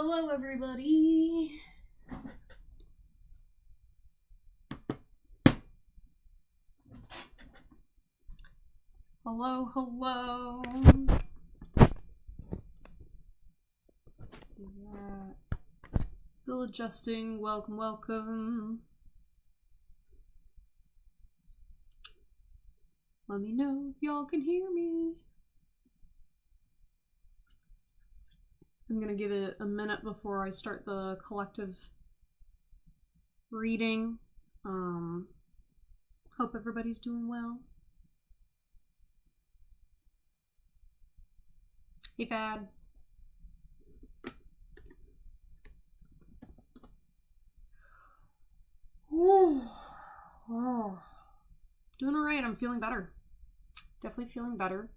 Hello, everybody. Hello, hello. Do that. Still adjusting. Welcome, welcome. Let me know if y'all can hear me. I'm gonna give it a minute before I start the collective reading. Hope everybody's doing well. Hey, Fad. Ooh. Oh. Doing alright, I'm feeling better. Definitely feeling better.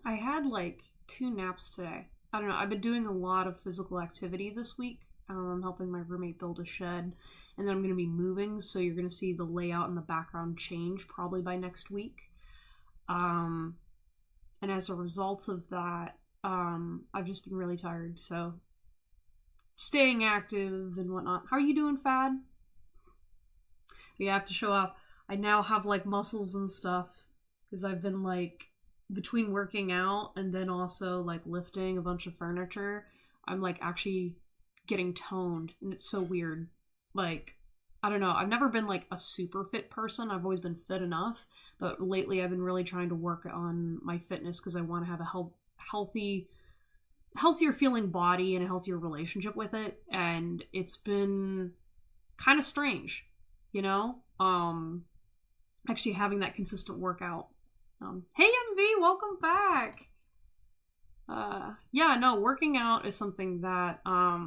I had like 2 naps today. I don't know, I've been doing a lot of physical activity this week. I'm helping my roommate build a shed, and then I'm going to be moving, so you're going to see the layout in the background change probably by next week. And as a result of that, I've just been really tired, so staying active and whatnot. How are you doing, Fad? We have to show up. I now have like muscles and stuff because I've been like between working out and then also like lifting a bunch of furniture. I'm like actually getting toned, and it's so weird. Like, I don't know, I've never been like a super fit person. I've always been fit enough, but lately I've been really trying to work on my fitness because I want to have a healthier feeling body and a healthier relationship with it. And it's been kind of strange, you know? Actually having that consistent workout. Hey MV, welcome back. Yeah, no, working out is something that I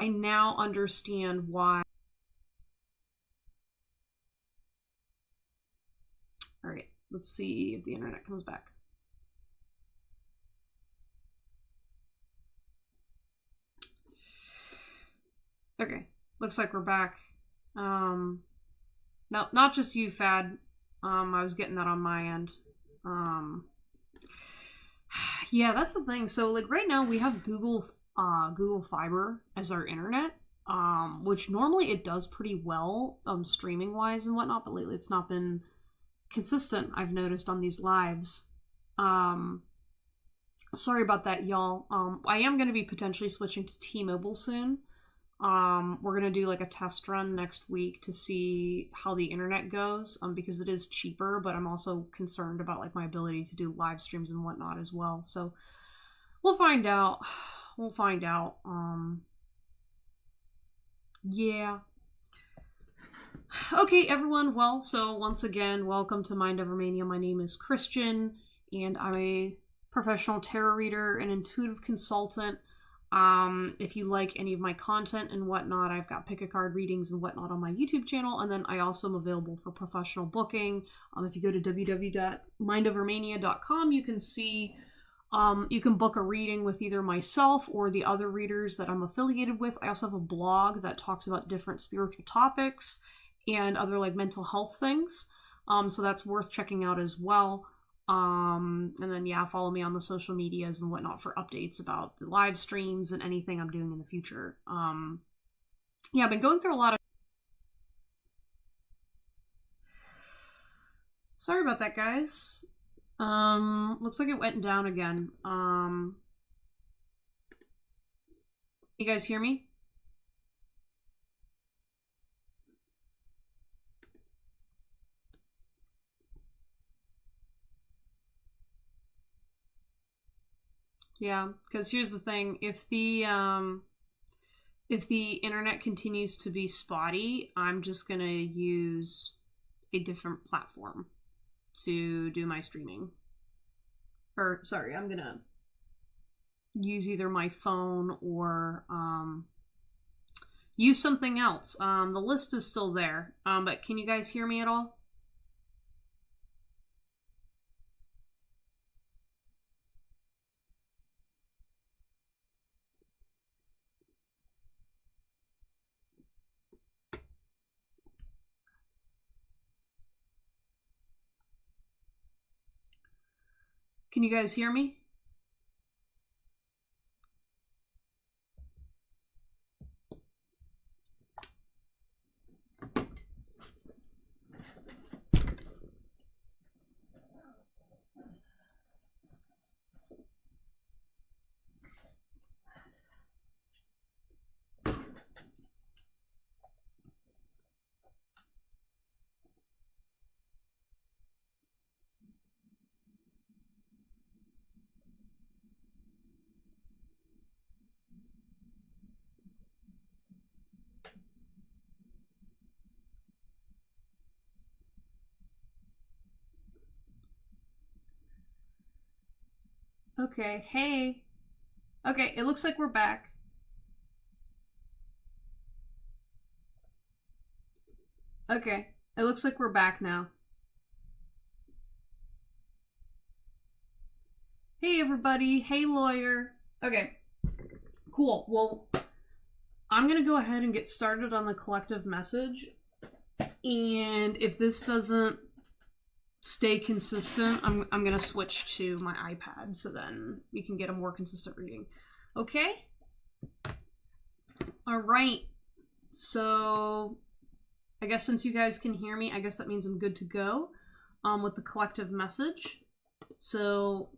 now understand why. All right, let's see if the internet comes back. Okay, looks like we're back. No, not just you, Fad. I was getting that on my end. Yeah, that's the thing. So like right now we have Google Fiber as our internet, which normally it does pretty well streaming wise and whatnot, but lately it's not been consistent. I've noticed on these lives. Sorry about that, y'all. I am going to be potentially switching to T-Mobile soon. We're gonna do like a test run next week to see how the internet goes, because it is cheaper, but I'm also concerned about like my ability to do live streams and whatnot as well. So we'll find out. We'll find out. Yeah. Okay, everyone. Well, so once again, welcome to Mind Over Mania. My name is Christian, and I'm a professional tarot reader and intuitive consultant. If you like any of my content and whatnot, I've got pick a card readings and whatnot on my YouTube channel, and then I also am available for professional booking. If you go to www.mindovermania.com, you can see, you can book a reading with either myself or the other readers that I'm affiliated with. I also have a blog that talks about different spiritual topics and other like mental health things. So that's worth checking out as well. And then yeah, follow me on the social medias and whatnot for updates about the live streams and anything I'm doing in the future. Yeah, I've been going through a lot of. Sorry about that, guys. Looks like it went down again. You guys hear me? Yeah, because here's the thing: if the internet continues to be spotty, I'm just gonna use a different platform to do my streaming. Or sorry, I'm gonna use either my phone or use something else. The list is still there, but can you guys hear me at all? Can you guys hear me? Okay, hey. Okay, it looks like we're back. Okay, it looks like we're back now. Hey everybody, hey lawyer. Okay, cool. Well, I'm gonna go ahead and get started on the collective message. And if this doesn't stay consistent, I'm gonna switch to my iPad so then we can get a more consistent reading. Okay? Alright. So I guess since you guys can hear me, I guess that means I'm good to go with the collective message. So,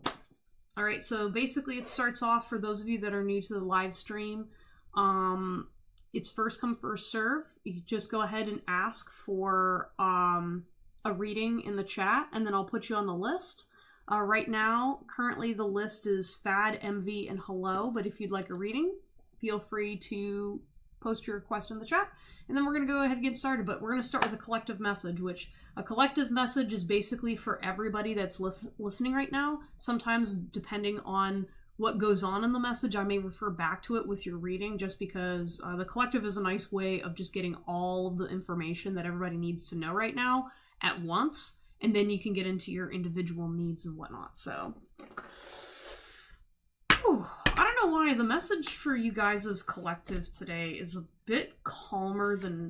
alright, so basically it starts off, for those of you that are new to the live stream, it's first come, first serve. You just go ahead and ask for a reading in the chat, and then I'll put you on the list. Right now, currently the list is Fad, MV, and Hello, but if you'd like a reading, feel free to post your request in the chat, and then we're going to go ahead and get started. But we're going to start with a collective message, which a collective message is basically for everybody that's listening right now. Sometimes, depending on what goes on in the message, I may refer back to it with your reading, just because the collective is a nice way of just getting all of the information that everybody needs to know right now at once, and then you can get into your individual needs and whatnot. So, I don't know why the message for you guys as collective today is a bit calmer than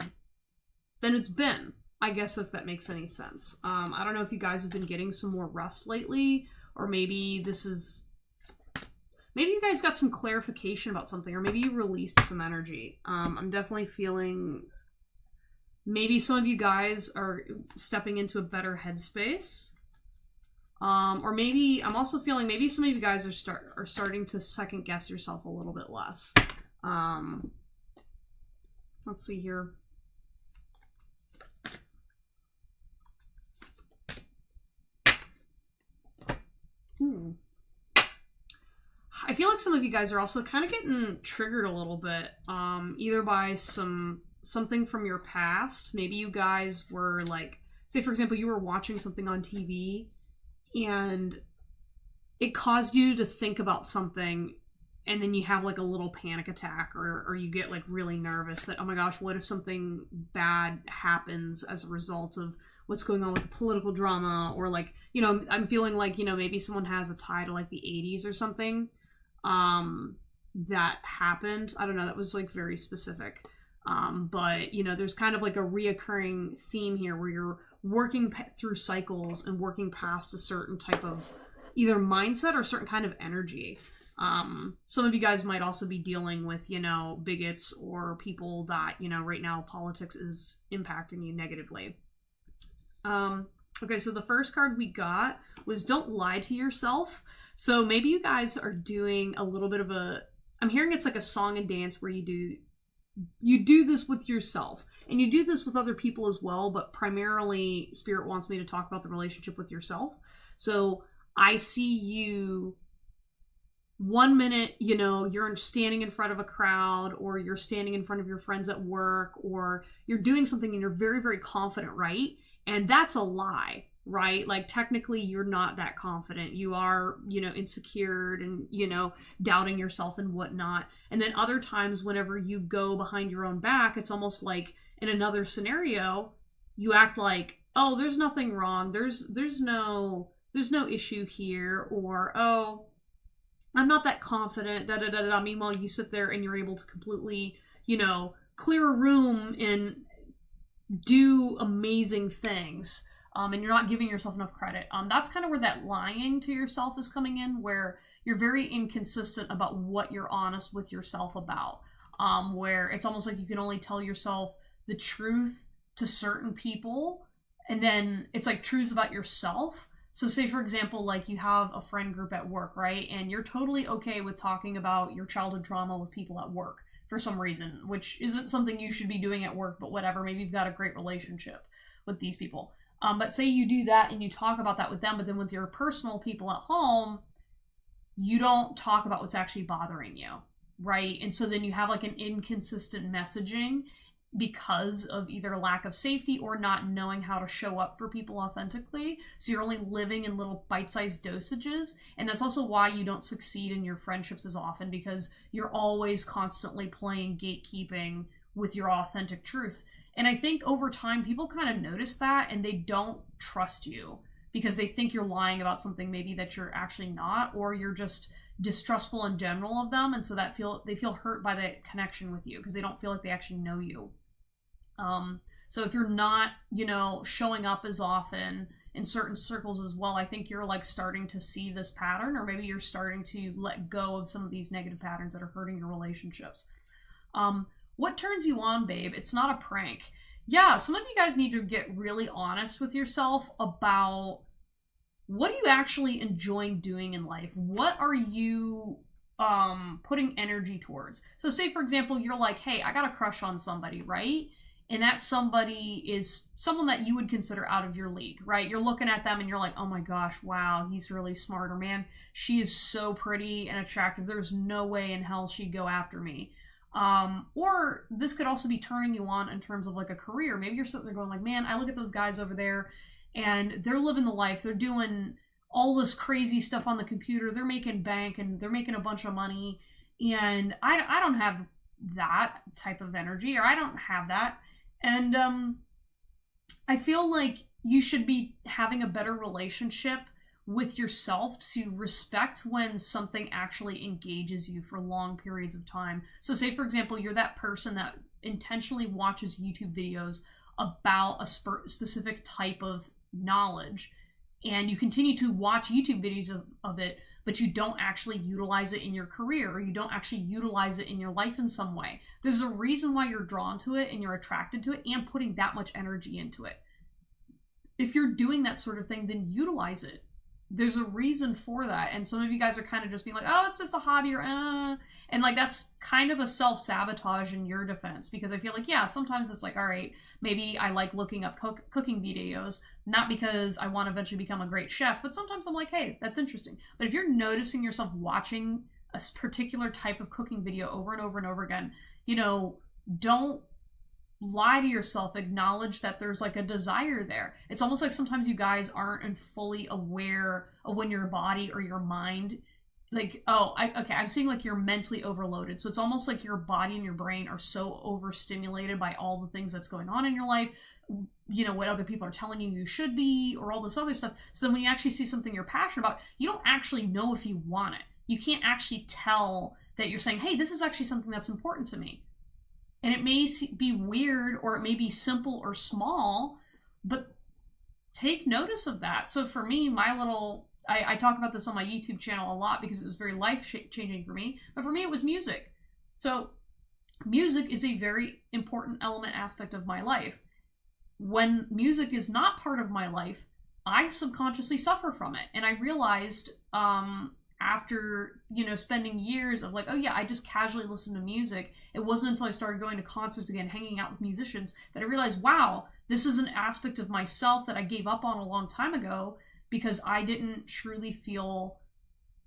it's been, I guess, if that makes any sense. I don't know if you guys have been getting some more rest lately, or maybe maybe you guys got some clarification about something, or maybe you released some energy. I'm definitely feeling maybe some of you guys are stepping into a better headspace. Or maybe I'm also feeling maybe some of you guys are starting to second guess yourself a little bit less. Let's see here. I feel like some of you guys are also kind of getting triggered a little bit, either by something from your past. Maybe you guys were like, say for example, you were watching something on TV and it caused you to think about something, and then you have like a little panic attack, or you get like really nervous that, oh my gosh, what if something bad happens as a result of what's going on with the political drama, or like, you know, I'm feeling like, you know, maybe someone has a tie to like the 80s or something that happened. I don't know, that was like very specific. But, you know, there's kind of like a reoccurring theme here where you're working through cycles and working past a certain type of either mindset or certain kind of energy. Some of you guys might also be dealing with, you know, bigots or people that, you know, right now politics is impacting you negatively. Okay, so the first card we got was Don't Lie to Yourself. So maybe you guys are doing a little bit of I'm hearing it's like a song and dance where you do this with yourself, and you do this with other people as well, but primarily Spirit wants me to talk about the relationship with yourself. So I see you 1 minute, you know, you're standing in front of a crowd, or you're standing in front of your friends at work, or you're doing something and you're very, very confident, right? And that's a lie, right? Like, technically you're not that confident. You are, you know, insecure and, you know, doubting yourself and whatnot. And then other times whenever you go behind your own back, it's almost like in another scenario, you act like, oh, there's nothing wrong. There's no issue here, or, oh, I'm not that confident, da da da da. Meanwhile, you sit there and you're able to completely, you know, clear a room and do amazing things, and you're not giving yourself enough credit. That's kind of where that lying to yourself is coming in, where you're very inconsistent about what you're honest with yourself about, where it's almost like you can only tell yourself the truth to certain people, and then it's like truths about yourself. So say, for example, like you have a friend group at work, right? And you're totally okay with talking about your childhood trauma with people at work for some reason, which isn't something you should be doing at work, but whatever. Maybe you've got a great relationship with these people. But say you do that and you talk about that with them, but then with your personal people at home, you don't talk about what's actually bothering you, right? And so then you have like an inconsistent messaging, because of either lack of safety or not knowing how to show up for people authentically. So you're only living in little bite-sized dosages. And that's also why you don't succeed in your friendships as often, because you're always constantly playing gatekeeping with your authentic truth. And I think over time, people kind of notice that and they don't trust you because they think you're lying about something maybe that you're actually not, or you're just distrustful in general of them. And so that they feel hurt by the connection with you because they don't feel like they actually know you. So if you're not, showing up as often in certain circles as well, I think you're like starting to see this pattern, or maybe you're starting to let go of some of these negative patterns that are hurting your relationships. What turns you on, babe? It's not a prank. Yeah, some of you guys need to get really honest with yourself about what are you actually enjoying doing in life? What are you putting energy towards? So say, for example, you're like, hey, I got a crush on somebody, right? And that somebody is someone that you would consider out of your league, right? You're looking at them and you're like, oh my gosh, wow, he's really smart, or man, she is so pretty and attractive. There's no way in hell she'd go after me. Or this could also be turning you on in terms of like a career. Maybe you're sitting there going like, man, I look at those guys over there and they're living the life. They're doing all this crazy stuff on the computer. They're making bank and they're making a bunch of money. And I don't have that type of energy, or I don't have that. And I feel like you should be having a better relationship with yourself to respect when something actually engages you for long periods of time. So say, for example, you're that person that intentionally watches YouTube videos about a specific type of knowledge, and you continue to watch YouTube videos of it, but you don't actually utilize it in your career, or you don't actually utilize it in your life in some way. There's a reason why you're drawn to it and you're attracted to it and putting that much energy into it. If you're doing that sort of thing, then utilize it. There's a reason for that. And some of you guys are kind of just being like, oh, it's just a hobby, or and like that's kind of a self-sabotage in your defense, because I feel like, yeah, sometimes it's like, all right, maybe I like looking up cooking videos, not because I want to eventually become a great chef, but sometimes I'm like, hey, that's interesting. But if you're noticing yourself watching a particular type of cooking video over and over and over again, don't lie to yourself. Acknowledge that there's like a desire there. It's almost like sometimes you guys aren't fully aware of when your body or your mind, like, I'm seeing like you're mentally overloaded. So it's almost like your body and your brain are so overstimulated by all the things that's going on in your life, what other people are telling you should be, or all this other stuff. So then when you actually see something you're passionate about, you don't actually know if you want it. You can't actually tell that you're saying, hey, this is actually something that's important to me. And it may be weird, or it may be simple or small, but take notice of that. So for me, I talk about this on my YouTube channel a lot because it was very life-changing for me. But for me, it was music. So music is a very important aspect of my life. When music is not part of my life, I subconsciously suffer from it. And I realized after, spending years of like, oh yeah, I just casually listen to music. It wasn't until I started going to concerts again, hanging out with musicians, that I realized, wow, this is an aspect of myself that I gave up on a long time ago because I didn't truly feel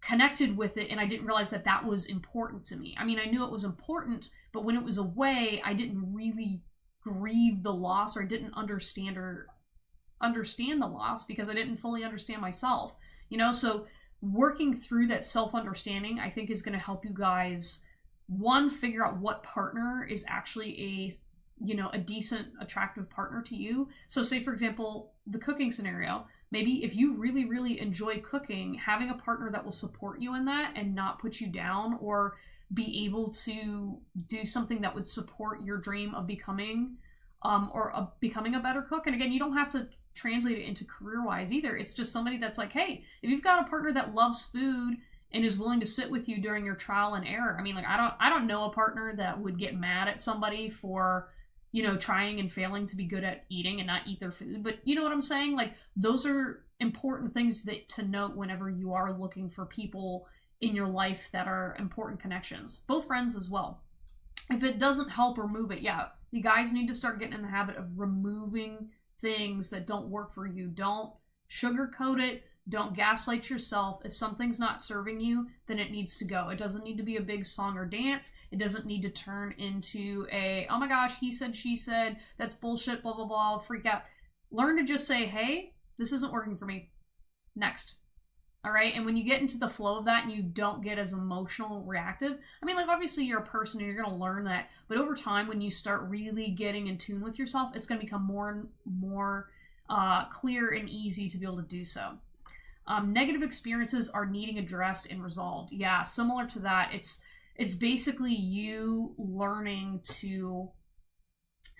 connected with it, and I didn't realize that that was important to me. I mean, I knew it was important, but when it was away, I didn't really grieve the loss, or I didn't understand the loss because I didn't fully understand myself. So working through that self-understanding, I think, is going to help you guys, one, figure out what partner is actually a decent, attractive partner to you. So say, for example, the cooking scenario, maybe if you really, really enjoy cooking, having a partner that will support you in that and not put you down, or be able to do something that would support your dream of becoming a better cook. And again, you don't have to translate it into career-wise either. It's just somebody that's like, hey, if you've got a partner that loves food and is willing to sit with you during your trial and error. I mean, like, I don't know a partner that would get mad at somebody for, trying and failing to be good at eating and not eat their food. But you know what I'm saying? Like, those are important things to note whenever you are looking for people in your life that are important connections, both friends as well. If it doesn't help, remove it. Yeah, you guys need to start getting in the habit of removing things that don't work for you. Don't sugarcoat it. Don't gaslight yourself. If something's not serving you, then it needs to go. It doesn't need to be a big song or dance. It doesn't need to turn into a, oh my gosh, he said, she said, that's bullshit, blah, blah, blah, freak out. Learn to just say, hey, this isn't working for me. Next. All right. And when you get into the flow of that and you don't get as emotional, reactive, I mean, like, obviously you're a person and you're going to learn that. But over time, when you start really getting in tune with yourself, it's going to become more and more clear and easy to be able to do so. Negative experiences are needing addressed and resolved. Yeah, similar to that. It's basically you learning to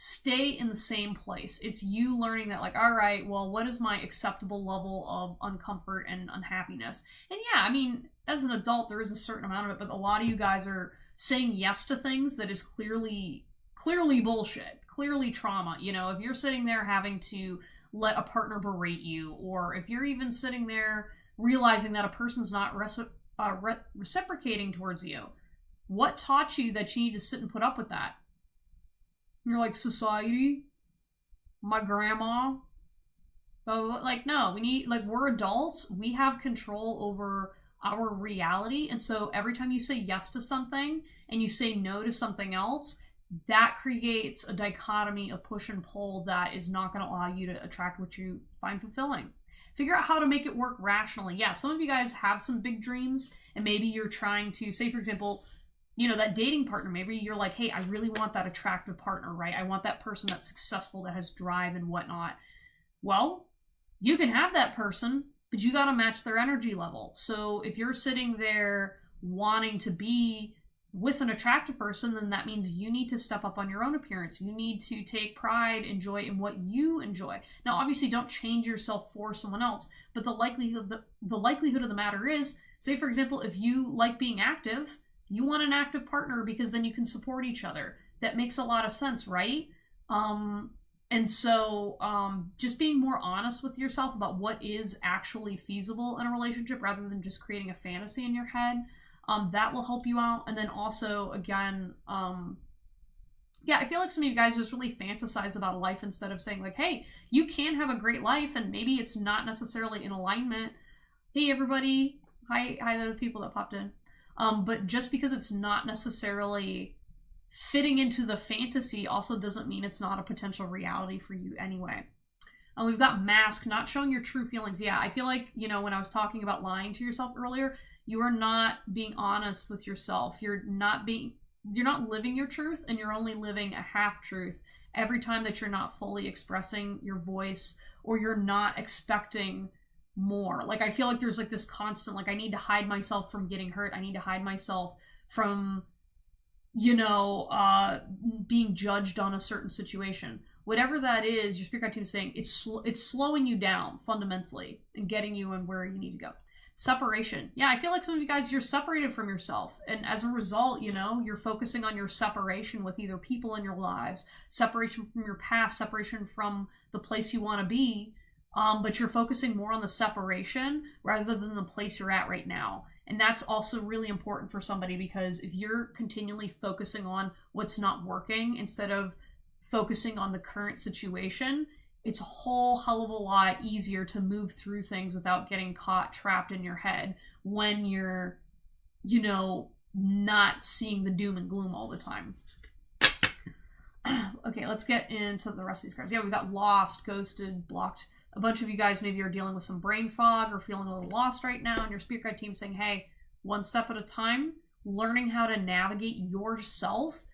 stay in the same place. It's you learning that, like, all right, well, what is my acceptable level of uncomfort and unhappiness? And yeah, I mean, as an adult, there is a certain amount of it, but a lot of you guys are saying yes to things that is clearly bullshit, clearly trauma. You know, if you're sitting there having to let a partner berate you, or if you're even sitting there realizing that a person's not reciprocating towards you, what taught you that you need to sit and put up with that? You're like, society, my grandma. Like, no, we need, like, we're adults. We have control over our reality. And so every time you say yes to something and you say no to something else, that creates a dichotomy of push and pull that is not going to allow you to attract what you find fulfilling. Figure out how to make it work rationally. Yeah, some of you guys have some big dreams, and maybe you're trying to, say, for example, you know, that dating partner, maybe you're like, hey, I really want that attractive partner, right? I want that person that's successful, that has drive and whatnot. Well, you can have that person, but you got to match their energy level. So if you're sitting there wanting to be with an attractive person, then that means you need to step up on your own appearance. You need to take pride and joy in what you enjoy. Now, obviously, don't change yourself for someone else, but the likelihood of the matter is, say, for example, if you like being active, you want an active partner because then you can support each other. That makes a lot of sense, right? And so just being more honest with yourself about what is actually feasible in a relationship rather than just creating a fantasy in your head, that will help you out. And then also, again, yeah, I feel like some of you guys just really fantasize about a life instead of saying, like, hey, you can have a great life and maybe it's not necessarily in alignment. Hey, everybody. Hi to the people that popped in. But just because it's not necessarily fitting into the fantasy also doesn't mean it's not a potential reality for you anyway. We've got mask, not showing your true feelings. Yeah, I feel like, you know, when I was talking about lying to yourself earlier, you are not being honest with yourself. You're not living your truth, and you're only living a half truth every time that you're not fully expressing your voice, or you're not expecting more. Like, I feel like there's like this constant, like, I need to hide myself from getting hurt. I need to hide myself from, you know, being judged on a certain situation. Whatever that is, your spirit guide team is saying it's slowing you down fundamentally and getting you in where you need to go. Separation. Yeah, I feel like some of you guys, you're separated from yourself. And as a result, you know, you're focusing on your separation with either people in your lives, separation from your past, separation from the place you want to be. But you're focusing more on the separation rather than the place you're at right now. And that's also really important for somebody, because if you're continually focusing on what's not working instead of focusing on the current situation, it's a whole hell of a lot easier to move through things without getting caught trapped in your head when you're, you know, not seeing the doom and gloom all the time. Okay, let's get into the rest of these cards. Yeah, we've got lost, ghosted, blocked. A bunch of you guys maybe are dealing with some brain fog or feeling a little lost right now, and your spirit guide team saying, hey, one step at a time, learning how to navigate yourself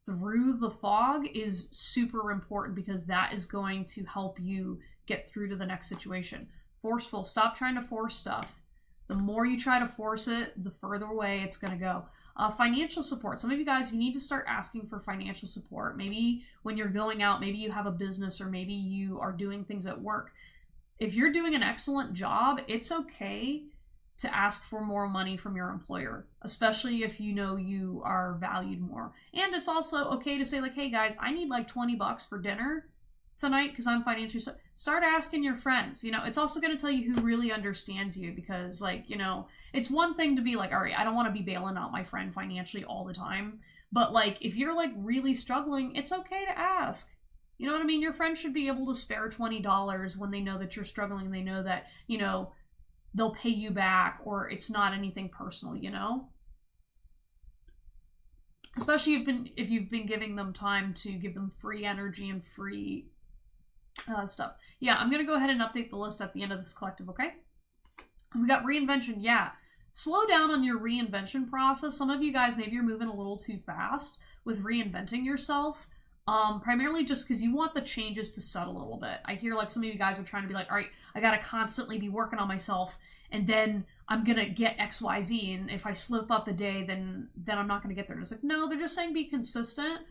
through the fog is super important, because that is going to help you get through to the next situation. Forceful. Stop trying to force stuff. The more you try to force it, the further away it's going to go. Financial support. Some of you guys, you need to start asking for financial support. Maybe when you're going out, maybe you have a business, or maybe you are doing things at work. If you're doing an excellent job, it's okay to ask for more money from your employer, especially if you know you are valued more. And it's also okay to say, like, hey guys, I need like $20 for dinner tonight because I'm financially... Start asking your friends. You know, it's also going to tell you who really understands you, because, like, you know, it's one thing to be like, all right, I don't want to be bailing out my friend financially all the time. But, like, if you're, like, really struggling, it's okay to ask. You know what I mean? Your friend should be able to spare $20 when they know that you're struggling. They know that, you know, they'll pay you back, or it's not anything personal, you know? Especially if you've been giving them time to give them free energy and free stuff. Yeah, I'm going to go ahead and update the list at the end of this collective, okay? We got reinvention, yeah. Slow down on your reinvention process. Some of you guys, maybe you're moving a little too fast with reinventing yourself. Primarily just because you want the changes to settle a little bit. I hear like some of you guys are trying to be like, all right, I got to constantly be working on myself, and then I'm going to get XYZ, and if I slip up a day, then I'm not going to get there. And it's like, no, they're just saying be consistent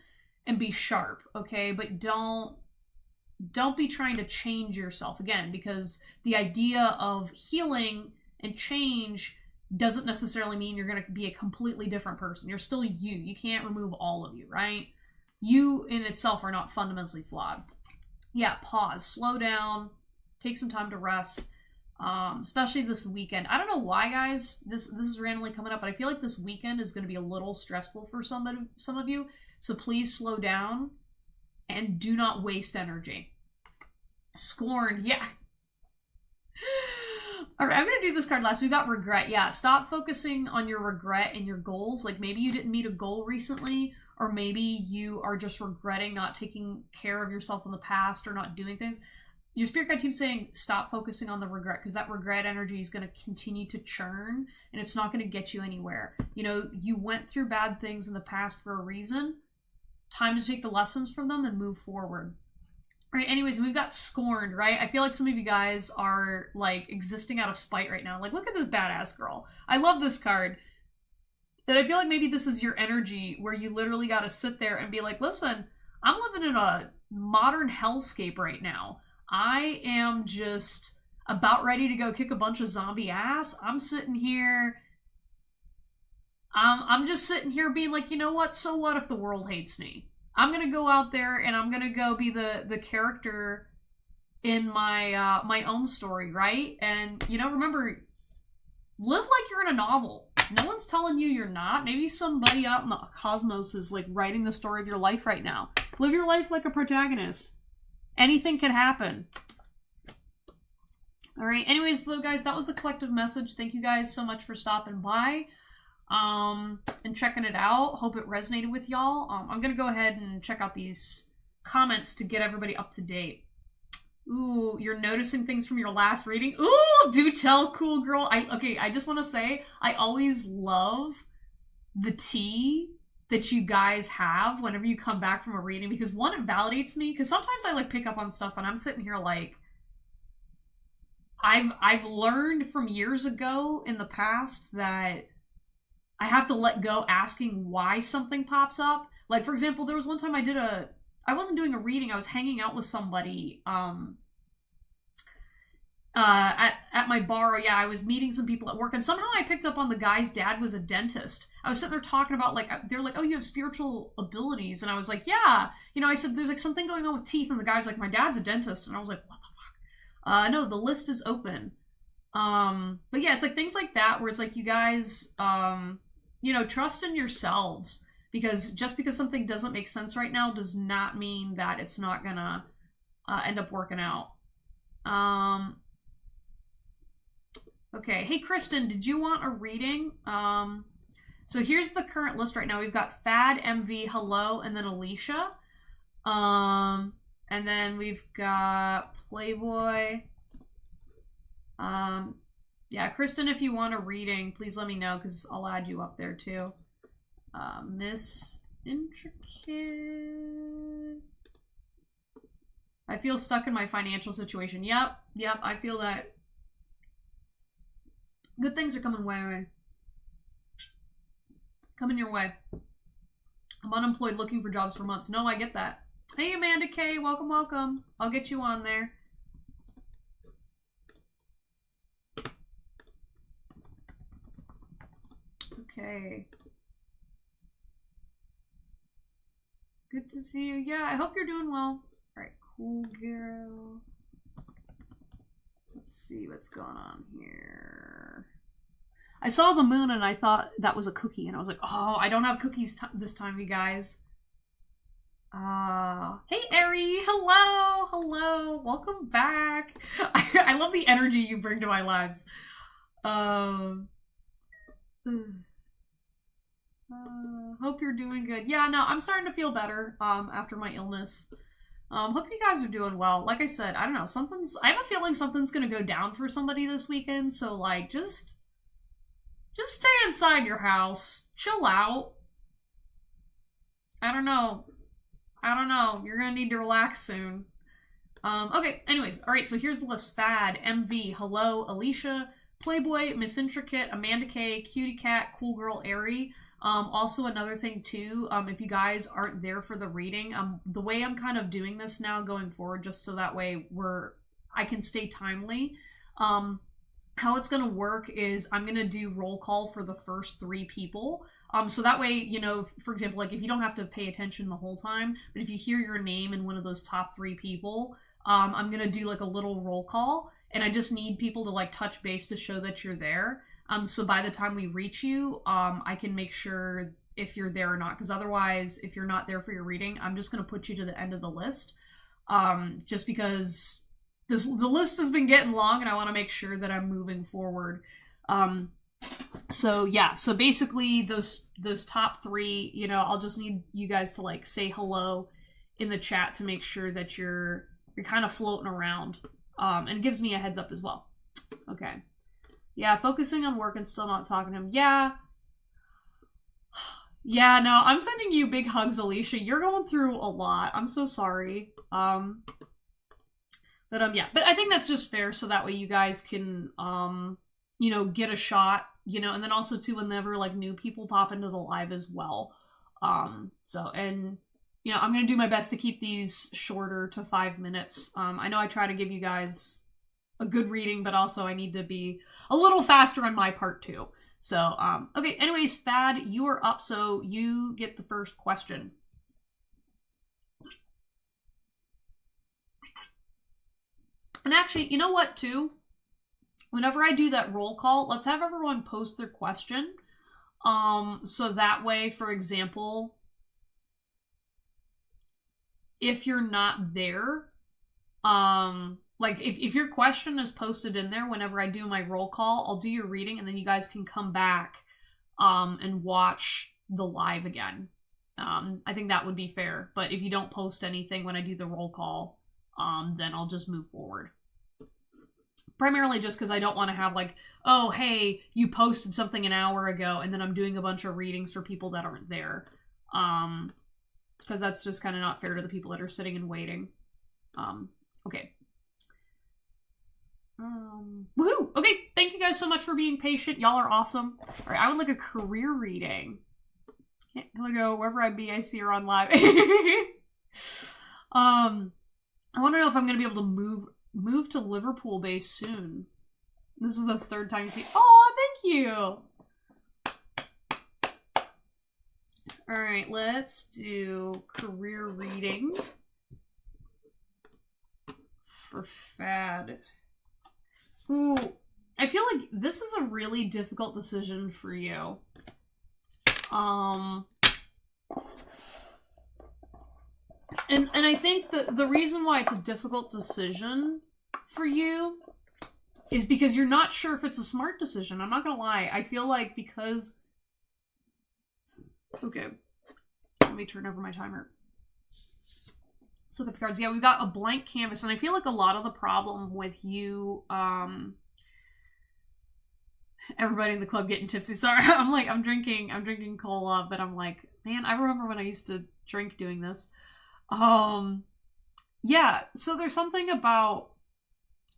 and be sharp, okay? But don't be trying to change yourself again, because the idea of healing and change doesn't necessarily mean you're going to be a completely different person. You're still you. You can't remove all of you, right? You in itself are not fundamentally flawed. Yeah, pause, slow down, take some time to rest, especially this weekend. I don't know why, guys, this is randomly coming up, but I feel like this weekend is going to be a little stressful for some of you, so please slow down and do not waste energy. Scorn, yeah. All right, I'm going to do this card last. We've got regret. Yeah, stop focusing on your regret and your goals. Like maybe you didn't meet a goal recently, or maybe you are just regretting not taking care of yourself in the past or not doing things. Your spirit guide team's saying stop focusing on the regret, because that regret energy is going to continue to churn and it's not going to get you anywhere. You know, you went through bad things in the past for a reason. Time to take the lessons from them and move forward. Right, anyways, we've got scorned, right? I feel like some of you guys are, like, existing out of spite right now. Like, look at this badass girl. I love this card. That I feel like maybe this is your energy, where you literally got to sit there and be like, listen, I'm living in a modern hellscape right now. I am just about ready to go kick a bunch of zombie ass. I'm sitting here... I'm just sitting here being like, you know what? So what if the world hates me? I'm going to go out there and I'm going to go be the character in my my own story, right? And, you know, remember, live like you're in a novel. No one's telling you you're not. Maybe somebody out in the cosmos is, like, writing the story of your life right now. Live your life like a protagonist. Anything can happen. All right. Anyways, though, guys, that was the collective message. Thank you guys so much for stopping by. And checking it out. Hope it resonated with y'all. I'm gonna go ahead and check out these comments to get everybody up to date. Ooh, you're noticing things from your last reading? Ooh, do tell, cool girl. I just want to say, I always love the tea that you guys have whenever you come back from a reading, because one, it validates me, because sometimes I like pick up on stuff and I'm sitting here like, I've learned from years ago in the past that I have to let go asking why something pops up. Like, for example, there was one time I wasn't doing a reading, I was hanging out with somebody at my bar. Yeah, I was meeting some people at work, and somehow I picked up on the guy's dad was a dentist. I was sitting there talking about, like, they're like, oh, you have spiritual abilities, and I was like, yeah. You know, I said, there's like something going on with teeth, and the guy's like, my dad's a dentist, and I was like, what the fuck? No, the list is open. But yeah, it's like things like that where it's like, you guys, you know, trust in yourselves, because just because something doesn't make sense right now does not mean that it's not gonna end up working out. Okay, hey Kristen, did you want a reading? So here's the current list right now. We've got Fad, MV, Hello, and then Alicia. And then we've got Playboy. Yeah, Kristen, if you want a reading, please let me know, because I'll add you up there too. Miss Intricate. I feel stuck in my financial situation. Yep, I feel that. Good things are coming my way. Coming your way. I'm unemployed looking for jobs for months. No, I get that. Hey, Amanda K, welcome, welcome. I'll get you on there. Okay. Good to see you. Yeah, I hope you're doing well. Alright, cool girl. Let's see what's going on here. I saw the moon and I thought that was a cookie, and I was like, oh, I don't have cookies this time, you guys. Hey, Ari. Hello. Welcome back. I love the energy you bring to my lives. Um, hope you're doing good. Yeah, no, I'm starting to feel better after my illness. Hope you guys are doing well. Like I said, I don't know, I have a feeling something's gonna go down for somebody this weekend, so like just stay inside your house. Chill out. I don't know. You're gonna need to relax soon. Okay, anyways, alright, so here's the list. Fad, MV, Hello, Alicia, Playboy, Miss Intricate, Amanda K, Cutie Cat, Cool Girl, Airy. Also another thing too, if you guys aren't there for the reading, the way I'm kind of doing this now going forward, just so that way I can stay timely, how it's gonna work is I'm gonna do roll call for the first 3 people. So that way, you know, for example, like if you don't have to pay attention the whole time, but if you hear your name in one of those top 3 people, I'm gonna do like a little roll call, and I just need people to like touch base to show that you're there. So by the time we reach you, I can make sure if you're there or not, because otherwise, if you're not there for your reading, I'm just gonna put you to the end of the list. Just because the list has been getting long, and I want to make sure that I'm moving forward. So yeah, so basically those top 3, you know, I'll just need you guys to like say hello in the chat to make sure that you're kind of floating around. And it gives me a heads up as well. Okay. Yeah, focusing on work and still not talking to him. Yeah. Yeah, no, I'm sending you big hugs, Alicia. You're going through a lot. I'm so sorry. Yeah, but I think that's just fair, so that way you guys can, you know, get a shot, you know, and then also too, whenever like new people pop into the live as well. So, and, you know, I'm going to do my best to keep these shorter to 5 minutes. I know I try to give you guys a good reading, but also I need to be a little faster on my part too. So, okay, anyways, Fad, you are up, so you get the first question. And actually, you know what, too? Whenever I do that roll call, let's have everyone post their question. So that way, for example, if you're not there, like if your question is posted in there whenever I do my roll call, I'll do your reading, and then you guys can come back and watch the live again. I think that would be fair. But if you don't post anything when I do the roll call, then I'll just move forward. Primarily just because I don't want to have like, oh, hey, you posted something an hour ago, and then I'm doing a bunch of readings for people that aren't there. Because that's just kind of not fair to the people that are sitting and waiting. Okay. Woohoo! Okay, thank you guys so much for being patient. Y'all are awesome. Alright, I would like a career reading. Hello, wherever I be, I see her on live. I want to know if I'm going to be able to move to Liverpool base soon. This is the 3rd time you see. Oh, thank you! Alright, let's do career reading for Fad. Ooh, I feel like this is a really difficult decision for you. And I think the reason why it's a difficult decision for you is because you're not sure if it's a smart decision. I'm not gonna lie. I feel like because... Okay. Let me turn over my timer. Let's look at the cards. Yeah, we've got a blank canvas, and I feel like a lot of the problem with you, everybody in the club getting tipsy. Sorry, I'm drinking cola, but I'm like, man, I remember when I used to drink doing this. Yeah, so there's something about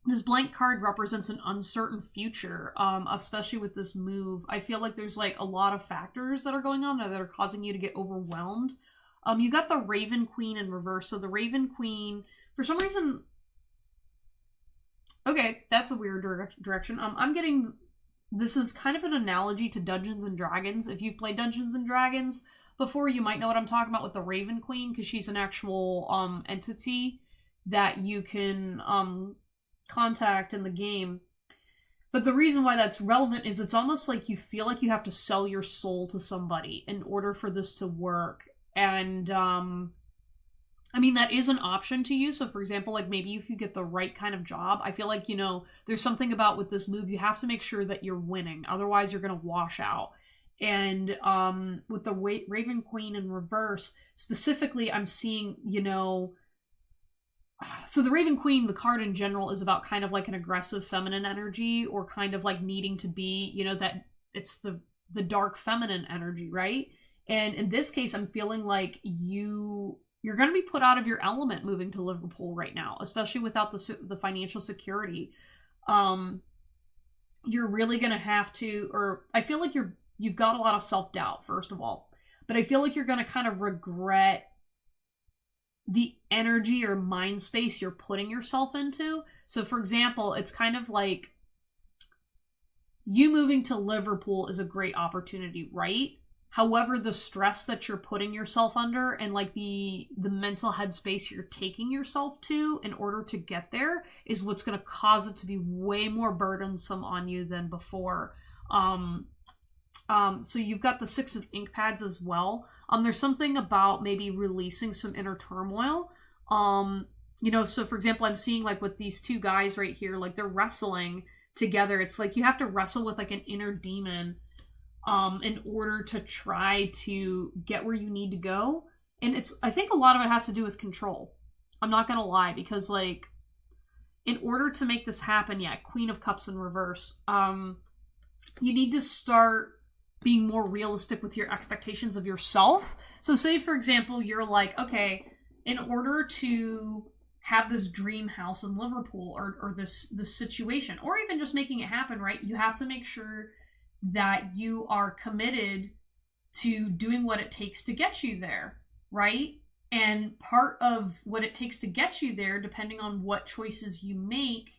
this blank card represents an uncertain future, especially with this move. I feel like there's like a lot of factors that are going on that are causing you to get overwhelmed. You got the Raven Queen in reverse. So the Raven Queen, for some reason... Okay, that's a weird direction. I'm getting... This is kind of an analogy to Dungeons & Dragons. If you've played Dungeons & Dragons before, you might know what I'm talking about with the Raven Queen, because she's an actual entity that you can contact in the game. But the reason why that's relevant is it's almost like you feel like you have to sell your soul to somebody in order for this to work. And I mean, that is an option to you. So, for example, like maybe if you get the right kind of job, I feel like, there's something about with this move, you have to make sure that you're winning. Otherwise, you're going to wash out. And with the Raven Queen in reverse, specifically, I'm seeing, so the Raven Queen, the card in general, is about kind of like an aggressive feminine energy, or kind of like needing to be, that it's the dark feminine energy, right? And in this case, I'm feeling like you're going to be put out of your element moving to Liverpool right now, especially without the financial security. You're really going to have to, or I feel like you've got a lot of self-doubt, first of all, but I feel like you're going to kind of regret the energy or mind space you're putting yourself into. So, for example, it's kind of like you moving to Liverpool is a great opportunity, right? However, the stress that you're putting yourself under, and like the mental headspace you're taking yourself to in order to get there, is what's going to cause it to be way more burdensome on you than before. So you've got the Six of Ink Pads as well. There's something about maybe releasing some inner turmoil. So for example, I'm seeing like with these two guys right here, like they're wrestling together. It's like you have to wrestle with like an inner demon in order to try to get where you need to go. And I think a lot of it has to do with control. I'm not gonna lie, because like in order to make this happen, Queen of Cups in reverse, you need to start being more realistic with your expectations of yourself. So say, for example, you're like, okay, in order to have this dream house in Liverpool, or this situation, or even just making it happen, right? You have to make sure that you are committed to doing what it takes to get you there, right? And part of what it takes to get you there, depending on what choices you make,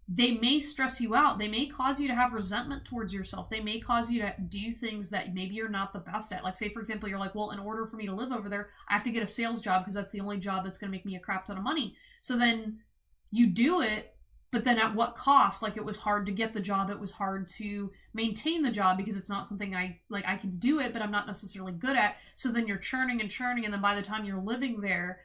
they may stress you out. They may cause you to have resentment towards yourself. They may cause you to do things that maybe you're not the best at. Like, say, for example, you're like, well, in order for me to live over there, I have to get a sales job because that's the only job that's going to make me a crap ton of money. So then you do it, but then at what cost? Like, it was hard to get the job. It was hard to maintain the job because it's not something I can do it, but I'm not necessarily good at. So then you're churning and churning, and then by the time you're living there,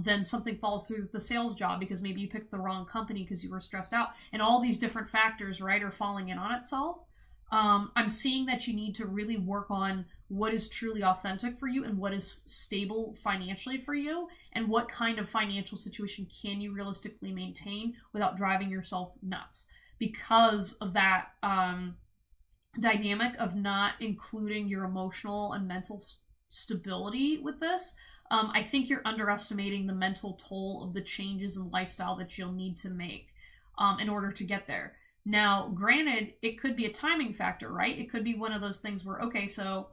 then something falls through the sales job because maybe you picked the wrong company because you were stressed out. And all these different factors, right, are falling in on itself. I'm seeing that you need to really work on what is truly authentic for you and what is stable financially for you, and what kind of financial situation can you realistically maintain without driving yourself nuts, because of that dynamic of not including your emotional and mental stability with this. I think you're underestimating the mental toll of the changes in lifestyle that you'll need to make in order to get there. Now, granted, it could be a timing factor, right? It could be one of those things where, okay, so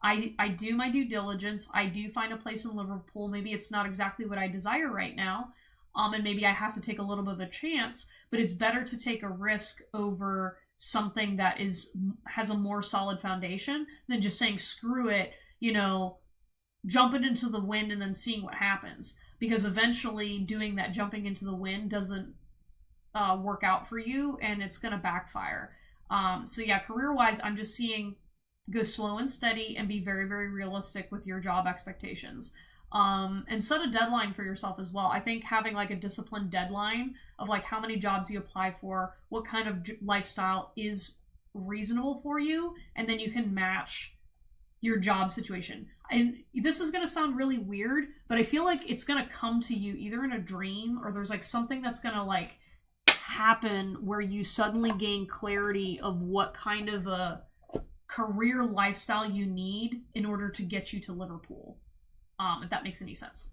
I do my due diligence. I do find a place in Liverpool. Maybe it's not exactly what I desire right now. And maybe I have to take a little bit of a chance, but it's better to take a risk over something that has a more solid foundation than just saying, screw it, jumping into the wind and then seeing what happens. Because eventually doing that jumping into the wind doesn't work out for you, and it's going to backfire. Career-wise, I'm just seeing go slow and steady and be very, very realistic with your job expectations. And set a deadline for yourself as well. I think having like a disciplined deadline of like how many jobs you apply for, what kind of lifestyle is reasonable for you, and then you can match your job situation. And this is going to sound really weird, but I feel like it's going to come to you either in a dream, or there's like something that's going to like happen where you suddenly gain clarity of what kind of a career lifestyle you need in order to get you to Liverpool. If that makes any sense.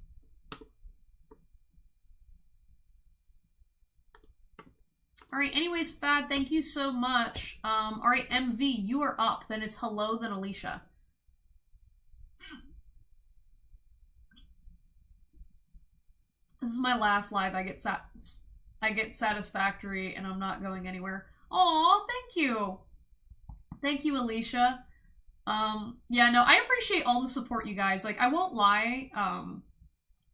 All right, anyways, Fad, thank you so much. All right, MV, you are up. Then it's hello, then Alicia. This is my last live. I get satisfactory, and I'm not going anywhere. Aw, thank you. Thank you, Alicia. I appreciate all the support, you guys. Like, I won't lie,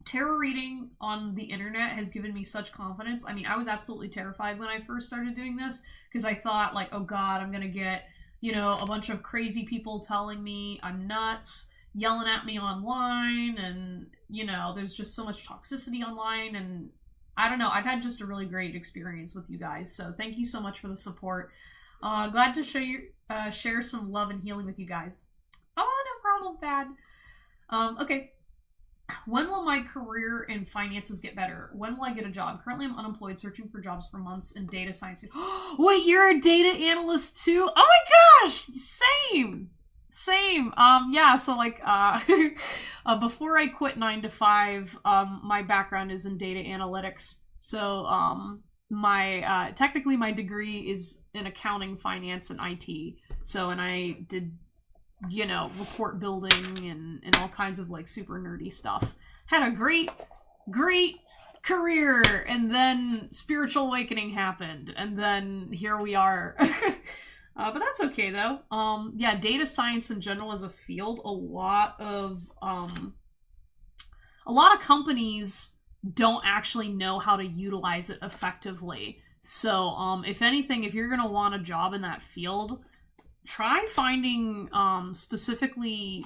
tarot reading on the internet has given me such confidence. I mean, I was absolutely terrified when I first started doing this, because I thought, like, oh god, I'm gonna get, a bunch of crazy people telling me I'm nuts, yelling at me online, and, you know, there's just so much toxicity online, and I don't know, I've had just a really great experience with you guys, so thank you so much for the support. Glad to share some love and healing with you guys. Oh, no problem, Bad. Okay. When will my career and finances get better? When will I get a job? Currently, I'm unemployed, searching for jobs for months in data science. Wait, you're a data analyst too? Oh my gosh! Same! Same. Yeah, so like, before I quit 9 to 5, my background is in data analytics. So, technically my degree is in accounting, finance, and IT. So, and I did, you know, report building and all kinds of like super nerdy stuff. Had a great career, and then spiritual awakening happened, and then here we are. But that's okay though. Yeah, data science in general as a field, a lot of companies don't actually know how to utilize it effectively. So, if anything, if you're gonna want a job in that field, try finding specifically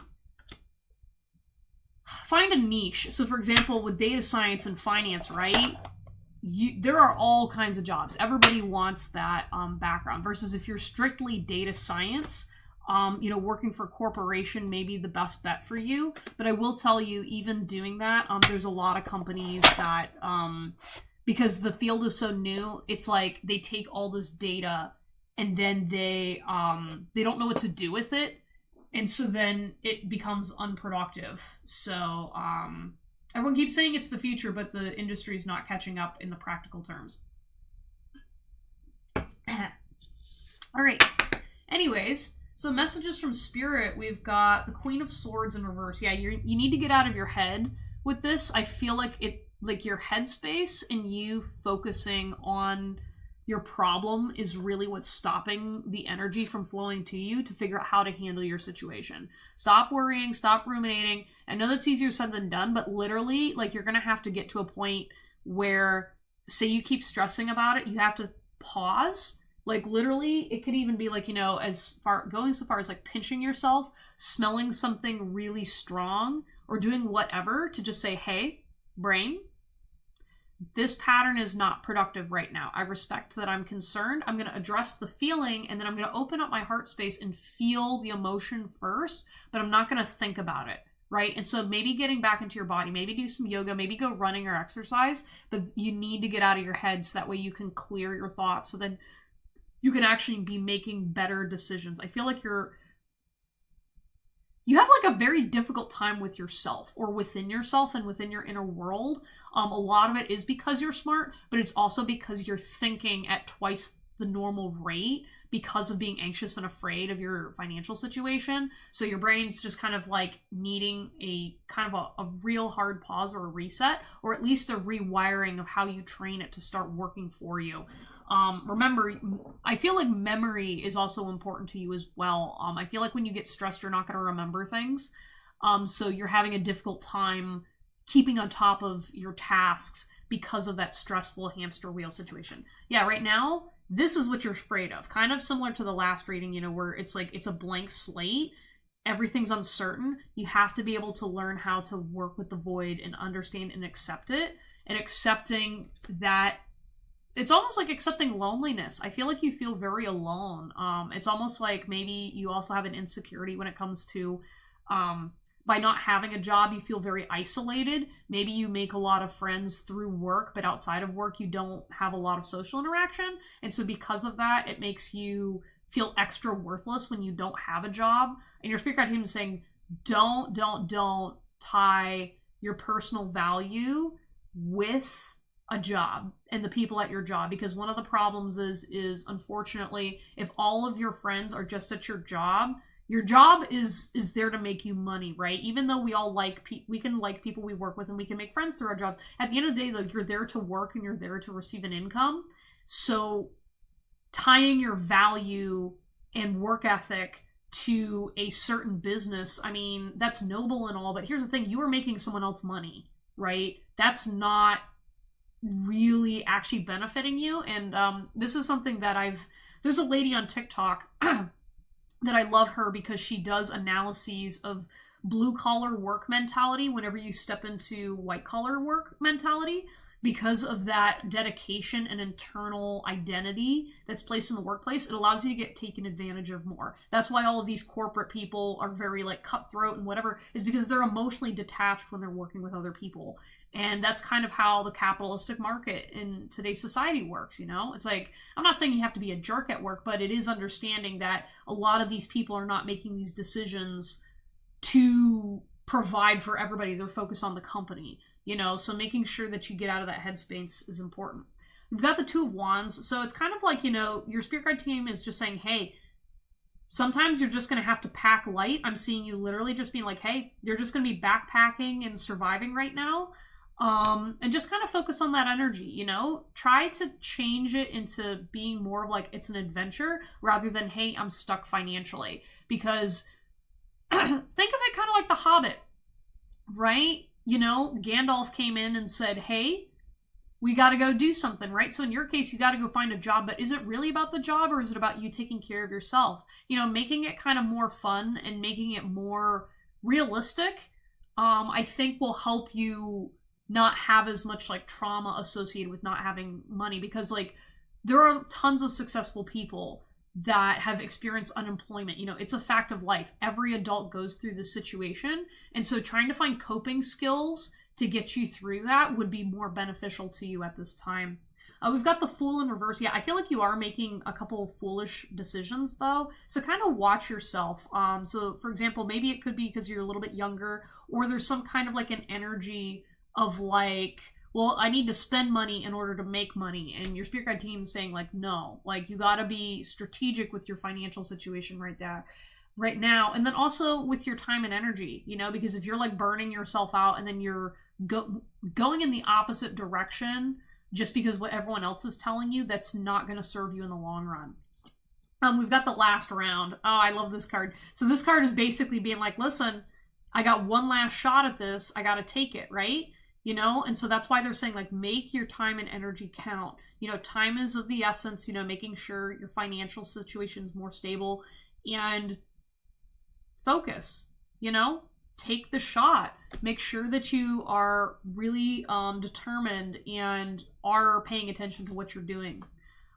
find a niche. So for example, with data science and finance, right? There are all kinds of jobs. Everybody wants that background. Versus if you're strictly data science, you know, working for a corporation may be the best bet for you. But I will tell you, even doing that, there's a lot of companies that, because the field is so new, it's like they take all this data and then they don't know what to do with it, and so then it becomes unproductive. So everyone keeps saying it's the future, but the industry is not catching up in the practical terms. All right. Anyways, so messages from Spirit. We've got the Queen of Swords in reverse. Yeah, you need to get out of your head with this. I feel like your headspace and you focusing on your problem is really what's stopping the energy from flowing to you to figure out how to handle your situation. Stop worrying, stop ruminating. I know that's easier said than done, but literally, like, you're going to have to get to a point where, say you keep stressing about it, you have to pause. Like, literally, it could even be like, you know, going so far as like pinching yourself, smelling something really strong, or doing whatever to just say, hey, brain, this pattern is not productive right now. I respect that I'm concerned. I'm going to address the feeling, and then I'm going to open up my heart space and feel the emotion first, but I'm not going to think about it, right? And so maybe getting back into your body, maybe do some yoga, maybe go running or exercise, but you need to get out of your head so that way you can clear your thoughts, so then you can actually be making better decisions. I feel like you have like a very difficult time with yourself, or within yourself and within your inner world. A lot of it is because you're smart, but it's also because you're thinking at twice the normal rate because of being anxious and afraid of your financial situation. So your brain's just kind of like needing a kind of a real hard pause or a reset, or at least a rewiring of how you train it to start working for you. Remember, I feel like memory is also important to you as well. I feel like when you get stressed, you're not going to remember things. So you're having a difficult time keeping on top of your tasks because of that stressful hamster wheel situation. Yeah, right now, this is what you're afraid of. Kind of similar to the last reading, you know, where it's like, it's a blank slate. Everything's uncertain. You have to be able to learn how to work with the void and understand and accept it. And accepting that, it's almost like accepting loneliness. I feel like you feel very alone. It's almost like maybe you also have an insecurity when it comes to, by not having a job, you feel very isolated. Maybe you make a lot of friends through work, but outside of work, you don't have a lot of social interaction. And so because of that, it makes you feel extra worthless when you don't have a job. And your spirit guide team is saying, don't tie your personal value with a job and the people at your job, because one of the problems is unfortunately, if all of your friends are just at your job is there to make you money, right? Even though we all we can like people we work with, and we can make friends through our jobs, at the end of the day, though, you're there to work and you're there to receive an income. So tying your value and work ethic to a certain business, I mean, that's noble and all, but here's the thing, you are making someone else money, right? That's not really actually benefiting you. And this is something that there's a lady on TikTok that I love her because she does analyses of blue collar work mentality whenever you step into white collar work mentality, because of that dedication and internal identity that's placed in the workplace. It allows you to get taken advantage of more. That's why all of these corporate people are very like cutthroat and whatever, is because they're emotionally detached when they're working with other people. And that's kind of how the capitalistic market in today's society works, you know? It's like, I'm not saying you have to be a jerk at work, but it is understanding that a lot of these people are not making these decisions to provide for everybody. They're focused on the company, you know? So making sure that you get out of that headspace is important. We've got the Two of Wands. So it's kind of like, you know, your spirit guide team is just saying, hey, sometimes you're just going to have to pack light. I'm seeing you literally just being like, hey, you're just going to be backpacking and surviving right now. And just kind of focus on that energy, you know? Try to change it into being more of like, it's an adventure rather than, hey, I'm stuck financially. Because think of it kind of like The Hobbit, right? You know, Gandalf came in and said, hey, we got to go do something, right? So in your case, you got to go find a job, but is it really about the job or is it about you taking care of yourself? You know, making it kind of more fun and making it more realistic, I think will help you not have as much like trauma associated with not having money, because like there are tons of successful people that have experienced unemployment. You know, it's a fact of life. Every adult goes through this situation. And so trying to find coping skills to get you through that would be more beneficial to you at this time. We've got the Fool in reverse. Yeah, I feel like you are making a couple of foolish decisions though. So kind of watch yourself. So for example, maybe it could be because you're a little bit younger, or there's some kind of like an energy of like, well, I need to spend money in order to make money. And your spirit guide team is saying like, no, like you got to be strategic with your financial situation right now. And then also with your time and energy, you know, because if you're like burning yourself out and then you're going in the opposite direction just because what everyone else is telling you, that's not going to serve you in the long run. We've got the Last Round. Oh, I love this card. So this card is basically being like, listen, I got one last shot at this. I got to take it, right? You know, and so that's why they're saying like, make your time and energy count. You know, time is of the essence, you know, making sure your financial situation is more stable, and focus, you know, take the shot. Make sure that you are really determined and are paying attention to what you're doing.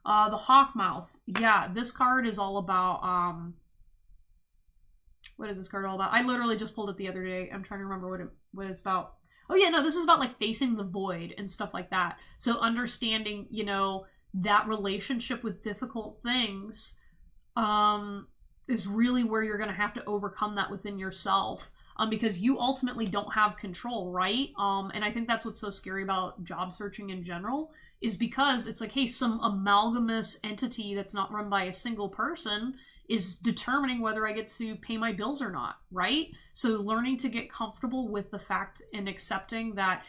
The Hawkmouth. Yeah, this card is all about, what is this card all about? I literally just pulled it the other day. I'm trying to remember what it's about. Oh yeah, no, this is about like facing the void and stuff like that. So understanding, you know, that relationship with difficult things is really where you're going to have to overcome that within yourself, because you ultimately don't have control, right? And I think that's what's so scary about job searching in general, is because it's like, hey, some amalgamous entity that's not run by a single person is determining whether I get to pay my bills or not, right? So learning to get comfortable with the fact and accepting that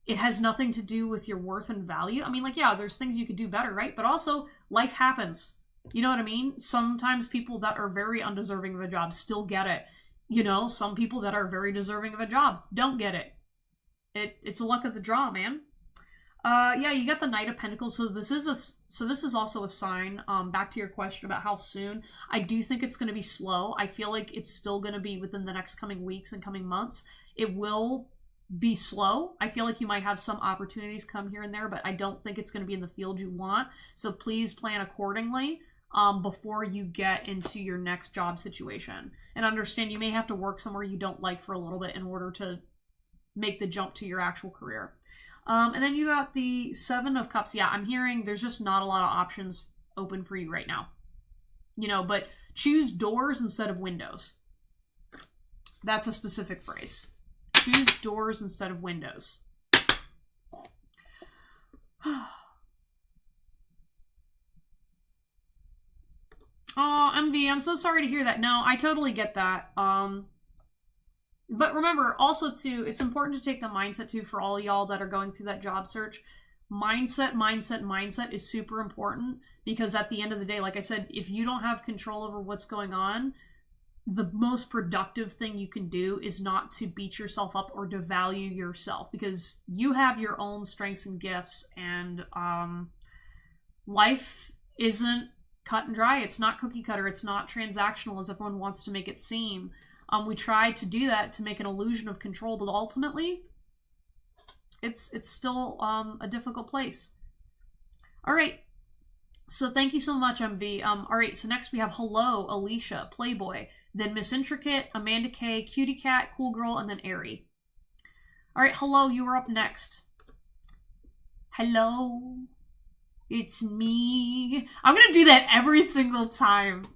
it has nothing to do with your worth and value. I mean, like, yeah, there's things you could do better, right? But also, life happens. You know what I mean? Sometimes people that are very undeserving of a job still get it. You know, some people that are very deserving of a job don't get it. It's a luck of the draw, man. Yeah, you got the Knight of Pentacles. So this is also a sign. Back to your question about how soon. I do think it's going to be slow. I feel like it's still going to be within the next coming weeks and coming months. It will be slow. I feel like you might have some opportunities come here and there, but I don't think it's going to be in the field you want. So please plan accordingly before you get into your next job situation. And understand you may have to work somewhere you don't like for a little bit in order to make the jump to your actual career. And then you got the Seven of Cups. Yeah, I'm hearing there's just not a lot of options open for you right now. You know, but choose doors instead of windows. That's a specific phrase. Choose doors instead of windows. Oh, MV, I'm so sorry to hear that. No, I totally get that. But remember, also, too, it's important to take the mindset, too, for all y'all that are going through that job search. Mindset is super important, because at the end of the day, like I said, if you don't have control over what's going on, the most productive thing you can do is not to beat yourself up or devalue yourself, because you have your own strengths and gifts, and life isn't cut and dry. It's not cookie cutter. It's not transactional as everyone wants to make it seem. We try to do that to make an illusion of control, but ultimately, it's still a difficult place. All right. So thank you so much, MV. All right, so next we have Hello, Alicia, Playboy, then Miss Intricate, Amanda K, Cutie Cat, Cool Girl, and then Airy. All right, Hello, you are up next. Hello, it's me. I'm gonna do that every single time.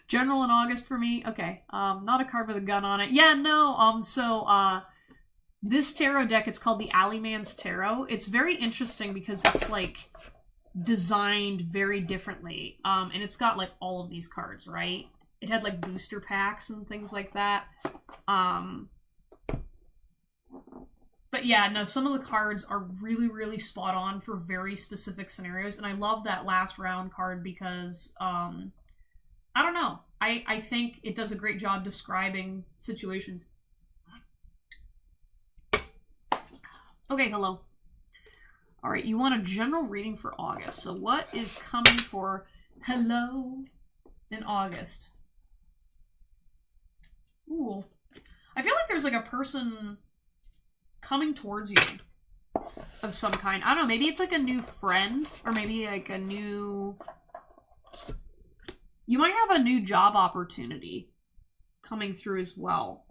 General in August for me. Okay, not a card with a gun on it. Yeah, no. This tarot deck, it's called the Alleyman's Tarot. It's very interesting because it's like designed very differently. And it's got like all of these cards, right? It had like booster packs and things like that. But yeah, no, some of the cards are really, really spot on for very specific scenarios. And I love that last round card because, I don't know. I think it does a great job describing situations. Okay, hello. All right, you want a general reading for August. So what is coming for Hello in August? Ooh. I feel like there's like a person coming towards you of some kind. I don't know, maybe it's like a new friend or maybe like a new... You might have a new job opportunity coming through as well.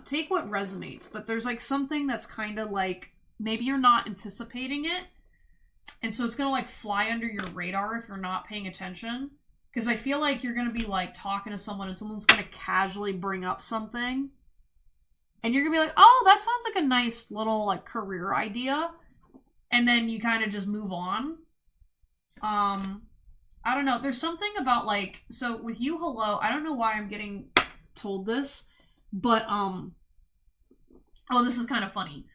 Take what resonates, but there's like something that's kind of like maybe you're not anticipating it, and so it's gonna like fly under your radar if you're not paying attention. Because I feel like you're gonna be like talking to someone and someone's gonna casually bring up something, and you're gonna be like, "Oh, that sounds like a nice little like career idea," and then you kind of just move on. I don't know. There's something about like, so with you, Hello, I don't know why I'm getting told this, but oh, this is kind of funny.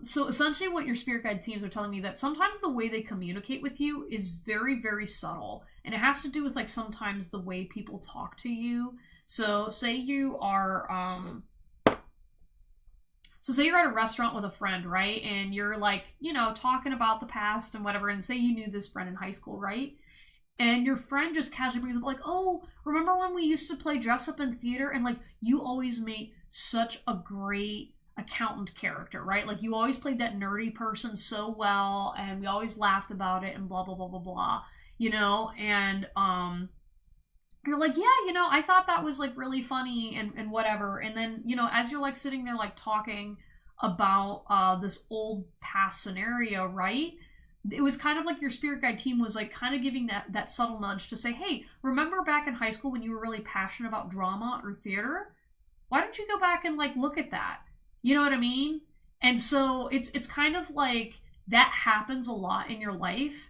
So essentially what your spirit guide teams are telling me that sometimes the way they communicate with you is very, very subtle. And it has to do with like sometimes the way people talk to you. So say you are, so say you're at a restaurant with a friend, right? And you're like, you know, talking about the past and whatever. And say you knew this friend in high school, right? And your friend just casually brings up like, oh, remember when we used to play dress up in theater? And like, you always made such a great accountant character, right? Like you always played that nerdy person so well and we always laughed about it and blah, blah, blah, blah, blah, you know? And, you're like, yeah, you know, I thought that was like really funny and whatever. And then, you know, as you're like sitting there like talking about this old past scenario, right? It was kind of like your spirit guide team was like kind of giving that subtle nudge to say, hey, remember back in high school when you were really passionate about drama or theater? Why don't you go back and like look at that? You know what I mean? And so it's kind of like that happens a lot in your life.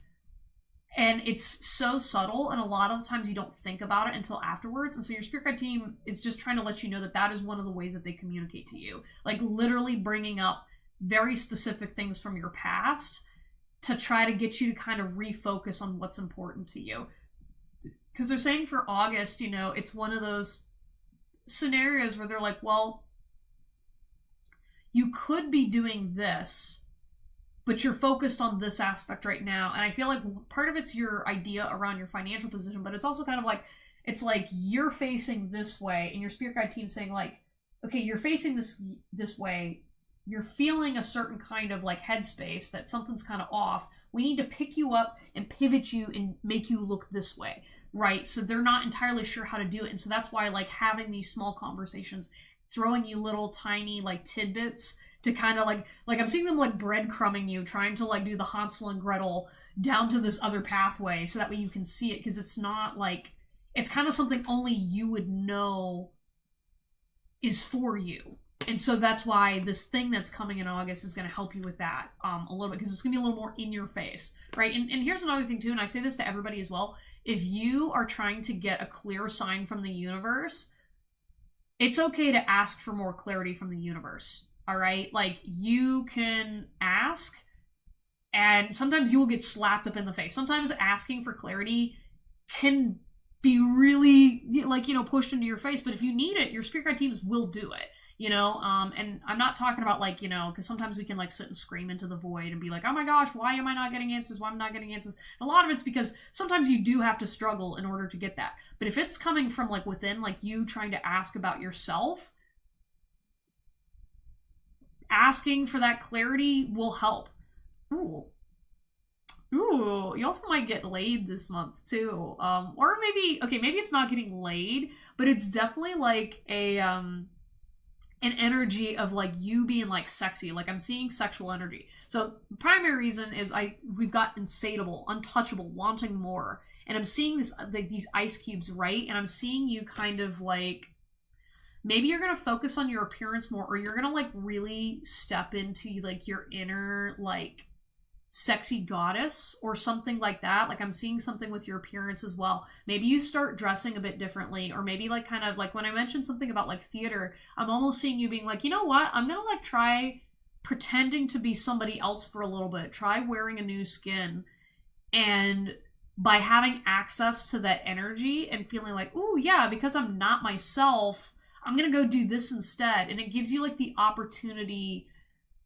And it's so subtle, and a lot of the times you don't think about it until afterwards. And so your spirit guide team is just trying to let you know that that is one of the ways that they communicate to you. Like literally bringing up very specific things from your past to try to get you to kind of refocus on what's important to you. Because they're saying for August, you know, it's one of those scenarios where they're like, well, you could be doing this, but you're focused on this aspect right now. And I feel like part of it's your idea around your financial position, but it's also kind of like, it's like you're facing this way and your spirit guide team saying like, okay, you're facing this way. You're feeling a certain kind of like headspace that something's kind of off. We need to pick you up and pivot you and make you look this way, right? So they're not entirely sure how to do it. And so that's why like having these small conversations, throwing you little tiny like tidbits to kind of like I'm seeing them like breadcrumbing you, trying to like do the Hansel and Gretel down to this other pathway so that way you can see it, because it's not like, it's kind of something only you would know is for you. And so that's why this thing that's coming in August is going to help you with that a little bit, because it's going to be a little more in your face, right? And here's another thing too, and I say this to everybody as well. If you are trying to get a clear sign from the universe, it's okay to ask for more clarity from the universe, all right? Like you can ask, and sometimes you will get slapped up in the face. Sometimes asking for clarity can be really like, you know, pushed into your face, but if you need it, your spirit guide teams will do it. you know? And I'm not talking about like, you know, because sometimes we can like sit and scream into the void and be like, oh my gosh, why am I not getting answers? Why am I not getting answers? And a lot of it's because sometimes you do have to struggle in order to get that. But if it's coming from like within, like you trying to ask about yourself, asking for that clarity will help. Ooh. Ooh, you also might get laid this month too. Or maybe, okay, maybe it's not getting laid, but it's definitely like an energy of like you being like sexy. Like I'm seeing sexual energy. So the primary reason is we've got insatiable, untouchable, wanting more. And I'm seeing this like these ice cubes, right? And I'm seeing you kind of like maybe you're gonna focus on your appearance more, or you're gonna like really step into like your inner like sexy goddess or something like that. Like I'm seeing something with your appearance as well. Maybe you start dressing a bit differently, or maybe like kind of like when I mentioned something about like theater, I'm almost seeing you being like, you know what, I'm gonna like try pretending to be somebody else for a little bit, try wearing a new skin. And by having access to that energy and feeling like, ooh yeah, because I'm not myself, I'm gonna go do this instead. And it gives you like the opportunity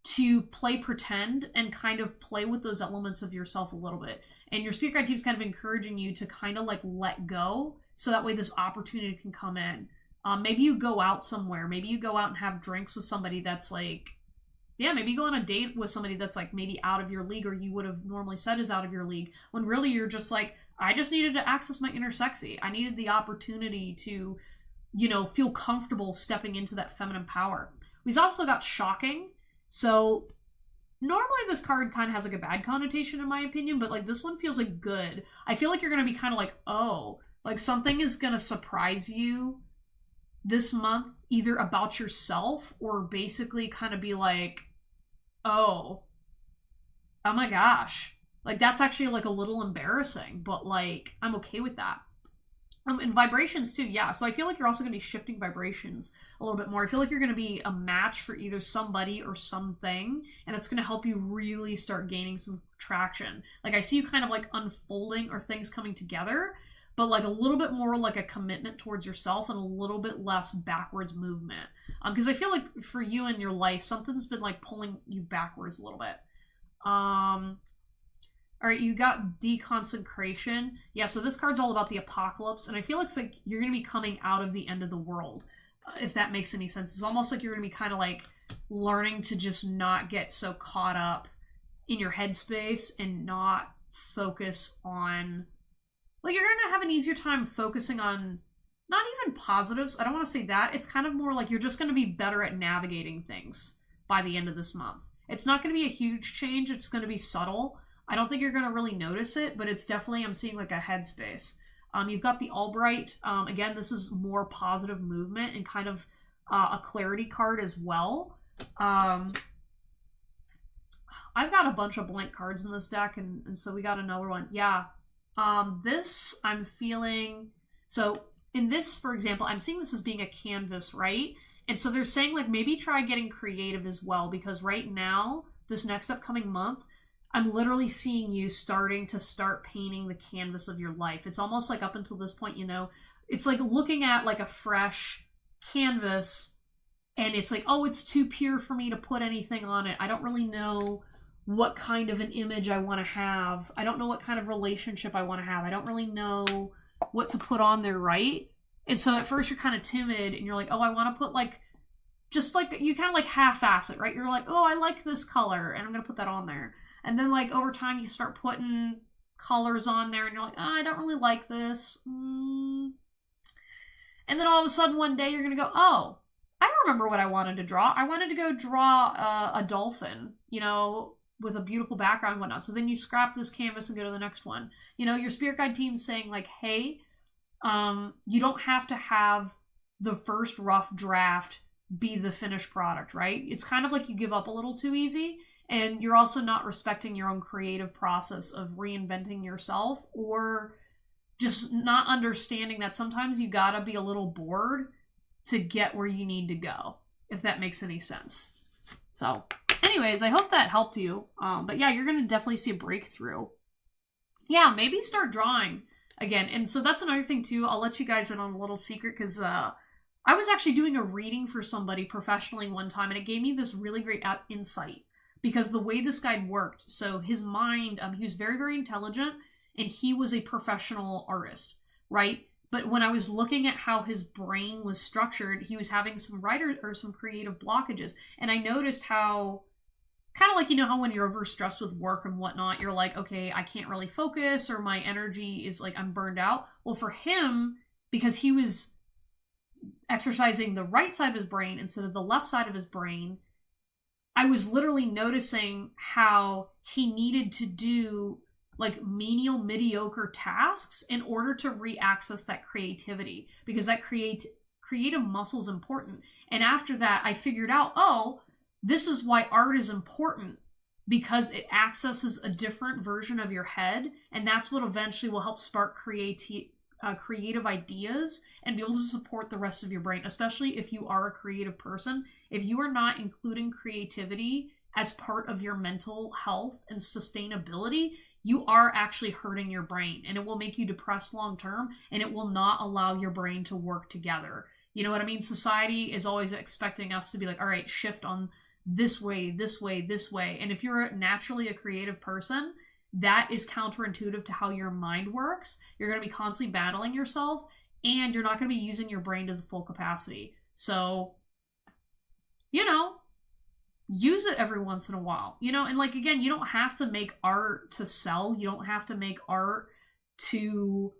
to play pretend and kind of play with those elements of yourself a little bit. And your spirit guide team's kind of encouraging you to kind of like let go, so that way this opportunity can come in. Maybe you go out somewhere. Maybe you go out and have drinks with somebody that's like, yeah, maybe you go on a date with somebody that's like maybe out of your league, or you would have normally said is out of your league, when really you're just like, I just needed to access my inner sexy. I needed the opportunity to, you know, feel comfortable stepping into that feminine power. We've also got shocking. So normally this card kind of has like a bad connotation in my opinion, but like this one feels like good. I feel like you're going to be kind of like, oh, like something is going to surprise you this month, either about yourself or basically kind of be like, oh my gosh, like that's actually like a little embarrassing, but like I'm okay with that. And vibrations too, yeah. So I feel like you're also going to be shifting vibrations a little bit more. I feel like you're going to be a match for either somebody or something, and it's going to help you really start gaining some traction. Like I see you kind of like unfolding or things coming together, but like a little bit more like a commitment towards yourself and a little bit less backwards movement. Because I feel like for you in your life, something's been like pulling you backwards a little bit. All right, you got deconsecration. Yeah, so this card's all about the apocalypse, and I feel it's like you're going to be coming out of the end of the world, if that makes any sense. It's almost like you're going to be kind of like learning to just not get so caught up in your headspace and not focus on... Like, you're going to have an easier time focusing on not even positives. I don't want to say that. It's kind of more like you're just going to be better at navigating things by the end of this month. It's not going to be a huge change. It's going to be subtle. I don't think you're going to really notice it, but it's definitely, I'm seeing like a headspace. You've got the Albright. Again, this is more positive movement and kind of a clarity card as well. I've got a bunch of blank cards in this deck, and so we got another one. Yeah. This, I'm feeling... So in this, for example, I'm seeing this as being a canvas, right? And so they're saying like maybe try getting creative as well, because right now, this next upcoming month, I'm literally seeing you starting painting the canvas of your life. It's almost like up until this point, you know, it's like looking at like a fresh canvas and it's like, oh, it's too pure for me to put anything on it. I don't really know what kind of an image I want to have. I don't know what kind of relationship I want to have. I don't really know what to put on there, right? And so at first you're kind of timid and you're like, oh, I want to put like, just like, you kind of like half-ass it, right? You're like, oh, I like this color and I'm going to put that on there. And then, like, over time, you start putting colors on there, and you're like, oh, I don't really like this. And then all of a sudden, one day, you're going to go, oh, I remember what I wanted to draw. I wanted to go draw a dolphin, you know, with a beautiful background and whatnot. So then you scrap this canvas and go to the next one. You know, your spirit guide team's saying, like, hey, you don't have to have the first rough draft be the finished product, right? It's kind of like you give up a little too easy. And you're also not respecting your own creative process of reinventing yourself, or just not understanding that sometimes you gotta be a little bored to get where you need to go, if that makes any sense. So, anyways, I hope that helped you. But yeah, you're gonna definitely see a breakthrough. Yeah, maybe start drawing again. And so that's another thing too. I'll let you guys in on a little secret, because I was actually doing a reading for somebody professionally one time, and it gave me this really great insight because the way this guy worked, so his mind, he was very, very intelligent, and he was a professional artist, right? But when I was looking at how his brain was structured, he was having some some creative blockages. And I noticed how, kind of like, you know, how when you're overstressed with work and whatnot, you're like, okay, I can't really focus, or my energy is like, I'm burned out. Well, for him, because he was exercising the right side of his brain instead of the left side of his brain, I was literally noticing how he needed to do like menial, mediocre tasks in order to re-access that creativity, because that creative muscle is important. And after that, I figured out, oh, this is why art is important, because it accesses a different version of your head, and that's what eventually will help spark creative ideas and be able to support the rest of your brain, especially if you are a creative person. If you are not including creativity as part of your mental health and sustainability, you are actually hurting your brain, and it will make you depressed long term, and it will not allow your brain to work together. You know what I mean? Society is always expecting us to be like, all right, shift on this way, this way, this way. And if you're naturally a creative person, that is counterintuitive to how your mind works. You're going to be constantly battling yourself, and you're not going to be using your brain to the full capacity. So, you know, use it every once in a while, you know. And like, again, you don't have to make art to sell. You don't have to make art to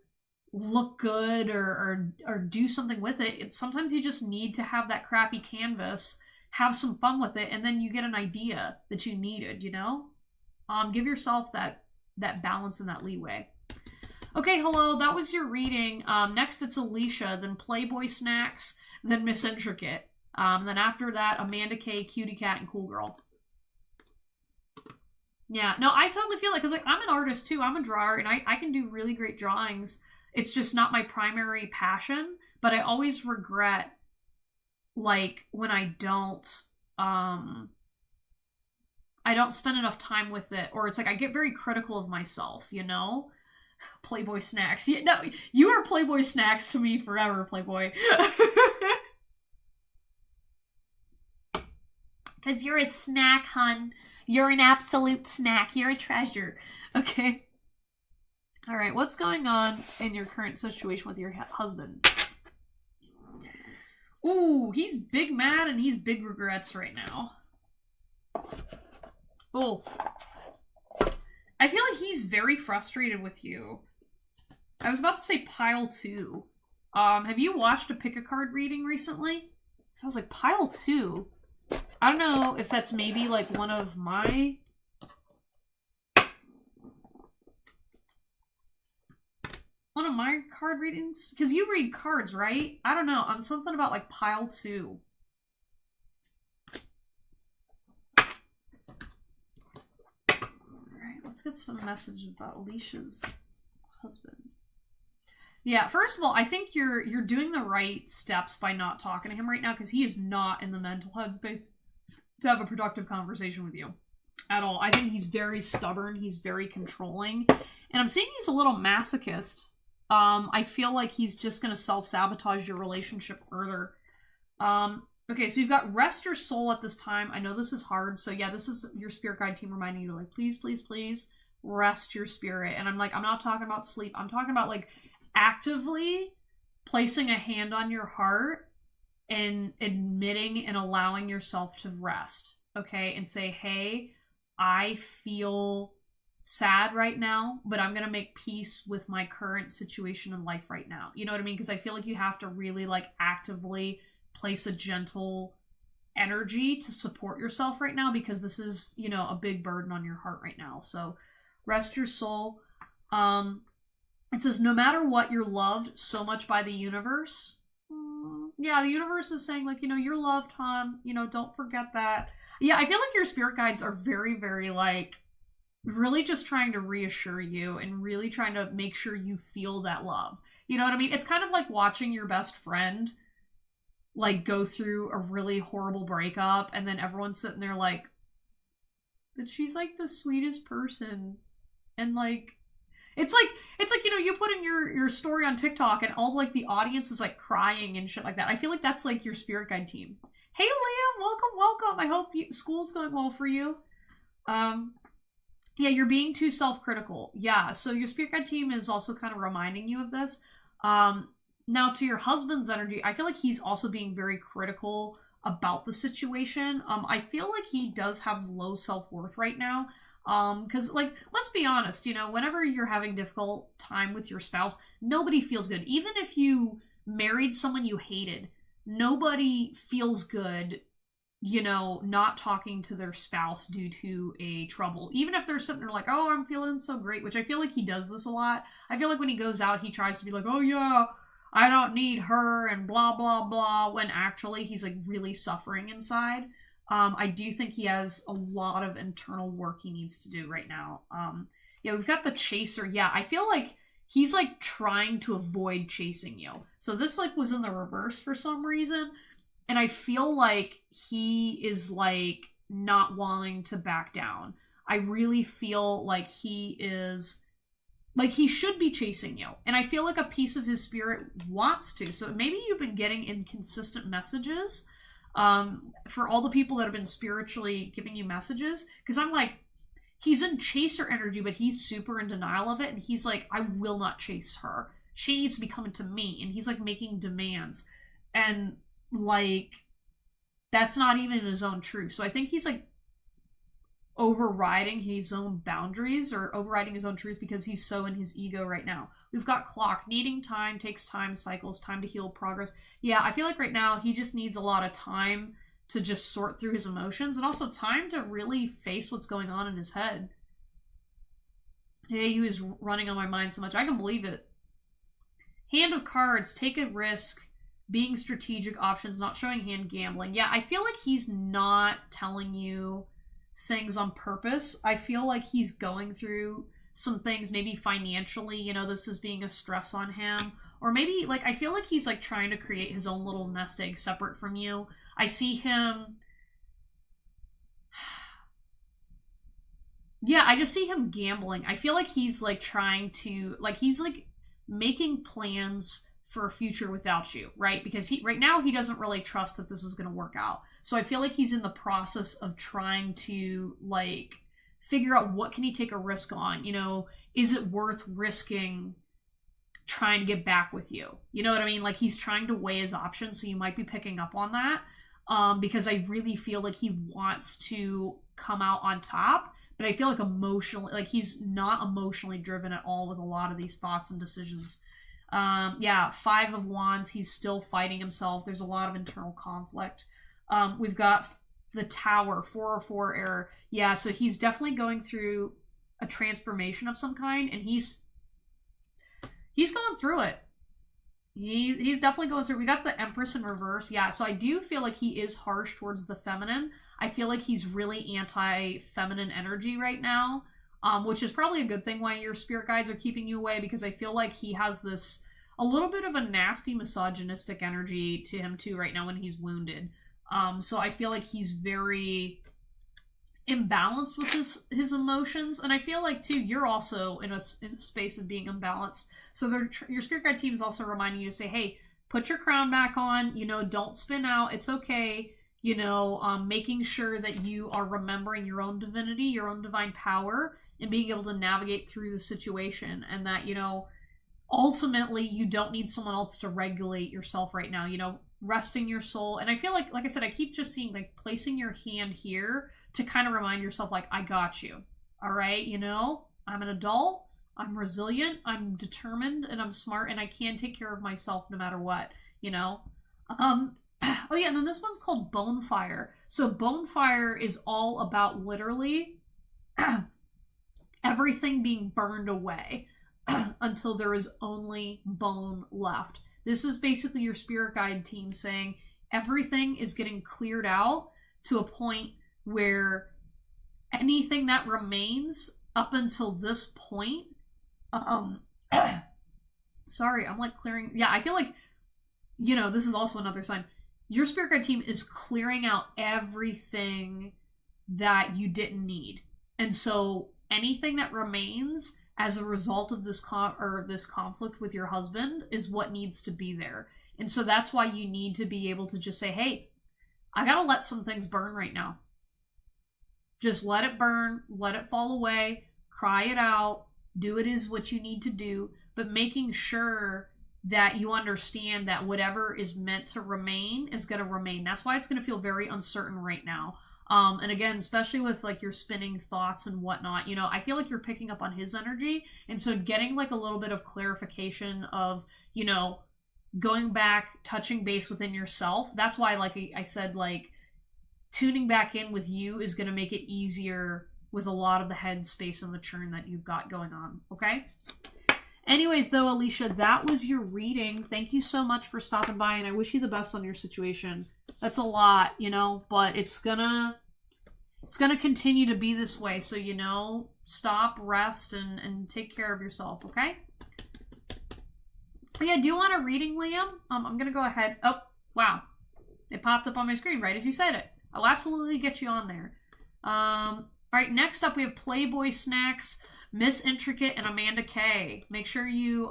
look good or do something with it. Sometimes you just need to have that crappy canvas, have some fun with it, and then you get an idea that you needed, you know. Give yourself that balance and that leeway. Okay, hello, that was your reading. Next it's Alicia, then Playboy Snacks, then Miss Intricate. Then after that, Amanda K, Cutie Cat, and Cool Girl. Yeah, no, I totally feel like, because like, I'm an artist too. I'm a drawer, and I can do really great drawings. It's just not my primary passion, but I always regret, like, when I don't spend enough time with it, or it's like I get very critical of myself, you know? Playboy Snacks. Yeah, no, you are Playboy Snacks to me forever, Playboy. Because you're a snack, hun. You're an absolute snack. You're a treasure. Okay? Alright, what's going on in your current situation with your husband? Ooh, he's big mad and he's big regrets right now. Oh. I feel like he's very frustrated with you. I was about to say pile 2. Have you watched a pick-a-card reading recently? So I was like, pile 2? I don't know if that's maybe like one of my card readings? Because you read cards, right? I don't know. I'm something about like pile 2. Alright, let's get some message about Alicia's husband. Yeah, first of all, I think you're doing the right steps by not talking to him right now, because he is not in the mental headspace to have a productive conversation with you at all. I think he's very stubborn. He's very controlling. And I'm seeing he's a little masochist. I feel like he's just going to self-sabotage your relationship further. Okay, so you've got rest your soul at this time. I know this is hard. So yeah, this is your spirit guide team reminding you to like, please, please, please rest your spirit. And I'm like, I'm not talking about sleep. I'm talking about like actively placing a hand on your heart and admitting and allowing yourself to rest, okay? And say, hey, I feel sad right now, but I'm going to make peace with my current situation in life right now. You know what I mean? Because I feel like you have to really like actively place a gentle energy to support yourself right now, because this is, you know, a big burden on your heart right now. So rest your soul. It says, no matter what, you're loved so much by the universe. Yeah, the universe is saying, like, you know, you're loved, hon. You know, don't forget that. Yeah, I feel like your spirit guides are very, very, like, really just trying to reassure you and really trying to make sure you feel that love. You know what I mean? It's kind of like watching your best friend, like, go through a really horrible breakup, and then everyone's sitting there like, but she's, like, the sweetest person. And, like, it's like, you know, you put in your story on TikTok and all like the audience is like crying and shit like that. I feel like that's like your spirit guide team. Hey Liam, welcome. I hope school's going well for you. Yeah, you're being too self-critical. Yeah, so your spirit guide team is also kind of reminding you of this. Now to your husband's energy, I feel like he's also being very critical about the situation. I feel like he does have low self-worth right now. Because like, let's be honest, you know, whenever you're having difficult time with your spouse, nobody feels good. Even if you married someone you hated, nobody feels good, you know, not talking to their spouse due to a trouble. Even if they're sitting there like, oh, I'm feeling so great, which I feel like he does this a lot. I feel like when he goes out, he tries to be like, oh yeah, I don't need her and blah, blah, blah, when actually he's like really suffering inside. I do think he has a lot of internal work he needs to do right now. Yeah, we've got the chaser. Yeah, I feel like he's like trying to avoid chasing you. So this like was in the reverse for some reason. And I feel like he is like not wanting to back down. I really feel like he is like he should be chasing you. And I feel like a piece of his spirit wants to. So maybe you've been getting inconsistent messages for all the people that have been spiritually giving you messages. Because I'm like, he's in chaser energy, but he's super in denial of it. And he's like, I will not chase her. She needs to be coming to me. And he's like making demands. And like, that's not even his own truth. So I think he's like overriding his own boundaries or overriding his own truth because he's so in his ego right now. We've got clock. Needing time, takes time, cycles, time to heal, progress. Yeah, I feel like right now he just needs a lot of time to just sort through his emotions and also time to really face what's going on in his head. Hey, he was running on my mind so much. I can believe it. Hand of cards, take a risk, being strategic options, not showing hand, gambling. Yeah, I feel like he's not telling you things on purpose. I feel like he's going through some things, maybe financially, you know, this is being a stress on him. Or maybe, like, I feel like he's, like, trying to create his own little nest egg separate from you. I see him... Yeah, I just see him gambling. I feel like he's, like, trying to... Like, he's, like, making plans for a future without you, right? Because right now he doesn't really trust that this is going to work out. So I feel like he's in the process of trying to, like, figure out what can he take a risk on. You know, is it worth risking trying to get back with you? You know what I mean? Like, he's trying to weigh his options, so you might be picking up on that. Because I really feel like he wants to come out on top, but I feel like emotionally, like, he's not emotionally driven at all with a lot of these thoughts and decisions. Yeah, 5 of Wands, he's still fighting himself. There's a lot of internal conflict. We've got the Tower, 404 error. Yeah, so he's definitely going through a transformation of some kind, and he's going through it. He's definitely going through it. We got the Empress in reverse. Yeah, so I do feel like he is harsh towards the feminine. I feel like he's really anti-feminine energy right now, which is probably a good thing why your spirit guides are keeping you away, because I feel like he has this, a little bit of a nasty misogynistic energy to him too right now when he's wounded. So I feel like he's very imbalanced with his emotions, and I feel like too you're also in a space of being imbalanced. So your spirit guide team is also reminding you to say, hey, put your crown back on, you know, don't spin out, it's okay, you know, making sure that you are remembering your own divinity, your own divine power, and being able to navigate through the situation, and that, you know, ultimately you don't need someone else to regulate yourself right now, you know, resting your soul. And I feel like I said, I keep just seeing, like, placing your hand here to kind of remind yourself, like, I got you, all right, you know, I'm an adult, I'm resilient, I'm determined, and I'm smart, and I can take care of myself no matter what, you know. Oh yeah, and then this one's called Bonefire. So Bonefire is all about literally everything being burned away until there is only bone left. This is basically your spirit guide team saying everything is getting cleared out to a point where anything that remains up until this point, sorry, I'm like clearing, yeah, I feel like, you know, this is also another sign. Your spirit guide team is clearing out everything that you didn't need. And so anything that remains as a result of this this conflict with your husband is what needs to be there. And so that's why you need to be able to just say, hey, I gotta let some things burn right now. Just let it burn, let it fall away, cry it out, do it is what you need to do, but making sure that you understand that whatever is meant to remain is going to remain. That's why it's going to feel very uncertain right now. And again, especially with like your spinning thoughts and whatnot, you know, I feel like you're picking up on his energy. And so getting like a little bit of clarification of, you know, going back, touching base within yourself. That's why, like I said, like tuning back in with you is going to make it easier with a lot of the head space and the churn that you've got going on. Okay. Anyways, though, Alicia, that was your reading. Thank you so much for stopping by, and I wish you the best on your situation. That's a lot, you know, but it's gonna continue to be this way. So, you know, stop, rest, and take care of yourself, okay? But yeah, do you want a reading, Liam? I'm gonna go ahead. Oh, wow. It popped up on my screen right as you said it. I'll absolutely get you on there. All right, next up we have Playboy Snacks, Miss Intricate, and Amanda K. Make sure you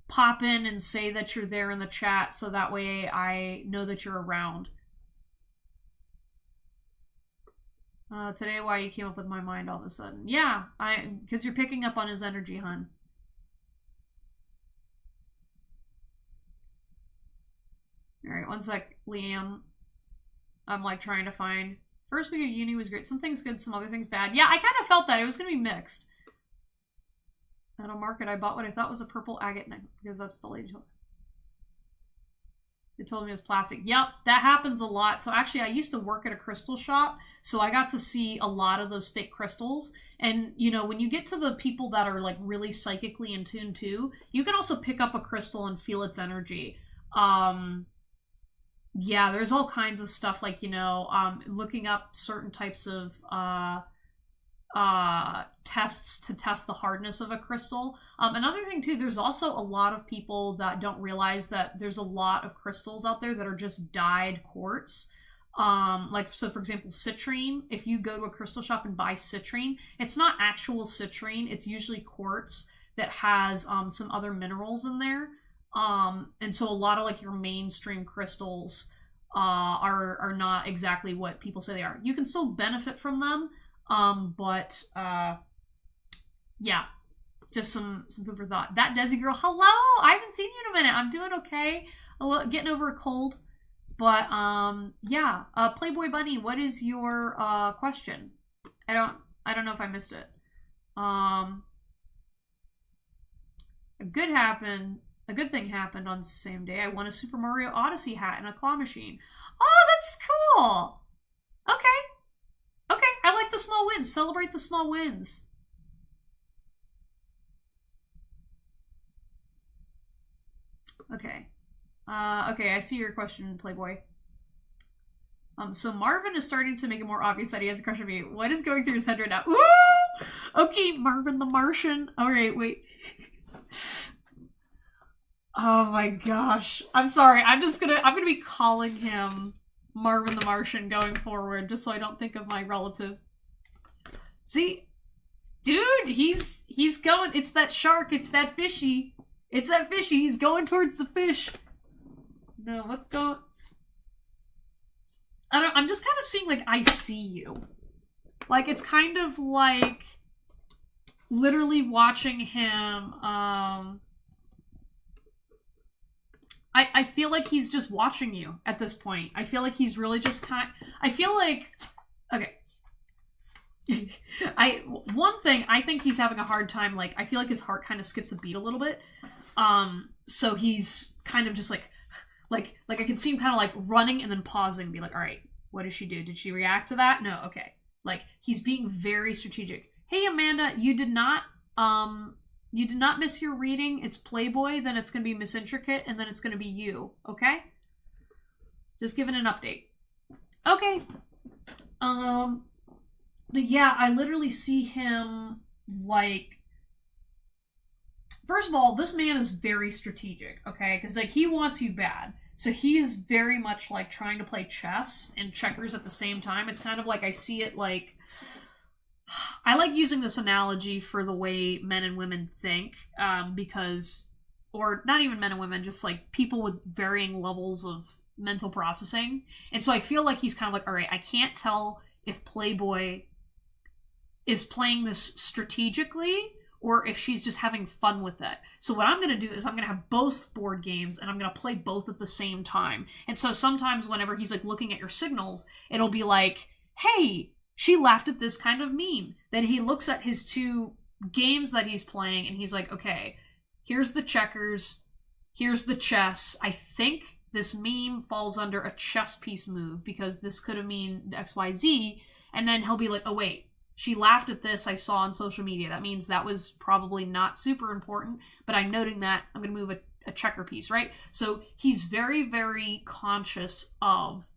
pop in and say that you're there in the chat so that way I know that you're around. Today, why you came up with my mind all of a sudden. Yeah, because you're picking up on his energy, hun. Alright, one sec, Liam. I'm like trying to find... First week of uni was great. Some things good, some other things bad. Yeah, I kind of felt that. It was going to be mixed. At a market, I bought what I thought was a purple agate necklace because that's what the lady told me. They told me it was plastic. Yep, that happens a lot. So actually, I used to work at a crystal shop, so I got to see a lot of those fake crystals. And, you know, when you get to the people that are, like, really psychically in tune, too, you can also pick up a crystal and feel its energy. Yeah, there's all kinds of stuff, like, you know, looking up certain types of tests to test the hardness of a crystal. Another thing too, there's also a lot of people that don't realize that there's a lot of crystals out there that are just dyed quartz. Like, so for example, citrine, if you go to a crystal shop and buy citrine, it's not actual citrine, it's usually quartz that has some other minerals in there. And so a lot of like your mainstream crystals are not exactly what people say they are. You can still benefit from them, but yeah, just some food for thought. That Desi girl, hello! I haven't seen you in a minute. I'm doing okay. Getting over a cold. But yeah, Playboy Bunny, what is your question? I don't know if I missed it. A good thing happened on the same day. I won a Super Mario Odyssey hat and a claw machine. Oh, that's cool! Okay, I like the small wins. Celebrate the small wins. Okay. Okay, I see your question, Playboy. So Marvin is starting to make it more obvious that he has a crush on me. What is going through his head right now? Woo! Okay, Marvin the Martian. Alright, wait. Oh my gosh. I'm sorry. I'm gonna be calling him Marvin the Martian going forward, just so I don't think of my relative. See? Dude, he's going. It's that shark. It's that fishy. It's that fishy. He's going towards the fish. No, let's go. I'm just kind of seeing, like, I see you. Like, it's kind of like literally watching him, I feel like he's just watching you at this point. I feel like he's really just I feel like, okay. One thing, I think he's having a hard time, like, I feel like his heart kind of skips a beat a little bit. So he's kind of just like I can see him kind of like running and then pausing and be like, all right, what did she do? Did she react to that? No, okay. Like, he's being very strategic. Hey, Amanda, you did not miss your reading. It's Playboy, then it's going to be Miss Intricate, and then it's going to be you, okay? Just giving an update. Okay. But yeah, I literally see him, like... First of all, this man is very strategic, okay? Because, like, he wants you bad. So he is very much, like, trying to play chess and checkers at the same time. It's kind of like, I see it, like... I like using this analogy for the way men and women think, because, or not even men and women, just like people with varying levels of mental processing. And so I feel like he's kind of like, all right, I can't tell if Playboy is playing this strategically or if she's just having fun with it. So what I'm going to do is I'm going to have both board games and I'm going to play both at the same time. And so sometimes whenever he's like looking at your signals, it'll be like, hey, she laughed at this kind of meme. Then he looks at his two games that he's playing and he's like, okay, here's the checkers, here's the chess. I think this meme falls under a chess piece move because this could have mean XYZ. And then he'll be like, oh wait, she laughed at this I saw on social media. That means that was probably not super important, but I'm noting that I'm going to move a checker piece, right? So he's very, very conscious of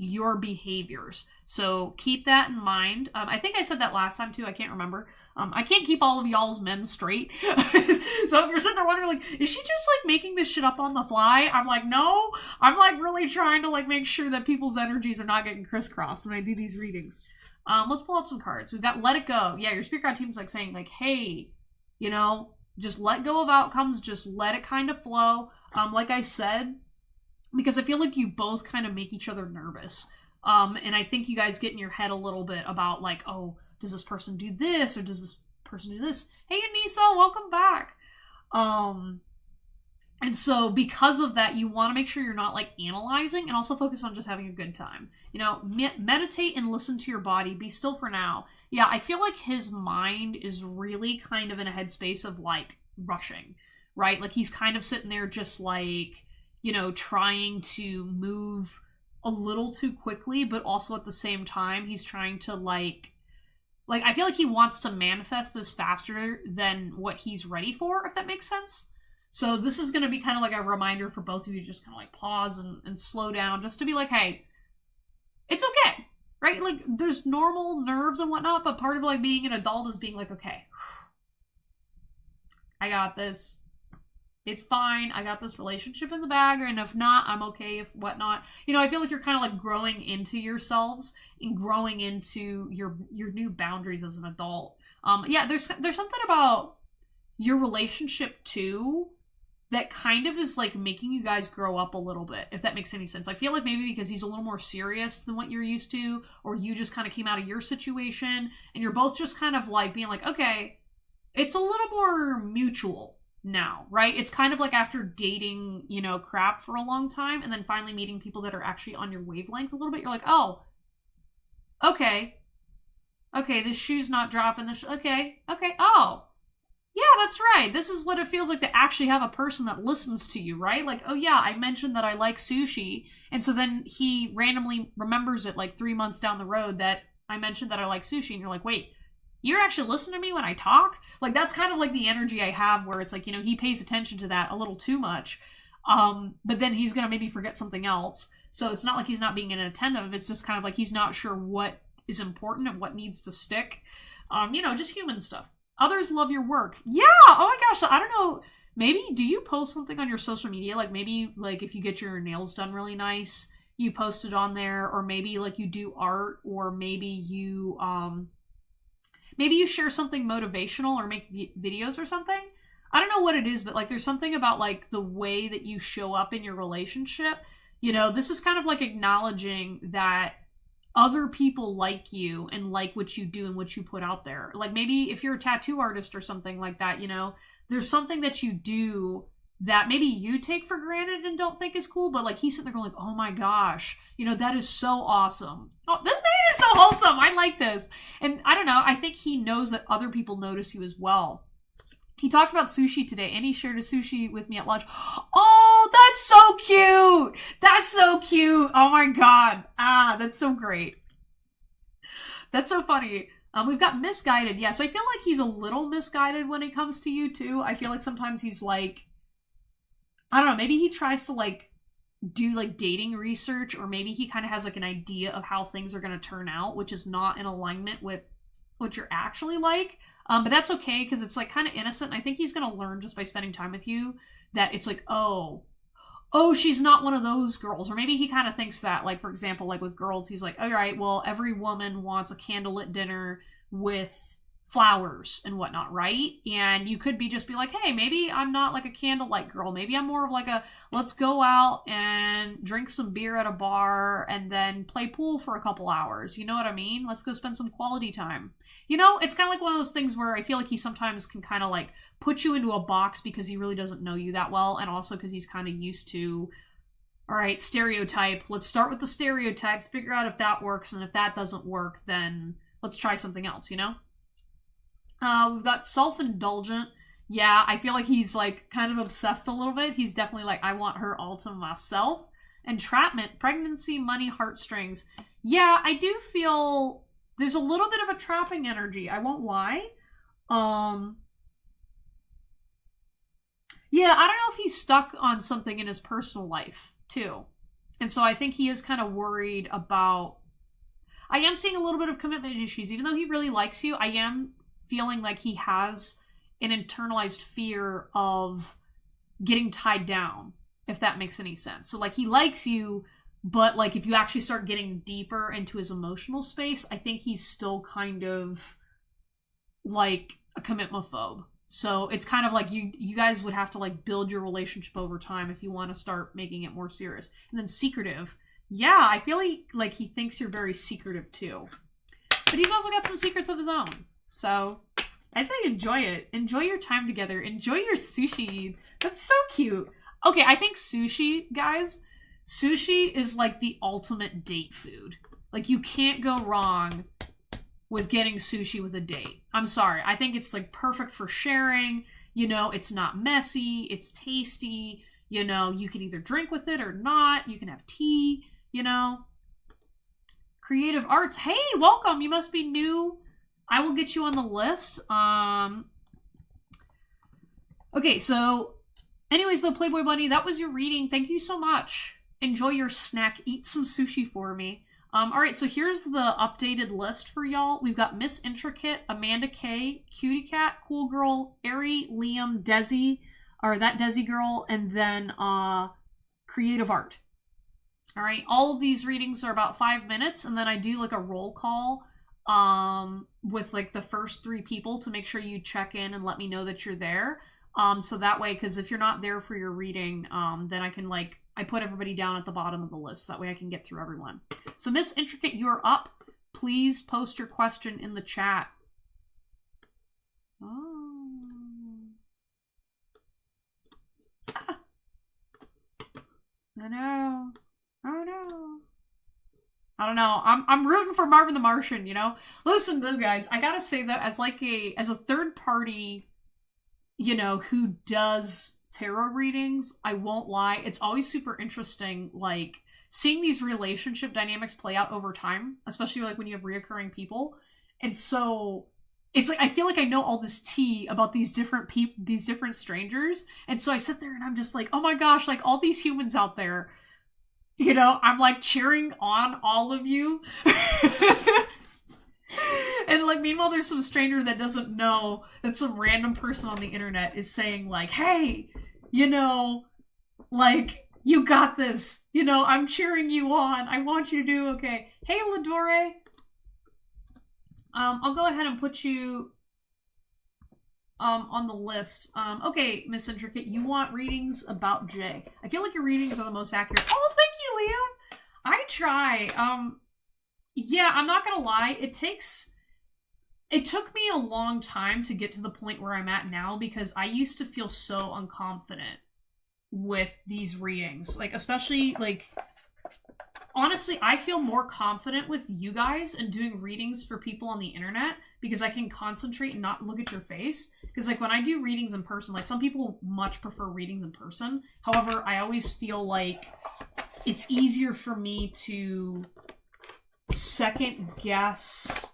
your behaviors. So keep that in mind. I think I said that last time too. I can't remember. I can't keep all of y'all's men straight. So if you're sitting there wondering, like, is she just like making this shit up on the fly? I'm like, no. I'm like really trying to like make sure that people's energies are not getting crisscrossed when I do these readings. Let's pull out some cards. We've got Let It Go. Yeah, your Spirit Guide team's like saying like, hey, you know, just let go of outcomes. Just let it kind of flow. Like I said, because I feel like you both kind of make each other nervous. And I think you guys get in your head a little bit about like, oh, does this person do this or does this person do this? Hey, Anissa, welcome back. And so because of that, you want to make sure you're not like analyzing and also focus on just having a good time. You know, meditate and listen to your body. Be still for now. Yeah, I feel like his mind is really kind of in a headspace of like rushing, right? Like he's kind of sitting there just like, you know, trying to move a little too quickly, but also at the same time, he's trying to like I feel like he wants to manifest this faster than what he's ready for, if that makes sense. So this is going to be kind of like a reminder for both of you to just kind of like pause and slow down, just to be like, hey, it's okay, right? Like there's normal nerves and whatnot, but part of like being an adult is being like, okay, I got this. It's fine. I got this relationship in the bag, and if not, I'm okay, if whatnot. You know, I feel like you're kind of like growing into yourselves and growing into your new boundaries as an adult. Yeah, there's something about your relationship too that kind of is like making you guys grow up a little bit, if that makes any sense. I feel like maybe because he's a little more serious than what you're used to, or you just kind of came out of your situation, and you're both just kind of like being like, okay, it's a little more mutual now, right? It's kind of like after dating, you know, crap for a long time and then finally meeting people that are actually on your wavelength a little bit. You're like, oh, okay, this shoe's not dropping this. Okay, oh, yeah, that's right. This is what it feels like to actually have a person that listens to you, right? Like, oh yeah, I mentioned that I like sushi, and so then he randomly remembers it like 3 months down the road that I mentioned that I like sushi, and you're like, wait, you're actually listening to me when I talk? Like, that's kind of like the energy I have where it's like, you know, he pays attention to that a little too much. But then he's going to maybe forget something else. So it's not like he's not being inattentive. It's just kind of like he's not sure what is important and what needs to stick. You know, just human stuff. Others love your work. Yeah! Oh my gosh, I don't know. Maybe, do you post something on your social media? Like maybe, like if you get your nails done really nice, you post it on there. Or maybe like you do art. Or maybe you, maybe you share something motivational or make videos or something. I don't know what it is, but like there's something about like the way that you show up in your relationship. You know, this is kind of like acknowledging that other people like you and like what you do and what you put out there. Like maybe if you're a tattoo artist or something like that, you know, there's something that you do that maybe you take for granted and don't think is cool, but like he's sitting there going like, oh my gosh, you know, that is so awesome. Oh, this man is so wholesome. I like this. And I don't know, I think he knows that other people notice you as well. He talked about sushi today, and he shared a sushi with me at lunch. Oh, that's so cute! That's so cute! Oh my god. That's so great. That's so funny. We've got misguided. Yeah, so I feel like he's a little misguided when it comes to you, too. I feel like sometimes he's like, I don't know, maybe he tries to like do like dating research, or maybe he kind of has like an idea of how things are going to turn out, which is not in alignment with what you're actually like. But that's okay, because it's like kind of innocent. And I think he's going to learn just by spending time with you that it's like, oh, she's not one of those girls. Or maybe he kind of thinks that, like, for example, like with girls, he's like, all right, well, every woman wants a candlelit dinner with flowers and whatnot, right? And you could just be like, hey, maybe I'm not like a candlelight girl. Maybe I'm more of like a, let's go out and drink some beer at a bar and then play pool for a couple hours. You know what I mean? Let's go spend some quality time. You know, it's kind of like one of those things where I feel like he sometimes can kind of like put you into a box because he really doesn't know you that well. And also because he's kind of used to, all right, stereotype. Let's start with the stereotypes, figure out if that works. And if that doesn't work, then let's try something else, you know? We've got self-indulgent. Yeah, I feel like he's like kind of obsessed a little bit. He's definitely like, I want her all to myself. Entrapment, pregnancy, money, heartstrings. Yeah, I do feel there's a little bit of a trapping energy. I won't lie. Yeah, I don't know if he's stuck on something in his personal life too. And so I think he is kind of worried about, I am seeing a little bit of commitment issues. Even though he really likes you, I am feeling like he has an internalized fear of getting tied down, if that makes any sense. So like he likes you, but like if you actually start getting deeper into his emotional space, I think he's still kind of like a commitment-phobe. So it's kind of like you guys would have to like build your relationship over time if you want to start making it more serious. And then secretive. Yeah, I feel like he thinks you're very secretive too. But he's also got some secrets of his own. So I say enjoy it. Enjoy your time together. Enjoy your sushi. That's so cute. Okay, I think sushi, guys, sushi is like the ultimate date food. Like you can't go wrong with getting sushi with a date. I'm sorry. I think it's like perfect for sharing. You know, it's not messy. It's tasty. You know, you can either drink with it or not. You can have tea, you know. Creative arts. Hey, welcome. You must be new. I will get you on the list. Okay, so anyways, though, Playboy Bunny, that was your reading. Thank you so much. Enjoy your snack. Eat some sushi for me. All right, so here's the updated list for y'all. We've got Miss Intricate, Amanda K, Cutie Cat, Cool Girl, Ari, Liam, Desi, or that Desi girl, and then Creative Art. All right, all of these readings are about 5 minutes, and then I do like a roll call with like the first 3 people to make sure you check in and let me know that you're there. So that way, because if you're not there for your reading, then I can like, I put everybody down at the bottom of the list. That way I can get through everyone. So Miss Intricate, you're up. Please post your question in the chat. Oh. I know. Oh no. I don't know. I'm rooting for Marvin the Martian, you know? Listen though, guys, I gotta say that as like as a third party, you know, who does tarot readings, I won't lie, it's always super interesting, like, seeing these relationship dynamics play out over time, especially like when you have reoccurring people. And so it's like I feel like I know all this tea about these different these different strangers, and so I sit there and I'm just like, oh my gosh, like all these humans out there, you know, I'm like cheering on all of you. And like meanwhile there's some stranger that doesn't know that some random person on the internet is saying like, hey, you know, like, you got this, you know, I'm cheering you on, I want you to do okay. Hey Ladore, I'll go ahead and put you on the list. Okay, Miss Intricate, you want readings about Jay. I feel like your readings are the most accurate. Oh, thank you, Liam. I try. Yeah, I'm not gonna lie, it took me a long time to get to the point where I'm at now because I used to feel so unconfident with these readings. Like, especially, like, honestly, I feel more confident with you guys and doing readings for people on the internet because I can concentrate and not look at your face. Because, like, when I do readings in person, like, some people much prefer readings in person. However, I always feel like it's easier for me to second guess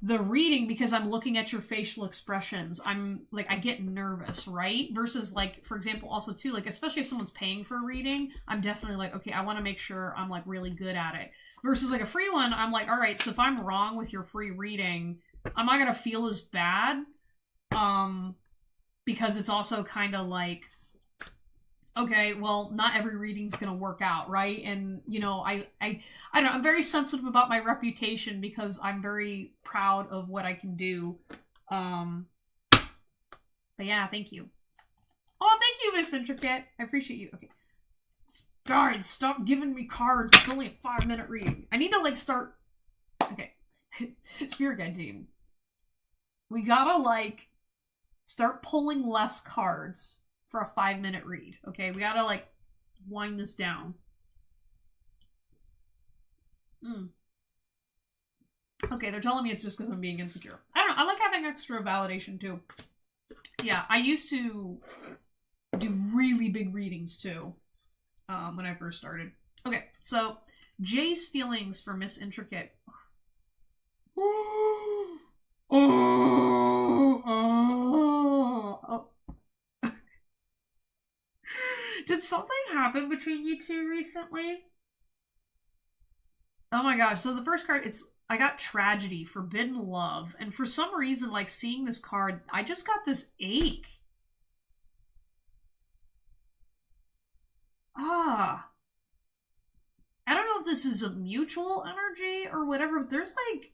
the reading because I'm looking at your facial expressions. I'm like, I get nervous, right? Versus like, for example, also too, like, especially if someone's paying for a reading, I'm definitely like, okay, I want to make sure I'm like really good at it. Versus like a free one, I'm like, all right, so if I'm wrong with your free reading, I'm not gonna feel as bad. Because it's also kind of like, okay, well, not every reading's gonna work out, right? And you know, I don't know. I'm very sensitive about my reputation because I'm very proud of what I can do. But yeah, thank you. Oh, thank you, Miss Intricate. I appreciate you. Okay, guys, stop giving me cards. It's only a 5-minute reading. I need to like start. Okay, Spirit Guide team. We gotta like start pulling less cards for a 5-minute read. Okay, we gotta like wind this down. Okay, they're telling me it's just because I'm being insecure. I don't know. I like having extra validation too. Yeah, I used to do really big readings too when I first started. Okay, so Jay's feelings for Miss Intricate. Did something happen between you two recently? Oh my gosh. So the first card, I got Tragedy, Forbidden Love. And for some reason, like seeing this card, I just got this ache. I don't know if this is a mutual energy or whatever, but there's like,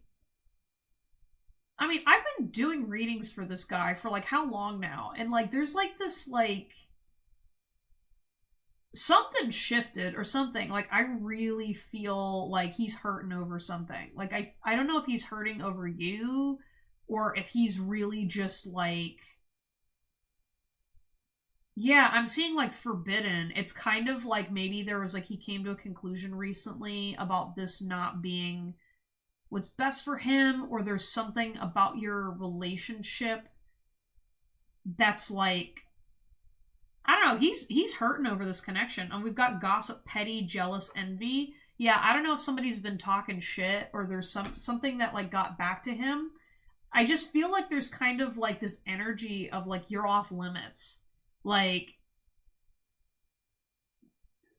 I mean, I've been doing readings for this guy for like how long now? And like, there's like this like, something shifted or something. Like, I really feel like he's hurting over something. Like, I don't know if he's hurting over you or if he's really just like, yeah, I'm seeing like forbidden. It's kind of like maybe there was like he came to a conclusion recently about this not being what's best for him, or there's something about your relationship that's like, I don't know, he's hurting over this connection. And we've got gossip, petty, jealous, envy. Yeah, I don't know if somebody's been talking shit or there's something that like got back to him. I just feel like there's kind of like this energy of like you're off limits. Like,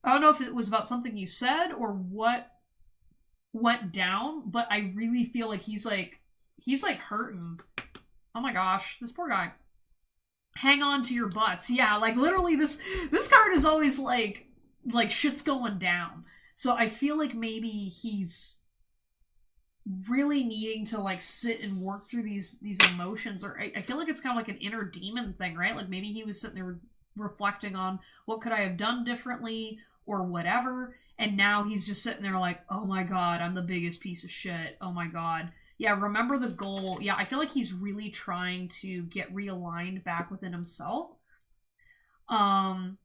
I don't know if it was about something you said or what went down, but I really feel like he's like hurting. Oh my gosh, this poor guy. Hang on to your butts. Yeah, like literally this card is always like shit's going down. So I feel like maybe he's really needing to like sit and work through these emotions, or I feel like it's kind of like an inner demon thing, right? Like maybe he was sitting there reflecting on what could I have done differently or whatever, and now he's just sitting there like, oh my god, I'm the biggest piece of shit. Oh my god. Yeah, remember the goal. Yeah, I feel like he's really trying to get realigned back within himself. I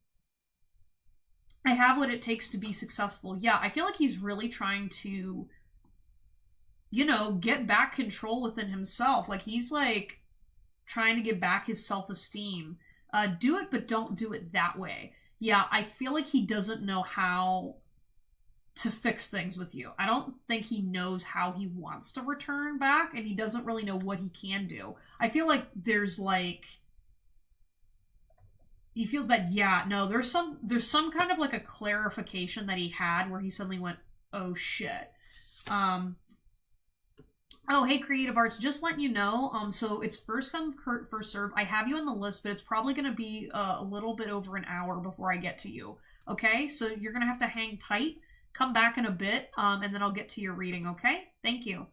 have what it takes to be successful. Yeah, I feel like he's really trying to, you know, get back control within himself. Like he's like trying to get back his self-esteem. Do it, but don't do it that way. Yeah, I feel like he doesn't know how to fix things with you. I don't think he knows how he wants to return back, and he doesn't really know what he can do. I feel like there's like, he feels bad. Yeah, no, there's some kind of like a clarification that he had where he suddenly went, oh shit. Oh, hey, Creative Arts, just letting you know, so it's first come, first serve. I have you on the list, but it's probably going to be a little bit over an hour before I get to you. Okay, so you're going to have to hang tight. Come back in a bit, and then I'll get to your reading, okay? Thank you.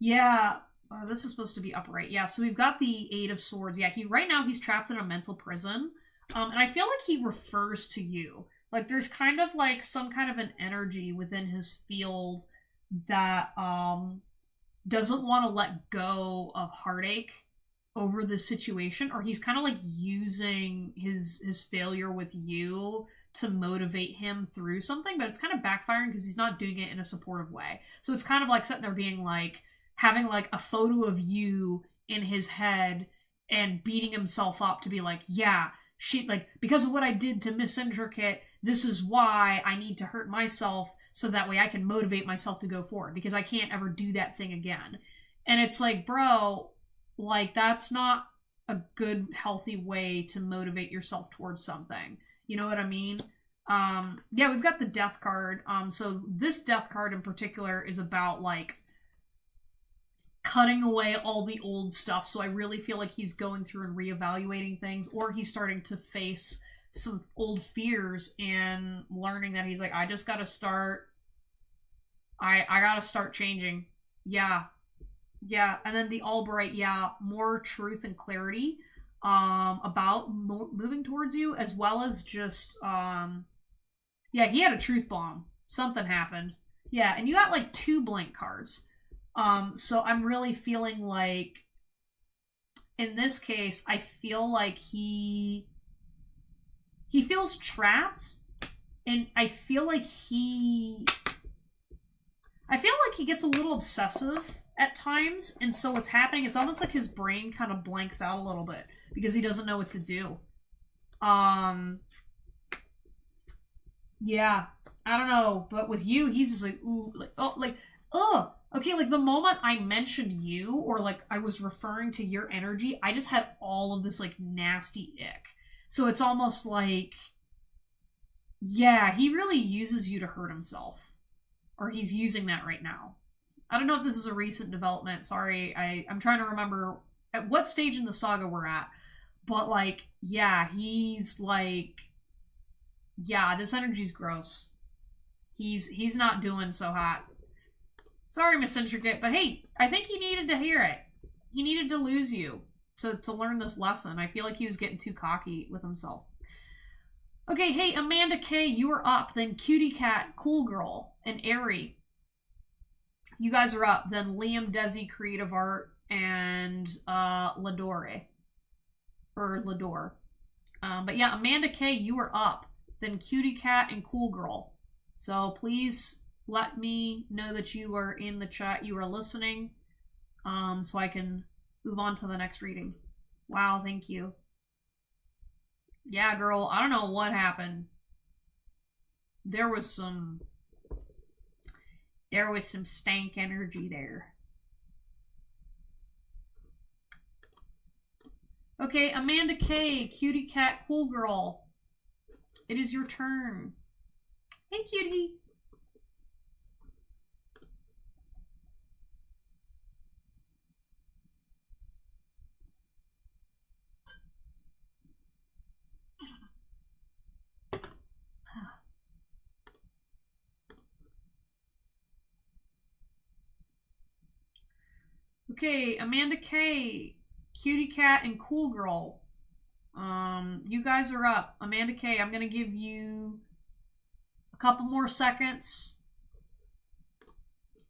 Yeah, this is supposed to be upright. Yeah, so we've got the Eight of Swords. Yeah, right now he's trapped in a mental prison, and I feel like he refers to you. Like, there's kind of like some kind of an energy within his field that doesn't want to let go of heartache over this situation, or he's kind of like using his failure with you to motivate him through something, but it's kind of backfiring because he's not doing it in a supportive way. So it's kind of like sitting there being like, having like a photo of you in his head and beating himself up to be like, yeah, she, like, because of what I did to Miss Intricate, this is why I need to hurt myself so that way I can motivate myself to go forward, because I can't ever do that thing again. And it's like, bro, like, that's not a good, healthy way to motivate yourself towards something. You know what I mean? Yeah, we've got the Death card. So this Death card in particular is about, like, cutting away all the old stuff. So I really feel like he's going through and reevaluating things, or he's starting to face some old fears and learning that he's like, I just gotta start. I gotta start changing. Yeah. Yeah. And then the Albright, yeah, more truth and clarity about moving towards you, as well as just yeah, he had a truth bomb. Something happened. Yeah, and you got like 2 blank cards. So I'm really feeling like in this case, I feel like he feels trapped, and I feel like he gets a little obsessive at times, and so what's happening, it's almost like his brain kind of blanks out a little bit because he doesn't know what to do. Yeah, I don't know, but with you, he's just like, ooh, like, oh, like, ugh. Okay, like the moment I mentioned you, or like I was referring to your energy, I just had all of this like nasty ick. So it's almost like, yeah, he really uses you to hurt himself. Or he's using that right now. I don't know if this is a recent development. Sorry, I'm trying to remember at what stage in the saga we're at. But like, yeah, he's like, yeah, this energy's gross. He's not doing so hot. Sorry, Miss Intricate, but hey, I think he needed to hear it. He needed to lose you to learn this lesson. I feel like he was getting too cocky with himself. Okay, hey, Amanda K, you are up. Then Cutie Cat, Cool Girl, and Airy. You guys are up. Then Liam, Desi, Creative Art, and Ladore. Or Ladore. But yeah, Amanda K, you are up. Then Cutie Cat and Cool Girl. So please let me know that you are in the chat, you are listening, so I can move on to the next reading. Wow, thank you. Yeah, girl, I don't know what happened. There was some stank energy there. Okay, Amanda K, Cutie Cat, Cool Girl. It is your turn. Hey, cutie. Okay, Amanda K, Cutie Cat, and Cool Girl. You guys are up. Amanda K, I'm gonna give you a couple more seconds.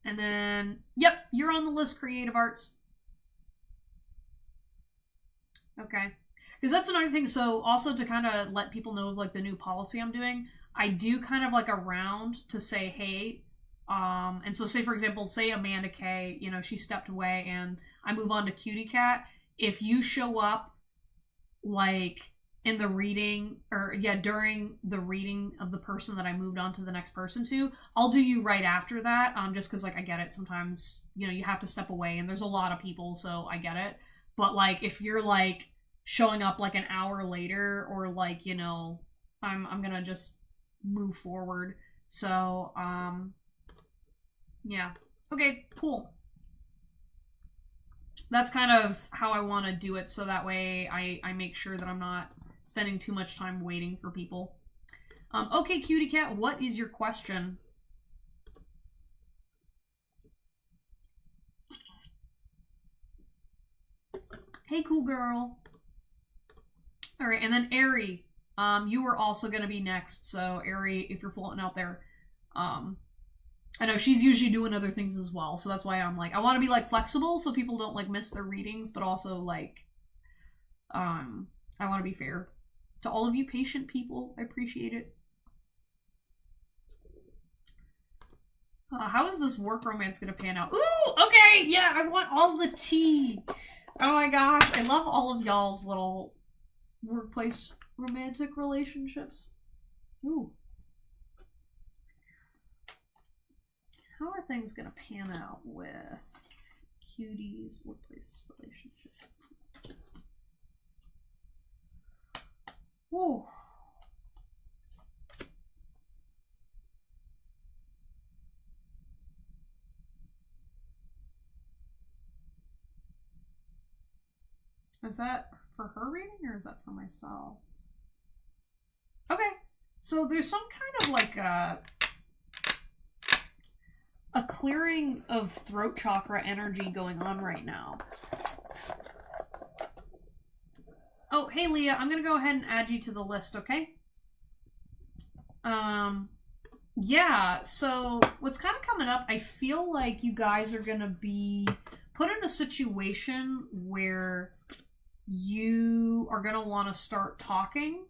And then, yep, you're on the list, Creative Arts. Okay. Because that's another thing. So also to kind of let people know like the new policy I'm doing, I do kind of like a round to say, hey, and so say for example, say Amanda K, you know, she stepped away and I move on to Cutie Cat. If you show up like in the reading, or yeah, during the reading of the person that I moved on to the next person to, I'll do you right after that. Just because like I get it, sometimes, you know, you have to step away and there's a lot of people, so I get it. But like if you're like showing up like an hour later, or like, you know, I'm gonna just move forward. So yeah. Okay, cool. That's kind of how I want to do it, so that way I make sure that I'm not spending too much time waiting for people. Okay, Cutie Cat, what is your question? Hey, cool girl. All right, and then Airy, you were also going to be next, so Airy, if you're floating out there, I know she's usually doing other things as well, so that's why I'm like, I want to be like flexible so people don't like miss their readings, but also like, I want to be fair to all of you patient people. I appreciate it. How is this work romance gonna pan out? Ooh, okay, yeah, I want all the tea. Oh my gosh, I love all of y'all's little workplace romantic relationships. Ooh. How are things gonna pan out with Cutie's workplace relationship? Ooh. Is that for her reading or is that for myself? Okay. So there's some kind of like a clearing of throat chakra energy going on right now. Oh, hey Leah, I'm gonna go ahead and add you to the list, okay? Yeah, so what's kind of coming up, I feel like you guys are gonna be put in a situation where you are gonna want to start talking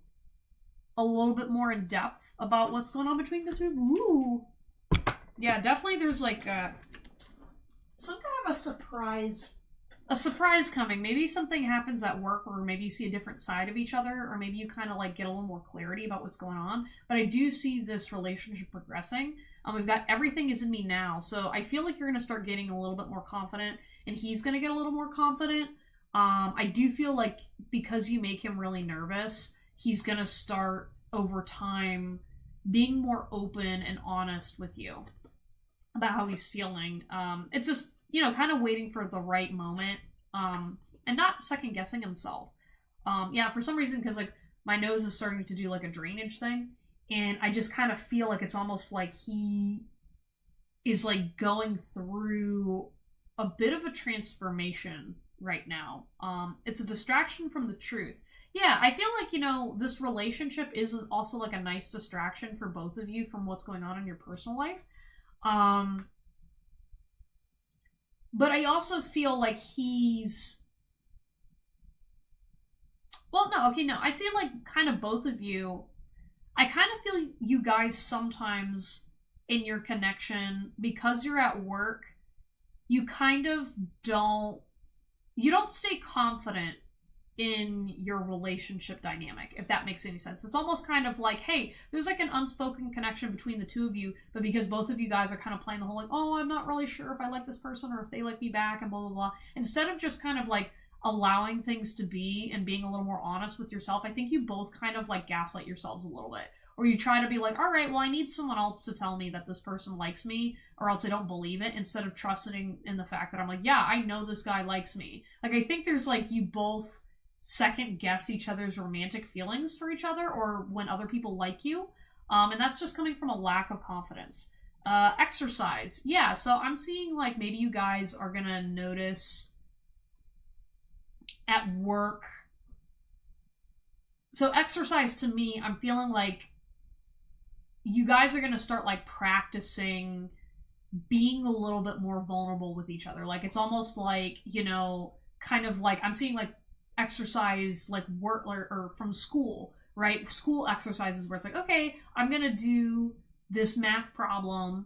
a little bit more in depth about what's going on between the two. Ooh. Yeah, definitely there's like some kind of a surprise coming. Maybe something happens at work, or maybe you see a different side of each other, or maybe you kind of like get a little more clarity about what's going on. But I do see this relationship progressing. We've got Everything Is in Me Now, so I feel like you're going to start getting a little bit more confident, and he's going to get a little more confident. I do feel like because you make him really nervous, he's going to start over time being more open and honest with you about how he's feeling. It's just, you know, kind of waiting for the right moment, and not second guessing himself. Yeah, for some reason, because like my nose is starting to do like a drainage thing, and I just kind of feel like it's almost like he is like going through a bit of a transformation right now. It's a distraction from the truth. Yeah, I feel like, you know, this relationship is also like a nice distraction for both of you from what's going on in your personal life. But I also feel like he's... Well, no, okay, no. I see like kind of both of you. I kind of feel you guys sometimes in your connection, because you're at work, you kind of don't... You don't stay confident in your relationship dynamic, if that makes any sense. It's almost kind of like, hey, there's like an unspoken connection between the two of you, but because both of you guys are kind of playing the whole like, oh, I'm not really sure if I like this person or if they like me back and blah, blah, blah. Instead of just kind of like allowing things to be and being a little more honest with yourself, I think you both kind of like gaslight yourselves a little bit. Or you try to be like, all right, well, I need someone else to tell me that this person likes me, or else I don't believe it, instead of trusting in the fact that I'm like, yeah, I know this guy likes me. Like, I think there's like, you both second guess each other's romantic feelings for each other, or when other people like you, and that's just coming from a lack of confidence. Exercise, yeah, so I'm seeing like maybe you guys are gonna notice at work. So exercise, to me, I'm feeling like you guys are gonna start like practicing being a little bit more vulnerable with each other. Like, it's almost like, you know, kind of like I'm seeing like exercise like work, or from school, right? School exercises where it's like, okay, I'm gonna do this math problem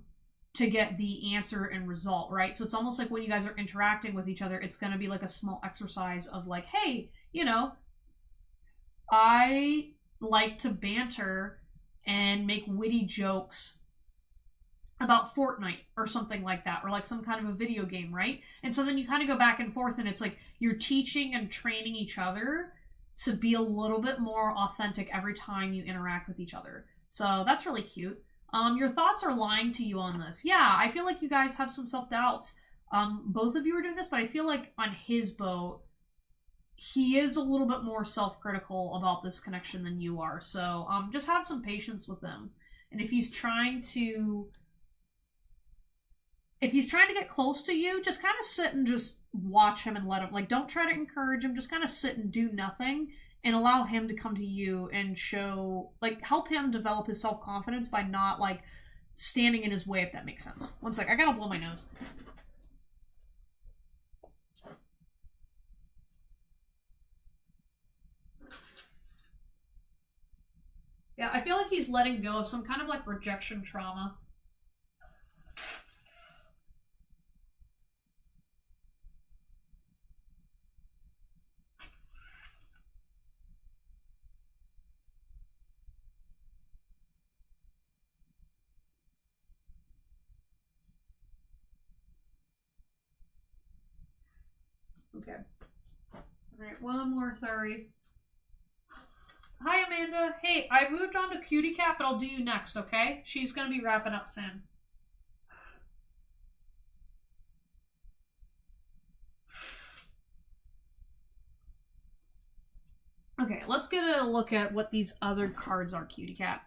to get the answer and result, right? So it's almost like when you guys are interacting with each other, it's gonna be like a small exercise of like, hey, you know, I like to banter and make witty jokes about Fortnite or something like that, or like some kind of a video game, right? And so then you kind of go back and forth, and it's like you're teaching and training each other to be a little bit more authentic every time you interact with each other. So that's really cute. Your thoughts are lying to you on this. Yeah, I feel like you guys have some self-doubts. Both of you are doing this, but I feel like on his boat, he is a little bit more self-critical about this connection than you are. So just have some patience with him. And if he's trying to get close to you, just kind of sit and just watch him and let him, like, don't try to encourage him, just kind of sit and do nothing and allow him to come to you and show, like, help him develop his self-confidence by not, like, standing in his way, if that makes sense. One sec, I gotta blow my nose. Yeah, I feel like he's letting go of some kind of, like, rejection trauma. Okay. Alright, one more, sorry. Hi, Amanda. Hey, I moved on to Cutie Cat, but I'll do you next, okay? She's gonna be wrapping up soon. Okay, let's get a look at what these other cards are, cutie cat.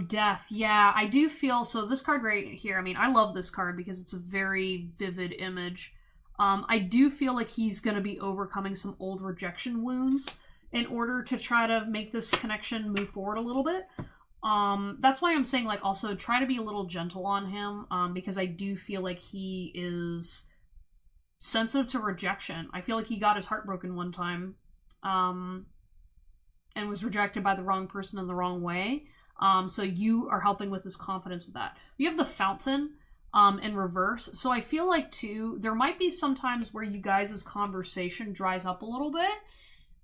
Death. Yeah, I do feel, so this card right here, I mean, I love this card because it's a very vivid image. I do feel like he's going to be overcoming some old rejection wounds in order to try to make this connection move forward a little bit. That's why I'm saying, like, also try to be a little gentle on him, because I do feel like he is sensitive to rejection. I feel like he got his heart broken one time, and was rejected by the wrong person in the wrong way. So you are helping with his confidence with that. You have the Fountain in reverse. So I feel like, too, there might be some times where you guys' conversation dries up a little bit.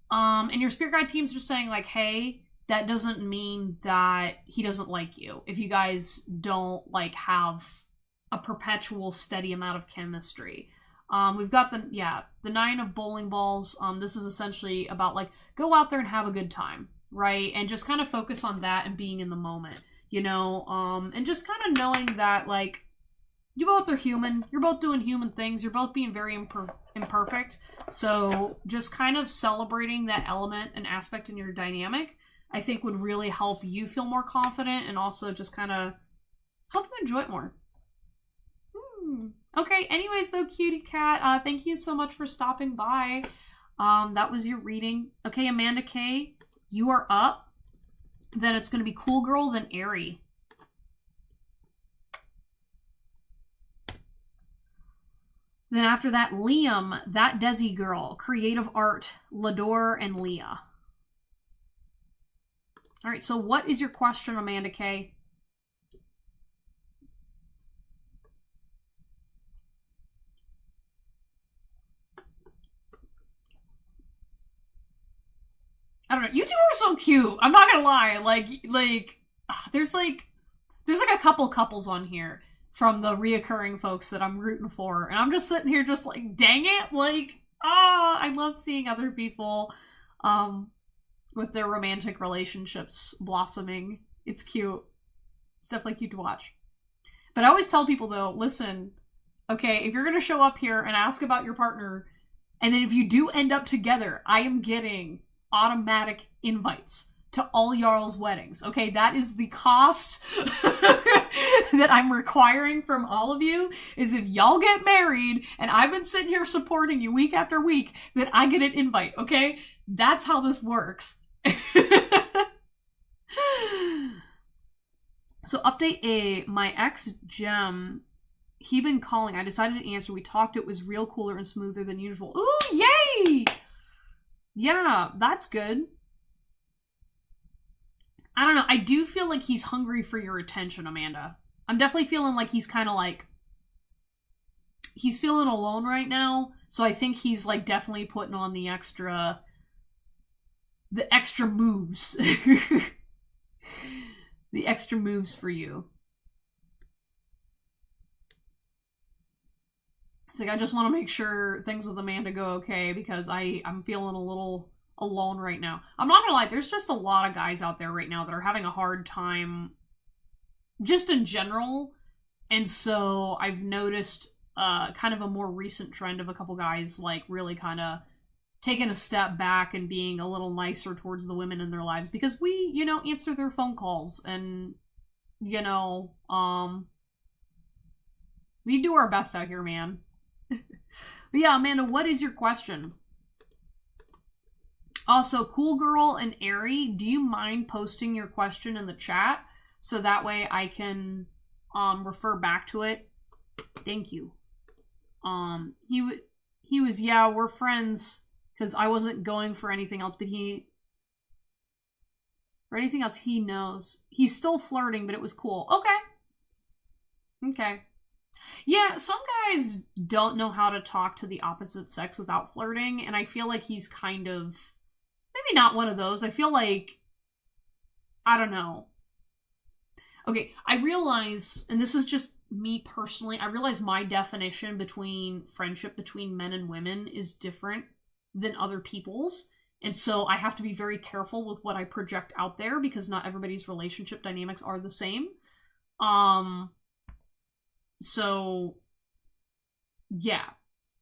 And your spirit guide team's just saying, like, hey, that doesn't mean that he doesn't like you. If you guys don't, like, have a perpetual steady amount of chemistry. We've got the 9 of bowling balls. This is essentially about, like, go out there and have a good time, right? And just kind of focus on that and being in the moment, you know? And just kind of knowing that, like, you both are human. You're both doing human things. You're both being very imperfect. So just kind of celebrating that element and aspect in your dynamic, I think would really help you feel more confident and also just kind of help you enjoy it more. Okay, anyways though, cutie cat, thank you so much for stopping by. That was your reading. Okay, Amanda K, you are up. Then it's going to be Cool Girl, then Airy. Then after that, Liam, That Desi Girl, Creative Art, Lador, and Leah. All right, so what is your question, Amanda K? I don't know. You two are so cute. I'm not gonna lie. There's a couple couples on here from the reoccurring folks that I'm rooting for, and I'm just sitting here just like, dang it, like, I love seeing other people, with their romantic relationships blossoming. It's cute. It's definitely cute to watch. But I always tell people though, listen, okay, if you're gonna show up here and ask about your partner, and then if you do end up together, I am getting automatic invites to all y'all's weddings. Okay, that is the cost that I'm requiring from all of you, is if y'all get married and I've been sitting here supporting you week after week, that I get an invite, okay? That's how this works. So update A, my ex Gem, he been calling. I decided to answer. We talked. It was real cooler and smoother than usual. Ooh, yay! Yeah, that's good. I don't know. I do feel like he's hungry for your attention, Amanda. I'm definitely feeling like he's kind of like, he's feeling alone right now. So I think he's like definitely putting on the extra moves. The extra moves for you. It's like, I just want to make sure things with Amanda go okay, because I'm feeling a little alone right now. I'm not gonna lie, there's just a lot of guys out there right now that are having a hard time just in general. And so I've noticed kind of a more recent trend of a couple guys like really kind of taking a step back and being a little nicer towards the women in their lives, because we, you know, answer their phone calls and, you know, we do our best out here, man. But yeah, Amanda, what is your question? Also, Cool Girl and Airy, do you mind posting your question in the chat so that way I can refer back to it? Thank you. He was, yeah, we're friends, because I wasn't going for anything else, but or anything else he knows. He's still flirting, but it was cool. Okay. Okay. Yeah, some guys don't know how to talk to the opposite sex without flirting, and I feel like he's kind of, maybe not one of those. I feel like, I don't know. Okay, I realize, and this is just me personally, I realize my definition between friendship between men and women is different than other people's. And so I have to be very careful with what I project out there, because not everybody's relationship dynamics are the same. So, yeah.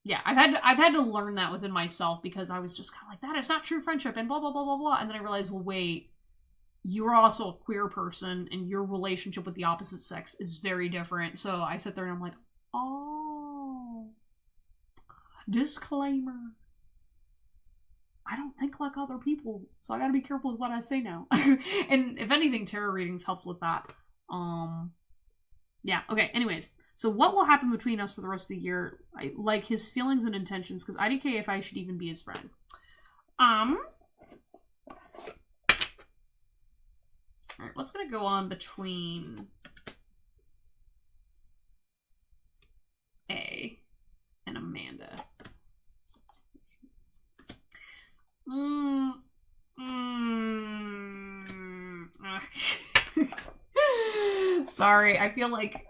Yeah, I've had to learn that within myself because I was just kind of like, that is not true friendship and blah, blah, blah, blah, blah. And then I realized, well, wait, you're also a queer person and your relationship with the opposite sex is very different. So I sit there and I'm like, oh, disclaimer. I don't think like other people, so I gotta be careful with what I say now. And if anything, tarot readings helped with that. Yeah, okay, anyways. So what will happen between us for the rest of the year? I like his feelings and intentions, because IDK if I should even be his friend. Alright, what's gonna go on between A and Amanda? Sorry, I feel like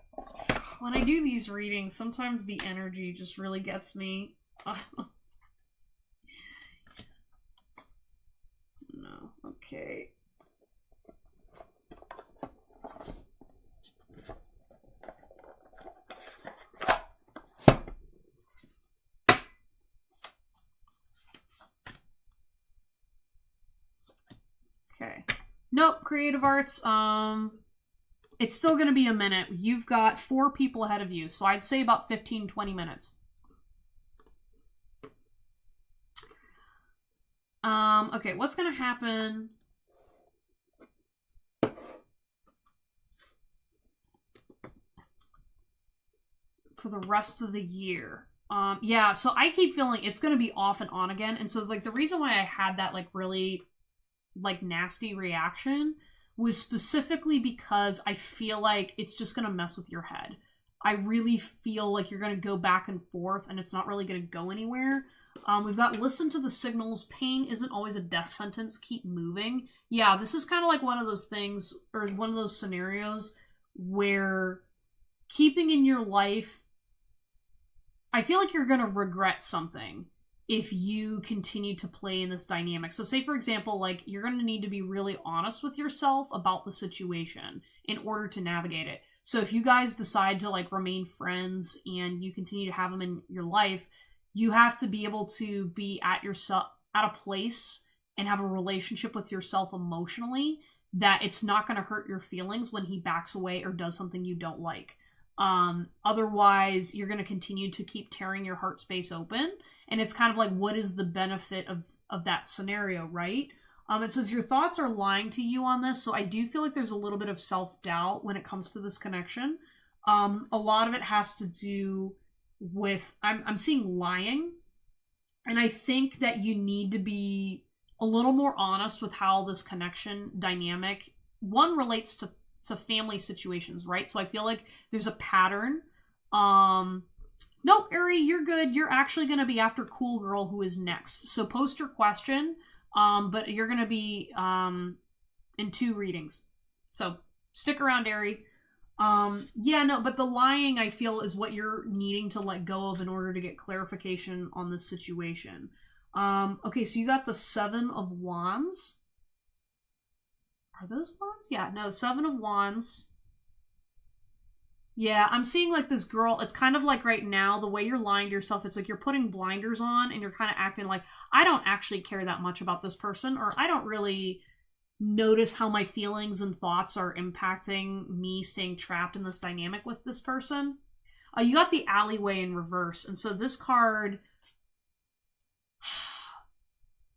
when I do these readings, sometimes the energy just really gets me. No, okay. Okay. Nope, creative arts, it's still going to be a minute. You've got 4 people ahead of you, so I'd say about 15, 20 minutes. Okay, what's going to happen? For the rest of the year. Yeah, so I keep feeling it's going to be off and on again, and so, like, the reason why I had that, like, really, like, nasty reaction was specifically because I feel like it's just going to mess with your head. I really feel like you're going to go back and forth and it's not really going to go anywhere. We've got listen to the signals. Pain isn't always a death sentence. Keep moving. Yeah, this is kind of like one of those things, or one of those scenarios where keeping in your life, I feel like you're going to regret something if you continue to play in this dynamic. So say, for example, like, you're going to need to be really honest with yourself about the situation in order to navigate it. So if you guys decide to, like, remain friends and you continue to have them in your life, you have to be able to be at a place and have a relationship with yourself emotionally that it's not going to hurt your feelings when he backs away or does something you don't like. Otherwise, you're going to continue to keep tearing your heart space open. And it's kind of like, what is the benefit of that scenario, right? It says your thoughts are lying to you on this. So I do feel like there's a little bit of self-doubt when it comes to this connection. A lot of it has to do with, I'm seeing lying. And I think that you need to be a little more honest with how this connection dynamic, one, relates to family situations, right? So I feel like there's a pattern. Nope, Ari, you're good. You're actually going to be after Cool Girl, who is next. So post your question, but you're going to be in 2 readings. So stick around, Ari. Yeah, no, but the lying, I feel, is what you're needing to let go of in order to get clarification on this situation. Okay, so you got the 7 of Wands. Are those wands? Yeah, no, 7 of Wands. Yeah, I'm seeing, like, this girl, it's kind of like right now, the way you're lying to yourself, it's like you're putting blinders on and you're kind of acting like, I don't actually care that much about this person, or I don't really notice how my feelings and thoughts are impacting me staying trapped in this dynamic with this person. You got the alleyway in reverse, and so this card,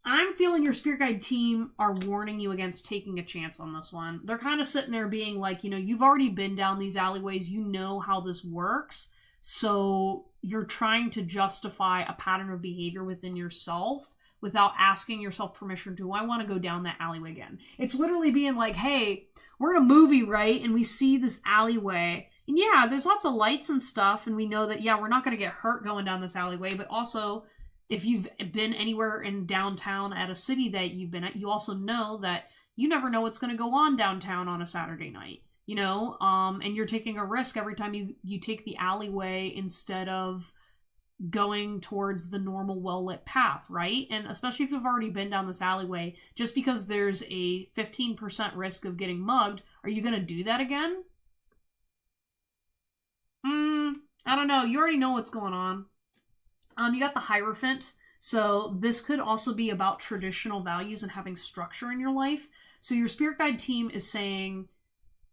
I'm feeling your spirit guide team are warning you against taking a chance on this one. They're kind of sitting there being like, you know, you've already been down these alleyways. You know how this works. So you're trying to justify a pattern of behavior within yourself without asking yourself permission. Do I want to go down that alleyway again? It's literally being like, hey, we're in a movie, right? And we see this alleyway. And yeah, there's lots of lights and stuff. And we know that, yeah, we're not going to get hurt going down this alleyway. But also, if you've been anywhere in downtown at a city that you've been at, you also know that you never know what's going to go on downtown on a Saturday night, you know? And you're taking a risk every time you take the alleyway instead of going towards the normal well-lit path, right? And especially if you've already been down this alleyway, just because there's a 15% risk of getting mugged, are you going to do that again? I don't know. You already know what's going on. You got the Hierophant. So this could also be about traditional values and having structure in your life. So your spirit guide team is saying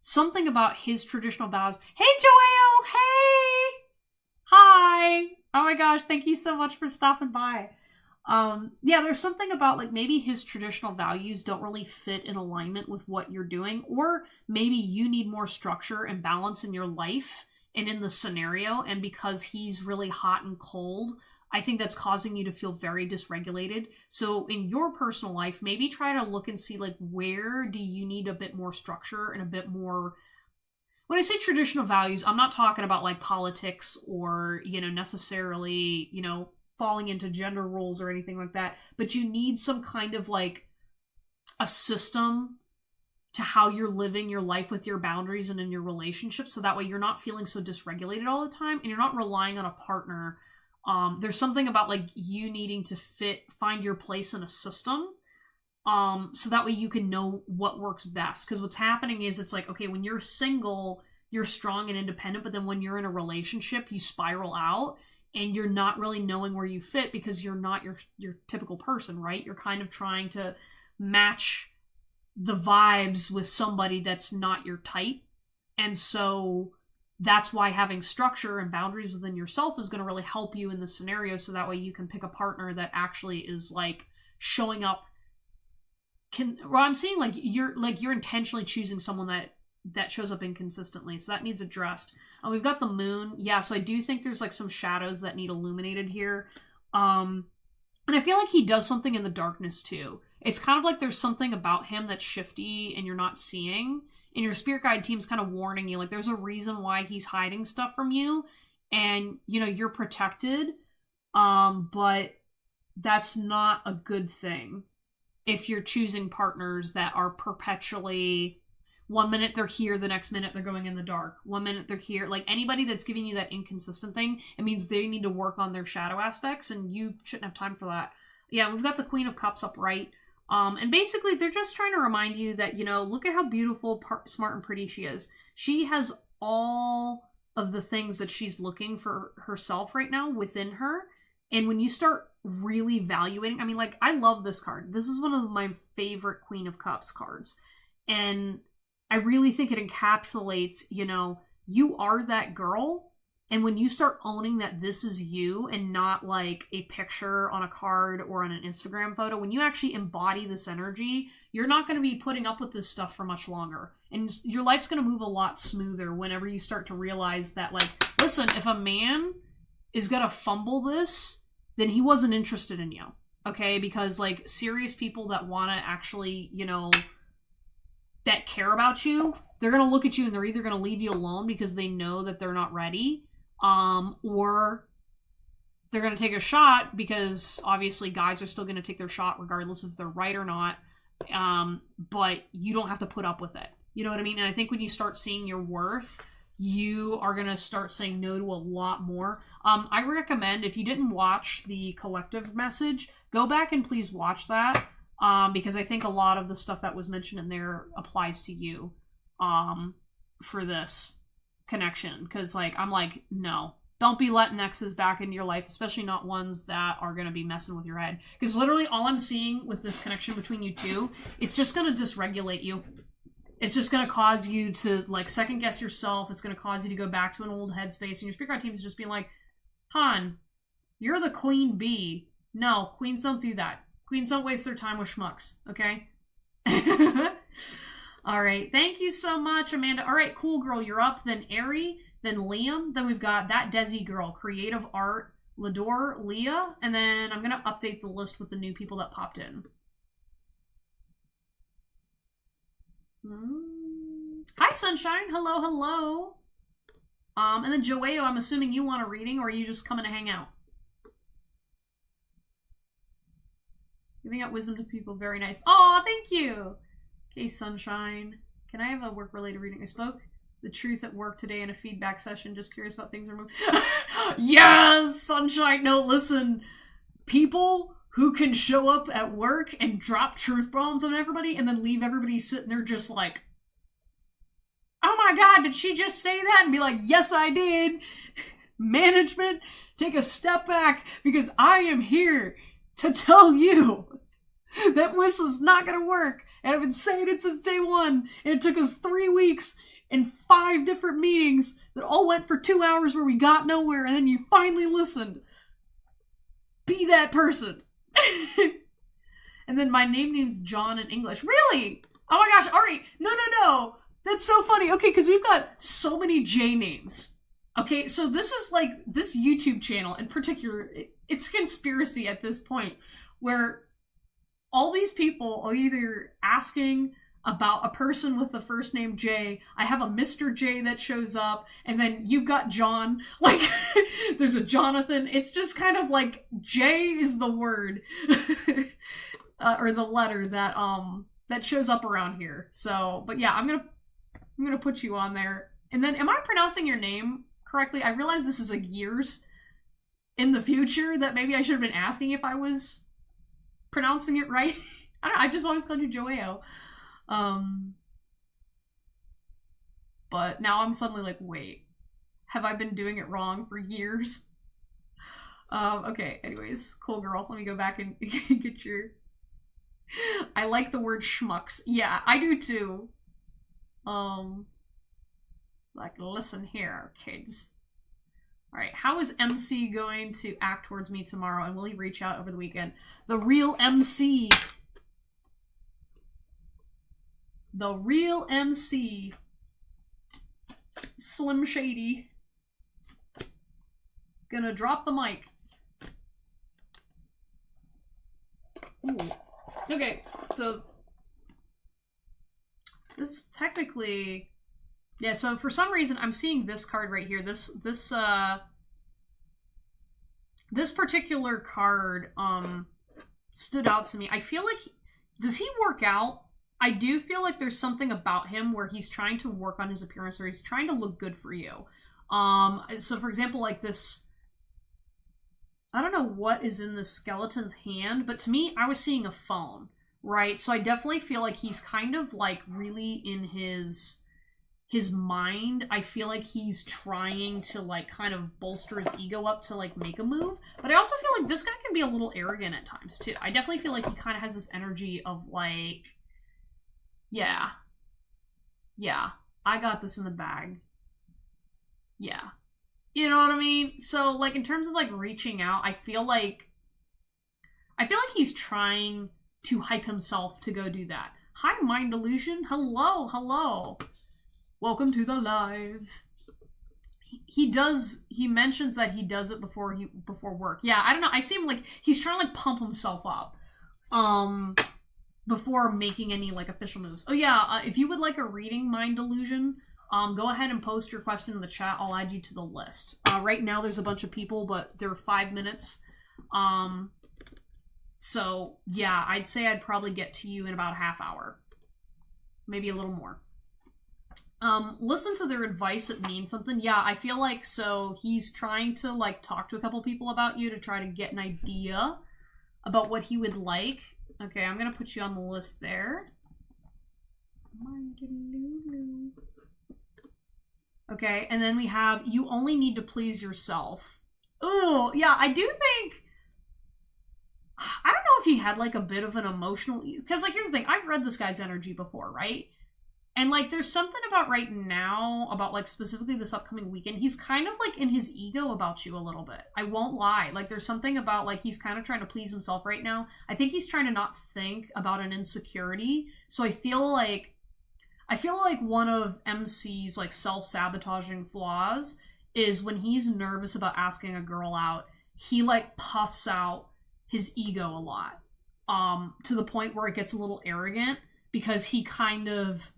something about his traditional values. Hey, Joelle! Hey! Hi! Oh my gosh, thank you so much for stopping by. Yeah, there's something about like maybe his traditional values don't really fit in alignment with what you're doing, or maybe you need more structure and balance in your life and in the scenario, and because he's really hot and cold, I think that's causing you to feel very dysregulated. So in your personal life, maybe try to look and see like where do you need a bit more structure and a bit more. When I say traditional values, I'm not talking about like politics or, necessarily, falling into gender roles or anything like that, but you need some kind of like a system to how you're living your life with your boundaries and in your relationships, so that way you're not feeling so dysregulated all the time and you're not relying on a partner. There's something about like you needing to find your place in a system, so that way you can know what works best. Because what's happening is it's like, okay, when you're single, you're strong and independent, but then when you're in a relationship, you spiral out and you're not really knowing where you fit because you're not your typical person, right? You're kind of trying to match the vibes with somebody that's not your type. And so that's why having structure and boundaries within yourself is going to really help you in this scenario, so that way you can pick a partner that actually is like showing up. I'm seeing like you're intentionally choosing someone that shows up inconsistently, so that needs addressed. We've got the moon. Yeah, so I do think there's like some shadows that need illuminated here. And I feel like he does something in the darkness too. It's kind of like there's something about him that's shifty and you're not seeing. And your spirit guide team's kind of warning you, like there's a reason why he's hiding stuff from you. And, you're protected. But that's not a good thing if you're choosing partners that are perpetually, one minute they're here, the next minute they're going in the dark. One minute they're here. Like anybody that's giving you that inconsistent thing, it means they need to work on their shadow aspects, and you shouldn't have time for that. Yeah, we've got the Queen of Cups upright. And basically they're just trying to remind you that, look at how beautiful, smart, and pretty she is. She has all of the things that she's looking for herself right now within her. And when you start really evaluating, I love this card. This is one of my favorite Queen of Cups cards. And I really think it encapsulates, you are that girl. And when you start owning that this is you and not like a picture on a card or on an Instagram photo, when you actually embody this energy, you're not going to be putting up with this stuff for much longer. And your life's going to move a lot smoother whenever you start to realize that, like, listen, if a man is going to fumble this, then he wasn't interested in you. Okay? Because, like, serious people that want to actually, that care about you, they're going to look at you and they're either going to leave you alone because they know that they're not ready, or they're going to take a shot because obviously guys are still going to take their shot regardless if they're right or not, but you don't have to put up with it. You know what I mean? And I think when you start seeing your worth, you are going to start saying no to a lot more. I recommend, if you didn't watch the collective message, go back and please watch that. Because I think a lot of the stuff that was mentioned in there applies to you, for this connection. Because, I'm like, no, don't be letting exes back into your life, especially not ones that are going to be messing with your head. Because literally all I'm seeing with this connection between you two, it's just going to dysregulate you. It's just going to cause you to, second guess yourself. It's going to cause you to go back to an old headspace. And your spirit guide team is just being like, hon, you're the queen bee. No, queens don't do that. Queens don't waste their time with schmucks, okay? All right, thank you so much, Amanda. All right, cool girl, you're up. Then Ari, then Liam. Then we've got that Desi girl, Creative Art, Lador, Leah. And then I'm going to update the list with the new people that popped in. Hi, Sunshine. Hello, hello. And then Joeo, I'm assuming you want a reading, or are you just coming to hang out? Giving out wisdom to people, very nice. Aw, thank you. Okay, Sunshine. Can I have a work-related reading? I spoke the truth at work today in a feedback session. Just curious about things are moving. Yes, Sunshine. No, listen. People who can show up at work and drop truth bombs on everybody and then leave everybody sitting there just like, oh my god, did she just say that? And be like, yes, I did. management, take a step back, because I am here to tell you that whistle's not gonna work. And I've been saying it since day one. And it took us 3 weeks and 5 different meetings that all went for 2 hours where we got nowhere, and then you finally listened. Be that person. And then my name's John in English. Really? Oh my gosh, alright. No. That's so funny. Okay, because we've got so many J names. Okay, so this is like, this YouTube channel in particular, it's conspiracy at this point, where all these people are either asking about a person with the first name J, I have a Mr. J that shows up, and then you've got John, like, there's a Jonathan. It's just kind of like, J is the word, or the letter that shows up around here. So, but yeah, I'm gonna put you on there. And then, am I pronouncing your name correctly? I realize this is like years in the future that maybe I should have been asking if I was pronouncing it right. I don't know, I just always called you Joao. But now I'm suddenly like, wait, have I been doing it wrong for years? Okay, anyways, cool girl. Let me go back and get your... I like the word schmucks. Yeah, I do too. Like, listen here, kids. Alright, how is MC going to act towards me tomorrow, and will he reach out over the weekend? The real MC. The real MC. Slim Shady. Gonna drop the mic. Ooh. Okay, so this technically, yeah, so for some reason I'm seeing this card right here. This particular card stood out to me. I feel like, does he work out? I do feel like there's something about him where he's trying to work on his appearance, or he's trying to look good for you. So for example, like this, I don't know what is in the skeleton's hand, but to me, I was seeing a phone, right? So I definitely feel like he's kind of like really in his mind. I feel like he's trying to like kind of bolster his ego up to like make a move. But I also feel like this guy can be a little arrogant at times too. I definitely feel like he kind of has this energy of like, yeah, I got this in the bag. Yeah. You know what I mean? So, like, in terms of, like, reaching out, I feel like he's trying to hype himself to go do that. Hi, Mind Illusion. Hello. Welcome to the live. He mentions that he does it before work. Yeah, I don't know. I see him, like, he's trying to, like, pump himself up. Before making any, like, official moves. Oh, yeah, if you would like a reading, Mind Illusion, go ahead and post your question in the chat. I'll add you to the list. Right now there's a bunch of people, but there are 5 minutes. So, yeah, I'd say I'd probably get to you in about a half hour. Maybe a little more. Listen to their advice, it means something. Yeah, I feel like, so he's trying to, like, talk to a couple people about you to try to get an idea about what he would like. Okay, I'm gonna put you on the list there. Okay, and then we have, you only need to please yourself. Oh, yeah, I do think, I don't know if he had, like, a bit of an emotional, because, like, here's the thing, I've read this guy's energy before, right? And, like, there's something about right now, about, like, specifically this upcoming weekend, he's kind of, like, in his ego about you a little bit. I won't lie. Like, there's something about, like, he's kind of trying to please himself right now. I think he's trying to not think about an insecurity. So I feel like one of MC's, like, self-sabotaging flaws is when he's nervous about asking a girl out, he, like, puffs out his ego a lot. To the point where it gets a little arrogant, because he kind of...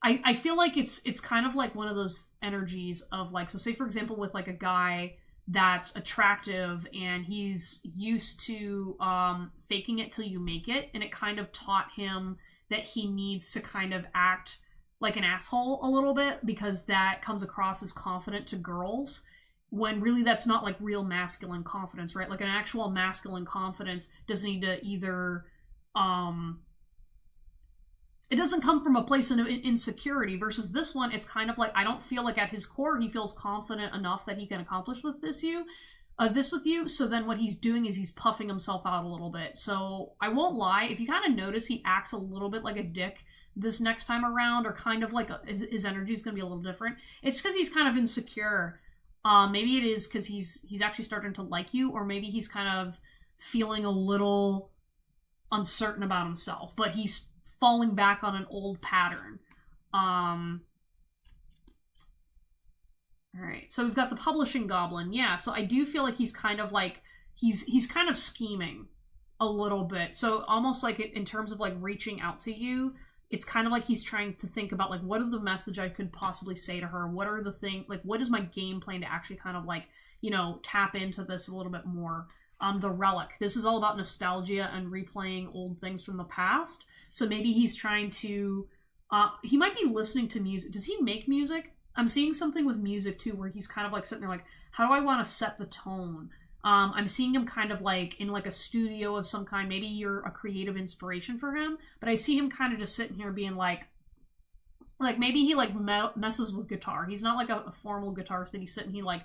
I feel like it's kind of like one of those energies of, like, so say for example with, like, a guy that's attractive and he's used to faking it till you make it, and it kind of taught him that he needs to kind of act like an asshole a little bit because that comes across as confident to girls, when really that's not, like, real masculine confidence, right? Like, an actual masculine confidence doesn't need to either it doesn't come from a place of insecurity, versus this one, it's kind of like, I don't feel like at his core he feels confident enough that he can accomplish this with you. So then what he's doing is he's puffing himself out a little bit. So I won't lie, if you kind of notice he acts a little bit like a dick this next time around, or kind of like his energy is going to be a little different, it's because he's kind of insecure. Maybe it is because he's actually starting to like you, or maybe he's kind of feeling a little uncertain about himself, but he's falling back on an old pattern. Alright, so we've got the publishing goblin. Yeah, so I do feel like he's kind of like, he's kind of scheming a little bit. So almost like in terms of like reaching out to you, it's kind of like he's trying to think about like, what are the message I could possibly say to her? What are the thing, like, what is my game plan to actually kind of like, you know, tap into this a little bit more? The Relic. This is all about nostalgia and replaying old things from the past. So maybe he's trying to, he might be listening to music. Does he make music? I'm seeing something with music too, where he's kind of like sitting there like, how do I want to set the tone? I'm seeing him kind of like in like a studio of some kind. Maybe you're a creative inspiration for him, but I see him kind of just sitting here being like maybe he like messes with guitar. He's not like a formal guitarist, but he's sitting, he like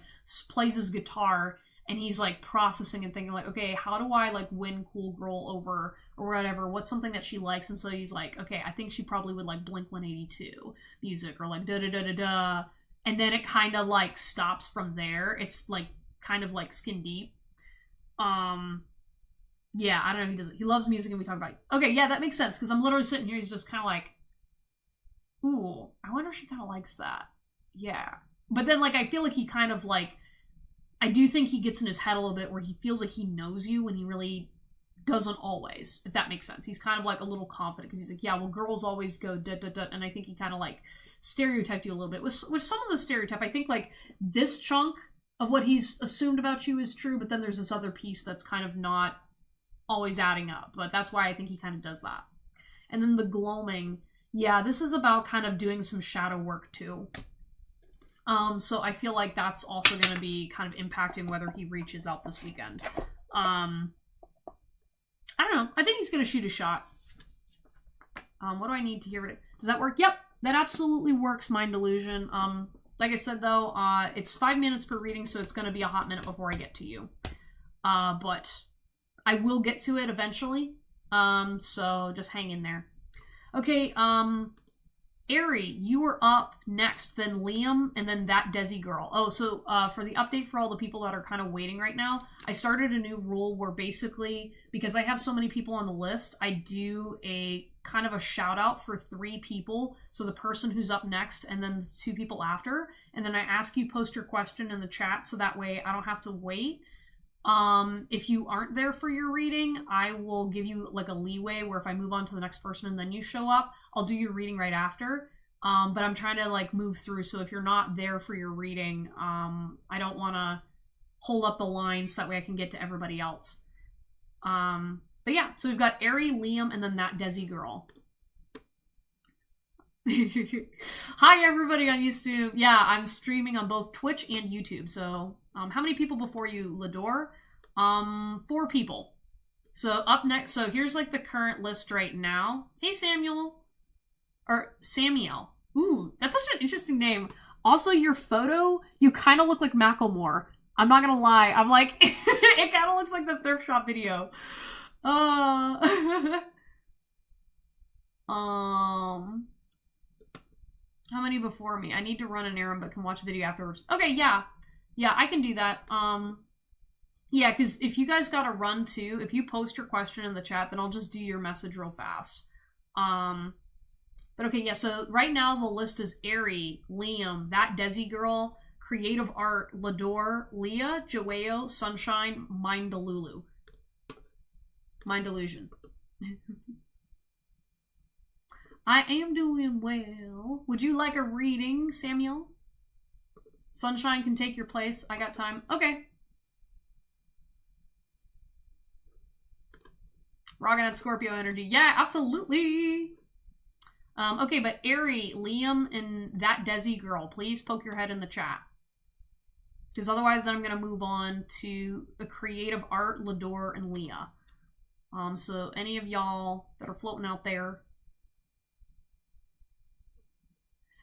plays his guitar, and he's like processing and thinking like, okay, how do I like win cool girl over or whatever? What's something that she likes? And so he's like, okay, I think she probably would like Blink-182 music, or like da da da da da. And then it kind of like stops from there. It's like kind of like skin deep. Yeah, I don't know if he does it. He loves music, and we talk about it. Okay, yeah, that makes sense, because I'm literally sitting here, he's just kind of like, ooh, I wonder if she kind of likes that. Yeah. But then like I feel like he kind of like, I do think he gets in his head a little bit where he feels like he knows you when he really doesn't always, if that makes sense. He's kind of like a little confident because he's like, yeah, well, girls always go da da da, and I think he kind of like stereotyped you a little bit. With some of the stereotype, I think like this chunk of what he's assumed about you is true, but then there's this other piece that's kind of not always adding up. But that's why I think he kind of does that. And then the gloaming, yeah, this is about kind of doing some shadow work too. So I feel like that's also going to be kind of impacting whether he reaches out this weekend. I don't know. I think he's going to shoot a shot. What do I need to hear it? Does that work? Yep, that absolutely works, Mind Delusion. Like I said, though, it's 5 minutes per reading, so it's going to be a hot minute before I get to you. But I will get to it eventually. So just hang in there. Okay, Ari, you are up next, then Liam, and then that Desi girl. Oh, so for the update for all the people that are kind of waiting right now, I started a new rule where basically, because I have so many people on the list, I do a kind of a shout out for 3 people. So the person who's up next, and then the 2 people after, and then I ask you post your question in the chat, so that way I don't have to wait. If you aren't there for your reading, I will give you like a leeway where if I move on to the next person and then you show up, I'll do your reading right after. But I'm trying to like move through. So if you're not there for your reading, I don't want to hold up the line so that way I can get to everybody else. But yeah, so we've got Ari, Liam, and then that Desi girl. Hi everybody on YouTube. Yeah, I'm streaming on both Twitch and YouTube. So how many people before you, Lador? 4 people. So up next, so here's like the current list right now. Hey Samuel. Or Samuel. Ooh, that's such an interesting name. Also, your photo, you kind of look like Macklemore. I'm not gonna lie. I'm like, it kind of looks like the thrift shop video. How many before me? I need to run an errand, but can watch a video afterwards. Okay, yeah. Yeah, I can do that. Yeah, because if you guys got to run too, if you post your question in the chat, then I'll just do your message real fast. But okay, yeah, so right now the list is Ari, Liam, that Desi girl, Creative Art, Lador, Leah, Joao, Sunshine, Mind Delulu. Mind Delusion. I am doing well. Would you like a reading, Samuel? Sunshine can take your place. I got time. Okay. Rocking that Scorpio energy. Yeah, absolutely. Okay, but Ari, Liam, and that Desi girl, please poke your head in the chat. Because otherwise then I'm going to move on to the Creative Art, Lador, and Leah. So any of y'all that are floating out there,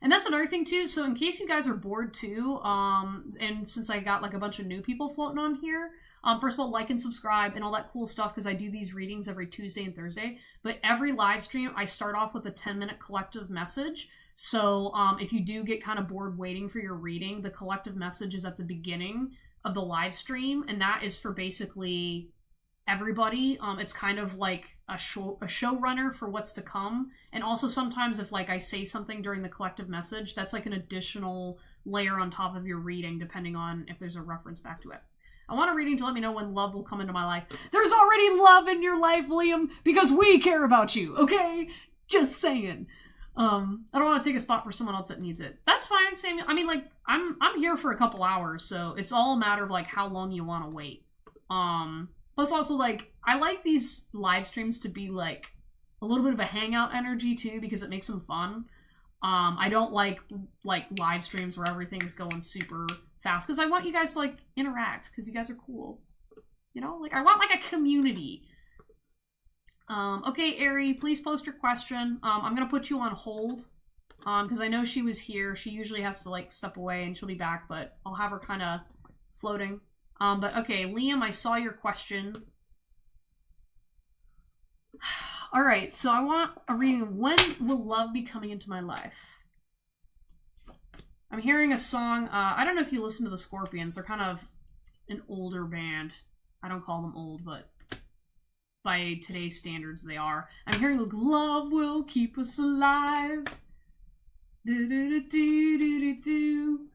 And that's another thing too. So in case you guys are bored too, and since I got like a bunch of new people floating on here, first of all, like and subscribe and all that cool stuff because I do these readings every Tuesday and Thursday. But every live stream, I start off with a 10-minute collective message. So if you do get kind of bored waiting for your reading, the collective message is at the beginning of the live stream, and that is for basically everybody. It's kind of like a showrunner for what's to come. And also sometimes if like I say something during the collective message, that's like an additional layer on top of your reading, depending on if there's a reference back to it. I want a reading to let me know when love will come into my life. There's already love in your life, Liam, because we care about you, okay? Just saying. I don't want to take a spot for someone else that needs it. That's fine, Samuel. I mean, like, I'm here for a couple hours, so it's all a matter of, like, how long you want to wait. Plus also, like, I like these live streams to be, like, a little bit of a hangout energy, too, because it makes them fun. I don't like live streams where everything's going super fast, because I want you guys to, like, interact, because you guys are cool. You know? Like, I want, like, a community. Okay, Ari, please post your question. I'm gonna put you on hold, because I know she was here. She usually has to, like, step away, and she'll be back, but I'll have her kind of floating. But, okay, Liam, I saw your question. Alright, so I want a reading. When will love be coming into my life? I'm hearing a song. I don't know if you listen to the Scorpions. They're kind of an older band. I don't call them old, but by today's standards, they are. I'm hearing like, love will keep us alive. Do-do-do-do-do-do-do.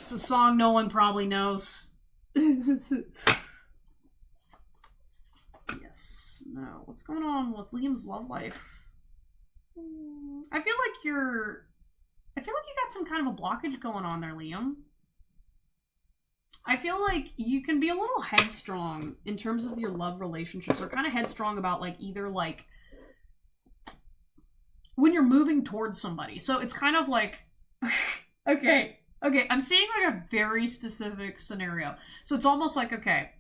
It's a song no one probably knows. Yes. No. What's going on with Liam's love life? I feel like you got some kind of a blockage going on there, Liam. I feel like you can be a little headstrong in terms of your love relationships, or kind of headstrong about, like, either, like, when you're moving towards somebody. So it's kind of like, okay, I'm seeing, like, a very specific scenario. So it's almost like, okay,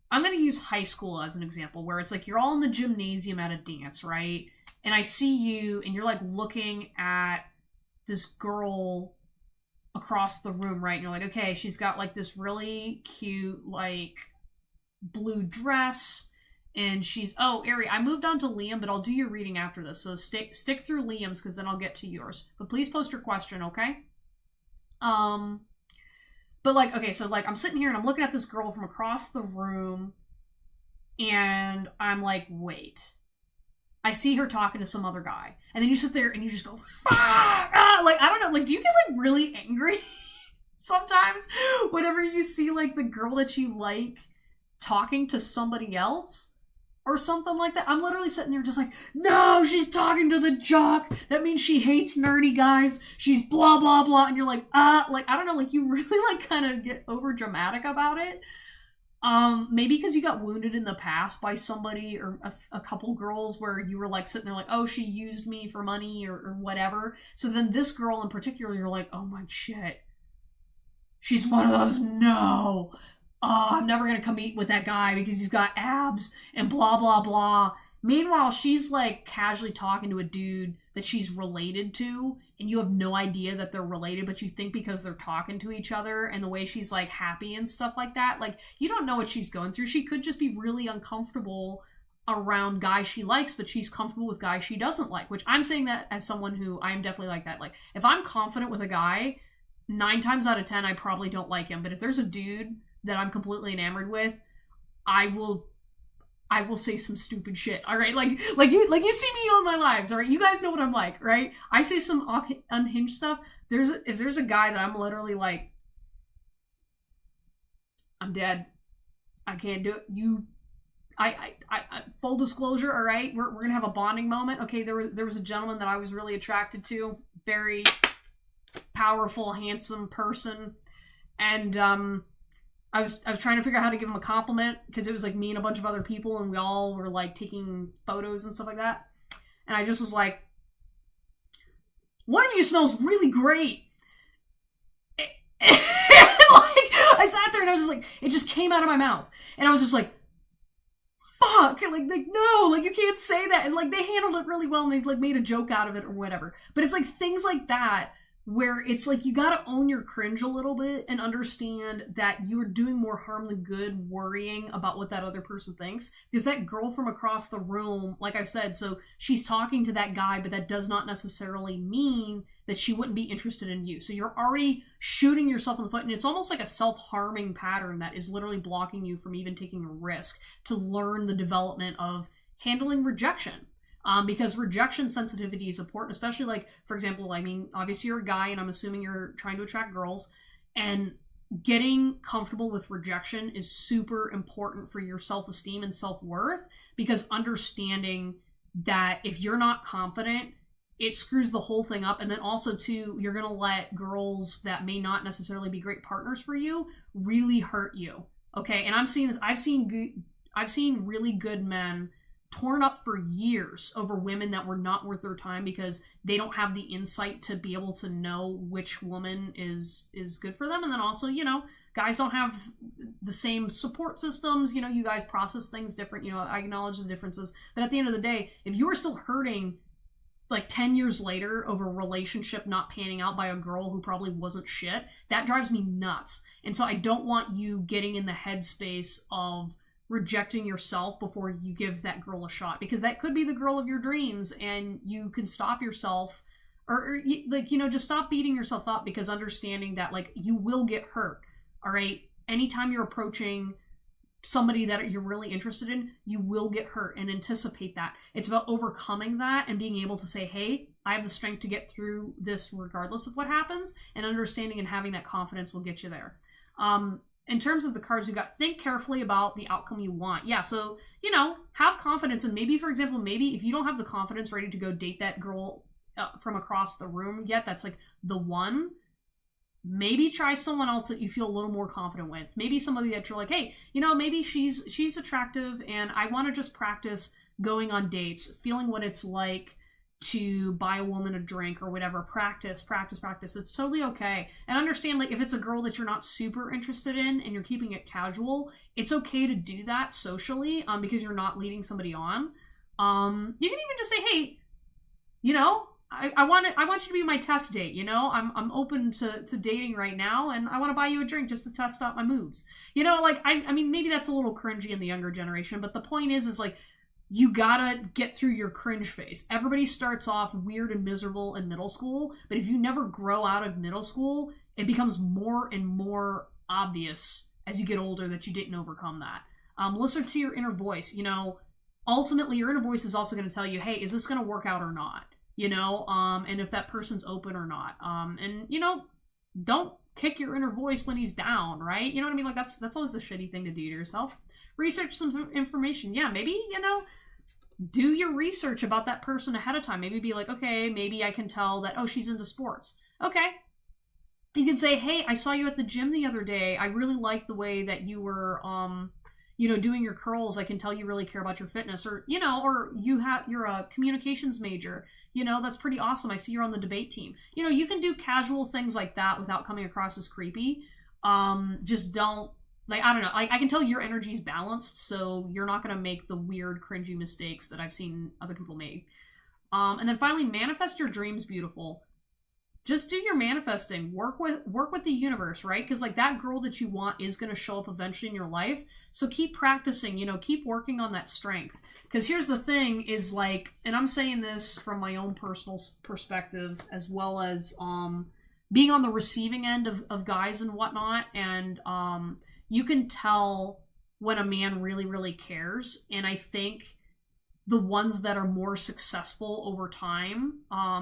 I'm going to use high school as an example, where it's like you're all in the gymnasium at a dance, right? And I see you, and you're, like, looking at this girl across the room, right? And you're like, okay, she's got like this really cute like blue dress, and she's, oh, Ari, I moved on to Liam, but I'll do your reading after this, so stick through Liam's, because then I'll get to yours. But please post your question, okay? But like, okay, so like I'm sitting here and I'm looking at this girl from across the room, and I'm like, wait, I see her talking to some other guy. And then you sit there and you just go, ah! Like, I don't know, like, do you get, like, really angry sometimes whenever you see, like, the girl that you like talking to somebody else? Or something like that? I'm literally sitting there just like, no, she's talking to the jock. That means she hates nerdy guys. She's blah, blah, blah. And you're like, like, I don't know, like, you really, like, kind of get over dramatic about it. Maybe because you got wounded in the past by somebody or a couple girls where you were like sitting there like, oh, she used me for money or whatever. So then this girl in particular, you're like, oh my shit. She's one of those, no. Oh, I'm never going to come eat with that guy because he's got abs and blah, blah, blah. Meanwhile, she's like casually talking to a dude that she's related to, and you have no idea that they're related, but you think because they're talking to each other and the way she's like happy and stuff like that, like you don't know what she's going through. She could just be really uncomfortable around guys she likes, but she's comfortable with guys she doesn't like, which I'm saying that as someone who I'm definitely like that. Like if I'm confident with a guy, 9 times out of 10, I probably don't like him. But if there's a dude that I'm completely enamored with, I will say some stupid shit, all right? Like you see me on my lives, all right? You guys know what I'm like, right? I say some unhinged stuff. If there's a guy that I'm literally like, I'm dead. I can't do it. I full disclosure, all right? We're gonna have a bonding moment. Okay, there was a gentleman that I was really attracted to, very powerful, handsome person, and I was trying to figure out how to give him a compliment because it was like me and a bunch of other people, and we all were like taking photos and stuff like that. And I just was like, one of you smells really great. And like I sat there and I was just like, it just came out of my mouth. And I was just like, fuck, like no, like you can't say that, and like they handled it really well, and they like made a joke out of it or whatever. But it's like things like that where it's like you gotta own your cringe a little bit and understand that you're doing more harm than good worrying about what that other person thinks. Because that girl from across the room, like I've said, so she's talking to that guy, but that does not necessarily mean that she wouldn't be interested in you. So you're already shooting yourself in the foot, and it's almost like a self-harming pattern that is literally blocking you from even taking a risk to learn the development of handling rejection. Because rejection sensitivity is important, especially like, for example, I mean, obviously you're a guy and I'm assuming you're trying to attract girls, and getting comfortable with rejection is super important for your self-esteem and self-worth, because understanding that if you're not confident, it screws the whole thing up. And then also too, you're going to let girls that may not necessarily be great partners for you really hurt you. Okay. And I'm seeing this. I've seen really good men torn up for years over women that were not worth their time because they don't have the insight to be able to know which woman is good for them. And then also, you know, guys don't have the same support systems. You know, you guys process things different. You know, I acknowledge the differences. But at the end of the day, if you are still hurting like 10 years later over a relationship not panning out by a girl who probably wasn't shit, that drives me nuts. And so I don't want you getting in the headspace of rejecting yourself before you give that girl a shot, because that could be the girl of your dreams, and you can stop yourself or like, you know, just stop beating yourself up, because understanding that like you will get hurt. All right. Anytime you're approaching somebody that you're really interested in, you will get hurt, and anticipate that. It's about overcoming that and being able to say, hey, I have the strength to get through this regardless of what happens, and understanding and having that confidence will get you there. In terms of the cards we've got, think carefully about the outcome you want. Yeah, so, you know, have confidence, and maybe, for example, maybe if you don't have the confidence ready to go date that girl from across the room yet, that's like the one, maybe try someone else that you feel a little more confident with. Maybe somebody that you're like, hey, you know, maybe she's attractive, and I want to just practice going on dates, feeling what it's like to buy a woman a drink or whatever. Practice. It's totally okay. And understand, like, if it's a girl that you're not super interested in and you're keeping it casual, it's okay to do that socially, because you're not leading somebody on. You can even just say, hey, you know, I want you to be my test date. You know, I'm open to dating right now, and I want to buy you a drink just to test out my moves. You know, like, I mean, maybe that's a little cringy in the younger generation, but the point is like, you gotta get through your cringe phase. Everybody starts off weird and miserable in middle school, but if you never grow out of middle school, it becomes more and more obvious as you get older that you didn't overcome that. Listen to your inner voice. You know, ultimately, your inner voice is also going to tell you, hey, is this going to work out or not? You know, and if that person's open or not. And, you know, don't kick your inner voice when he's down, right? You know what I mean? Like, that's always the shitty thing to do to yourself. Research some information. Yeah, maybe, you know, do your research about that person ahead of time. Maybe be like, okay, maybe I can tell that, oh, she's into sports. Okay. You can say, hey, I saw you at the gym the other day. I really like the way that you were, you know, doing your curls. I can tell you really care about your fitness. Or, you know, or you're a communications major. You know, that's pretty awesome. I see you're on the debate team. You know, you can do casual things like that without coming across as creepy. Just don't, like, I don't know. I can tell your energy's balanced, so you're not going to make the weird, cringy mistakes that I've seen other people make. And then finally, manifest your dreams beautiful. Just do your manifesting. Work with the universe, right? Because, like, that girl that you want is going to show up eventually in your life. So keep practicing, you know, keep working on that strength. Because here's the thing is, like, and I'm saying this from my own personal perspective, as well as being on the receiving end of guys and whatnot, and you can tell when a man really, really cares. And I think the ones that are more successful over time,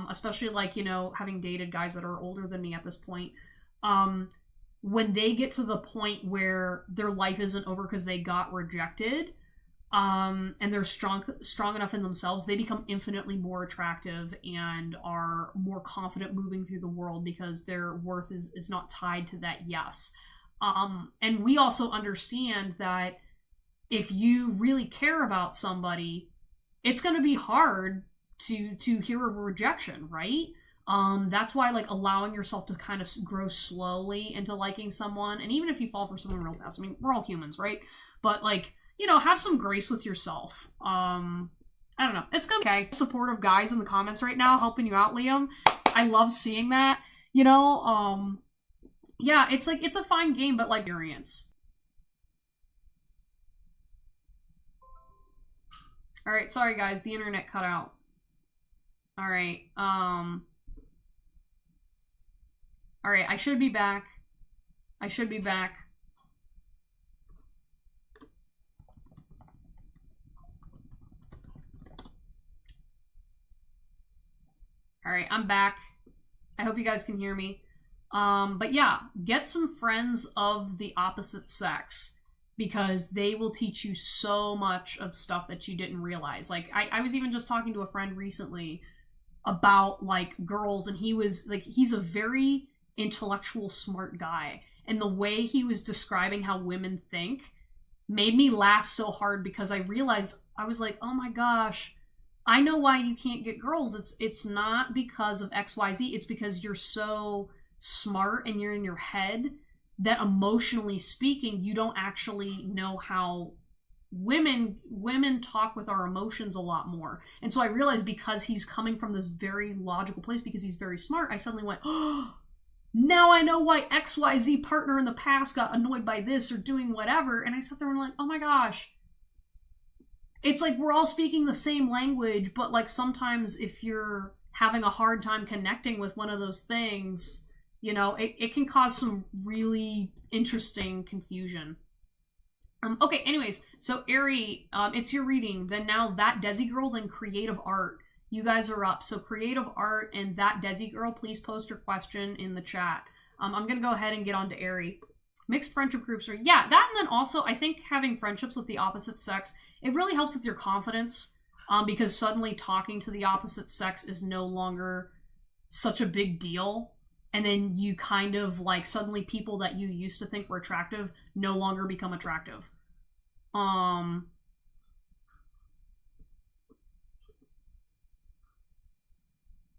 especially, like, you know, having dated guys that are older than me at this point, when they get to the point where their life isn't over because they got rejected, and they're strong enough in themselves, they become infinitely more attractive and are more confident moving through the world because their worth is not tied to that yes. And we also understand that if you really care about somebody, it's going to be hard to hear a rejection, right? That's why, like, allowing yourself to kind of grow slowly into liking someone, and even if you fall for someone real fast, I mean, we're all humans, right? But, like, have some grace with yourself. I don't know. It's good. Okay. Supportive guys in the comments right now helping you out, Liam. I love seeing that. Yeah, it's like, it's a fine game, but like experience. All right, sorry guys, the internet cut out. All right, all right, I should be back. All right, I'm back. I hope you guys can hear me. But yeah, get some friends of the opposite sex, because they will teach you so much of stuff that you didn't realize. Like, I was even just talking to a friend recently about, like, girls, and he was, like, he's a very intellectual, smart guy, and the way he was describing how women think made me laugh so hard, because I realized, I was like, oh my gosh, I know why you can't get girls. It's not because of XYZ, it's because you're so smart and you're in your head that emotionally speaking, you don't actually know how women talk with our emotions a lot more. And so I realized, because he's coming from this very logical place, because he's very smart, I suddenly went, oh, now I know why XYZ partner in the past got annoyed by this or doing whatever. And I sat there and like, oh my gosh. It's like we're all speaking the same language, but like sometimes if you're having a hard time connecting with one of those things, it can cause some really interesting confusion. Okay, anyways, so Ari, it's your reading. Then now that Desi girl, then creative art. You guys are up. So creative art and that Desi girl, please post your question in the chat. I'm going to go ahead and get on to Ari. Mixed friendship groups are, yeah, that, and then also I think having friendships with the opposite sex, it really helps with your confidence, because suddenly talking to the opposite sex is no longer such a big deal. And then you kind of like, suddenly people that you used to think were attractive no longer become attractive.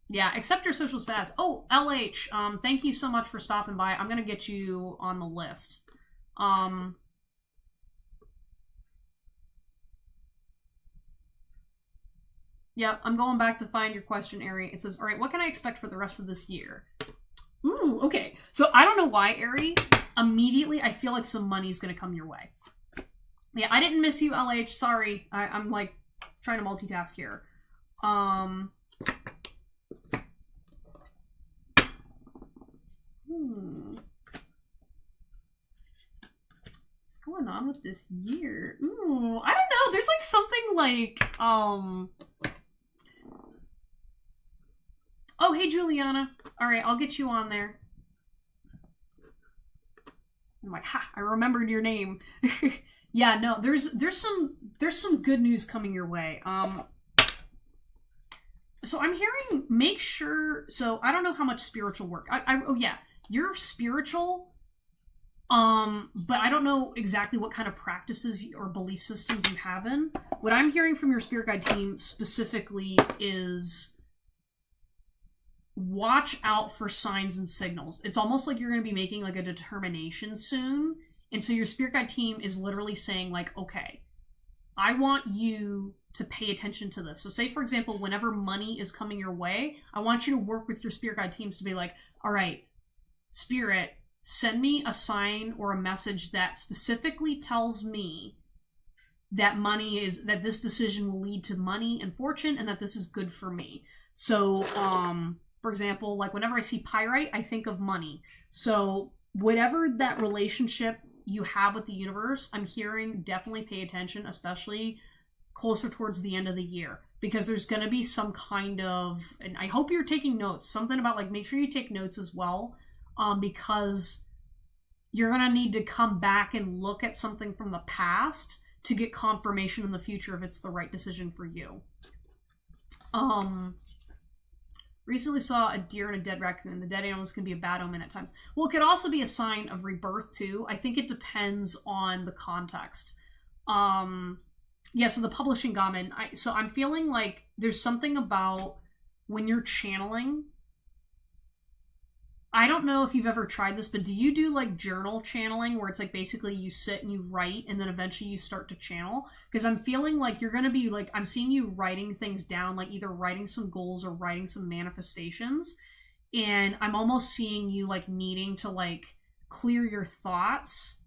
Yeah, accept your social status. Oh, LH, thank you so much for stopping by. I'm gonna get you on the list. Yep, I'm going back to find your question, Ari. It says, all right, what can I expect for the rest of this year? Ooh, okay. So I don't know why, Ari. Immediately, I feel like some money's gonna come your way. Yeah, I didn't miss you, LH. Sorry. I'm like trying to multitask here. What's going on with this year? Ooh, I don't know. There's like something like, oh, hey, Juliana. All right, I'll get you on there. I'm like, ha, I remembered your name. Yeah, no, there's some good news coming your way. So I'm hearing, make sure, so I don't know how much spiritual work. Oh yeah, you're spiritual, but I don't know exactly what kind of practices or belief systems you have in. What I'm hearing from your spirit guide team specifically is watch out for signs and signals. It's almost like you're going to be making like a determination soon. And so your spirit guide team is literally saying like, okay, I want you to pay attention to this. So say, for example, whenever money is coming your way, I want you to work with your spirit guide teams to be like, all right, spirit, send me a sign or a message that specifically tells me that that this decision will lead to money and fortune and that this is good for me. So, for example, like whenever I see pyrite, I think of money. So whatever that relationship you have with the universe, I'm hearing definitely pay attention, especially closer towards the end of the year, because there's going to be some kind of, and I hope you're taking notes, something about like, make sure you take notes as well, because you're going to need to come back and look at something from the past to get confirmation in the future if it's the right decision for you. Recently saw a deer and a dead raccoon. The dead animals can be a bad omen at times. Well, it could also be a sign of rebirth too. I think it depends on the context. Yeah, so the publishing gamin. So I'm feeling like there's something about when you're channeling, I don't know if you've ever tried this, but do you do like journal channeling where it's like basically you sit and you write and then eventually you start to channel? Because I'm feeling like you're going to be like, I'm seeing you writing things down, like either writing some goals or writing some manifestations. And I'm almost seeing you like needing to like clear your thoughts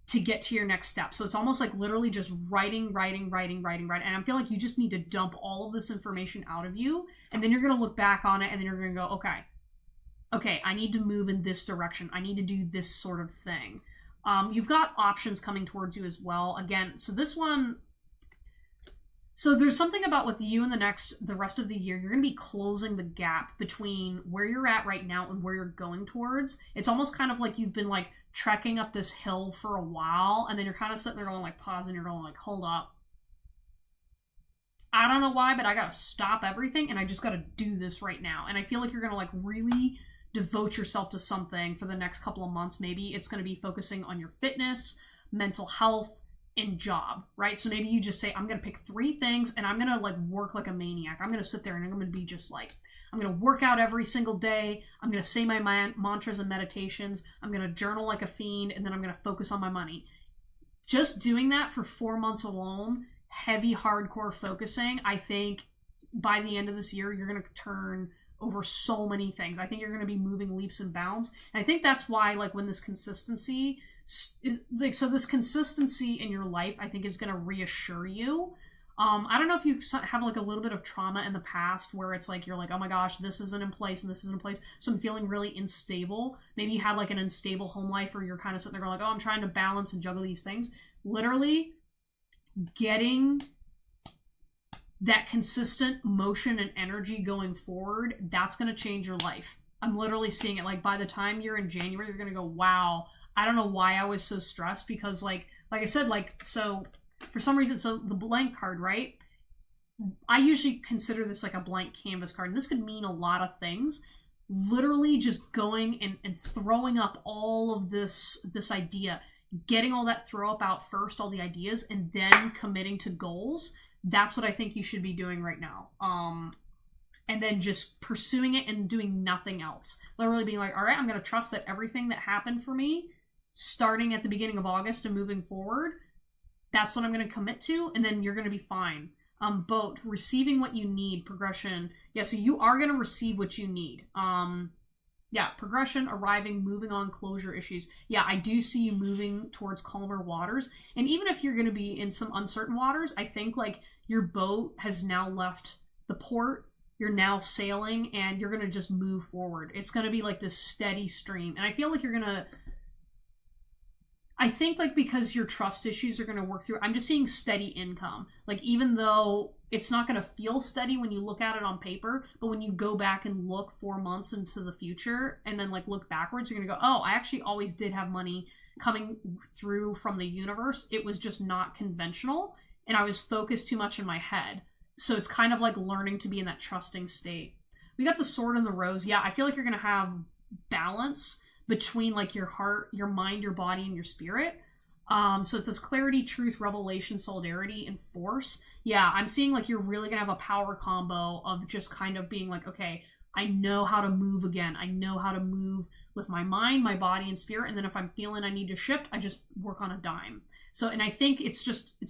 to get to your next step. So it's almost like literally just writing. And I feel like you just need to dump all of this information out of you. And then you're going to look back on it and then you're going to go, okay, I need to move in this direction. I need to do this sort of thing. You've got options coming towards you as well. Again, so this one, so there's something about with you in the rest of the year, you're going to be closing the gap between where you're at right now and where you're going towards. It's almost kind of like you've been like trekking up this hill for a while, and then you're kind of sitting there going like pausing, you're going like, hold up. I don't know why, but I got to stop everything and I just got to do this right now. And I feel like you're going to like really devote yourself to something for the next couple of months. Maybe it's going to be focusing on your fitness, mental health, and job, right? So maybe you just say, I'm going to pick 3 things and I'm going to like work like a maniac. I'm going to sit there and I'm going to be just like, I'm going to work out every single day. I'm going to say my mantras and meditations. I'm going to journal like a fiend, and then I'm going to focus on my money. Just doing that for 4 months alone, heavy, hardcore focusing, I think by the end of this year, you're going to turn over so many things. I think you're going to be moving leaps and bounds. And I think that's why, like, when this consistency is like, so this consistency in your life, I think is going to reassure you. I don't know if you have like a little bit of trauma in the past where it's like, you're like, oh my gosh, this isn't in place and this isn't in place. So I'm feeling really unstable. Maybe you had like an unstable home life or you're kind of sitting there going like, oh, I'm trying to balance and juggle these things. Literally getting that consistent motion and energy going forward, that's going to change your life. I'm literally seeing it. Like by the time you're in January, you're going to go, wow, I don't know why I was so stressed, because like I said, like, so for some reason, so the blank card, right? I usually consider this like a blank canvas card. And this could mean a lot of things. Literally just going and throwing up all of this idea, getting all that throw up out first, all the ideas, and then committing to goals. That's what I think you should be doing right now. And then just pursuing it and doing nothing else. Literally being like, all right, I'm going to trust that everything that happened for me, starting at the beginning of August and moving forward, that's what I'm going to commit to, and then you're going to be fine. Both receiving what you need, progression. Yeah, so you are going to receive what you need. Yeah, progression, arriving, moving on, closure issues. Yeah, I do see you moving towards calmer waters. And even if you're going to be in some uncertain waters, I think like your boat has now left the port. You're now sailing and you're going to just move forward. It's going to be like this steady stream. And I feel like you're going to, I think like because your trust issues are going to work through, I'm just seeing steady income. Like even though it's not going to feel steady when you look at it on paper, but when you go back and look 4 months into the future and then like look backwards, you're going to go, oh, I actually always did have money coming through from the universe. It was just not conventional and I was focused too much in my head. So it's kind of like learning to be in that trusting state. We got the sword and the rose. Yeah, I feel like you're going to have balance between like your heart, your mind, your body, and your spirit. So it says clarity, truth, revelation, solidarity, and force. Yeah, I'm seeing like you're really gonna have a power combo of just kind of being like, okay, I know how to move again. I know how to move with my mind, my body, and spirit. And then if I'm feeling I need to shift, I just work on a dime. So, and I think it's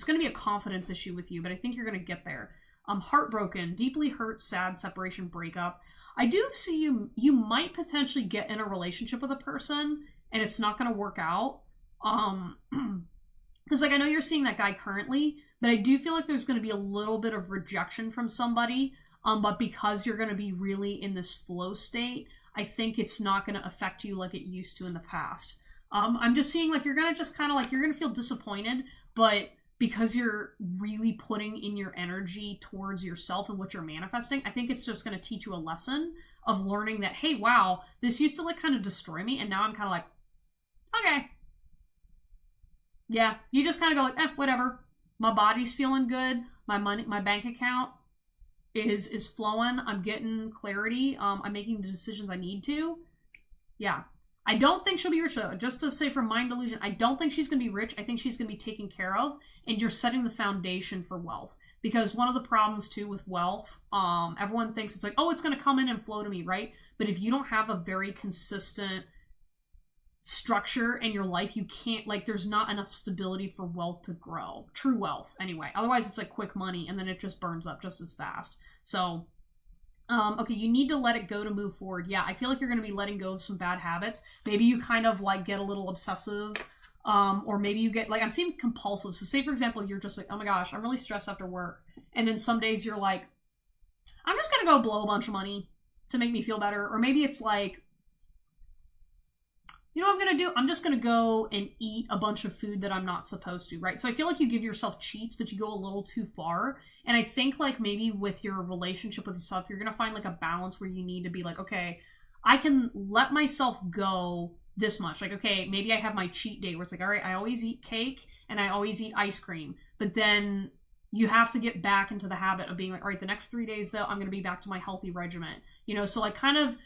gonna be a confidence issue with you, but I think you're gonna get there. Heartbroken, deeply hurt, sad, separation, breakup. I do see you might potentially get in a relationship with a person and it's not going to work out. Because like I know you're seeing that guy currently, but I do feel like there's going to be a little bit of rejection from somebody. But because you're going to be really in this flow state, I think it's not going to affect you like it used to in the past. I'm just seeing like you're going to just kind of like, you're going to feel disappointed, but because you're really putting in your energy towards yourself and what you're manifesting, I think it's just going to teach you a lesson of learning that, hey, wow, this used to like kind of destroy me. And now I'm kind of like, okay. Yeah, you just kind of go like, whatever. My body's feeling good. My money, my bank account is flowing. I'm getting clarity. I'm making the decisions I need to. Yeah. I don't think she'll be rich though. Just to say from Mind Illusion, I don't think she's going to be rich. I think she's going to be taken care of, and you're setting the foundation for wealth. Because one of the problems too with wealth, everyone thinks it's like, oh, it's going to come in and flow to me, right? But if you don't have a very consistent structure in your life, you can't, like, there's not enough stability for wealth to grow. True wealth, anyway. Otherwise, it's like quick money, and then it just burns up just as fast. So, okay, you need to let it go to move forward. Yeah, I feel like you're going to be letting go of some bad habits. Maybe you kind of, like, get a little obsessive, or maybe you get, like, I'm seeing compulsive. So say, for example, you're just like, oh my gosh, I'm really stressed after work. And then some days you're like, I'm just going to go blow a bunch of money to make me feel better. Or maybe it's like, you know what I'm going to do? I'm just going to go and eat a bunch of food that I'm not supposed to, right? So I feel like you give yourself cheats, but you go a little too far. And I think, like, maybe with your relationship with yourself, you're going to find, like, a balance where you need to be like, okay, I can let myself go this much. Like, okay, maybe I have my cheat day where it's like, all right, I always eat cake and I always eat ice cream. But then you have to get back into the habit of being like, all right, the next 3 days, though, I'm going to be back to my healthy regimen. You know, so, like, kind of,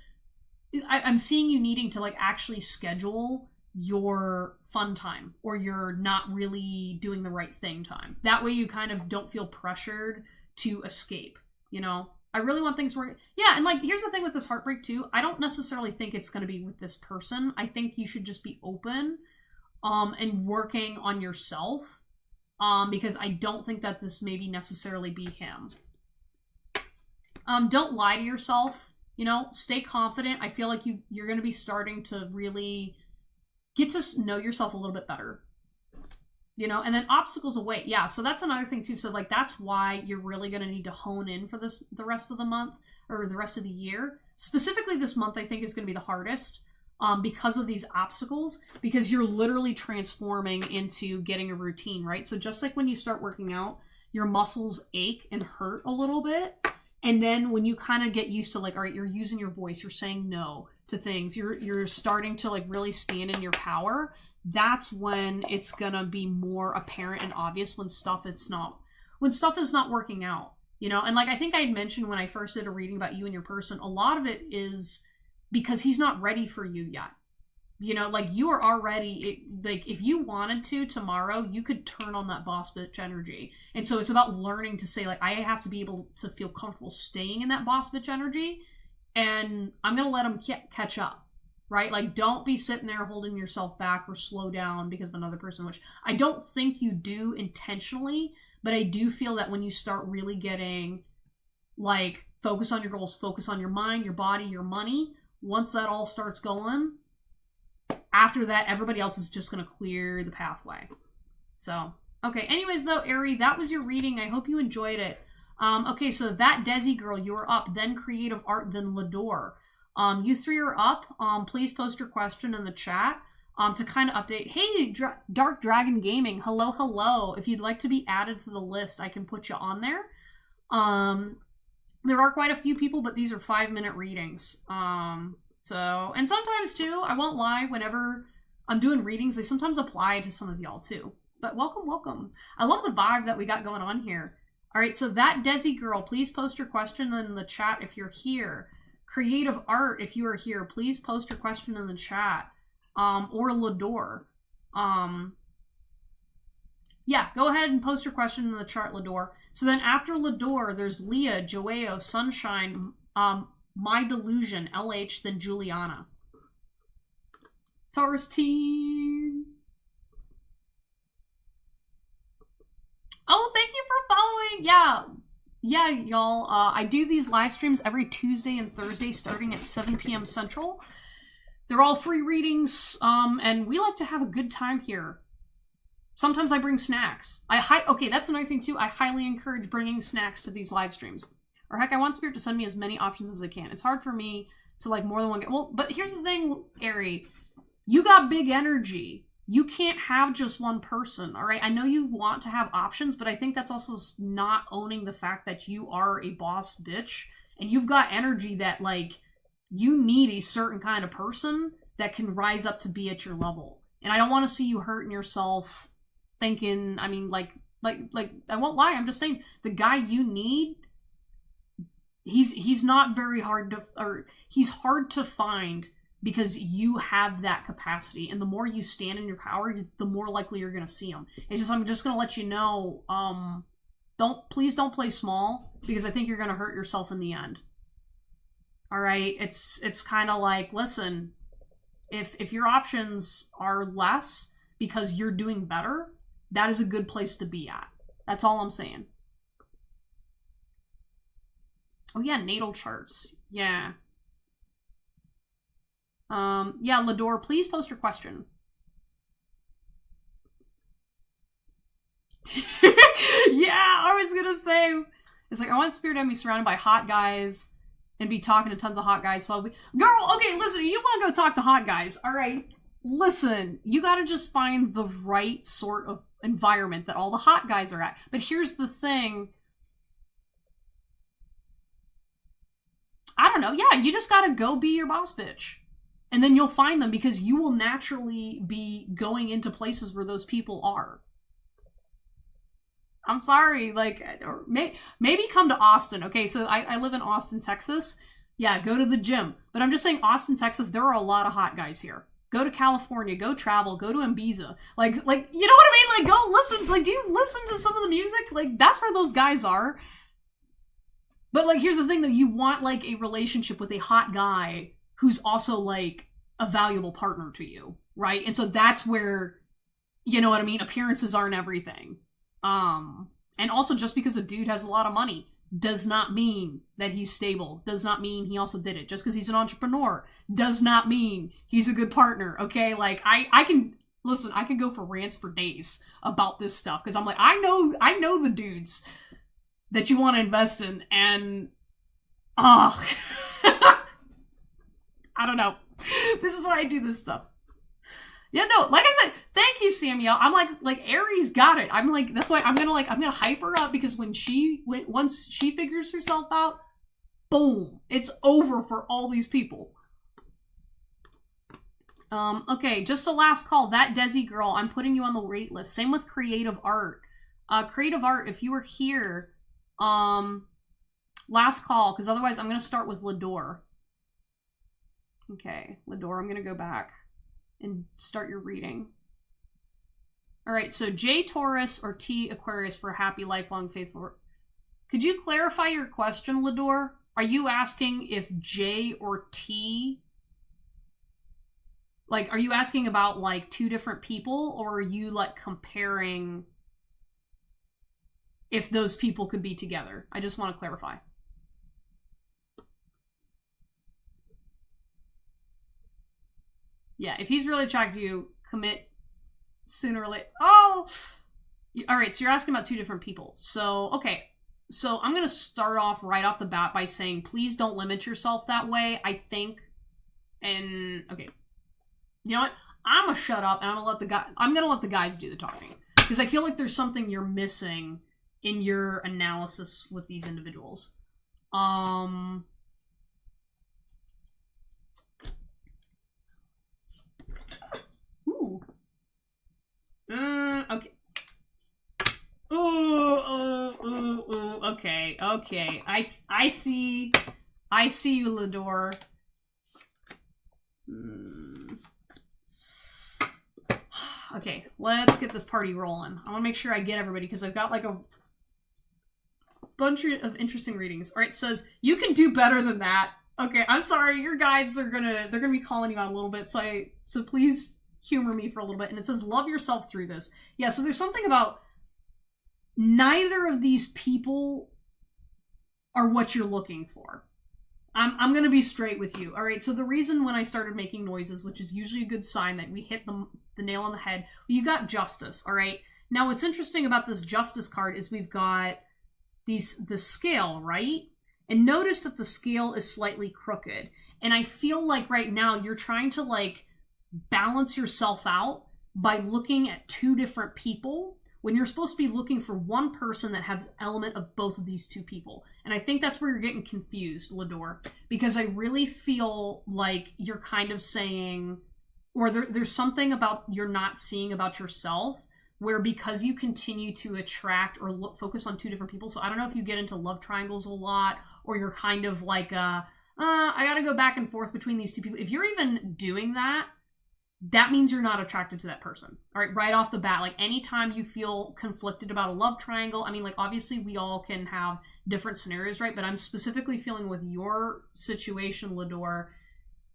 I'm seeing you needing to, like, actually schedule your fun time or your not really doing the right thing time. That way you kind of don't feel pressured to escape, you know? I really want things to work. Yeah, and, like, here's the thing with this heartbreak, too. I don't necessarily think it's going to be with this person. I think you should just be open and working on yourself, because I don't think that this maybe necessarily be him. Don't lie to yourself. You know, stay confident. I feel like you're going to be starting to really get to know yourself a little bit better. You know, and then obstacles await. Yeah, so that's another thing too. So, like, that's why you're really going to need to hone in for the rest of the month or the rest of the year. Specifically this month, I think, is going to be the hardest because of these obstacles, because you're literally transforming into getting a routine, right? So just like when you start working out, your muscles ache and hurt a little bit. And then when you kind of get used to, like, all right, you're using your voice, you're saying no to things, you're starting to, like, really stand in your power, that's when it's gonna be more apparent and obvious when stuff is not working out, you know? And, like, I think I had mentioned when I first did a reading about you and your person, a lot of it is because he's not ready for you yet. You know, like, you are already, like, if you wanted to tomorrow, you could turn on that boss bitch energy. And so it's about learning to say, like, I have to be able to feel comfortable staying in that boss bitch energy, and I'm going to let him catch up, right? Like, don't be sitting there holding yourself back or slow down because of another person, which I don't think you do intentionally, but I do feel that when you start really getting, like, focus on your goals, focus on your mind, your body, your money, once that all starts going, after that, everybody else is just going to clear the pathway. So, okay. Anyways, though, Ari, that was your reading. I hope you enjoyed it. Okay, so that Desi girl, you are up. Then Creative Art, then Lador. You three are up. Please post your question in the chat to kind of update. Hey, Dark Dragon Gaming. Hello, hello. If you'd like to be added to the list, I can put you on there. There are quite a few people, but these are 5-minute readings. So, and sometimes too, I won't lie, whenever I'm doing readings, they sometimes apply to some of y'all too. But welcome, welcome. I love the vibe that we got going on here. All right, so that Desi girl, please post your question in the chat if you're here. Creative Art, if you are here, please post your question in the chat. Or Lador. Yeah, go ahead and post your question in the chat, Lador. So then after Lador, there's Leah, Joao, Sunshine, My Delusion, LH, then Juliana. Taurus team. Oh, thank you for following. Yeah, y'all. I do these live streams every Tuesday and Thursday starting at 7 p.m. Central. They're all free readings, and we like to have a good time here. Sometimes I bring snacks. Okay, that's another thing too. I highly encourage bringing snacks to these live streams. Or heck, I want Spirit to send me as many options as I can. It's hard for me to, like, more than one. Well, but here's the thing, Ari. You got big energy. You can't have just one person, all right? I know you want to have options, but I think that's also not owning the fact that you are a boss bitch. And you've got energy that, like, you need a certain kind of person that can rise up to be at your level. And I don't want to see you hurting yourself thinking, I mean, like, I won't lie. I'm just saying, the guy you need, he's not very hard to, or he's hard to find because you have that capacity. And the more you stand in your power, the more likely you're going to see them. It's just, I'm just going to let you know, please don't play small, because I think you're going to hurt yourself in the end. All right. It's kind of like, listen, if your options are less because you're doing better, that is a good place to be at. That's all I'm saying. Oh yeah, natal charts. Yeah. Yeah, Lador, please post your question. Yeah, I was gonna say, it's like, I want Spirit to be surrounded by hot guys and be talking to tons of hot guys. So I'll be, girl, okay, listen, you want to go talk to hot guys, all right? Listen, you gotta just find the right sort of environment that all the hot guys are at. But here's the thing. I don't know, yeah, you just gotta go be your boss bitch. And then you'll find them, because you will naturally be going into places where those people are. I'm sorry, like, or maybe come to Austin. Okay, so I live in Austin, Texas. Yeah, go to the gym. But I'm just saying, Austin, Texas, there are a lot of hot guys here. Go to California, go travel, go to Ibiza. Like, you know what I mean? Like, go listen. Like, do you listen to some of the music? Like, that's where those guys are. But, like, here's the thing, though. You want, like, a relationship with a hot guy who's also, like, a valuable partner to you, right? And so that's where, you know what I mean, appearances aren't everything. And also, just because a dude has a lot of money does not mean that he's stable, does not mean he also did it. Just because he's an entrepreneur does not mean he's a good partner, okay? Like, I can, listen, I can go for rants for days about this stuff, because I'm like, I know the dudes that you want to invest in, and, I don't know. This is why I do this stuff. Yeah, no, like I said, thank you, Samuel. I'm like Aries got it. I'm like, that's why I'm gonna hype her up, because once she figures herself out, boom, it's over for all these people. Okay, just a last call. That Desi girl, I'm putting you on the wait list. Same with Creative Art. Creative Art, if you were here, last call, because otherwise I'm gonna start with Lador. Okay, Lador, I'm gonna go back and start your reading. All right, so J Taurus or T Aquarius for a happy, lifelong, faithful. Could you clarify your question, Lador? Are you asking if J or T, like, are you asking about, like, two different people, or are you, like, comparing if those people could be together? I just want to clarify. Yeah, if he's really attracted to you, commit sooner or later. Oh! Alright, so you're asking about two different people. So, okay. So I'm going to start off right off the bat by saying, please don't limit yourself that way, I think. And, okay. You know what? I'm going to shut up, and I'm going to let the guys do the talking. Because I feel like there's something you're missing in your analysis with these individuals. Okay. Okay. I see you, Lador. Okay, let's get this party rolling. I want to make sure I get everybody, because I've got, like, a bunch of interesting readings. Alright, it says, you can do better than that. Okay, I'm sorry, your guides are they're gonna be calling you out a little bit, so please humor me for a little bit. And it says, love yourself through this. Yeah, so there's something about neither of these people are what you're looking for. I'm going to be straight with you. All right, so the reason when I started making noises, which is usually a good sign that we hit the nail on the head, you got Justice, all right? Now, what's interesting about this Justice card is we've got the scale, right? And notice that the scale is slightly crooked. And I feel like right now you're trying to, like, balance yourself out by looking at two different people when you're supposed to be looking for one person that has element of both of these two people. And I think that's where you're getting confused, Lador, because I really feel like you're kind of saying, or there's something about you're not seeing about yourself, where because you continue to attract or focus on two different people. So I don't know if you get into love triangles a lot, or you're kind of like I gotta go back and forth between these two people. If you're even doing that, that means you're not attracted to that person. All right off the bat, like anytime you feel conflicted about a love triangle, I mean, like obviously we all can have different scenarios, right? But I'm specifically feeling with your situation, Lador,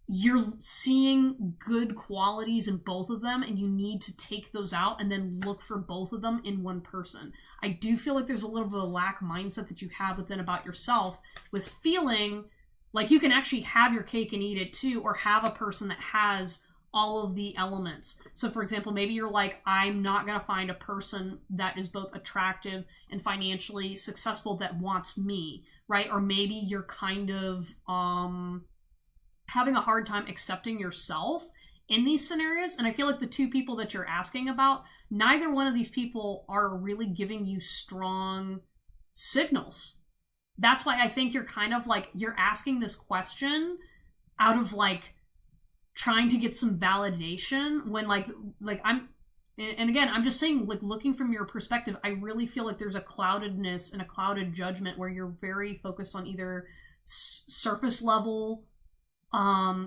you're seeing good qualities in both of them and you need to take those out and then look for both of them in one person. I do feel like there's a little bit of a lack mindset that you have within about yourself with feeling like you can actually have your cake and eat it too, or have a person that has all of the elements. So for example, maybe you're like, I'm not going to find a person that is both attractive and financially successful that wants me, right? Or maybe you're kind of having a hard time accepting yourself in these scenarios. And I feel like the two people that you're asking about, neither one of these people are really giving you strong signals. That's why I think you're kind of like, you're asking this question out of like trying to get some validation when like I'm, and again, I'm just saying, like, looking from your perspective, I really feel like there's a cloudedness and a clouded judgment where you're very focused on either surface level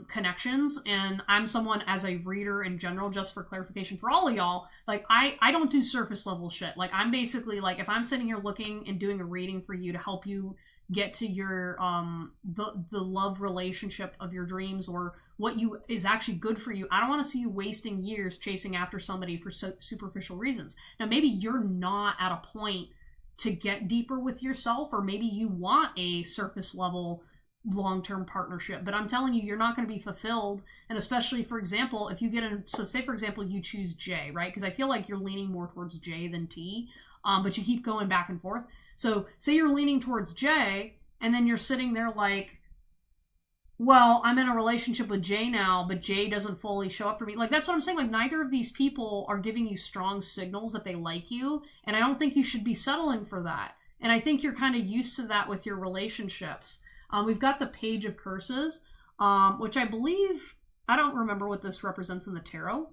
connections. And I'm someone, as a reader in general, just for clarification for all of y'all, like I don't do surface level shit. Like I'm basically like, if I'm sitting here looking and doing a reading for you to help you get to your the love relationship of your dreams, or what you is actually good for you, I don't want to see you wasting years chasing after somebody for superficial reasons. Now maybe you're not at a point to get deeper with yourself, or maybe you want a surface level long-term partnership, but I'm telling you, you're not going to be fulfilled. And especially, for example, if you get in, so say for example you choose J, right? Because I feel like you're leaning more towards J than T, but you keep going back and forth. So say you're leaning towards J, and then you're sitting there like, well, I'm in a relationship with J now, but J doesn't fully show up for me. Like, that's what I'm saying. Like, neither of these people are giving you strong signals that they like you, and I don't think you should be settling for that. And I think you're kind of used to that with your relationships. We've got the Page of Curses, which I believe, I don't remember what this represents in the tarot.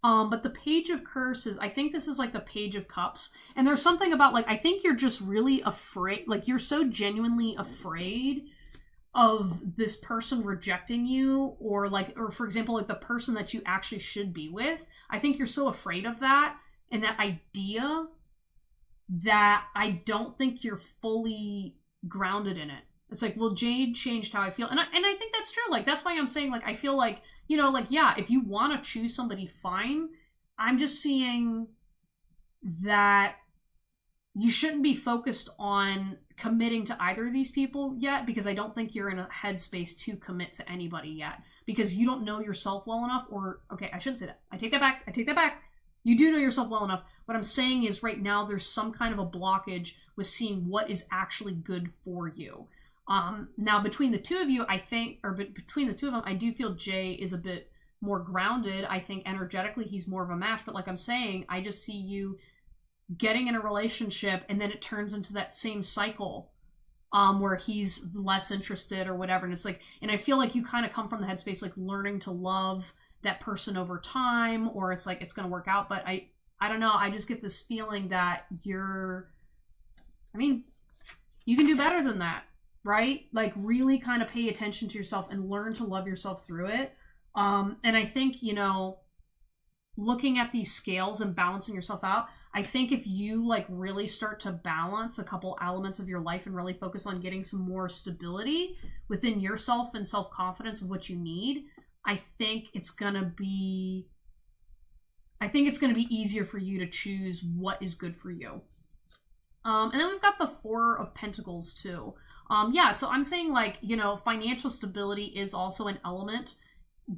But the Page of Curses, I think this is like the Page of Cups. And there's something about, like, I think you're just really afraid, like, you're so genuinely afraid of this person rejecting you, or like, or for example, like the person that you actually should be with. I think you're so afraid of that and that idea that I don't think you're fully grounded in it. It's like, well, Jade changed how I feel. And I think that's true. Like, that's why I'm saying, like, I feel like, you know, like, yeah, if you want to choose somebody, fine. I'm just seeing that you shouldn't be focused on committing to either of these people yet, because I don't think you're in a headspace to commit to anybody yet, because you don't know yourself well enough. Or, okay, I shouldn't say that. I take that back. You do know yourself well enough. What I'm saying is right now there's some kind of a blockage with seeing what is actually good for you. Now between the two of you, I think, or between the two of them, I do feel Jay is a bit more grounded. I think energetically he's more of a match, but like I'm saying, I just see you getting in a relationship and then it turns into that same cycle where he's less interested or whatever. And it's like, and I feel like you kind of come from the headspace, like learning to love that person over time, or it's like, it's going to work out. But I don't know. I just get this feeling that you can do better than that, right? Like really kind of pay attention to yourself and learn to love yourself through it. And I think, you know, looking at these scales and balancing yourself out, I think if you like really start to balance a couple elements of your life and really focus on getting some more stability within yourself and self-confidence of what you need, I think it's going to be easier for you to choose what is good for you. And then we've got the Four of Pentacles too. So I'm saying, like, you know, financial stability is also an element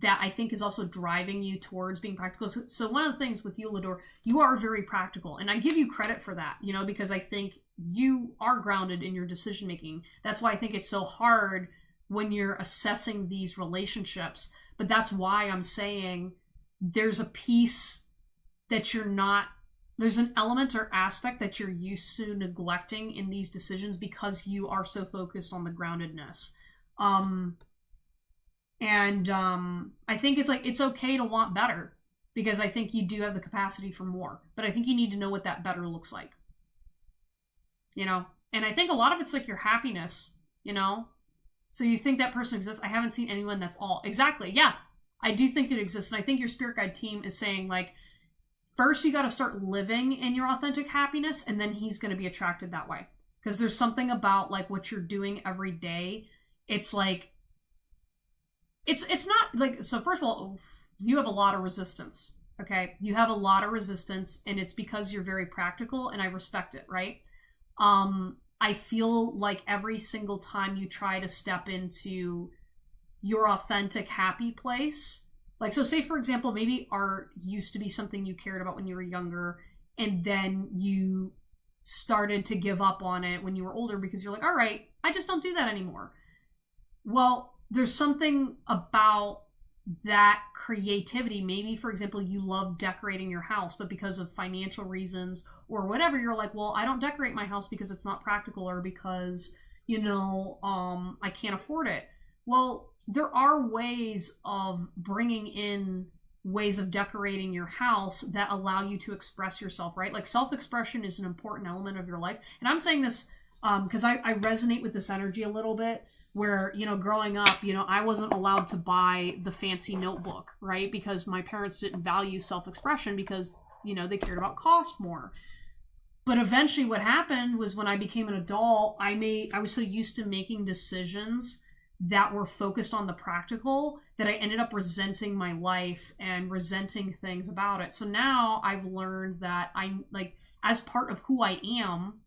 that I think is also driving you towards being practical. So one of the things with you, Lador, you are very practical. And I give you credit for that, you know, because I think you are grounded in your decision making. That's why I think it's so hard when you're assessing these relationships. But that's why I'm saying there's a piece that there's an element or aspect that you're used to neglecting in these decisions because you are so focused on the groundedness. I think it's like, it's okay to want better, because I think you do have the capacity for more, but I think you need to know what that better looks like, you know? And I think a lot of it's like your happiness, you know? So you think that person exists? I haven't seen anyone that's all. Exactly. Yeah. I do think it exists. And I think your spirit guide team is saying, like, first you got to start living in your authentic happiness, and then he's going to be attracted that way. Because there's something about, like, what you're doing every day. It's like, it's not like, so first of all, you have a lot of resistance. Okay. You have a lot of resistance, and it's because you're very practical, and I respect it, right? I feel like every single time you try to step into your authentic happy place, like, so say for example, maybe art used to be something you cared about when you were younger, and then you started to give up on it when you were older because you're like, all right, I just don't do that anymore. Well, there's something about that creativity. Maybe, for example, you love decorating your house, but because of financial reasons or whatever, you're like, well, I don't decorate my house because it's not practical, or because, I can't afford it. Well, there are ways of bringing in ways of decorating your house that allow you to express yourself, right? Like, self-expression is an important element of your life. And I'm saying this because I resonate with this energy a little bit, where, growing up, I wasn't allowed to buy the fancy notebook, right? Because my parents didn't value self-expression because, they cared about cost more. But eventually what happened was, when I became an adult, I was so used to making decisions that were focused on the practical that I ended up resenting my life and resenting things about it. So now I've learned that I'm, like, as part of who I am,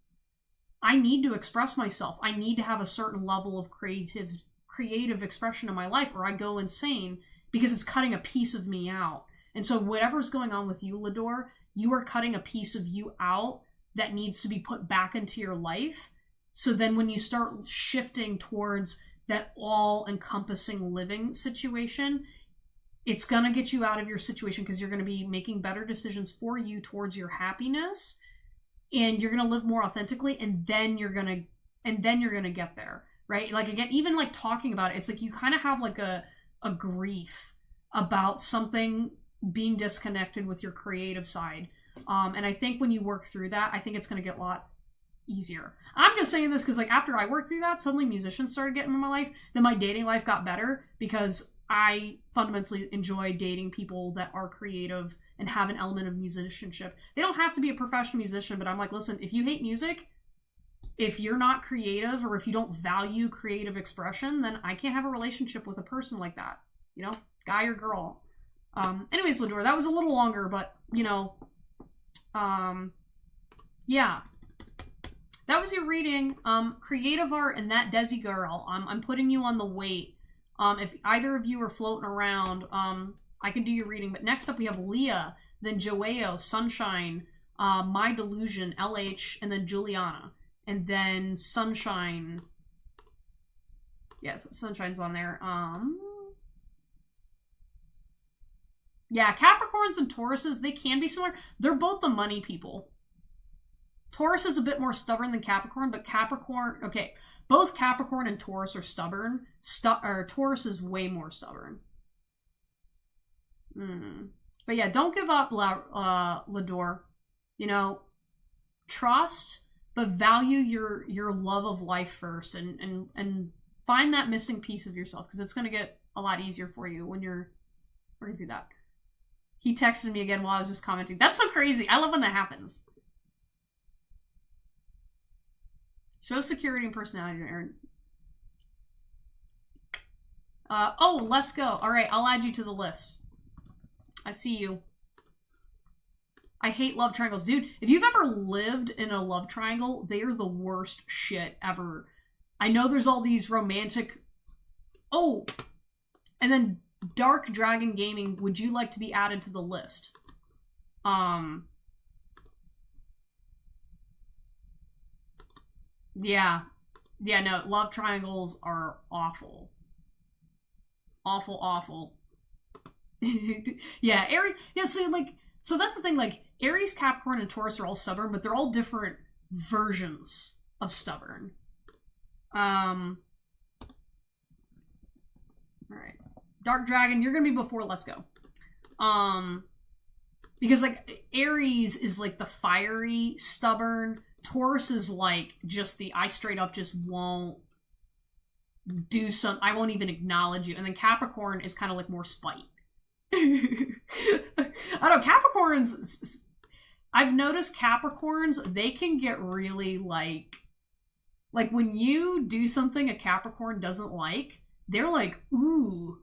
I need to express myself. I need to have a certain level of creative expression in my life, or I go insane, because it's cutting a piece of me out. And so whatever's going on with you, Lador, you are cutting a piece of you out that needs to be put back into your life. So then when you start shifting towards that all-encompassing living situation, it's going to get you out of your situation, because you're going to be making better decisions for you towards your happiness, and you're going to live more authentically, and then you're going to get there, right? Like, again, even like talking about it, it's like you kind of have like a grief about something being disconnected with your creative side. And I think when you work through that, I think it's going to get a lot easier. I'm just saying this because, like, after I worked through that, suddenly musicians started getting in my life. Then my dating life got better, because I fundamentally enjoy dating people that are creative and have an element of musicianship. They don't have to be a professional musician, but I'm like, listen, if you hate music, if you're not creative, or if you don't value creative expression, then I can't have a relationship with a person like that, guy or girl. Anyways, Lador, that was a little longer, but, yeah. That was your reading. Creative art and that Desi girl. I'm putting you on the wait. If either of you are floating around, I can do your reading. But next up we have Leah, then Joao, Sunshine, My Delusion, LH, and then Juliana. And then Sunshine. Yes, Sunshine's on there. Yeah, Capricorns and Tauruses, they can be similar. They're both the money people. Taurus is a bit more stubborn than Capricorn, but both Capricorn and Taurus are stubborn. Taurus is way more stubborn. But yeah, don't give up, Lador. Trust, but value your love of life first, and find that missing piece of yourself, because it's going to get a lot easier for you when you're working through that. He texted me again while I was just commenting. That's so crazy. I love when that happens. Show security and personality, Aaron. Let's go. All right, I'll add you to the list. I see you. I hate love triangles. Dude, if you've ever lived in a love triangle, they are the worst shit ever. I know there's all these romantic... Oh! And then Dark Dragon Gaming, would you like to be added to the list? Yeah. Yeah, no, love triangles are awful. Awful, awful. Yeah, Aries... Yeah, so that's the thing, like, Aries, Capricorn, and Taurus are all stubborn, but they're all different versions of stubborn. Alright. Dark Dragon, you're gonna be before Let's Go. Because, like, Aries is, like, the fiery, stubborn. Taurus is, like, just the I straight up just won't do some, I won't even acknowledge you. And then Capricorn is kind of like more spite. I don't know, Capricorns, I've noticed Capricorns, they can get really like when you do something a Capricorn doesn't like, they're like, ooh,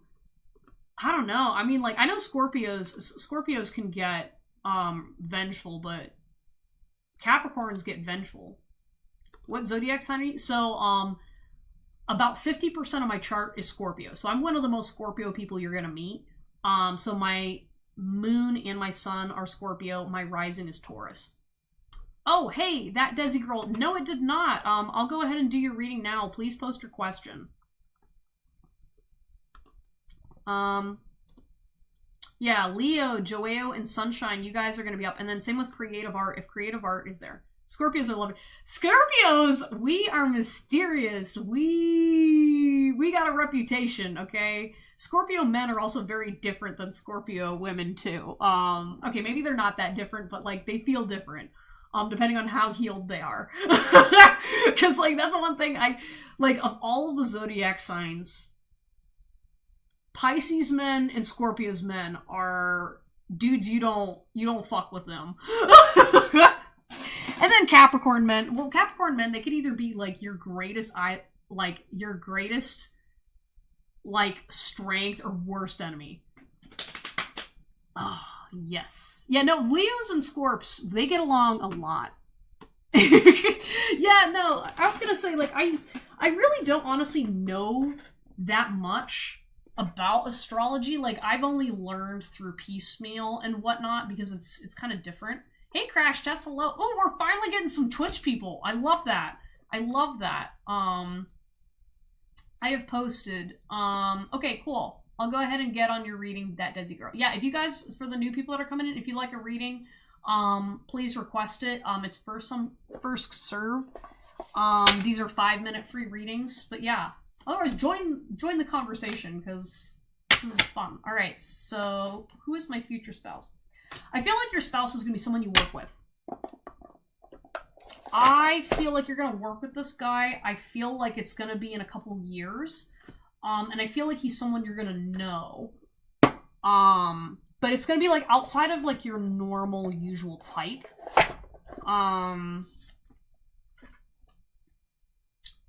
I don't know. I mean, like, I know Scorpios can get vengeful, but Capricorns get vengeful. What zodiac sign are you? So, about 50% of my chart is Scorpio. So I'm one of the most Scorpio people you're gonna meet. So my moon and my sun are Scorpio. My rising is Taurus. Oh, hey, that Desi girl. No, it did not. I'll go ahead and do your reading now. Please post your question. Yeah, Leo, Joao, and Sunshine, you guys are going to be up. And then same with Creative Art, if Creative Art is there. Scorpios are lovely. Scorpios, we are mysterious. We got a reputation, okay? Scorpio men are also very different than Scorpio women, too. Okay, maybe they're not that different, but, like, they feel different. Depending on how healed they are. Because, like, that's the one thing of all of the zodiac signs, Pisces men and Scorpios men are dudes you don't fuck with them. And then Capricorn men, they could either be like your greatest strength or worst enemy. Oh, yes. Yeah, no, Leos and Scorps, they get along a lot. Yeah, no, I was gonna say, like, I really don't honestly know that much about astrology. Like, I've only learned through piecemeal and whatnot because it's kind of different. Hey, Crash Test, hello. Oh, we're finally getting some Twitch people. I love that. I have posted. Okay, cool. I'll go ahead and get on your reading, that Desi girl. Yeah, if you guys, for the new people that are coming in, if you like a reading, please request it. It's first serve. These are 5-minute free readings, but yeah. Otherwise, join the conversation, because this is fun. Alright, so who is my future spouse? I feel like your spouse is going to be someone you work with. I feel like you're going to work with this guy. I feel like it's going to be in a couple years. And I feel like he's someone you're going to know. But it's going to be, like, outside of, like, your normal, usual type.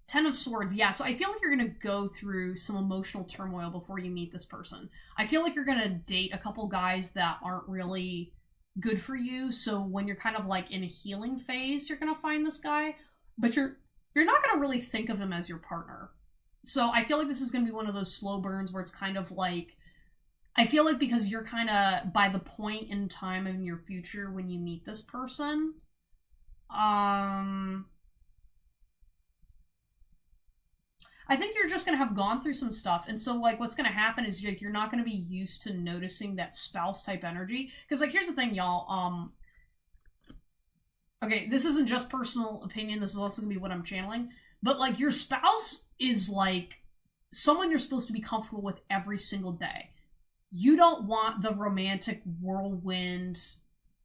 10 of Swords, yeah, so I feel like you're going to go through some emotional turmoil before you meet this person. I feel like you're going to date a couple guys that aren't really good for you, so when you're kind of like in a healing phase, you're going to find this guy, but you're not going to really think of him as your partner. So I feel like this is going to be one of those slow burns where it's kind of like, I feel like because you're kind of by the point in time in your future when you meet this person, I think you're just going to have gone through some stuff. And so, like, what's going to happen is, like, you're not going to be used to noticing that spouse-type energy. Because, like, here's the thing, y'all. Okay, this isn't just personal opinion. This is also going to be what I'm channeling. But, like, your spouse is, like, someone you're supposed to be comfortable with every single day. You don't want the romantic whirlwind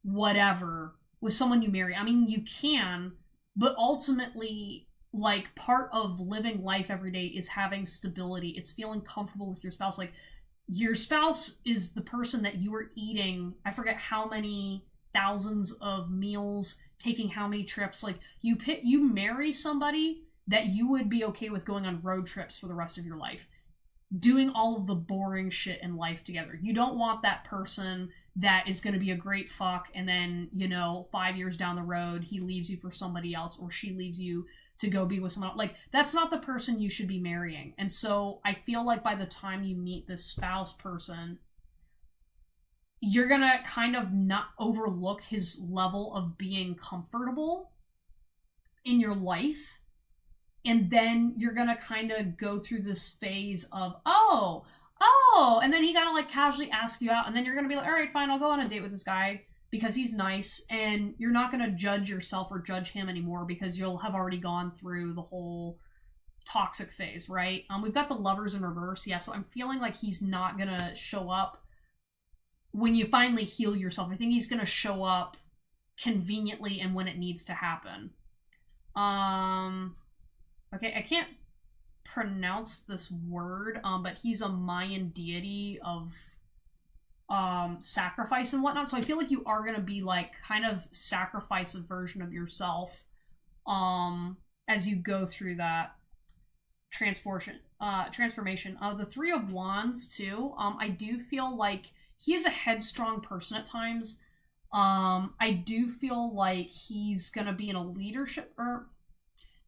whatever with someone you marry. I mean, you can, but ultimately, like, part of living life every day is having stability. It's feeling comfortable with your spouse. Like, your spouse is the person that you are eating, I forget how many thousands of meals, taking how many trips. Like, you marry somebody that you would be okay with going on road trips for the rest of your life, doing all of the boring shit in life together. You don't want that person that is going to be a great fuck, and then, 5 years down the road, he leaves you for somebody else, or she leaves you to go be with someone else. Like, that's not the person you should be marrying. And so I feel like by the time you meet this spouse person, you're gonna kind of not overlook his level of being comfortable in your life. And then you're gonna kind of go through this phase of, oh, and then he gotta, like, casually ask you out, and then you're gonna be like, all right, fine, I'll go on a date with this guy because he's nice, and you're not going to judge yourself or judge him anymore because you'll have already gone through the whole toxic phase, right? We've got the Lovers in reverse, yeah, so I'm feeling like he's not going to show up when you finally heal yourself. I think he's going to show up conveniently and when it needs to happen. Okay, I can't pronounce this word, but he's a Mayan deity of sacrifice and whatnot. So I feel like you are gonna be like kind of sacrifice a version of yourself as you go through that transformation. The Three of Wands too. I do feel like he is a headstrong person at times. I do feel like he's gonna be in a leadership, or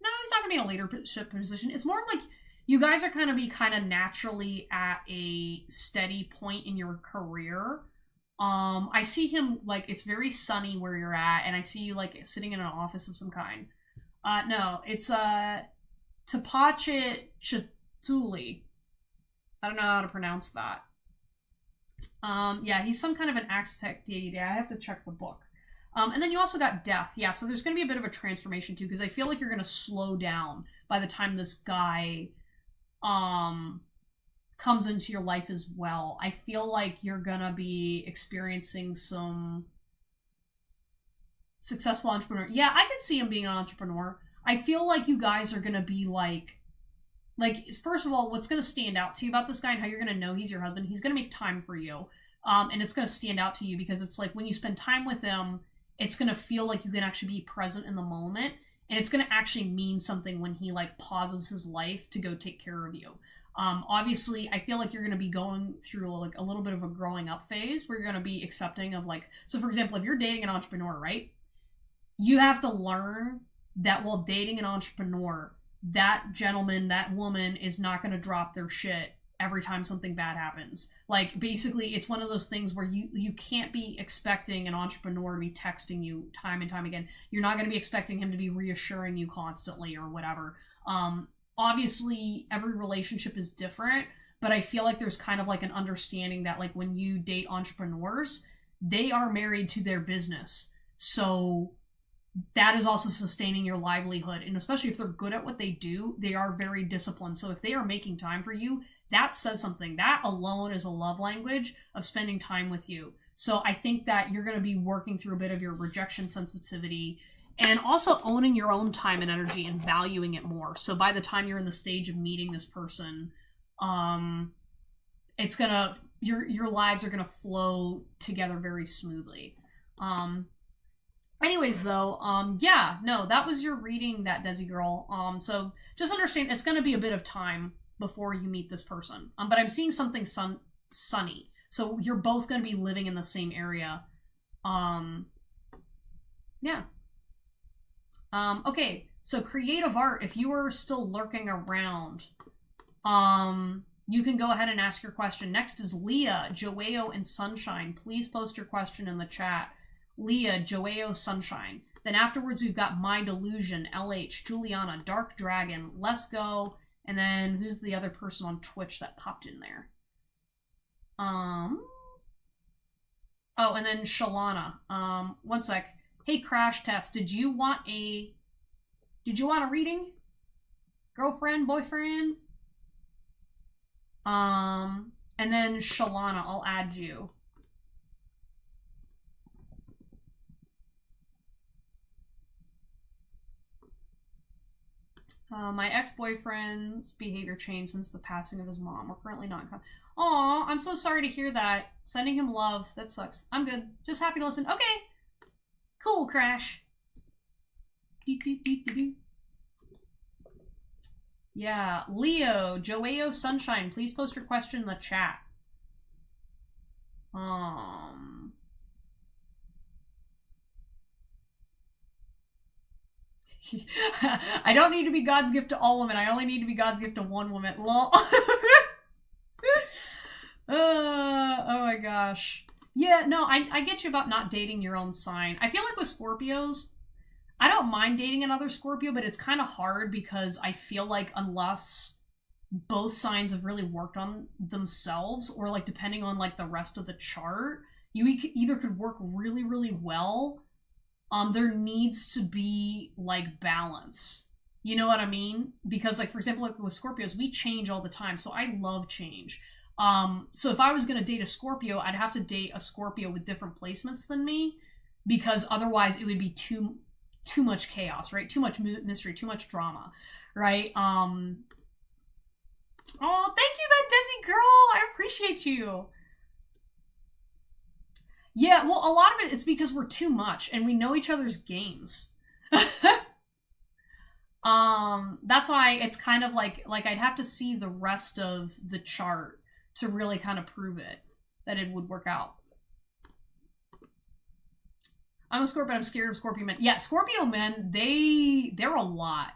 no, he's not gonna be in a leadership position. It's more like you guys are gonna be kind of naturally at a steady point in your career. I see him like it's very sunny where you're at, and I see you like sitting in an office of some kind. No, it's Tapache Chatuli. I don't know how to pronounce that. Yeah, he's some kind of an Aztec deity. I have to check the book. And then you also got Death. Yeah, so there's going to be a bit of a transformation too, because I feel like you're going to slow down by the time this guy comes into your life as well. I feel like you're going to be experiencing some successful entrepreneur. Yeah, I could see him being an entrepreneur. I feel like you guys are going to be like, first of all, what's going to stand out to you about this guy and how you're going to know he's your husband, he's going to make time for you. And it's going to stand out to you because it's like when you spend time with him, it's going to feel like you can actually be present in the moment. And it's going to actually mean something when he like pauses his life to go take care of you. Obviously, I feel like you're going to be going through like a little bit of a growing up phase where you're going to be accepting of like, so for example, if you're dating an entrepreneur, right? You have to learn that while dating an entrepreneur, that gentleman, that woman is not going to drop their shit every time something bad happens. Like, basically, it's one of those things where you can't be expecting an entrepreneur to be texting you time and time again. You're not going to be expecting him to be reassuring you constantly or whatever. Obviously, every relationship is different, but I feel like there's kind of like an understanding that like when you date entrepreneurs, they are married to their business. So that is also sustaining your livelihood. And especially if they're good at what they do, they are very disciplined. So if they are making time for you, that says something. That alone is a love language of spending time with you. So I think that you're going to be working through a bit of your rejection sensitivity and also owning your own time and energy and valuing it more. So by the time you're in the stage of meeting this person, it's gonna, your lives are gonna flow together very smoothly. Anyways, though, yeah, no, that was your reading, that Desi girl. So just understand it's gonna be a bit of time before you meet this person. But I'm seeing something sunny. So you're both gonna be living in the same area. Yeah. Okay, so creative art, if you are still lurking around, you can go ahead and ask your question. Next is Leah, Joeo, and Sunshine. Please post your question in the chat. Leah, Joeo, Sunshine. Then afterwards, we've got My Delusion, LH, Juliana, Dark Dragon, Let's Go, and then who's the other person on Twitch that popped in there? Oh, and then Shalana. One sec. Hey, Crash Test, did you want a reading? Girlfriend, boyfriend? And then Shalana, I'll add you. My ex-boyfriend's behavior changed since the passing of his mom. We're currently not in contact. Aw, I'm so sorry to hear that. Sending him love. That sucks. I'm good. Just happy to listen. Okay. Cool, Crash. Yeah. Leo, Joeo, Sunshine, please post your question in the chat. I don't need to be God's gift to all women. I only need to be God's gift to one woman. Lol. Oh my gosh. Yeah, no, I get you about not dating your own sign. I feel like with Scorpios, I don't mind dating another Scorpio, but it's kind of hard because I feel like unless both signs have really worked on themselves, or like depending on like the rest of the chart, you either could work really, really well. There needs to be like balance. You know what I mean? Because like, for example, like with Scorpios, we change all the time. So I love change. So if I was going to date a Scorpio, I'd have to date a Scorpio with different placements than me, because otherwise it would be too much chaos, right? Too much mystery, too much drama, right? Oh, thank you, that Desi girl. I appreciate you. Yeah, well, a lot of it is because we're too much and we know each other's games. That's why it's kind of like I'd have to see the rest of the chart to really kind of prove it that it would work out. I'm a Scorpio. I'm scared of Scorpio men. Yeah, Scorpio men. They're a lot.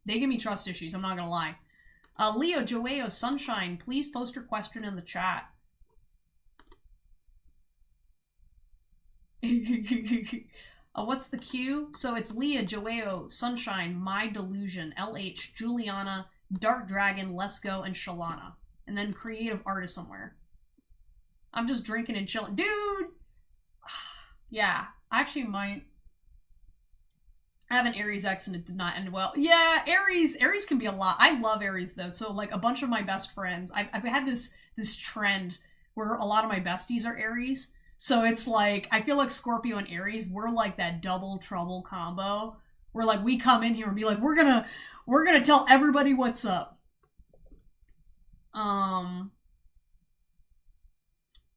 They give me trust issues. I'm not gonna lie. Leo, Joeo, Sunshine, please post your question in the chat. What's the Q? So it's Leah, Joeo, Sunshine, My Delusion, LH, Juliana, Dark Dragon, Let's Go, and Shalana. And then creative artist somewhere. I'm just drinking and chilling. Dude! Yeah, I actually might. I have an Aries X and it did not end well. Yeah, Aries can be a lot. I love Aries though. So like a bunch of my best friends, I've had this trend where a lot of my besties are Aries. So it's like I feel like Scorpio and Aries, we're like that double trouble combo. Where like we come in here and be like, we're gonna tell everybody what's up.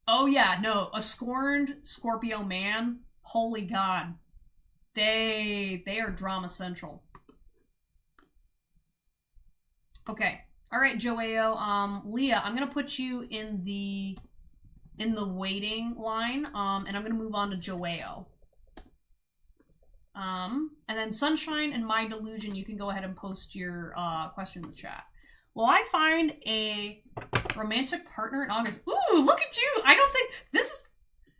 Oh yeah, no, a scorned Scorpio man. Holy God. They are drama central. Okay. Alright, Joeo. Leah, I'm gonna put you in the waiting line. And I'm gonna move on to Joeo. And then Sunshine and My Delusion, you can go ahead and post your question in the chat. Will I find a romantic partner in August? Ooh, look at you! I don't think this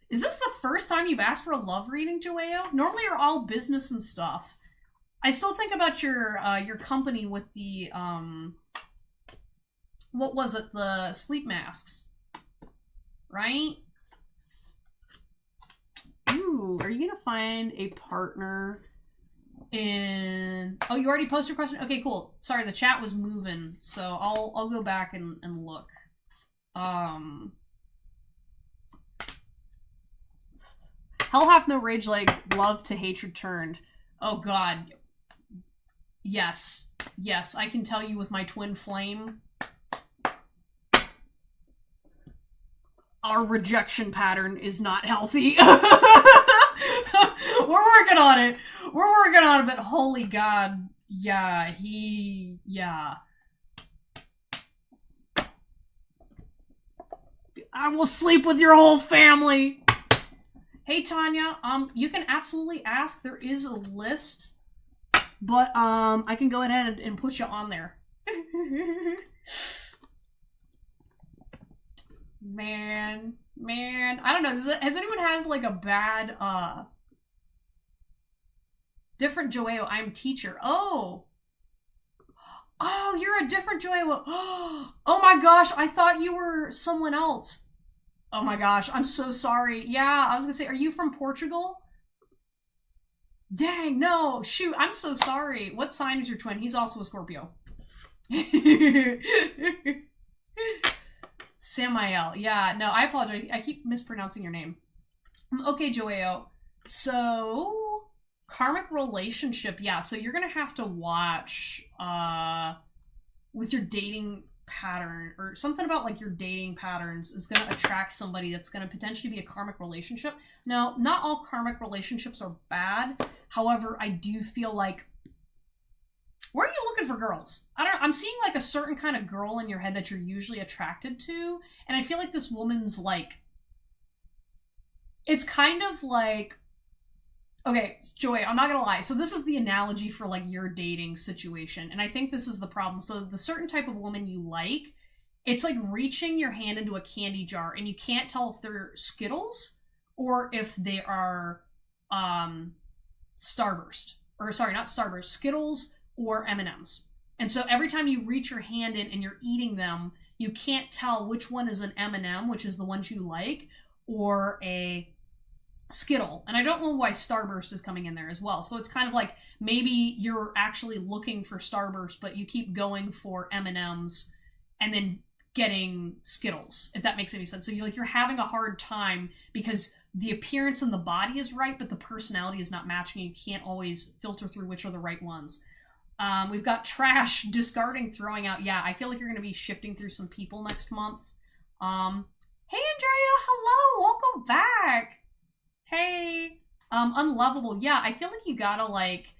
is this the first time you've asked for a love reading, Joeo? Normally you're all business and stuff. I still think about your company with the what was it? The sleep masks. Right? Ooh, are you gonna find a partner in... Oh, you already posted your question? Okay, cool. Sorry, the chat was moving, so I'll go back and look. Hell hath no rage like love to hatred turned. Oh god. Yes. Yes, I can tell you with my twin flame. Our rejection pattern is not healthy. We're working on it. We're working on it, but holy god. Yeah, yeah. I will sleep with your whole family. Hey, Tanya, you can absolutely ask. There is a list, but, I can go ahead and put you on there. Man, I don't know. Has anyone has like a bad, different Joeo? I'm teacher. Oh, you're a different Joeo. Oh my gosh, I thought you were someone else. Oh my gosh, I'm so sorry. Yeah, I was gonna say, are you from Portugal? Dang, no, shoot, I'm so sorry. What sign is your twin? He's also a Scorpio. Samael. Yeah, no, I apologize. I keep mispronouncing your name. Okay, Joeo. So, karmic relationship. Yeah, so you're gonna have to watch with your dating pattern, or something about like your dating patterns is gonna attract somebody that's gonna potentially be a karmic relationship. Now, not all karmic relationships are bad. However, I do feel like, where are you looking for girls? I'm seeing like a certain kind of girl in your head that you're usually attracted to, and I feel like this woman's like, it's kind of like, okay, Joy, I'm not gonna lie. So this is the analogy for like your dating situation, and I think this is the problem. So the certain type of woman you like, it's like reaching your hand into a candy jar, and you can't tell if they're Skittles or if they are Starburst. Or sorry, not Starburst, Skittles or M&Ms. And so every time you reach your hand in and you're eating them, you can't tell which one is an M&M, which is the ones you like, or a Skittle. And I don't know why Starburst is coming in there as well. So it's kind of like maybe you're actually looking for Starburst, but you keep going for M&Ms and then getting Skittles, if that makes any sense. So you're having a hard time because the appearance and the body is right, but the personality is not matching. You can't always filter through which are the right ones. We've got trash, discarding, throwing out. Yeah, I feel like you're going to be shifting through some people next month. Hey, Andrea, hello, welcome back. Hey, unlovable. Yeah, I feel like you gotta, like,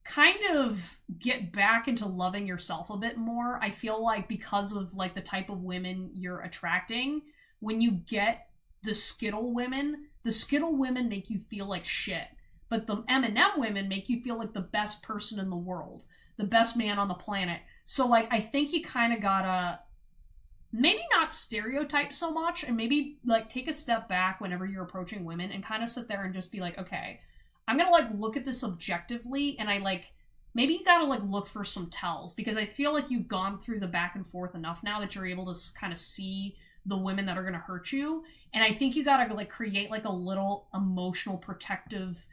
kind of get back into loving yourself a bit more. I feel like because of, like, the type of women you're attracting, when you get the Skittle women make you feel like shit. But the M&M women make you feel like the best person in the world, the best man on the planet. So, like, I think you kind of gotta maybe not stereotype so much, and maybe, like, take a step back whenever you're approaching women and kind of sit there and just be like, okay, I'm gonna, like, look at this objectively, and maybe you gotta, like, look for some tells, because I feel like you've gone through the back and forth enough now that you're able to kind of see the women that are gonna hurt you, and I think you gotta, like, create, like, a little emotional protective,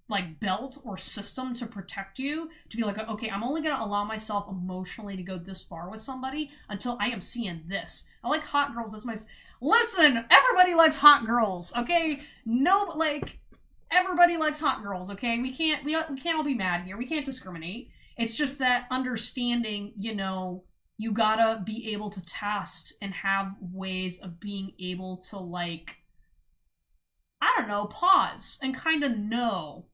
like, belt or system to protect you, to be like, okay, I'm only gonna allow myself emotionally to go this far with somebody until I am seeing this. I like hot girls. That's my... Listen, everybody likes hot girls, okay? No, like, everybody likes hot girls, okay? We can't all be mad here. We can't discriminate. It's just that understanding, you know, you gotta be able to test and have ways of being able to, like, I don't know, pause and kind of know.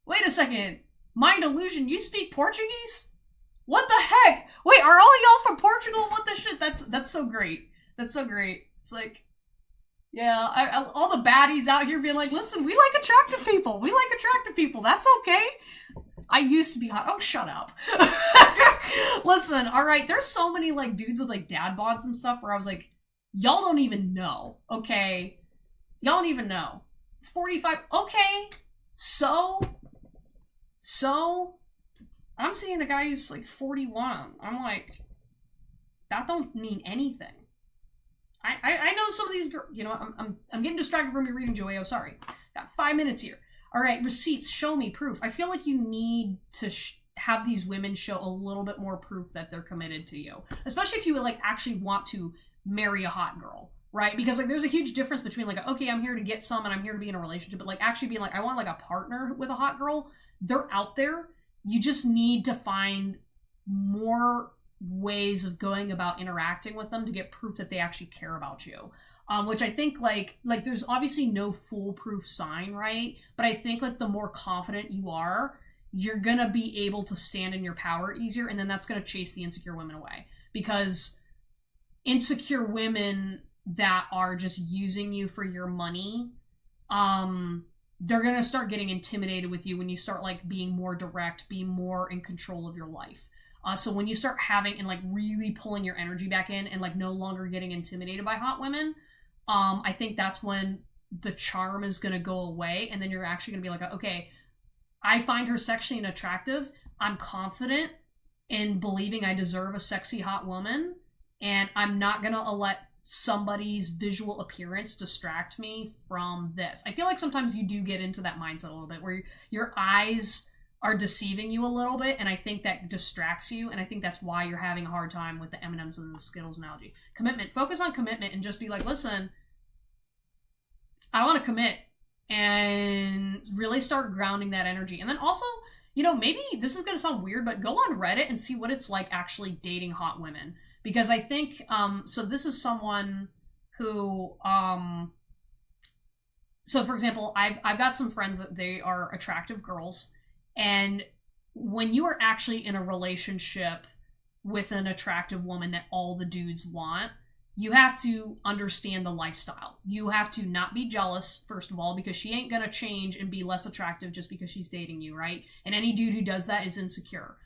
Wait a second. Mind illusion, you speak Portuguese? What the heck? Wait, are all y'all from Portugal? What the shit? That's so great. That's so great. It's like, yeah, all the baddies out here being like, listen, we like attractive people. We like attractive people. That's okay. I used to be hot. Oh, shut up. Listen, alright, there's so many, like, dudes with, like, dad bods and stuff where I was like, y'all don't even know, okay? Y'all don't even know. 45, okay. So, I'm seeing a guy who's, like, 41. I'm like, that don't mean anything. I know some of these girls, you know, I'm getting distracted from me reading Joeo, sorry. Got 5 minutes here. Alright, receipts, show me proof. I feel like you need to have these women show a little bit more proof that they're committed to you. Especially if you would, like, actually want to marry a hot girl, right? Because, like, there's a huge difference between, like, okay, I'm here to get some and I'm here to be in a relationship, but, like, actually being like, I want, like, a partner with a hot girl. They're out there. You just need to find more ways of going about interacting with them to get proof that they actually care about you. Which I think, like there's obviously no foolproof sign, right? But I think, like, the more confident you are, you're gonna be able to stand in your power easier, and then that's gonna chase the insecure women away. Because insecure women that are just using you for your money, they're gonna start getting intimidated with you when you start, like, being more direct, being more in control of your life. So when you start having and, like, really pulling your energy back in and, like, no longer getting intimidated by hot women, I think that's when the charm is gonna go away, and then you're actually gonna be like, okay, I find her sexually unattractive. I'm confident in believing I deserve a sexy hot woman, and I'm not gonna let somebody's visual appearance distract me from this. I feel like sometimes you do get into that mindset a little bit where your eyes are deceiving you a little bit, and I think that distracts you, and I think that's why you're having a hard time with the M&Ms and the Skittles analogy. Commitment. Focus on commitment and just be like, listen, I want to commit, and really start grounding that energy. And then also, you know, maybe this is going to sound weird, but go on Reddit and see what it's like actually dating hot women. Because I think, so this is someone who, so for example, I've got some friends that they are attractive girls, and when you are actually in a relationship with an attractive woman that all the dudes want, you have to understand the lifestyle. You have to not be jealous, first of all, because she ain't gonna change and be less attractive just because she's dating you, right? And any dude who does that is insecure.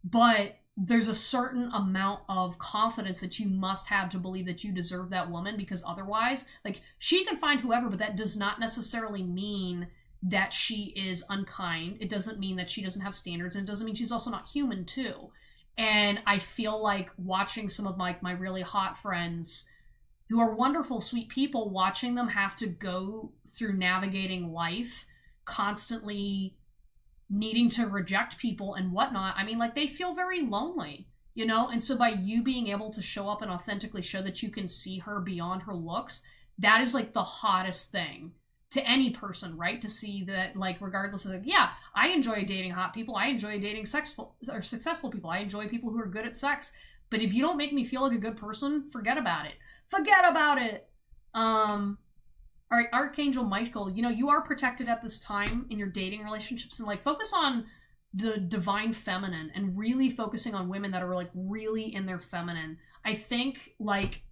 But there's a certain amount of confidence that you must have to believe that you deserve that woman, because otherwise, like, she can find whoever, but that does not necessarily mean that she is unkind. It doesn't mean that she doesn't have standards, and it doesn't mean she's also not human too. And I feel like watching some of my really hot friends who are wonderful, sweet people, watching them have to go through navigating life, constantly needing to reject people and whatnot. I mean, like, they feel very lonely, you know? And so by you being able to show up and authentically show that you can see her beyond her looks, that is, like, the hottest thing to any person, right? To see that, like, regardless of, like, yeah, I enjoy dating hot people. I enjoy dating successful people. I enjoy people who are good at sex. But if you don't make me feel like a good person, forget about it. Forget about it. All right, Archangel Michael, you know, you are protected at this time in your dating relationships, and like focus on the divine feminine and really focusing on women that are like really in their feminine. I think like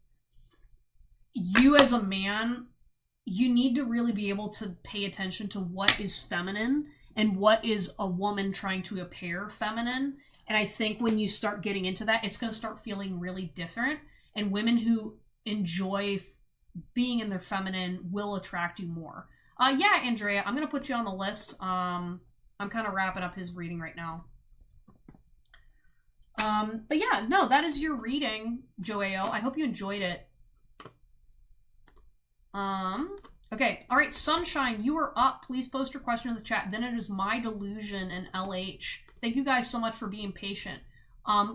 you as a man, you need to really be able to pay attention to what is feminine and what is a woman trying to appear feminine. And I think when you start getting into that, it's going to start feeling really different. And women who enjoy being in their feminine will attract you more. Yeah, Andrea, I'm going to put you on the list. I'm kind of wrapping up his reading right now. But yeah, no, that is your reading, Joao. I hope you enjoyed it. Okay, all right, Sunshine, you are up. Please post your question in the chat. Then it is My Delusion and LH. Thank you guys so much for being patient.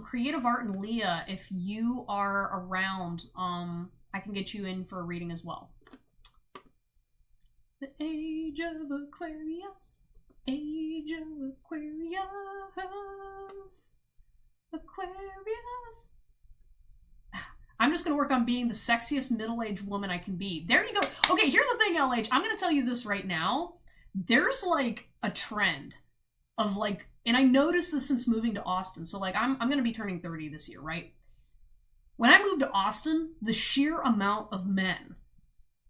Creative Art and Leah, if you are around, I can get you in for a reading as well. The Age of Aquarius. Age of Aquarius. Aquarius. I'm just going to work on being the sexiest middle-aged woman I can be. There you go. Okay, here's the thing, LH. I'm going to tell you this right now. There's, like, a trend of, like, and I noticed this since moving to Austin. So, like, I'm going to be turning 30 this year, right? When I moved to Austin, the sheer amount of men,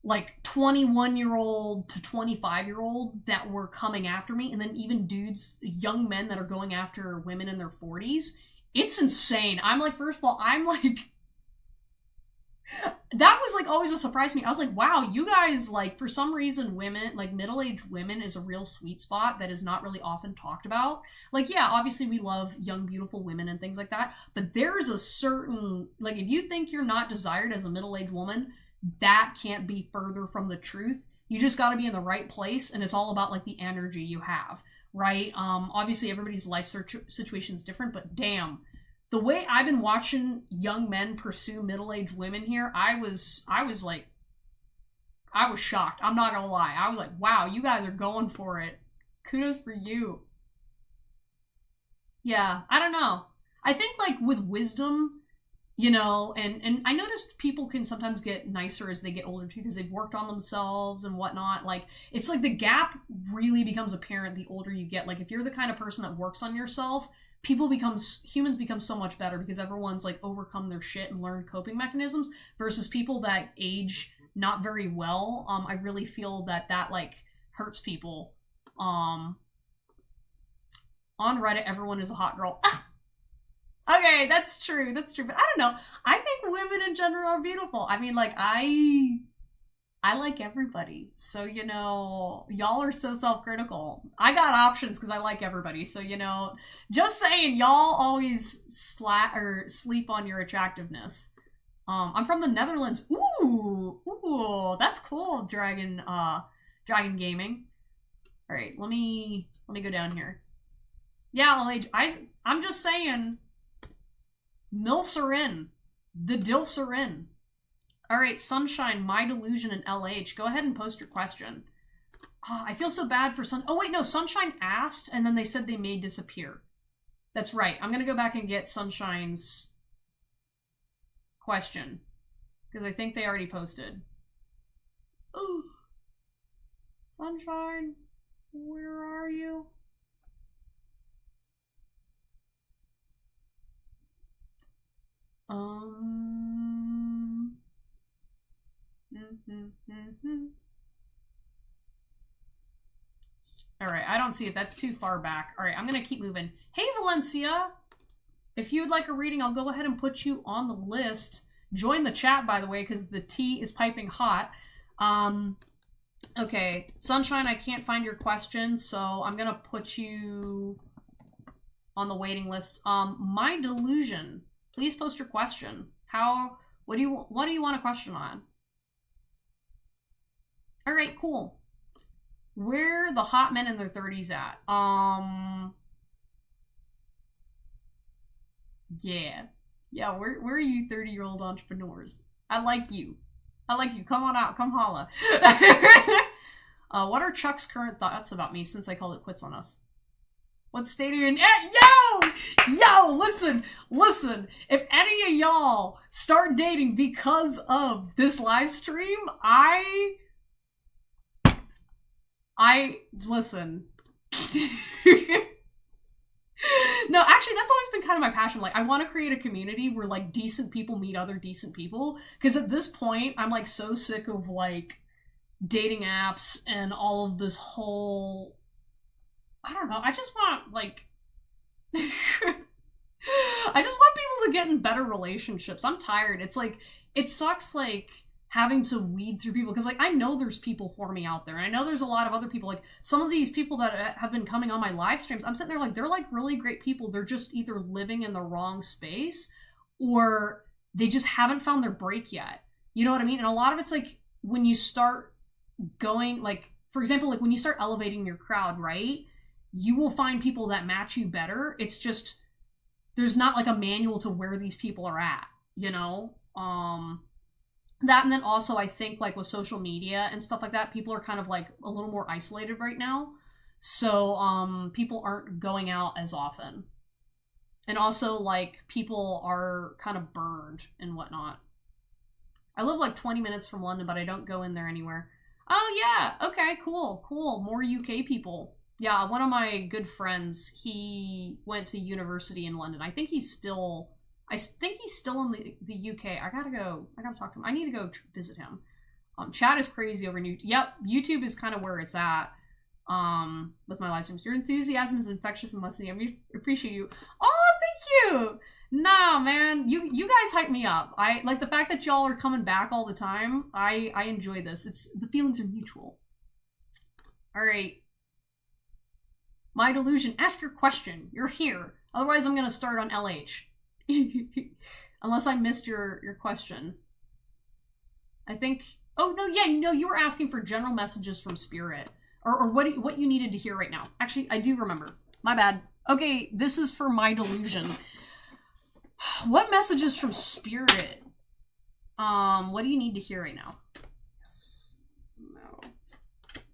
like 21-year-old to 25-year-old that were coming after me, and then even dudes, young men that are going after women in their 40s, it's insane. I'm like, first of all, I'm like... That was like always a surprise to me. I was like, wow, you guys, like, for some reason, women, like middle-aged women is a real sweet spot that is not really often talked about. Like, yeah, obviously we love young, beautiful women and things like that, but there's a certain, like, if you think you're not desired as a middle-aged woman, that can't be further from the truth. You just got to be in the right place, and it's all about, like, the energy you have, right? Obviously everybody's life situation is different, but damn, the way I've been watching young men pursue middle-aged women here, I was shocked. I'm not gonna lie. I was like, wow, you guys are going for it. Kudos for you. Yeah, I don't know. I think, like, with wisdom, you know, and I noticed people can sometimes get nicer as they get older, too, because they've worked on themselves and whatnot. Like, it's like the gap really becomes apparent the older you get. Like, if you're the kind of person that works on yourself, humans become so much better because everyone's like overcome their shit and learned coping mechanisms versus people that age not very well. I really feel that like hurts people. On Reddit, everyone is a hot girl. Okay, that's true. But I don't know. I think women in general are beautiful. I mean, like, I like everybody. So, you know, y'all are so self-critical. I got options because I like everybody. So, you know, just saying, y'all always sleep on your attractiveness. I'm from the Netherlands. Ooh, that's cool, Dragon Gaming. All right, let me go down here. Yeah, I'm just saying, MILFs are in. The DILFs are in. All right, Sunshine, My Delusion, and LH. Go ahead and post your question. Oh, I feel so bad for Oh, wait, no. Sunshine asked, and then they said they may disappear. That's right. I'm going to go back and get Sunshine's question. Because I think they already posted. Oh, Sunshine, where are you? Alright, I don't see it. That's too far back. Alright, I'm gonna keep moving. Hey, Valencia! If you would like a reading, I'll go ahead and put you on the list. Join the chat, by the way, because the tea is piping hot. Okay, Sunshine, I can't find your question, so I'm gonna put you on the waiting list. My Delusion. Please post your question. What do you want a question on? All right, cool. Where the hot men in their 30s at? Yeah. Where are you 30-year-old entrepreneurs? I like you. Come on out. Come holla. What are Chuck's current thoughts about me since I called it quits on us? What state are you in? Yo! Listen. If any of y'all start dating because of this live stream, listen. No, actually, that's always been kind of my passion. Like, I want to create a community where, like, decent people meet other decent people. Because at this point, I'm, like, so sick of, like, dating apps and all of this whole... I don't know. I just want, like... I just want people to get in better relationships. I'm tired. It's, like, it sucks, like... having to weed through people, because like I know there's people for me out there, and I know there's a lot of other people, like some of these people that have been coming on my live streams, I'm sitting there like they're like really great people, they're just either living in the wrong space or they just haven't found their break yet, you know what I mean? And a lot of it's like when you start going, like for example, like when you start elevating your crowd, right, you will find people that match you better. It's just there's not like a manual to where these people are at, you know. That, and then also I think like with social media and stuff like that, people are kind of like a little more isolated right now. So people aren't going out as often. And also like people are kind of burned and whatnot. I live like 20 minutes from London, but I don't go in there anywhere. Oh yeah, okay, cool. More UK people. Yeah, one of my good friends, he went to university in London. I think he's still in the UK. I gotta talk to him. I need to go visit him. Chat is crazy over YouTube. Yep, YouTube is kind of where it's at. With my live streams. Your enthusiasm is infectious and must I appreciate you. Oh, thank you! Nah, man. You guys hype me up. I like the fact that y'all are coming back all the time. I enjoy this. The feelings are mutual. Alright. My delusion, ask your question. You're here. Otherwise I'm gonna start on LH. Unless I missed your question. I think... Oh, no, yeah, no, you were asking for general messages from Spirit. Or what you needed to hear right now. Actually, I do remember. My bad. Okay, this is for my delusion. What messages from Spirit? What do you need to hear right now? Yes.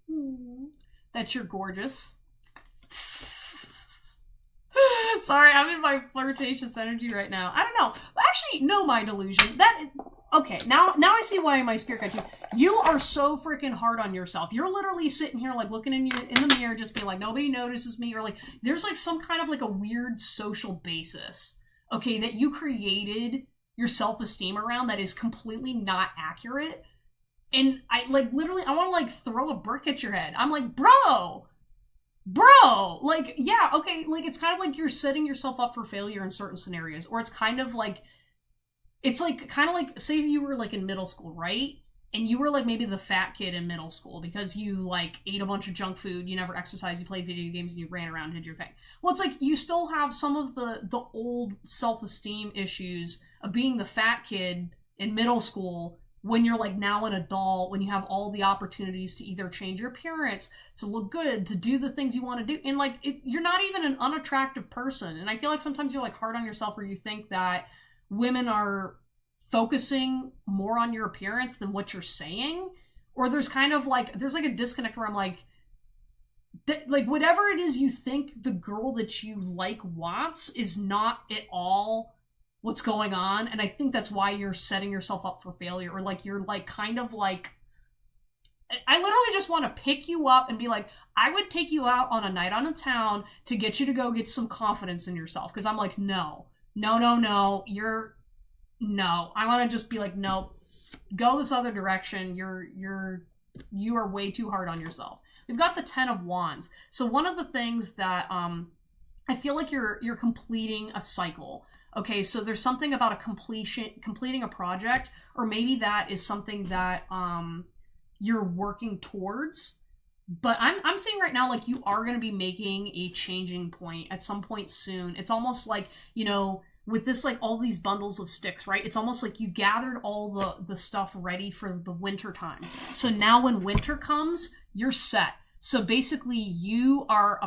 No. That you're gorgeous. Sorry, I'm in my flirtatious energy right now. I don't know. Actually, no, my delusion. Okay, now I see why my spirit got you. You are so freaking hard on yourself. You're literally sitting here like looking in the mirror, just being like, nobody notices me, or like there's like some kind of like a weird social basis, okay, that you created your self-esteem around that is completely not accurate. And I like literally I want to like throw a brick at your head. I'm like, bro, like, yeah, okay, like, it's kind of like you're setting yourself up for failure in certain scenarios, or it's kind of like, say you were, like, in middle school, right? And you were, like, maybe the fat kid in middle school because you, like, ate a bunch of junk food, you never exercised, you played video games, and you ran around and did your thing. Well, it's like, you still have some of the old self-esteem issues of being the fat kid in middle school when you're like now an adult, when you have all the opportunities to either change your appearance, to look good, to do the things you want to do, and like you're not even an unattractive person. And I feel like sometimes you're like hard on yourself, or you think that women are focusing more on your appearance than what you're saying, or there's kind of like there's like a disconnect where I'm like whatever it is you think the girl that you like wants is not at all what's going on. And I think that's why you're setting yourself up for failure, or like you're like kind of like, I literally just want to pick you up and be like, I would take you out on a night on a town to get you to go get some confidence in yourself. Because I'm like, no, I want to just be like, no, go this other direction. You are way too hard on yourself. We've got the 10 of Wands. So one of the things that I feel like you're completing a cycle. Okay, so there's something about completing a project, or maybe that is something that you're working towards. But I'm seeing right now, like, you are going to be making a changing point at some point soon. It's almost like, you know, with this, like, all these bundles of sticks, right? It's almost like you gathered all the stuff ready for the winter time. So now when winter comes, you're set. So basically you are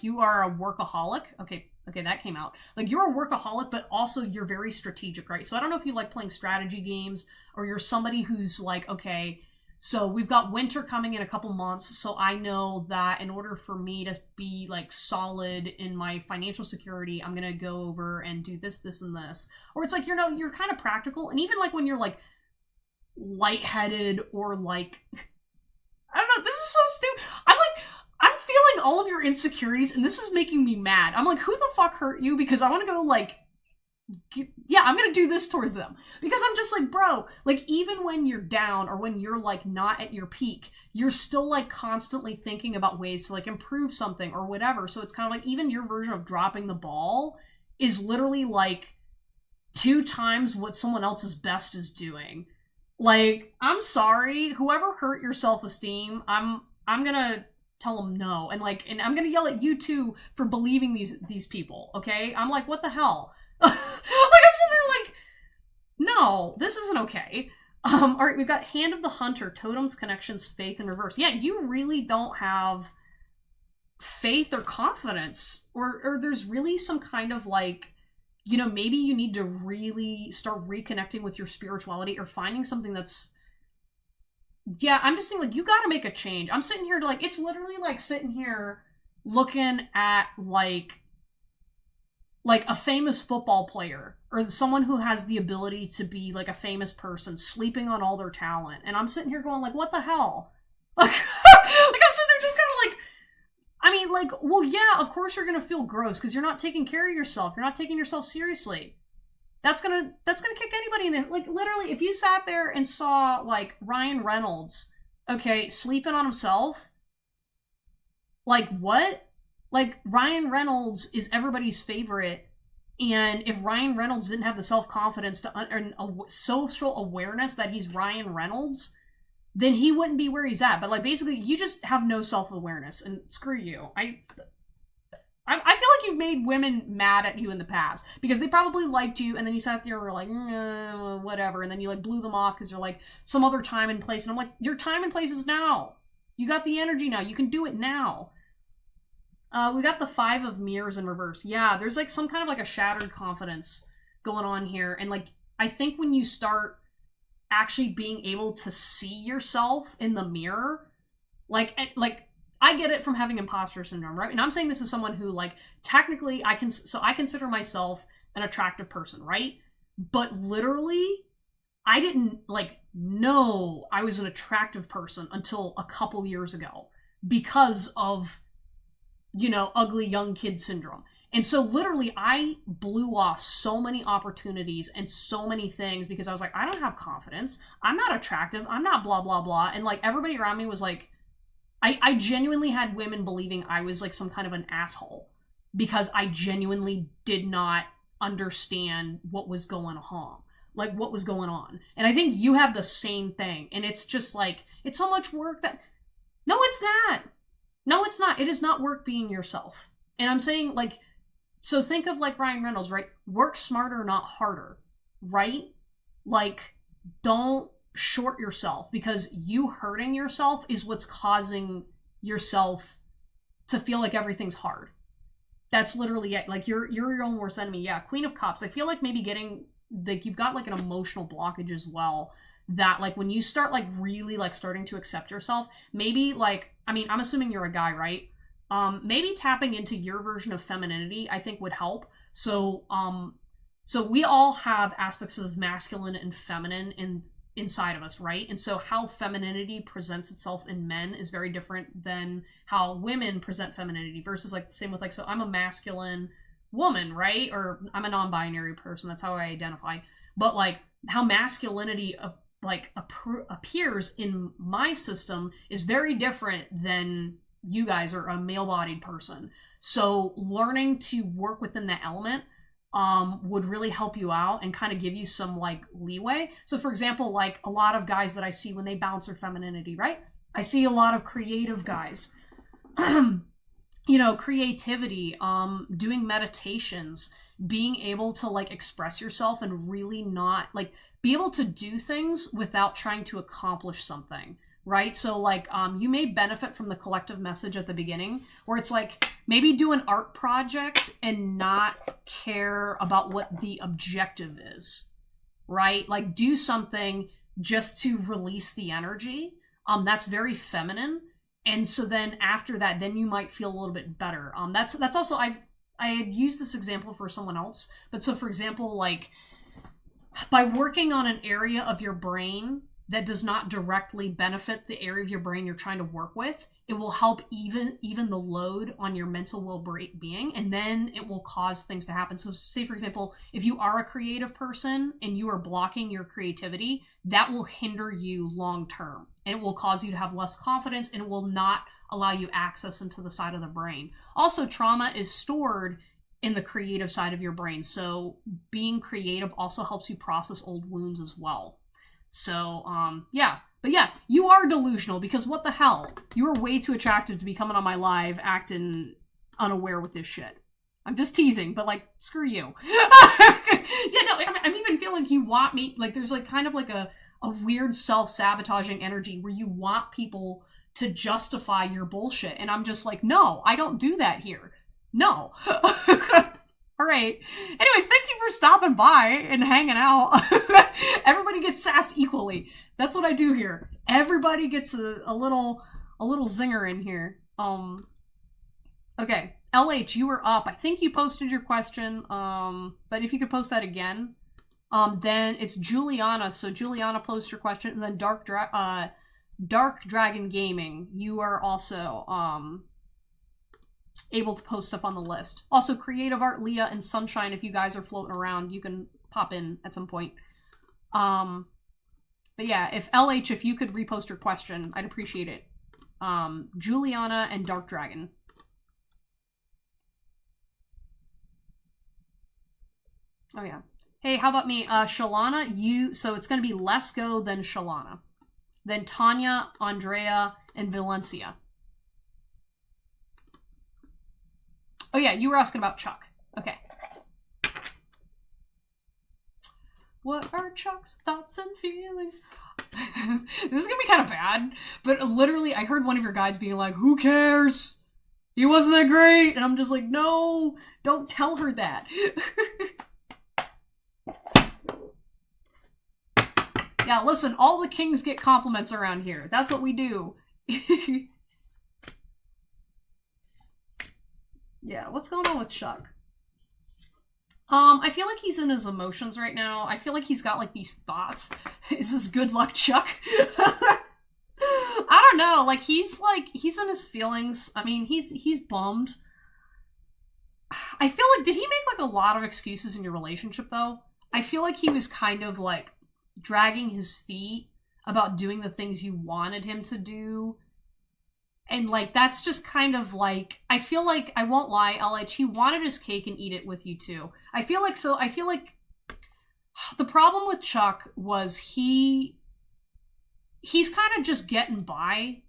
you are a workaholic. Okay, that came out. Like, you're a workaholic, but also you're very strategic, right? So I don't know if you like playing strategy games, or you're somebody who's like, okay, So we've got winter coming in a couple months, so I know that in order for me to be like solid in my financial security, I'm gonna go over and do this, this, and this. Or it's like, you know, you're kind of practical, and even like when you're like lightheaded or like I don't know, this is so stupid. I'm feeling all of your insecurities, and this is making me mad. I'm like, who the fuck hurt you? Because I want to go like, yeah, I'm gonna do this towards them. Because I'm just like, bro, like even when you're down or when you're like not at your peak, you're still like constantly thinking about ways to like improve something or whatever. So it's kind of like even your version of dropping the ball is literally like 2 times what someone else's best is doing. Like, I'm sorry, whoever hurt your self-esteem, I'm gonna tell them no, and I'm gonna yell at you too for believing these people. Okay, I'm like, what the hell? Like I'm sitting there like, no, this isn't okay. All right, we've got Hand of the Hunter, Totems, Connections, Faith in reverse. Yeah, you really don't have faith or confidence, or there's really some kind of like, you know, maybe you need to really start reconnecting with your spirituality or finding something that's, yeah, I'm just saying, like, you gotta make a change. I'm sitting here to, like, it's literally like sitting here looking at, like a famous football player or someone who has the ability to be, like, a famous person sleeping on all their talent. And I'm sitting here going, like, what the hell? Like, I'm sitting there just kind of like, I mean, like, well, yeah, of course you're gonna feel gross because you're not taking care of yourself. You're not taking yourself seriously. That's gonna kick anybody in this. Like, literally, if you sat there and saw, like, Ryan Reynolds, okay, sleeping on himself, like, what? Like, Ryan Reynolds is everybody's favorite, and if Ryan Reynolds didn't have the self-confidence and social awareness that he's Ryan Reynolds, then he wouldn't be where he's at. But, like, basically, you just have no self-awareness, and screw you. I feel like you've made women mad at you in the past, because they probably liked you, and then you sat there and were like, whatever, and then you, like, blew them off because you're like, some other time and place, and I'm like, your time and place is now. You got the energy now. You can do it now. We got the 5 of Mirrors in reverse. Yeah, there's, like, some kind of, like, a shattered confidence going on here, and, like, I think when you start actually being able to see yourself in the mirror, like I get it from having imposter syndrome, right? And I'm saying this as someone who, like, technically I consider myself an attractive person, right? But literally, I didn't, like, know I was an attractive person until a couple years ago because of, you know, ugly young kid syndrome. And so literally I blew off so many opportunities and so many things because I was like, I don't have confidence. I'm not attractive. I'm not blah, blah, blah. And, like, everybody around me was like, I genuinely had women believing I was, like, some kind of an asshole because I genuinely did not understand what was going on. Like, what was going on. And I think you have the same thing. And it's just, like, it's so much work that... No, it's not. No, it's not. It is not work being yourself. And I'm saying, like... So think of, like, Ryan Reynolds, right? Work smarter, not harder. Right? Like, don't short yourself, because you hurting yourself is what's causing yourself to feel like everything's hard. That's literally it. Like, you're your own worst enemy. Yeah, Queen of Cups. I feel like maybe getting, like, you've got, like, an emotional blockage as well, that, like, when you start, like, really, like, starting to accept yourself, maybe, like, I mean, I'm assuming you're a guy, right? Maybe tapping into your version of femininity, I think, would help. So we all have aspects of masculine and feminine inside of us, right? And so how femininity presents itself in men is very different than how women present femininity, versus, like, the same with, like, so I'm a masculine woman, right? Or I'm a non-binary person, that's how I identify. But, like, how masculinity appears in my system is very different than you guys are a male-bodied person. So learning to work within that element would really help you out and kind of give you some, like, leeway. So, for example, like, a lot of guys that I see when they balance their femininity, right? I see a lot of creative guys. You know, creativity, doing meditations, being able to, like, express yourself and really not, like, be able to do things without trying to accomplish something. Right? So, like, you may benefit from the collective message at the beginning, where it's like, maybe do an art project and not care about what the objective is, right? Like, do something just to release the energy. that's very feminine. And so then after that, then you might feel a little bit better. That's also, I had used this example for someone else, but so for example, like by working on an area of your brain that does not directly benefit the area of your brain you're trying to work with, it will help even the load on your mental well-being, and then it will cause things to happen. So say, for example, if you are a creative person and you are blocking your creativity, that will hinder you long-term, and it will cause you to have less confidence, and it will not allow you access into the side of the brain. Also, trauma is stored in the creative side of your brain, so being creative also helps you process old wounds as well. So, yeah. But yeah, you are delusional, because what the hell? You are way too attractive to be coming on my live acting unaware with this shit. I'm just teasing, but like, screw you. Yeah, no, I'm even feeling like you want me, like there's like kind of like a weird self-sabotaging energy where you want people to justify your bullshit. And I'm just like, no, I don't do that here. No. All right. Anyways, thank you for stopping by and hanging out. Everybody gets sassed equally. That's what I do here. Everybody gets a little zinger in here. Okay. LH, you were up. I think you posted your question. But if you could post that again, then it's Juliana. So Juliana, post your question, and then Dark Dragon Gaming, you are also able to post stuff on the list. Also, Creative Art, Leah, and Sunshine, if you guys are floating around, you can pop in at some point. But yeah, if LH, if you could repost your question, I'd appreciate it. Juliana and Dark Dragon. Oh yeah. Hey, how about me? Shalana, so it's going to be Lesko, then Shalana. Then Tanya, Andrea, and Valencia. Oh yeah, you were asking about Chuck. Okay. What are Chuck's thoughts and feelings? This is gonna be kind of bad, but literally I heard one of your guides being like, who cares? He wasn't that great. And I'm just like, no, don't tell her that. Yeah, listen, all the kings get compliments around here. That's what we do. Yeah, what's going on with Chuck? I feel like he's in his emotions right now. I feel like he's got like these thoughts. Is this good luck, Chuck? I don't know. Like he's in his feelings. I mean, he's bummed. I feel like, did he make like a lot of excuses in your relationship though? I feel like he was kind of like dragging his feet about doing the things you wanted him to do. And, like, that's just kind of, like, I feel like, I won't lie, LH, he wanted his cake and eat it with you, too. I feel like the problem with Chuck was he's kind of just getting by,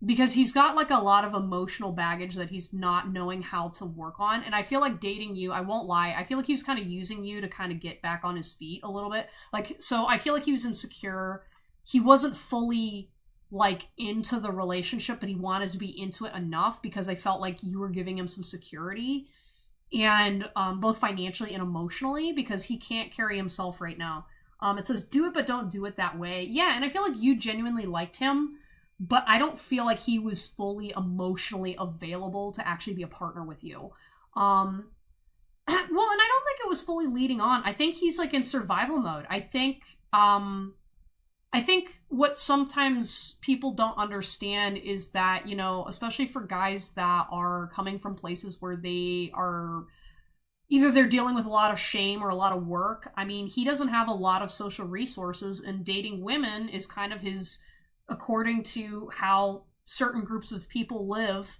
because he's got, like, a lot of emotional baggage that he's not knowing how to work on. And I feel like dating you, I won't lie, I feel like he was kind of using you to kind of get back on his feet a little bit. Like, so I feel like he was insecure. He wasn't fully like into the relationship, but he wanted to be into it enough because I felt like you were giving him some security, and both financially and emotionally, because he can't carry himself right now. It says, do it, but don't do it that way. Yeah, and I feel like you genuinely liked him, but I don't feel like he was fully emotionally available to actually be a partner with you. Well, and I don't think it was fully leading on. I think he's like in survival mode. I think what sometimes people don't understand is that, you know, especially for guys that are coming from places where they are, either they're dealing with a lot of shame or a lot of work. I mean, he doesn't have a lot of social resources, and dating women is kind of his, according to how certain groups of people live,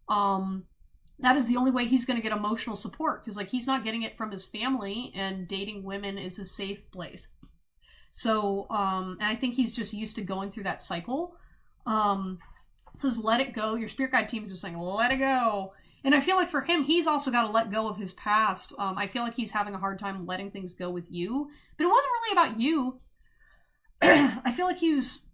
that is the only way he's going to get emotional support, because like he's not getting it from his family, and dating women is his safe place. So, and I think he's just used to going through that cycle. It says, let it go. Your spirit guide teams are saying, let it go. And I feel like for him, he's also got to let go of his past. I feel like he's having a hard time letting things go with you. But it wasn't really about you. I feel like he was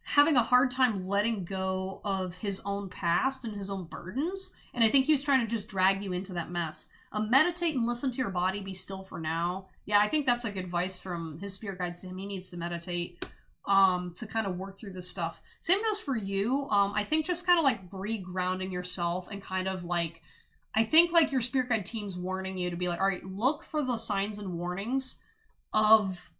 having a hard time letting go of his own past and his own burdens. And I think he was trying to just drag you into that mess. Meditate and listen to your body. Be still for now. Yeah, I think that's like advice from his spirit guides to him. He needs to meditate. to kind of work through this stuff. Same goes for you. I think just kind of like re-grounding yourself and kind of like, I think like your spirit guide team's warning you to be like, all right, look for the signs and warnings of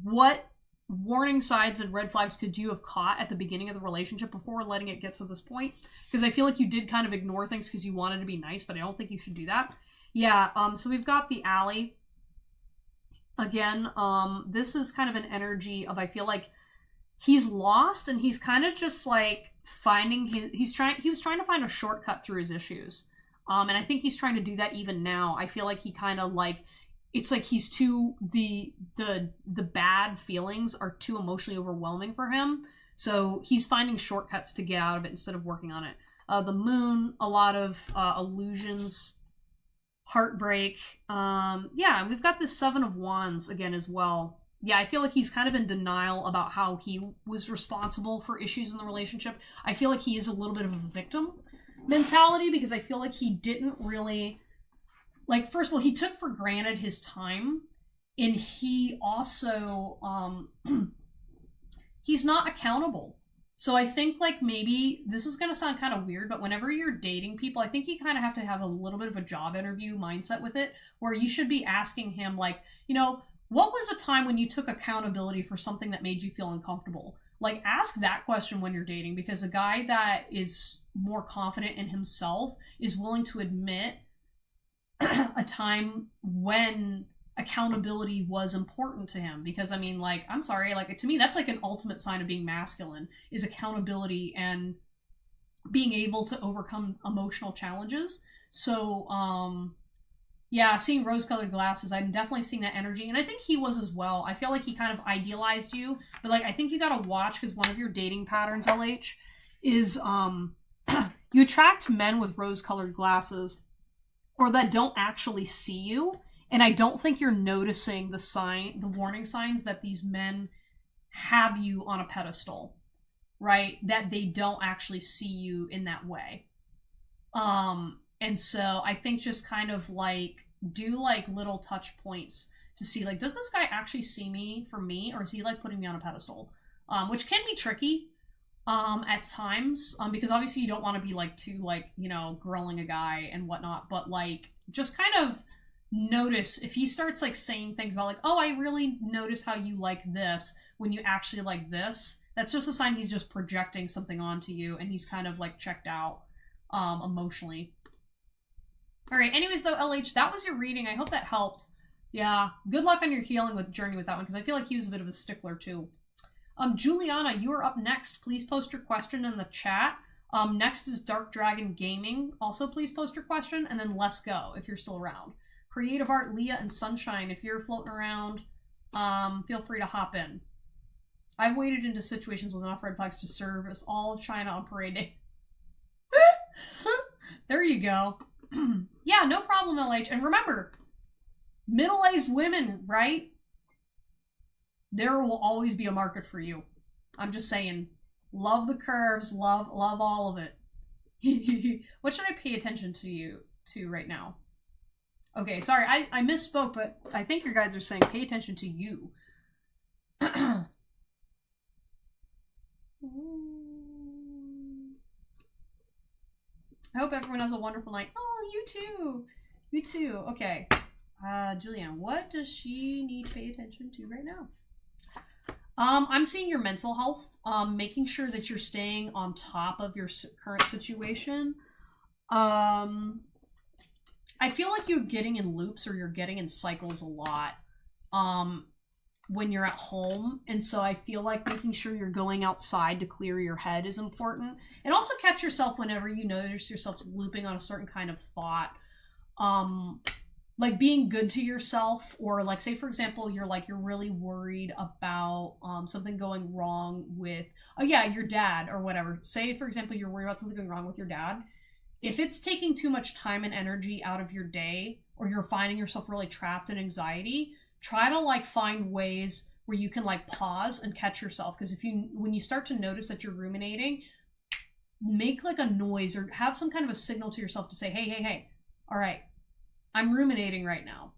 what warning signs and red flags could you have caught at the beginning of the relationship before letting it get to this point? Because I feel like you did kind of ignore things because you wanted to be nice, but I don't think you should do that. Yeah, so we've got the alley. Again, this is kind of an energy of, I feel like he's lost and he's kind of just like finding he was trying to find a shortcut through his issues. And I think he's trying to do that even now. I feel like he kind of like, it's like he's too, the bad feelings are too emotionally overwhelming for him. So he's finding shortcuts to get out of it instead of working on it. The moon, a lot of illusions, heartbreak. Yeah, and we've got this Seven of Wands again as well. Yeah, I feel like he's kind of in denial about how he was responsible for issues in the relationship. I feel like he is a little bit of a victim mentality because I feel like he didn't really, like, first of all, he took for granted his time, and he also, he's not accountable. So I think, like, maybe, this is going to sound kind of weird, but whenever you're dating people, I think you kind of have to have a little bit of a job interview mindset with it, where you should be asking him, like, you know, what was a time when you took accountability for something that made you feel uncomfortable? Like, ask that question when you're dating, because a guy that is more confident in himself is willing to admit a time when accountability was important to him. Because, I mean, like, I'm sorry, like, to me, that's like an ultimate sign of being masculine, is accountability and being able to overcome emotional challenges. So, yeah, seeing rose-colored glasses, I'm definitely seeing that energy, and I think he was as well. I feel like he kind of idealized you, but, like, I think you gotta watch, because one of your dating patterns, LH, is, you attract men with rose-colored glasses, or that don't actually see you, and I don't think you're noticing the warning signs that these men have you on a pedestal, right? That they don't actually see you in that way. And so I think just kind of like do like little touch points to see like, does this guy actually see me for me, or is he like putting me on a pedestal? Which can be tricky at times, because obviously you don't want to be like too like, you know, grilling a guy and whatnot, but like just kind of notice if he starts like saying things about like, oh, I really notice how you like this when you actually like this. That's just a sign he's just projecting something onto you and he's kind of like checked out emotionally. All right, anyways, though, LH, that was your reading. I hope that helped. Yeah, good luck on your healing with journey with that one, because I feel like he was a bit of a stickler, too. Juliana, you are up next. Please post your question in the chat. Next is Dark Dragon Gaming. Also, please post your question, and then Let's Go, if you're still around. Creative Art, Leah, and Sunshine, if you're floating around, feel free to hop in. I've waded into situations with enough red flags to serve as all of China on parade day. There you go. Yeah, no problem, LH. And remember, middle-aged women, right? There will always be a market for you. I'm just saying. Love the curves. Love all of it. What should I pay attention to right now? Okay, sorry, I misspoke, but I think your guys are saying pay attention to you. I hope everyone has a wonderful night. Oh, you too. You too. Okay. Julianne, what does she need to pay attention to right now? I'm seeing your mental health. Making sure that you're staying on top of your current situation. I feel like you're getting in loops or you're getting in cycles a lot. When you're at home, and so I feel like making sure you're going outside to clear your head is important. And also catch yourself whenever you notice yourself looping on a certain kind of thought. Like being good to yourself, or like say for example you're really worried about something going wrong with your dad or whatever. Say for example you're worried about something going wrong with your dad. If it's taking too much time and energy out of your day, or you're finding yourself really trapped in anxiety, try to like find ways where you can like pause and catch yourself. Because when you start to notice that you're ruminating, make like a noise or have some kind of a signal to yourself to say, hey, all right, I'm ruminating right now.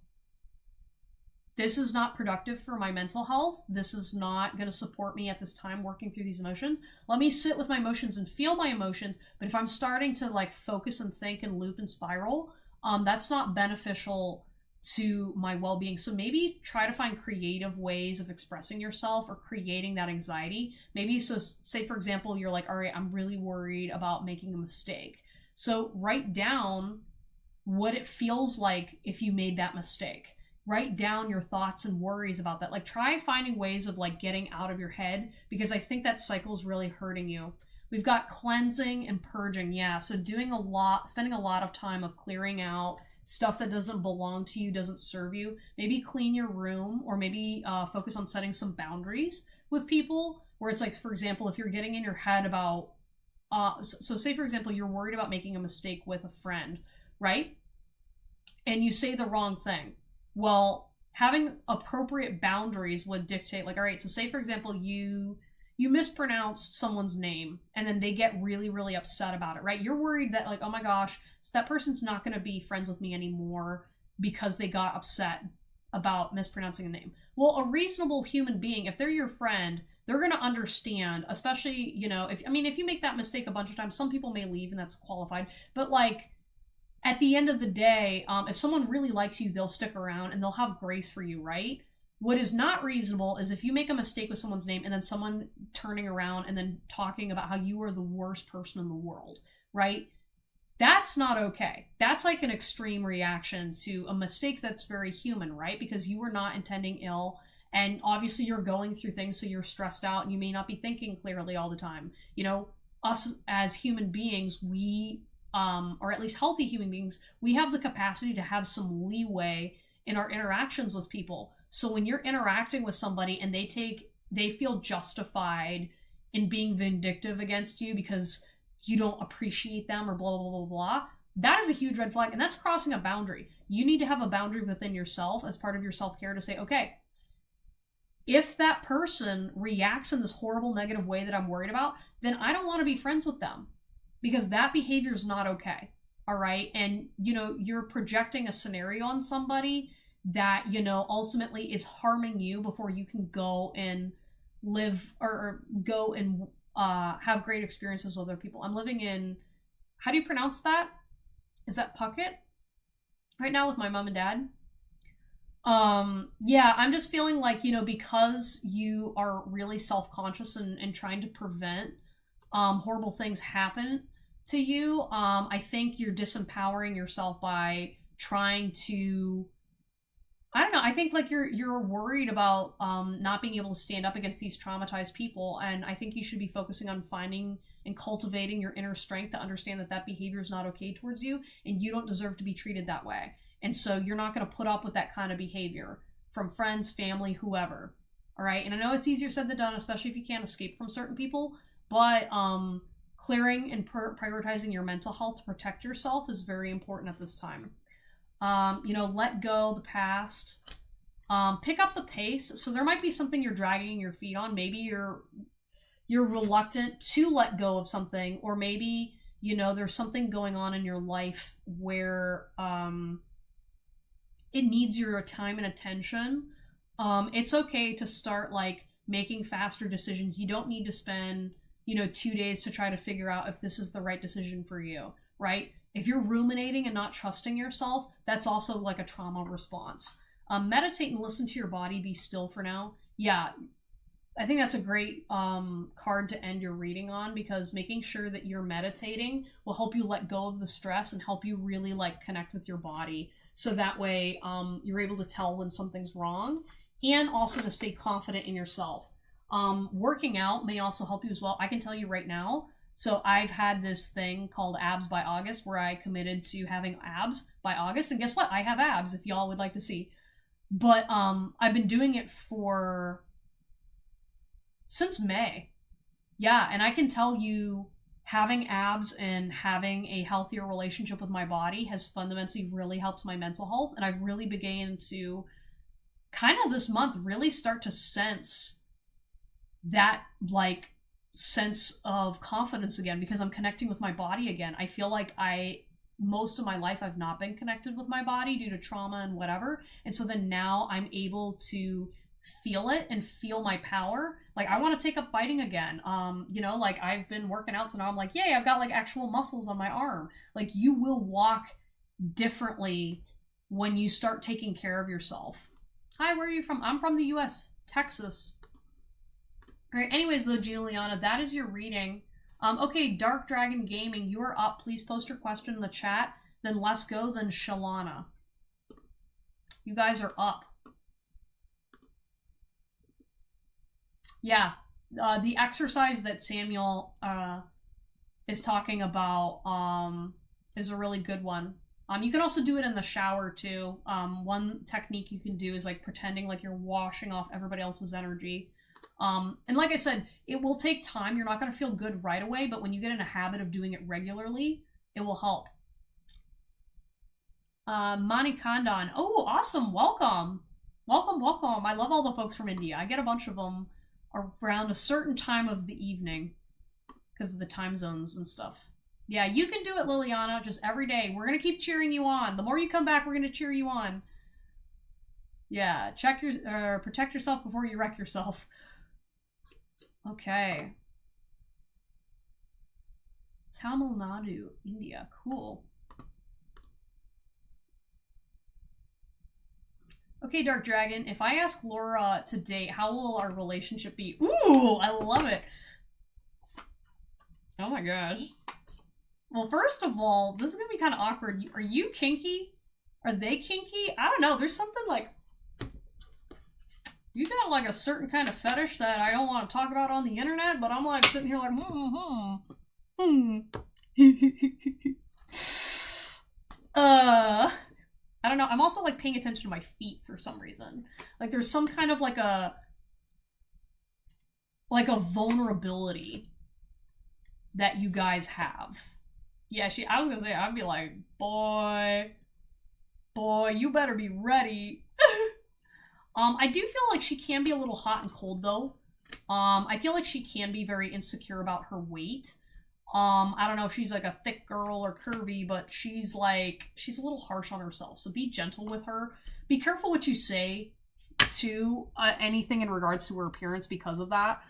this is not productive for my mental health. This is not going to support me at this time working through these emotions. Let me sit with my emotions and feel my emotions. But if I'm starting to like focus and think and loop and spiral, that's not beneficial to my well-being. So maybe try to find creative ways of expressing yourself or creating that anxiety. Maybe, so say for example, you're like, all right, I'm really worried about making a mistake. So write down what it feels like if you made that mistake. Write down your thoughts and worries about that. Like, try finding ways of like getting out of your head, because I think that cycle is really hurting you. We've got cleansing and purging. Yeah, so spending a lot of time of clearing out stuff that doesn't belong to you, doesn't serve you. Maybe clean your room, or maybe focus on setting some boundaries with people, where it's like, for example, if you're getting in your head about so say for example you're worried about making a mistake with a friend, right? And you say the wrong thing. Well, having appropriate boundaries would dictate, like, all right, so say for example you mispronounced someone's name, and then they get really, really upset about it, right? You're worried that, like, oh my gosh, so that person's not going to be friends with me anymore because they got upset about mispronouncing a name. Well, a reasonable human being, if they're your friend, they're going to understand, especially, if you make that mistake a bunch of times, some people may leave and that's qualified, but like, at the end of the day, if someone really likes you, they'll stick around and they'll have grace for you, right? What is not reasonable is if you make a mistake with someone's name and then someone turning around and then talking about how you are the worst person in the world, right? That's not okay. That's like an extreme reaction to a mistake that's very human, right? Because you were not intending ill, and obviously you're going through things, so you're stressed out and you may not be thinking clearly all the time. Us as human beings, we or at least healthy human beings, we have the capacity to have some leeway in our interactions with people. So when you're interacting with somebody and they feel justified in being vindictive against you because you don't appreciate them or blah, blah, blah, blah, that is a huge red flag, and that's crossing a boundary. You need to have a boundary within yourself as part of your self-care to say, okay, if that person reacts in this horrible negative way that I'm worried about, then I don't want to be friends with them, because that behavior is not okay. All right. And, you're projecting a scenario on somebody that, ultimately is harming you before you can go and live or go and have great experiences with other people. I'm living in, how do you pronounce that? Is that Puckett? Right now with my mom and dad. Yeah, I'm just feeling like, because you are really self-conscious and trying to prevent horrible things happen to you, I think you're disempowering yourself by trying to, I don't know, I think like you're worried about not being able to stand up against these traumatized people, and I think you should be focusing on finding and cultivating your inner strength to understand that behavior is not okay towards you, and you don't deserve to be treated that way. And so you're not going to put up with that kind of behavior from friends, family, whoever. All right? And I know it's easier said than done, especially if you can't escape from certain people, but clearing and prioritizing your mental health to protect yourself is very important at this time. Let go the past. Pick up the pace. So there might be something you're dragging your feet on. Maybe you're reluctant to let go of something, or maybe, there's something going on in your life where it needs your time and attention. It's okay to start like making faster decisions. You don't need to spend 2 days to try to figure out if this is the right decision for you, right? If you're ruminating and not trusting yourself, that's also like a trauma response. Meditate and listen to your body. Be still for now. Yeah, I think that's a great card to end your reading on, because making sure that you're meditating will help you let go of the stress and help you really like connect with your body. So that way you're able to tell when something's wrong, and also to stay confident in yourself. Working out may also help you as well. I can tell you right now, so I've had this thing called Abs by August, where I committed to having abs by August, and guess what? I have abs, if y'all would like to see. But I've been doing it since May. Yeah, and I can tell you, having abs and having a healthier relationship with my body has fundamentally really helped my mental health, and I've really began to kind of this month really start to sense that like sense of confidence again, because I'm connecting with my body again. I feel like most of my life I've not been connected with my body due to trauma and whatever. And so then now I'm able to feel it and feel my power. Like, I want to take up fighting again. Like, I've been working out, so now I'm like, yay, I've got like actual muscles on my arm. Like, you will walk differently when you start taking care of yourself. Hi, where are you from? I'm from the US, Texas. All right, anyways, though, Juliana, that is your reading. Okay, Dark Dragon Gaming, you are up. Please post your question in the chat. Then Let's Go, then Shalana. You guys are up. Yeah, the exercise that Samuel is talking about is a really good one. You can also do it in the shower too. One technique you can do is like pretending like you're washing off everybody else's energy. And like I said, it will take time. You're not going to feel good right away, but when you get in a habit of doing it regularly, it will help. Mani Kandan. Oh, awesome. Welcome. Welcome. I love all the folks from India. I get a bunch of them around a certain time of the evening because of the time zones and stuff. Yeah, you can do it, Liliana, just every day. We're going to keep cheering you on. The more you come back, we're going to cheer you on. Yeah, protect yourself before you wreck yourself. Okay. Tamil Nadu, India. Cool. Okay, Dark Dragon, if I ask Laura to date, how will our relationship be? Ooh, I love it. Oh my gosh. Well, first of all, this is gonna be kind of awkward. Are you kinky? Are they kinky? I don't know. There's something like... You got like a certain kind of fetish that I don't want to talk about on the internet, but I'm like sitting here like, I don't know. I'm also like paying attention to my feet for some reason. Like there's some kind of like a vulnerability that you guys have. Yeah, I was gonna say, I'd be like, boy, you better be ready. I do feel like she can be a little hot and cold though. I feel like she can be very insecure about her weight. I don't know if she's like a thick girl or curvy, but she's a little harsh on herself. So be gentle with her. Be careful what you say to anything in regards to her appearance because of that.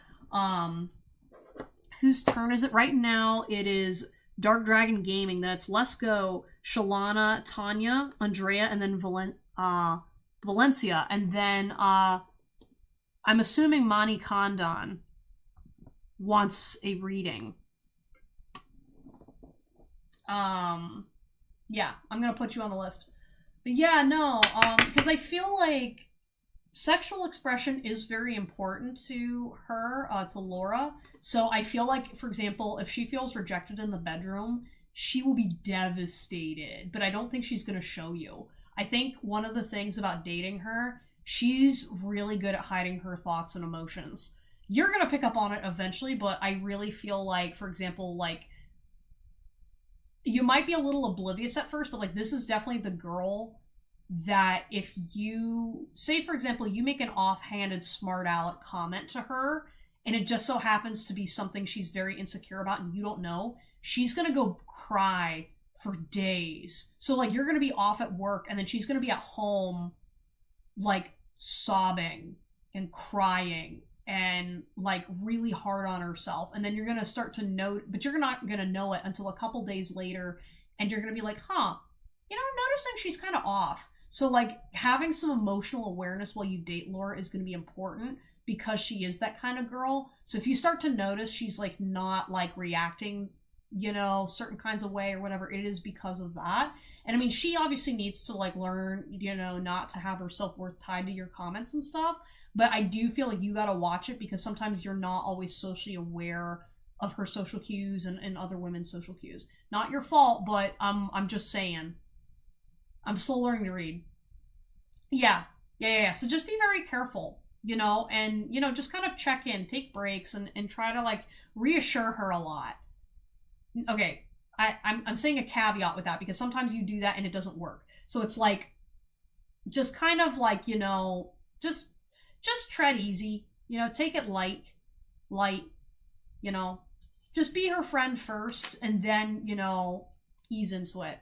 Whose turn is it right now? It is Dark Dragon Gaming. That's Let's Go, Shalana, Tanya, Andrea, and then Valencia. And then I'm assuming Mani Kandan wants a reading. Yeah, I'm gonna put you on the list. But yeah, no, because I feel like sexual expression is very important to her, to Laura. So I feel like, for example, if she feels rejected in the bedroom, she will be devastated. But I don't think she's gonna show you. I think one of the things about dating her, she's really good at hiding her thoughts and emotions. You're gonna pick up on it eventually, but I really feel like, for example, like, you might be a little oblivious at first, but like this is definitely the girl that if you say, for example, you make an offhanded smart aleck comment to her and it just so happens to be something she's very insecure about and you don't know, she's gonna go cry for days. So like you're gonna be off at work and then she's gonna be at home like sobbing and crying and like really hard on herself, and then you're gonna start to note, but you're not gonna know it until a couple days later, and you're gonna be like, I'm noticing she's kind of off. So like having some emotional awareness while you date Laura is gonna be important because she is that kind of girl. So if you start to notice she's like not like reacting, certain kinds of way or whatever, it is because of that. And I mean, she obviously needs to like learn, not to have her self-worth tied to your comments and stuff. But I do feel like you gotta watch it because sometimes you're not always socially aware of her social cues and other women's social cues. Not your fault, but I'm just saying. I'm still learning to read. Yeah. So just be very careful, and, just kind of check in, take breaks, and try to, like, reassure her a lot. Okay, I'm saying a caveat with that because sometimes you do that and it doesn't work. So it's like, just kind of like, just tread easy, take it light, just be her friend first and then, ease into it.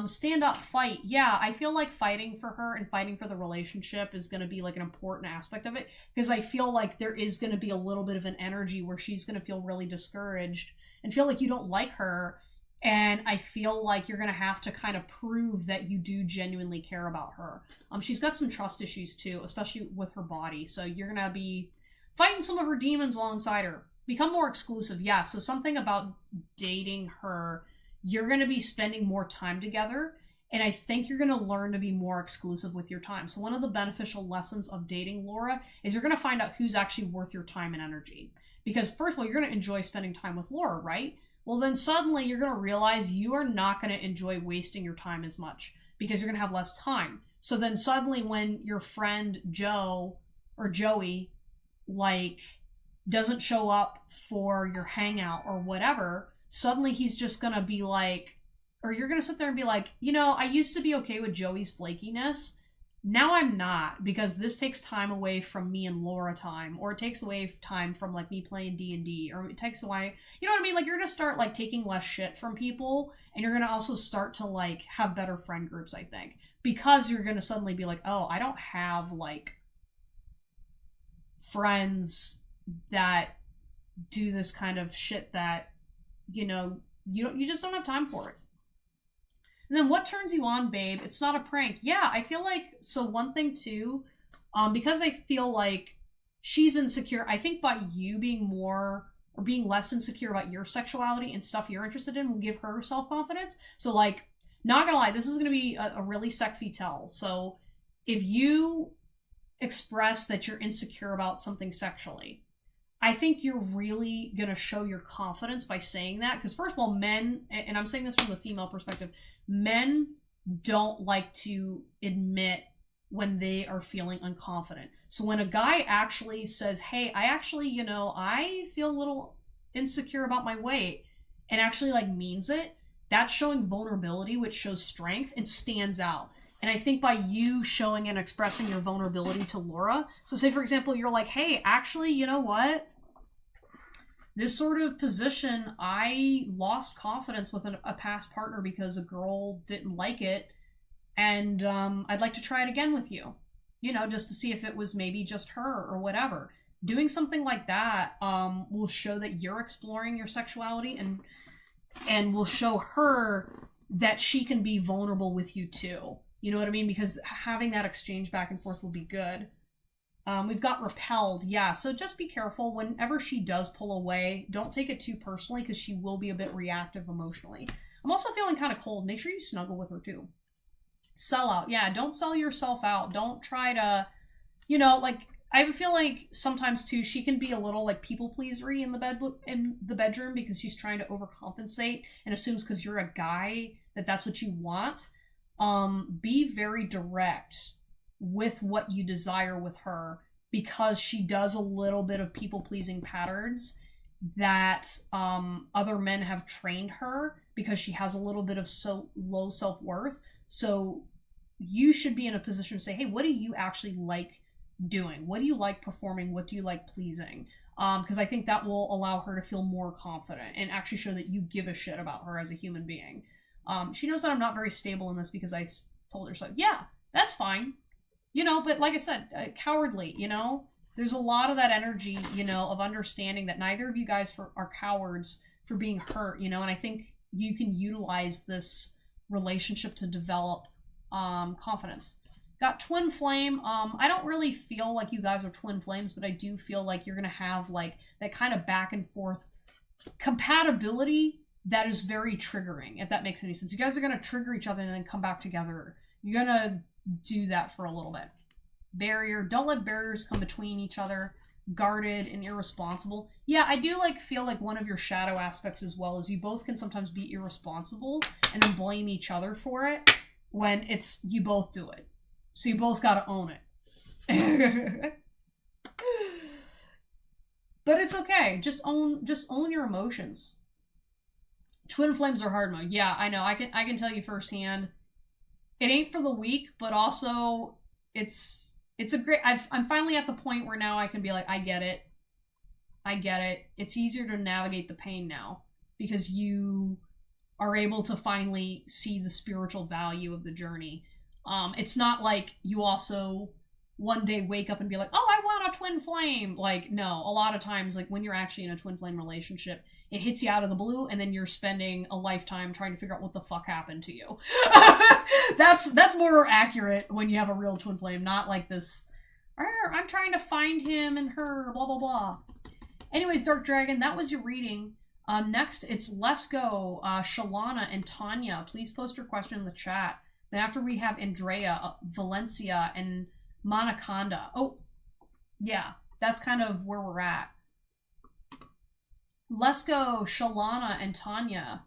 Stand up, fight. Yeah, I feel like fighting for her and fighting for the relationship is going to be like an important aspect of it, because I feel like there is going to be a little bit of an energy where she's going to feel really discouraged and feel like you don't like her. And I feel like you're going to have to kind of prove that you do genuinely care about her. She's got some trust issues too, especially with her body. So you're going to be fighting some of her demons alongside her. Become more exclusive. Yeah, so something about dating her, you're going to be spending more time together, and I think you're going to learn to be more exclusive with your time. So one of the beneficial lessons of dating Laura is you're going to find out who's actually worth your time and energy. Because first of all, you're going to enjoy spending time with Laura, right? Well, then suddenly you're going to realize you are not going to enjoy wasting your time as much because you're going to have less time. So then suddenly when your friend Joe or Joey, like, doesn't show up for your hangout or whatever, suddenly he's just gonna be like, or you're gonna sit there and be like, I used to be okay with Joey's flakiness. Now I'm not, because this takes time away from me and Laura time, or it takes away time from like me playing D&D, or it takes away, you know what I mean? Like, you're gonna start like taking less shit from people, and you're gonna also start to like have better friend groups, I think, because you're gonna suddenly be like, oh, I don't have like friends that do this kind of shit that, you just don't have time for it. And then what turns you on, babe? It's not a prank. Yeah, I feel like, so one thing too, because I feel like she's insecure, I think by you being more or being less insecure about your sexuality and stuff you're interested in will give her self-confidence. So like, not gonna lie, this is gonna be a really sexy tell. So if you express that you're insecure about something sexually, I think you're really going to show your confidence by saying that. Because first of all, men, and I'm saying this from the female perspective, men don't like to admit when they are feeling unconfident. So when a guy actually says, hey, I actually, I feel a little insecure about my weight, and actually like means it, that's showing vulnerability, which shows strength and stands out. And I think by you showing and expressing your vulnerability to Laura, so say for example, you're like, hey, actually, you know what? This sort of position, I lost confidence with a past partner because a girl didn't like it, and I'd like to try it again with you, just to see if it was maybe just her or whatever. Doing something like that will show that you're exploring your sexuality, and will show her that she can be vulnerable with you too. You know what I mean? Because having that exchange back and forth will be good. We've got repelled. Yeah, so just be careful. Whenever she does pull away, don't take it too personally, because she will be a bit reactive emotionally. I'm also feeling kind of cold. Make sure you snuggle with her too. Sell out. Yeah, don't sell yourself out. Don't try to, like, I feel like sometimes too, she can be a little like people pleasery in the bedroom, because she's trying to overcompensate and assumes because you're a guy that's what you want. Be very direct with what you desire with her, because she does a little bit of people-pleasing patterns that other men have trained her, because she has a little bit of so low self-worth. So you should be in a position to say, hey, what do you actually like doing? What do you like performing? What do you like pleasing? Because I think that will allow her to feel more confident and actually show that you give a shit about her as a human being. She knows that I'm not very stable in this because I told her so. Yeah, that's fine. But like I said, cowardly, there's a lot of that energy, of understanding that neither of you guys are cowards for being hurt, and I think you can utilize this relationship to develop confidence. Got twin flame. I don't really feel like you guys are twin flames, but I do feel like you're going to have like that kind of back and forth compatibility that is very triggering, if that makes any sense. You guys are going to trigger each other and then come back together. You're going to do that for a little bit. Barrier. Don't let barriers come between each other. Guarded and irresponsible. Yeah, I do feel like one of your shadow aspects as well is you both can sometimes be irresponsible and then blame each other for it when it's you both do it. So you both gotta own it. But it's okay. Just own your emotions. Twin flames are hard mode. Yeah, I know. I can tell you firsthand. It ain't for the weak, but also it's a great. I'm finally at the point where now I can be like, I get it. It's easier to navigate the pain now because you are able to finally see the spiritual value of the journey. It's not like you also one day wake up and be like, oh, I want a twin flame. Like, no, a lot of times, like when you're actually in a twin flame relationship, it hits you out of the blue, and then you're spending a lifetime trying to figure out what the fuck happened to you. That's more accurate when you have a real twin flame, not like this, I'm trying to find him and her, blah, blah, blah. Anyways, Dark Dragon, that was your reading. Next, it's Let's Go, Shalana and Tanya. Please post your question in the chat. Then after we have Andrea, Valencia, and Monaconda. Oh, yeah, that's kind of where we're at. Let's Go, Shalana and Tanya.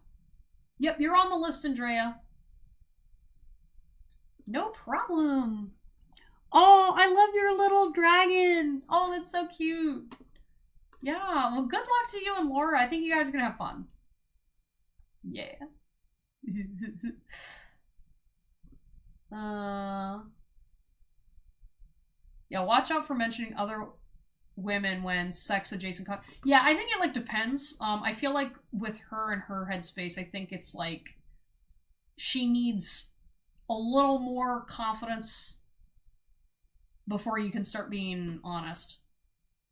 Yep, you're on the list, Andrea. No problem. Oh, I love your little dragon. Oh, that's so cute. Yeah, well, good luck to you and Laura. I think you guys are going to have fun. Yeah. Yeah, watch out for mentioning other women when sex adjacent yeah, I think it like depends. I feel like with her and her headspace, I think it's like she needs a little more confidence before you can start being honest.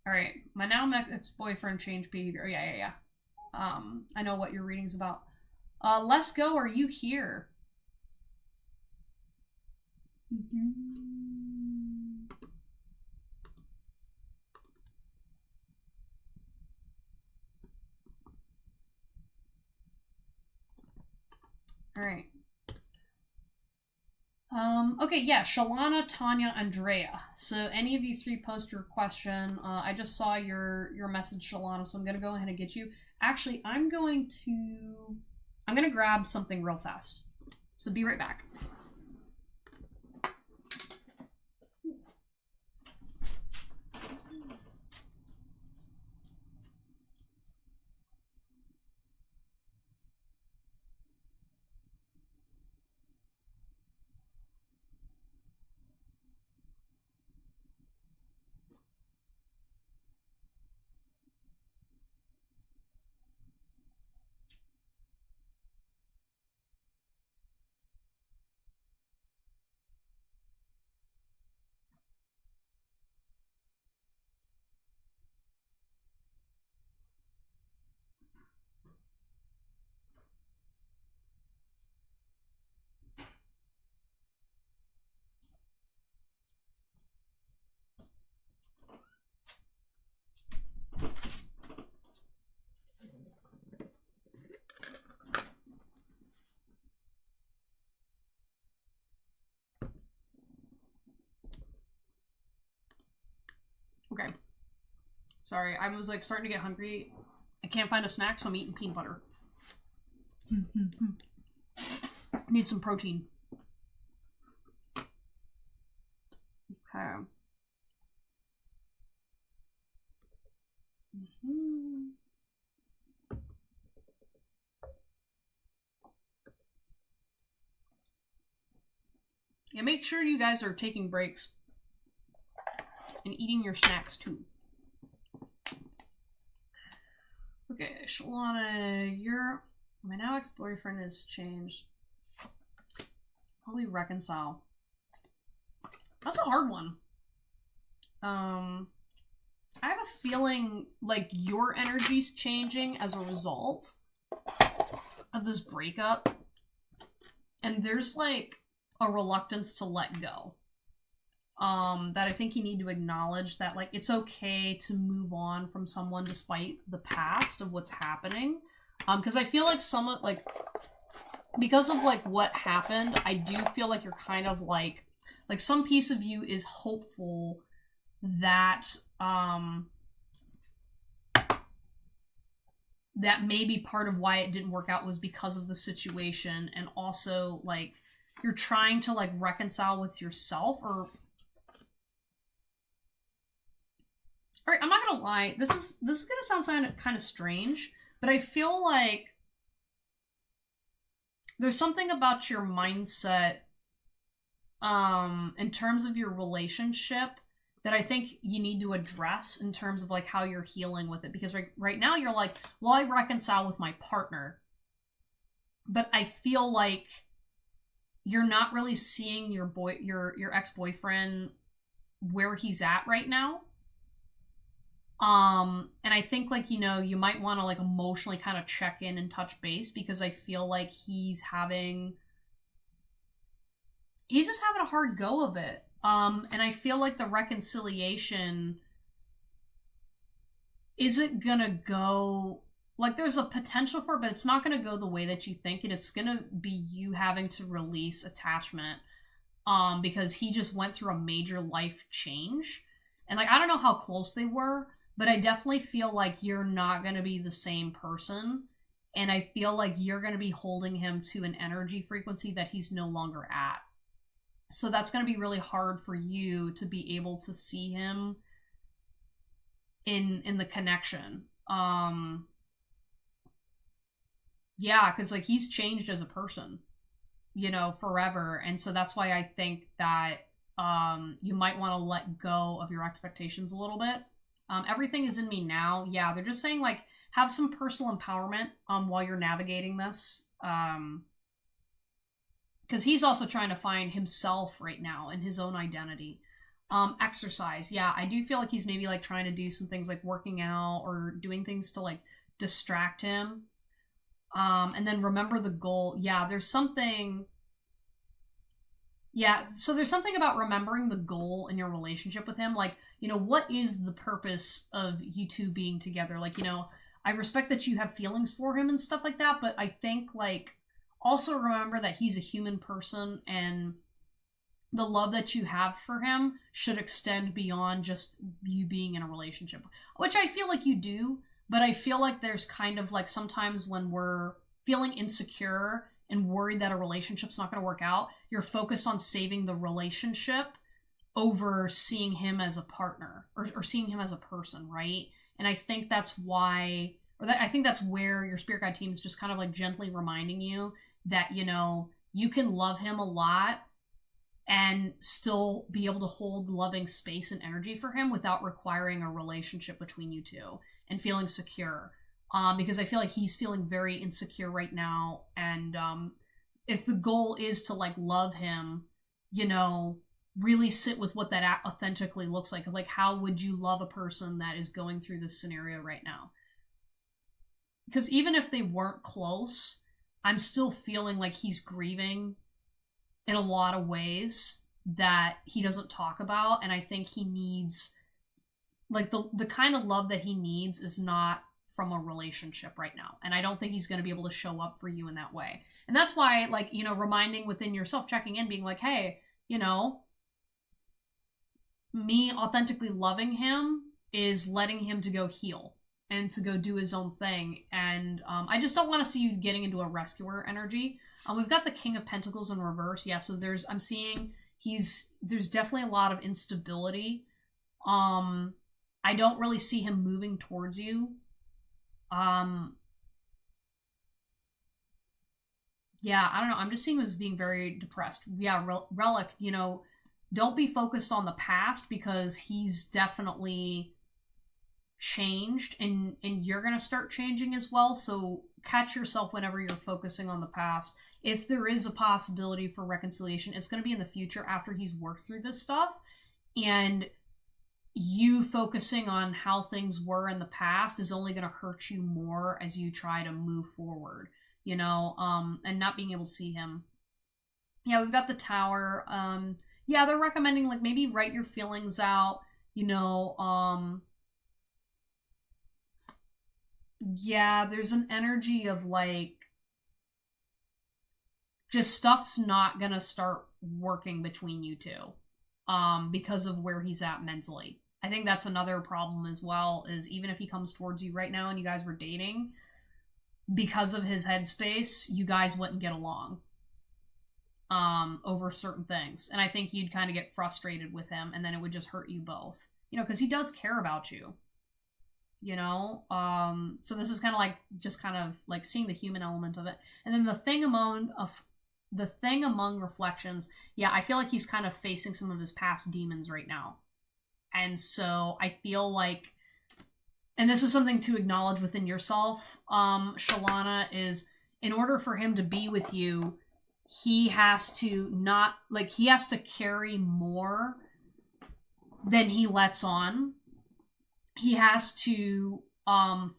Alright, my now ex-boyfriend changed behavior. Yeah. I know what your reading's about. Let's Go, are you here? Alright. Okay, yeah, Shalana, Tanya, Andrea. So any of you three post your question. I just saw your message, Shalana, so I'm gonna go ahead and get you. Actually, I'm gonna grab something real fast. So be right back. Okay. Sorry, I was like starting to get hungry. I can't find a snack, so I'm eating peanut butter. Need some protein. Okay. Yeah, make sure you guys are taking breaks and eating your snacks too. Okay, Shalana, my now ex-boyfriend has changed. How do we reconcile? That's a hard one. I have a feeling like your energy's changing as a result of this breakup. And there's like a reluctance to let go. That I think you need to acknowledge that like it's okay to move on from someone despite the past of what's happening. Because I feel like someone like because of like what happened, I do feel like you're kind of like some piece of you is hopeful that that maybe part of why it didn't work out was because of the situation, and also like you're trying to like reconcile with yourself or Alright, I'm not gonna lie, this is gonna sound kind of strange, but I feel like there's something about your mindset in terms of your relationship that I think you need to address in terms of like how you're healing with it. Because right now you're like, well, I reconcile with my partner. but I feel like you're not really seeing your ex-boyfriend where he's at right now. And I think, like, you know, you might want to like emotionally kind of check in and touch base, because I feel like he's just having a hard go of it. And I feel like the reconciliation isn't gonna go, like, there's a potential for it, but it's not gonna go the way that you think, and it's gonna be you having to release attachment, because he just went through a major life change. And like, I don't know how close they were, but I definitely feel like you're not gonna be the same person. And I feel like you're gonna be holding him to an energy frequency that he's no longer at. So that's gonna be really hard for you to be able to see him in the connection. Yeah, because like he's changed as a person, you know, forever. And so that's why I think that you might want to let go of your expectations a little bit. Everything is in me now. Yeah, they're just saying like have some personal empowerment while you're navigating this. Because he's also trying to find himself right now and his own identity. Exercise. Yeah, I do feel like he's maybe like trying to do some things like working out or doing things to like distract him. And then remember the goal. Yeah, there's something. Yeah, so there's something about remembering the goal in your relationship with him. Like, you know, what is the purpose of you two being together? Like, you know, I respect that you have feelings for him and stuff like that, but I think, like, also remember that he's a human person, and the love that you have for him should extend beyond just you being in a relationship, which I feel like you do. But I feel like there's kind of like sometimes when we're feeling insecure and worried that a relationship's not going to work out, you're focused on saving the relationship over seeing him as a partner, or seeing him as a person, right? And I think that's why, I think that's where your spirit guide team is just kind of like gently reminding you that, you know, you can love him a lot and still be able to hold loving space and energy for him without requiring a relationship between you two and feeling secure. Because I feel like he's feeling very insecure right now. And if the goal is to like love him, you know, really sit with what that authentically looks like. Like, how would you love a person that is going through this scenario right now? Because even if they weren't close, I'm still feeling like he's grieving in a lot of ways that he doesn't talk about. And I think he needs, like, the kind of love that he needs is not from a relationship right now. And I don't think he's going to be able to show up for you in that way. And that's why, like, you know, reminding within yourself, checking in, being like, hey, you know, me authentically loving him is letting him to go heal and to go do his own thing. And I just don't want to see you getting into a rescuer energy. We've got the King of Pentacles in reverse. Yeah, so I'm seeing there's definitely a lot of instability. I don't really see him moving towards you. Yeah, I don't know. I'm just seeing him as being very depressed. Yeah, Relic, you know, don't be focused on the past, because he's definitely changed, and you're going to start changing as well. So catch yourself whenever you're focusing on the past. If there is a possibility for reconciliation, it's going to be in the future after he's worked through this stuff. And you focusing on how things were in the past is only going to hurt you more as you try to move forward, you know, and not being able to see him. Yeah, we've got the Tower. Yeah, they're recommending, like, maybe write your feelings out, you know. Yeah, there's an energy of, like, just stuff's not gonna start working between you two, because of where he's at mentally. I think that's another problem as well, is even if he comes towards you right now and you guys were dating, because of his headspace, you guys wouldn't get along over certain things. And I think you'd kind of get frustrated with him, and then it would just hurt you both, you know, because he does care about you, you know. So this is kind of like just kind of like seeing the human element of it. And then the thing among reflections, yeah, I feel like he's kind of facing some of his past demons right now. And so I feel like, and this is something to acknowledge within yourself, Shalana, is in order for him to be with you, he has to not, like, he has to carry more than he lets on. He has to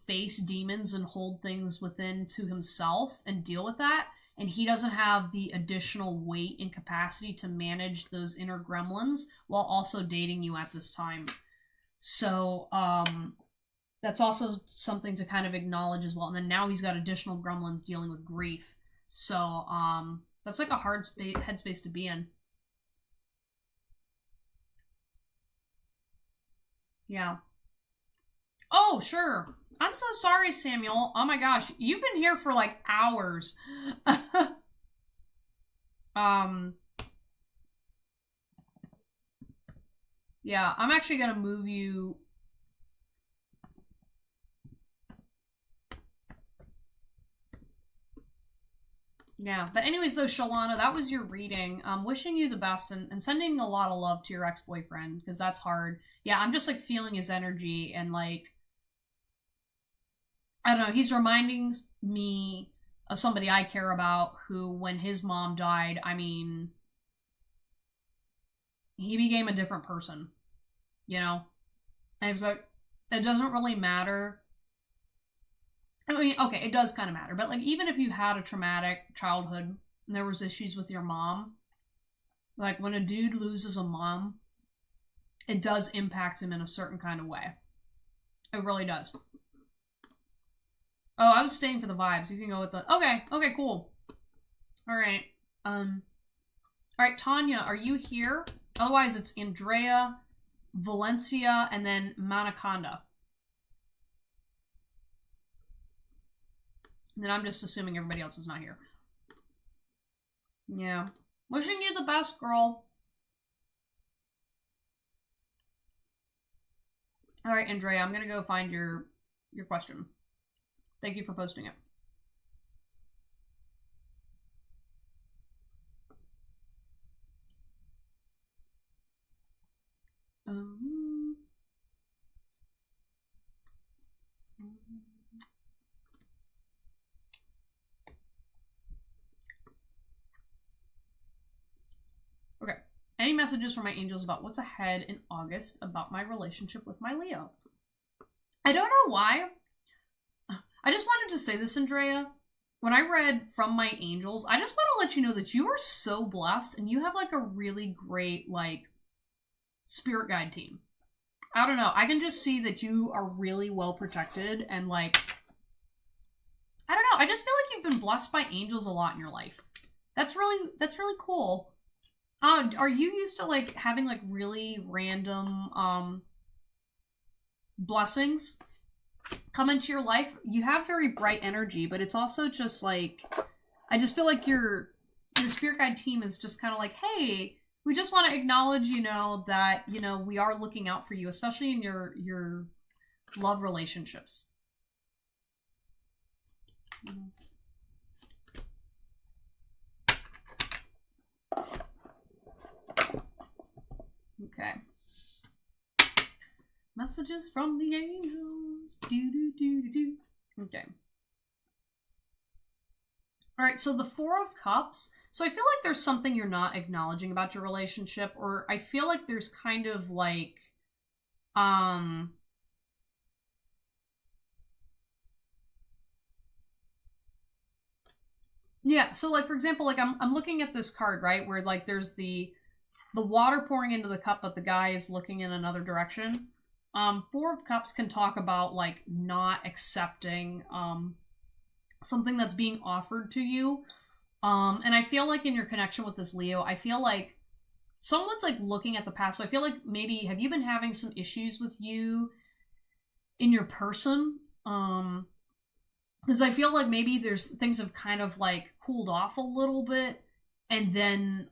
face demons and hold things within to himself and deal with that. And he doesn't have the additional weight and capacity to manage those inner gremlins while also dating you at this time. So, that's also something to kind of acknowledge as well. And then now he's got additional gremlins dealing with grief. So, that's like a hard headspace to be in. Yeah. Oh, sure. I'm so sorry, Samuel. Oh my gosh. You've been here for like hours. Yeah, I'm actually gonna move you. Yeah, but anyways though, Shalana, that was your reading. Wishing you the best and sending a lot of love to your ex-boyfriend, because that's hard. Yeah, I'm just like feeling his energy and like, I don't know, he's reminding me of somebody I care about who, when his mom died, I mean, he became a different person, you know? And it's like, it doesn't really matter. I mean, okay, it does kind of matter, but like, even if you had a traumatic childhood and there was issues with your mom, like when a dude loses a mom, it does impact him in a certain kind of way. It really does. Oh, I was staying for the vibes. You can go with the... Okay, cool. Alright. Alright, Tanya, are you here? Otherwise, it's Andrea, Valencia, and then Manaconda. And then I'm just assuming everybody else is not here. Yeah. Wishing you the best, girl. Alright, Andrea, I'm gonna go find your question. Thank you for posting it. Okay. Any messages from my angels about what's ahead in August about my relationship with my Leo? I don't know why. I just wanted to say this, Andrea. When I read from my angels, I just want to let you know that you are so blessed and you have like a really great like spirit guide team. I don't know. I can just see that you are really well protected and like, I don't know. I just feel like you've been blessed by angels a lot in your life. That's really cool. Are you used to like having like really random blessings come into your life? You have very bright energy, but it's also just like, I just feel like your spirit guide team is just kind of like, hey, we just want to acknowledge, you know, that, you know, we are looking out for you, especially in your love relationships. Okay. Messages from the angels. Okay. Alright, so the Four of Cups. So I feel like there's something you're not acknowledging about your relationship, or I feel like there's kind of like, yeah, so like, for example, like I'm looking at this card, right, where like there's the water pouring into the cup, but the guy is looking in another direction. Four of Cups can talk about like not accepting something that's being offered to you. And I feel like in your connection with this Leo, I feel like someone's like looking at the past. So I feel like maybe, have you been having some issues with you in your person? Because I feel like maybe there's things have kind of like cooled off a little bit, and then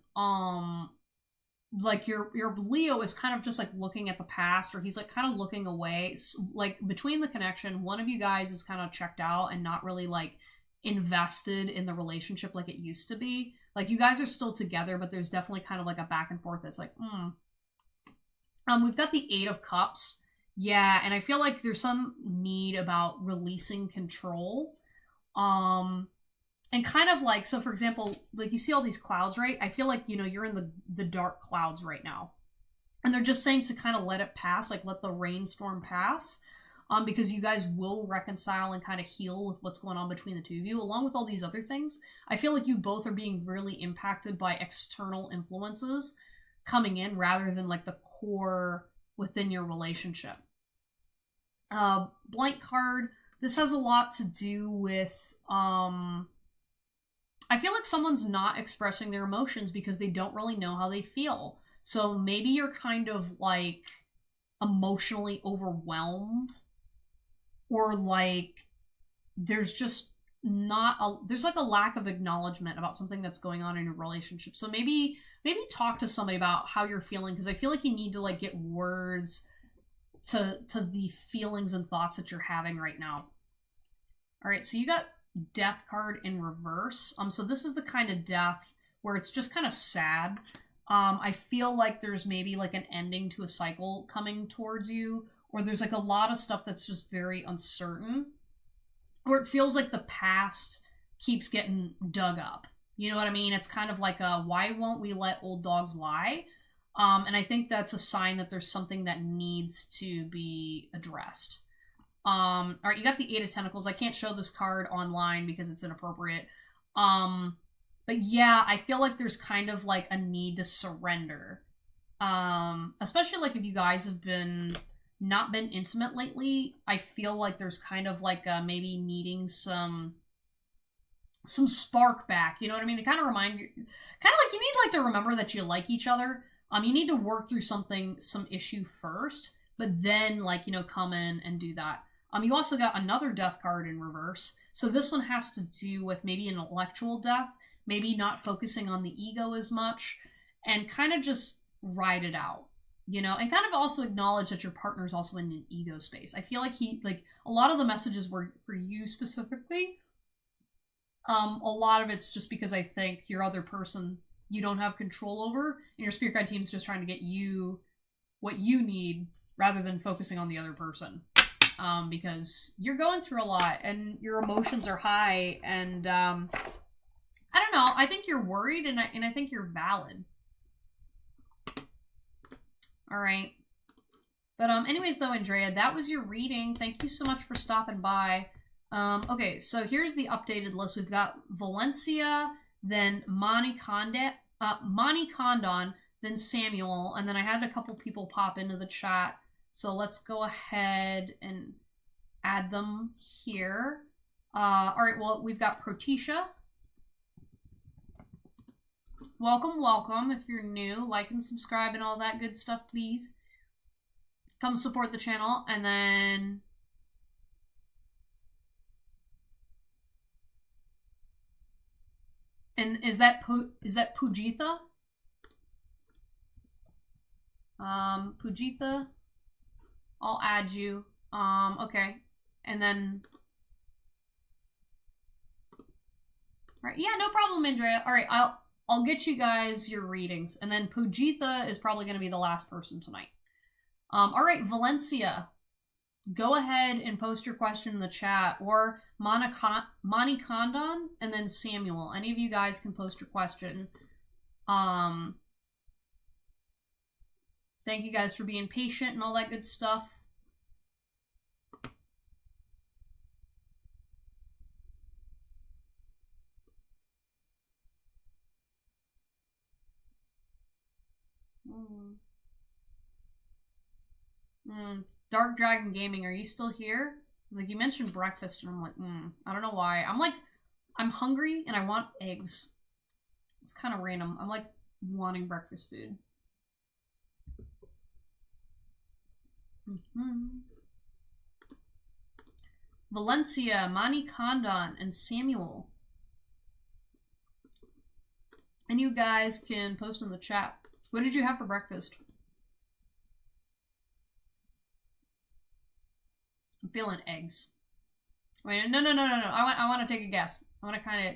like your Leo is kind of just like looking at the past, or he's like kind of looking away. So, like between the connection, one of you guys is kind of checked out and not really like invested in the relationship like it used to be. Like you guys are still together, but there's definitely kind of like a back and forth that's like, we've got the Eight of Cups. Yeah, and I feel like there's some need about releasing control. And And kind of like, so for example, like you see all these clouds, right? I feel like, you know, you're in the dark clouds right now. And they're just saying to kind of let it pass, like let the rainstorm pass. Because you guys will reconcile and kind of heal with what's going on between the two of you, along with all these other things. I feel like you both are being really impacted by external influences coming in rather than like the core within your relationship. Blank card. This has a lot to do with, I feel like someone's not expressing their emotions because they don't really know how they feel. So maybe you're kind of like emotionally overwhelmed, or like there's just there's like a lack of acknowledgement about something that's going on in your relationship. So maybe talk to somebody about how you're feeling, because I feel like you need to like get words to the feelings and thoughts that you're having right now. All right, so you got death card in reverse. So this is the kind of death where it's just kind of sad. I feel like there's maybe like an ending to a cycle coming towards you, or there's like a lot of stuff that's just very uncertain, or it feels like the past keeps getting dug up. You know what I mean? It's kind of like a, why won't we let old dogs lie? And I think that's a sign that there's something that needs to be addressed. All right, you got the Eight of Tentacles. I can't show this card online because it's inappropriate. But yeah, I feel like there's kind of like a need to surrender. Especially like if you guys have not been intimate lately, I feel like there's kind of like maybe needing some spark back. You know what I mean? To kind of remind you, kind of like you need like to remember that you like each other. You need to work through some issue first, but then like, you know, come in and do that. You also got another death card in reverse. So this one has to do with maybe an intellectual death, maybe not focusing on the ego as much, and kind of just ride it out, you know, and kind of also acknowledge that your partner's also in an ego space. I feel like a lot of the messages were for you specifically. A lot of it's just because I think your other person you don't have control over, and your spirit guide team's just trying to get you what you need rather than focusing on the other person. Because you're going through a lot and your emotions are high, and I don't know, I think you're worried, and I think you're valid. All right. But anyways though, Andrea, that was your reading. Thank you so much for stopping by. Okay, so here's the updated list. We've got Valencia, then Mani Condon, then Samuel, and then I had a couple people pop into the chat. So let's go ahead and add them here. All right, well, we've got Protetia. Welcome, welcome. If you're new, like and subscribe and all that good stuff, please. Come support the channel. And then is that Pujitha? Pujitha, I'll add you. Okay. And then all right, yeah, no problem, Andrea. All right, I'll get you guys your readings, and then Pujitha is probably going to be the last person tonight. All right, Valencia, go ahead and post your question in the chat, or Mani Condon, and then Samuel. Any of you guys can post your question. Thank you guys for being patient and all that good stuff. Dark Dragon Gaming, are you still here? It's like you mentioned breakfast, and I'm like, I don't know why. I'm hungry and I want eggs. It's kind of random. I'm like wanting breakfast food. Valencia, Mani Condon, and Samuel. And you guys can post in the chat. What did you have for breakfast? I'm feeling eggs. Wait, no. I want to take a guess. I want to kind of...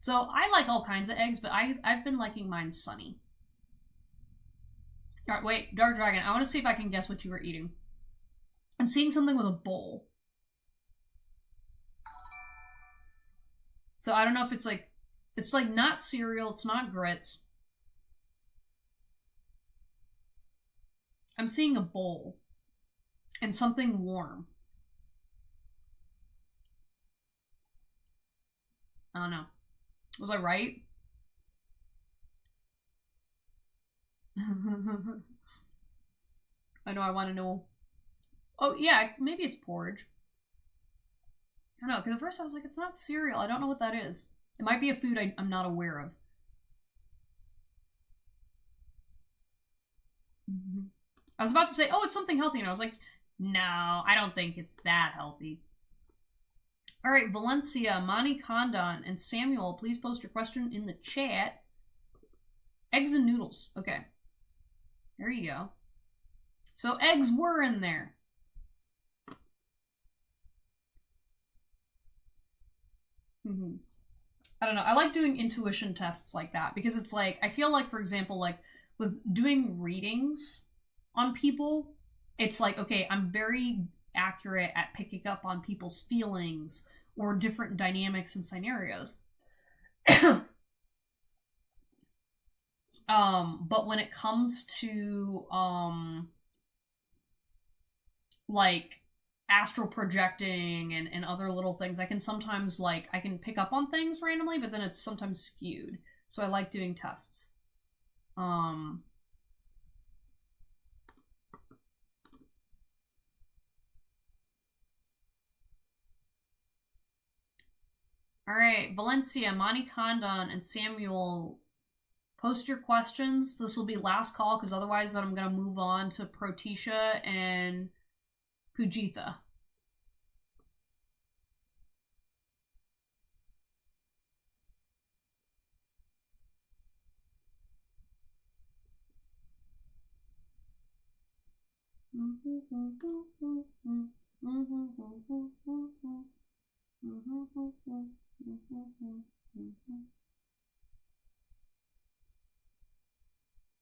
So, I like all kinds of eggs, but I've been liking mine sunny. Alright, wait, Dark Dragon, I want to see if I can guess what you were eating. I'm seeing something with a bowl. So I don't know if it's like not cereal, it's not grits. I'm seeing a bowl and something warm. I don't know. Was I right? I know, I want to know. Oh, yeah, maybe it's porridge. I don't know, because at first I was like, it's not cereal. I don't know what that is. It might be a food I'm not aware of. I was about to say, oh, it's something healthy, and I was like, no, I don't think it's that healthy. All right, Valencia, Mani Condon, and Samuel, please post your question in the chat. Eggs and noodles. Okay. There you go. So eggs were in there. I don't know. I like doing intuition tests like that because it's like, I feel like, for example, like with doing readings on people, it's like, okay, I'm very accurate at picking up on people's feelings or different dynamics and scenarios. But when it comes to like astral projecting and other little things, I can sometimes like I can pick up on things randomly, but then it's sometimes skewed. So I like doing tests. All right, Valencia, Mani Condon, and Samuel, post your questions. This will be last call because otherwise then I'm going to move on to Protisha and Pujitha.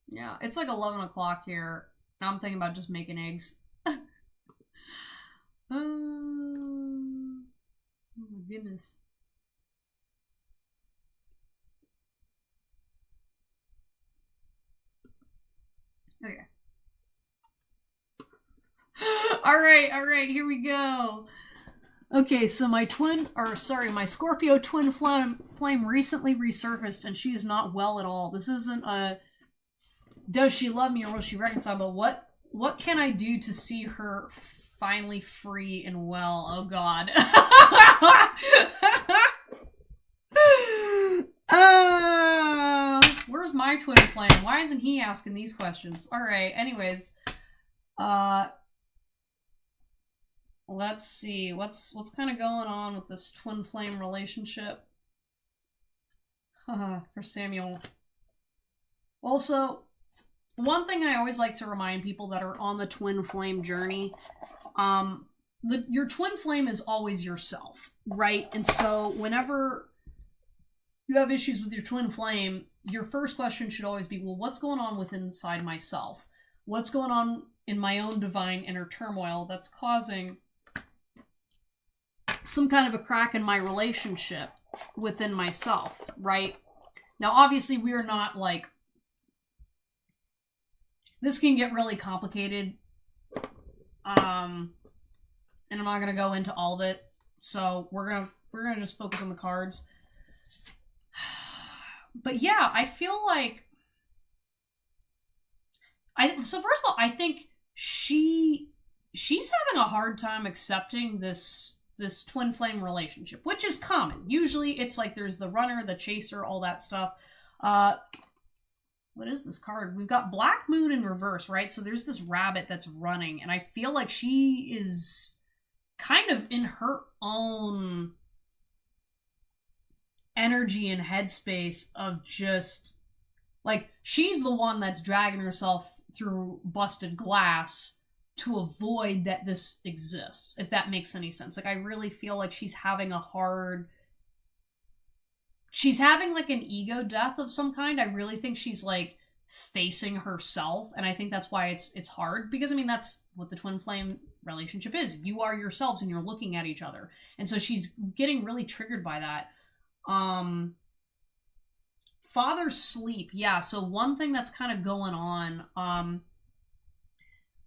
Yeah, it's like 11 o'clock here. Now I'm thinking about just making eggs. Oh my goodness. Okay. All right, here we go. Okay, so my Scorpio twin flame recently resurfaced, and she is not well at all. This isn't a does she love me or will she reconcile, but what can I do to see her finally free and well? Oh God. Where's my twin flame? Why isn't he asking these questions? All right. Anyways, let's see what's kind of going on with this twin flame relationship. For Samuel. Also, one thing I always like to remind people that are on the twin flame journey, your twin flame is always yourself, right? And so whenever you have issues with your twin flame, your first question should always be, well, what's going on within inside myself? What's going on in my own divine inner turmoil that's causing some kind of a crack in my relationship within myself, right? Now, obviously, we are not like, this can get really complicated, and I'm not gonna go into all of it. So we're gonna just focus on the cards. But yeah, I feel like so first of all, I think she's having a hard time accepting this twin flame relationship, which is common. Usually, it's like there's the runner, the chaser, all that stuff. What is this card? We've got Black Moon in reverse, right? So there's this rabbit that's running, and I feel like she is kind of in her own energy and headspace of just, like, she's the one that's dragging herself through busted glass to avoid that this exists, if that makes any sense. Like, I really feel like she's having like an ego death of some kind. I really think she's like facing herself, and I think that's why it's hard, because I mean that's what the twin flame relationship is. You are yourselves and you're looking at each other. And so she's getting really triggered by that. Um, father's sleep. Yeah, so one thing that's kind of going on,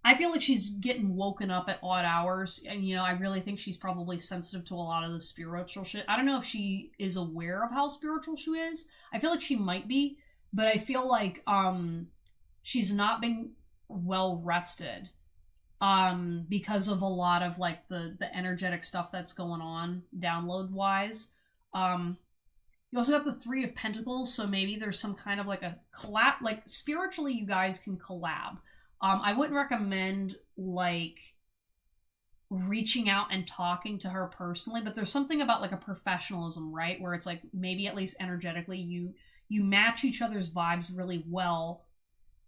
I feel like she's getting woken up at odd hours, and I really think she's probably sensitive to a lot of the spiritual shit. I don't know if she is aware of how spiritual she is. I feel like she might be, but I feel like she's not been well rested because of a lot of like the energetic stuff that's going on download wise. Um you also got the Three of Pentacles, so maybe there's some kind of like a collab. Like spiritually, you guys can collab. I wouldn't recommend like reaching out and talking to her personally, but there's something about like a professionalism, right? Where it's like maybe at least energetically you match each other's vibes really well,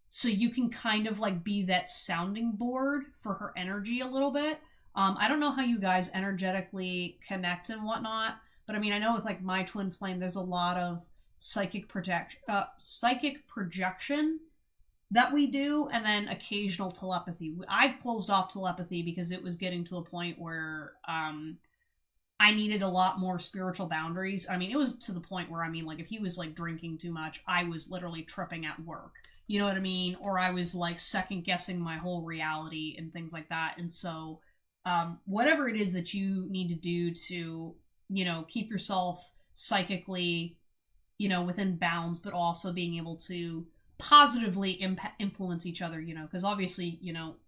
so you can kind of like be that sounding board for her energy a little bit. I don't know how you guys energetically connect and whatnot, but I mean, I know with like my twin flame, there's a lot of psychic projection that we do, and then occasional telepathy. I've closed off telepathy because it was getting to a point where I needed a lot more spiritual boundaries. I mean, it was to the point where, I mean, like if he was like drinking too much, I was literally tripping at work. You know what I mean? Or I was like second guessing my whole reality and things like that. And so, whatever it is that you need to do to, keep yourself psychically, within bounds, but also being able to positively influence each other, because obviously,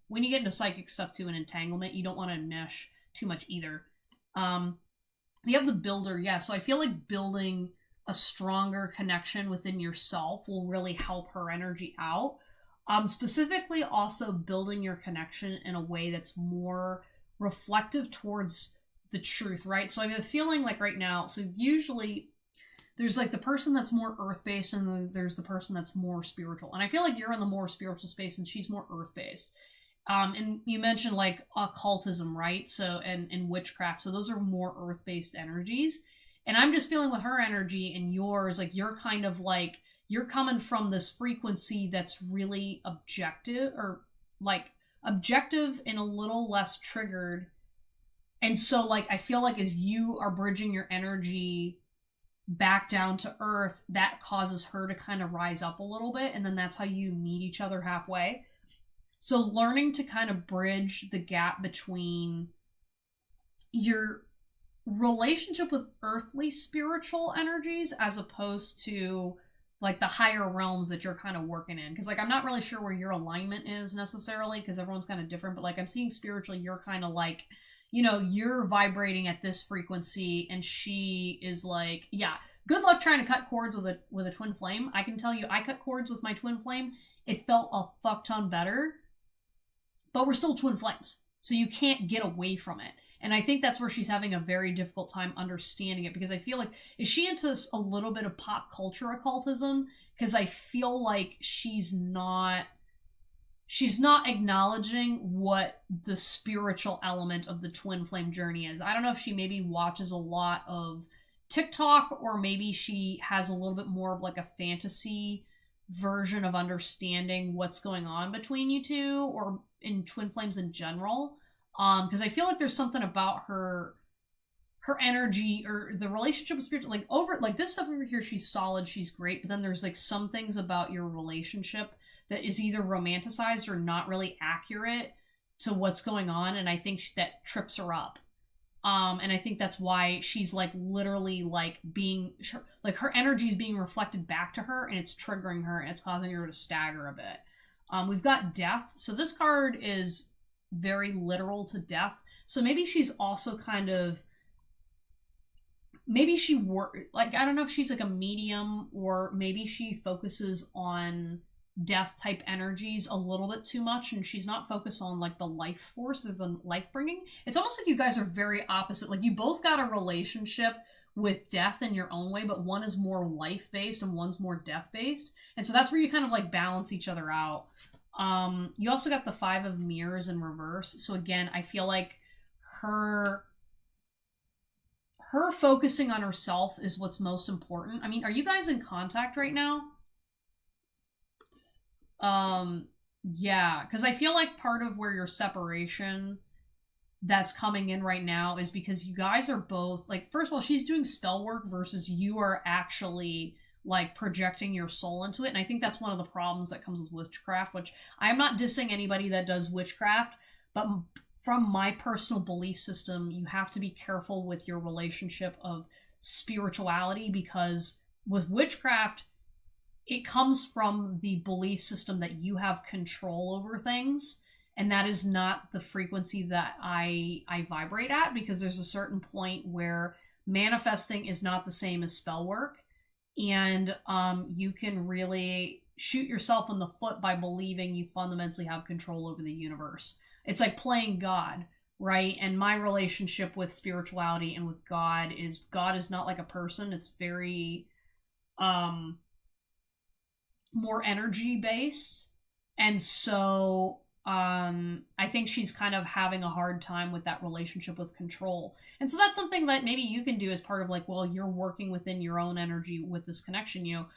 when you get into psychic stuff too and entanglement, you don't want to mesh too much either. You have the builder, yeah, so I feel like building a stronger connection within yourself will really help her energy out. Specifically, also building your connection in a way that's more reflective towards the truth, right? So I have a feeling like right now, so usually there's like the person that's more earth-based and there's the person that's more spiritual. And I feel like you're in the more spiritual space and she's more earth-based. And you mentioned like occultism, right? So, and witchcraft. So those are more earth-based energies. And I'm just feeling with her energy and yours, like you're kind of like, you're coming from this frequency that's really objective, or like objective and a little less triggered. And so like, I feel like as you are bridging your energy back down to earth, that causes her to kind of rise up a little bit, and then that's how you meet each other halfway. So learning to kind of bridge the gap between your relationship with earthly spiritual energies as opposed to like the higher realms that you're kind of working in, because like I'm not really sure where your alignment is necessarily, because everyone's kind of different, but like I'm seeing spiritually you're kind of like, you're vibrating at this frequency, and she is like, yeah, good luck trying to cut cords with a twin flame. I can tell you, I cut cords with my twin flame. It felt a fuck ton better, but we're still twin flames, so you can't get away from it. And I think that's where she's having a very difficult time understanding it, because I feel like, is she into a little bit of pop culture occultism? Because I feel like she's not acknowledging what the spiritual element of the twin flame journey is. I don't know if she maybe watches a lot of TikTok, or maybe she has a little bit more of like a fantasy version of understanding what's going on between you two, or in twin flames in general. Because I feel like there's something about her energy, or the relationship with spiritual, like over like this stuff over here, she's solid, she's great, but then there's like some things about your relationship that is either romanticized or not really accurate to what's going on, and I think that trips her up. And I think that's why she's like literally like being like, her energy is being reflected back to her, and it's triggering her, and it's causing her to stagger a bit. We've got death, so this card is very literal to death. So maybe she's also kind of, maybe she like, I don't know if she's like a medium, or maybe she focuses on death type energies a little bit too much, and she's not focused on like the life force or the life bringing. It's almost like you guys are very opposite. Like you both got a relationship with death in your own way, but one is more life based and one's more death based, and so that's where you kind of like balance each other out. You also got the Five of Mirrors in reverse, so again, I feel like her focusing on herself is what's most important. I mean, are you guys in contact right now? Yeah, because I feel like part of where your separation that's coming in right now is because you guys are both like, first of all, she's doing spell work versus you are actually like projecting your soul into it. And I think that's one of the problems that comes with witchcraft, which I'm not dissing anybody that does witchcraft, but from my personal belief system, you have to be careful with your relationship of spirituality, because with witchcraft, it comes from the belief system that you have control over things, and that is not the frequency that I vibrate at, because there's a certain point where manifesting is not the same as spell work, and you can really shoot yourself in the foot by believing you fundamentally have control over the universe. It's like playing God, right? And my relationship with spirituality and with God is not like a person. It's very more energy based. And so I think she's kind of having a hard time with that relationship with control. And so that's something that maybe you can do as part of like, well, you're working within your own energy with this connection, you know,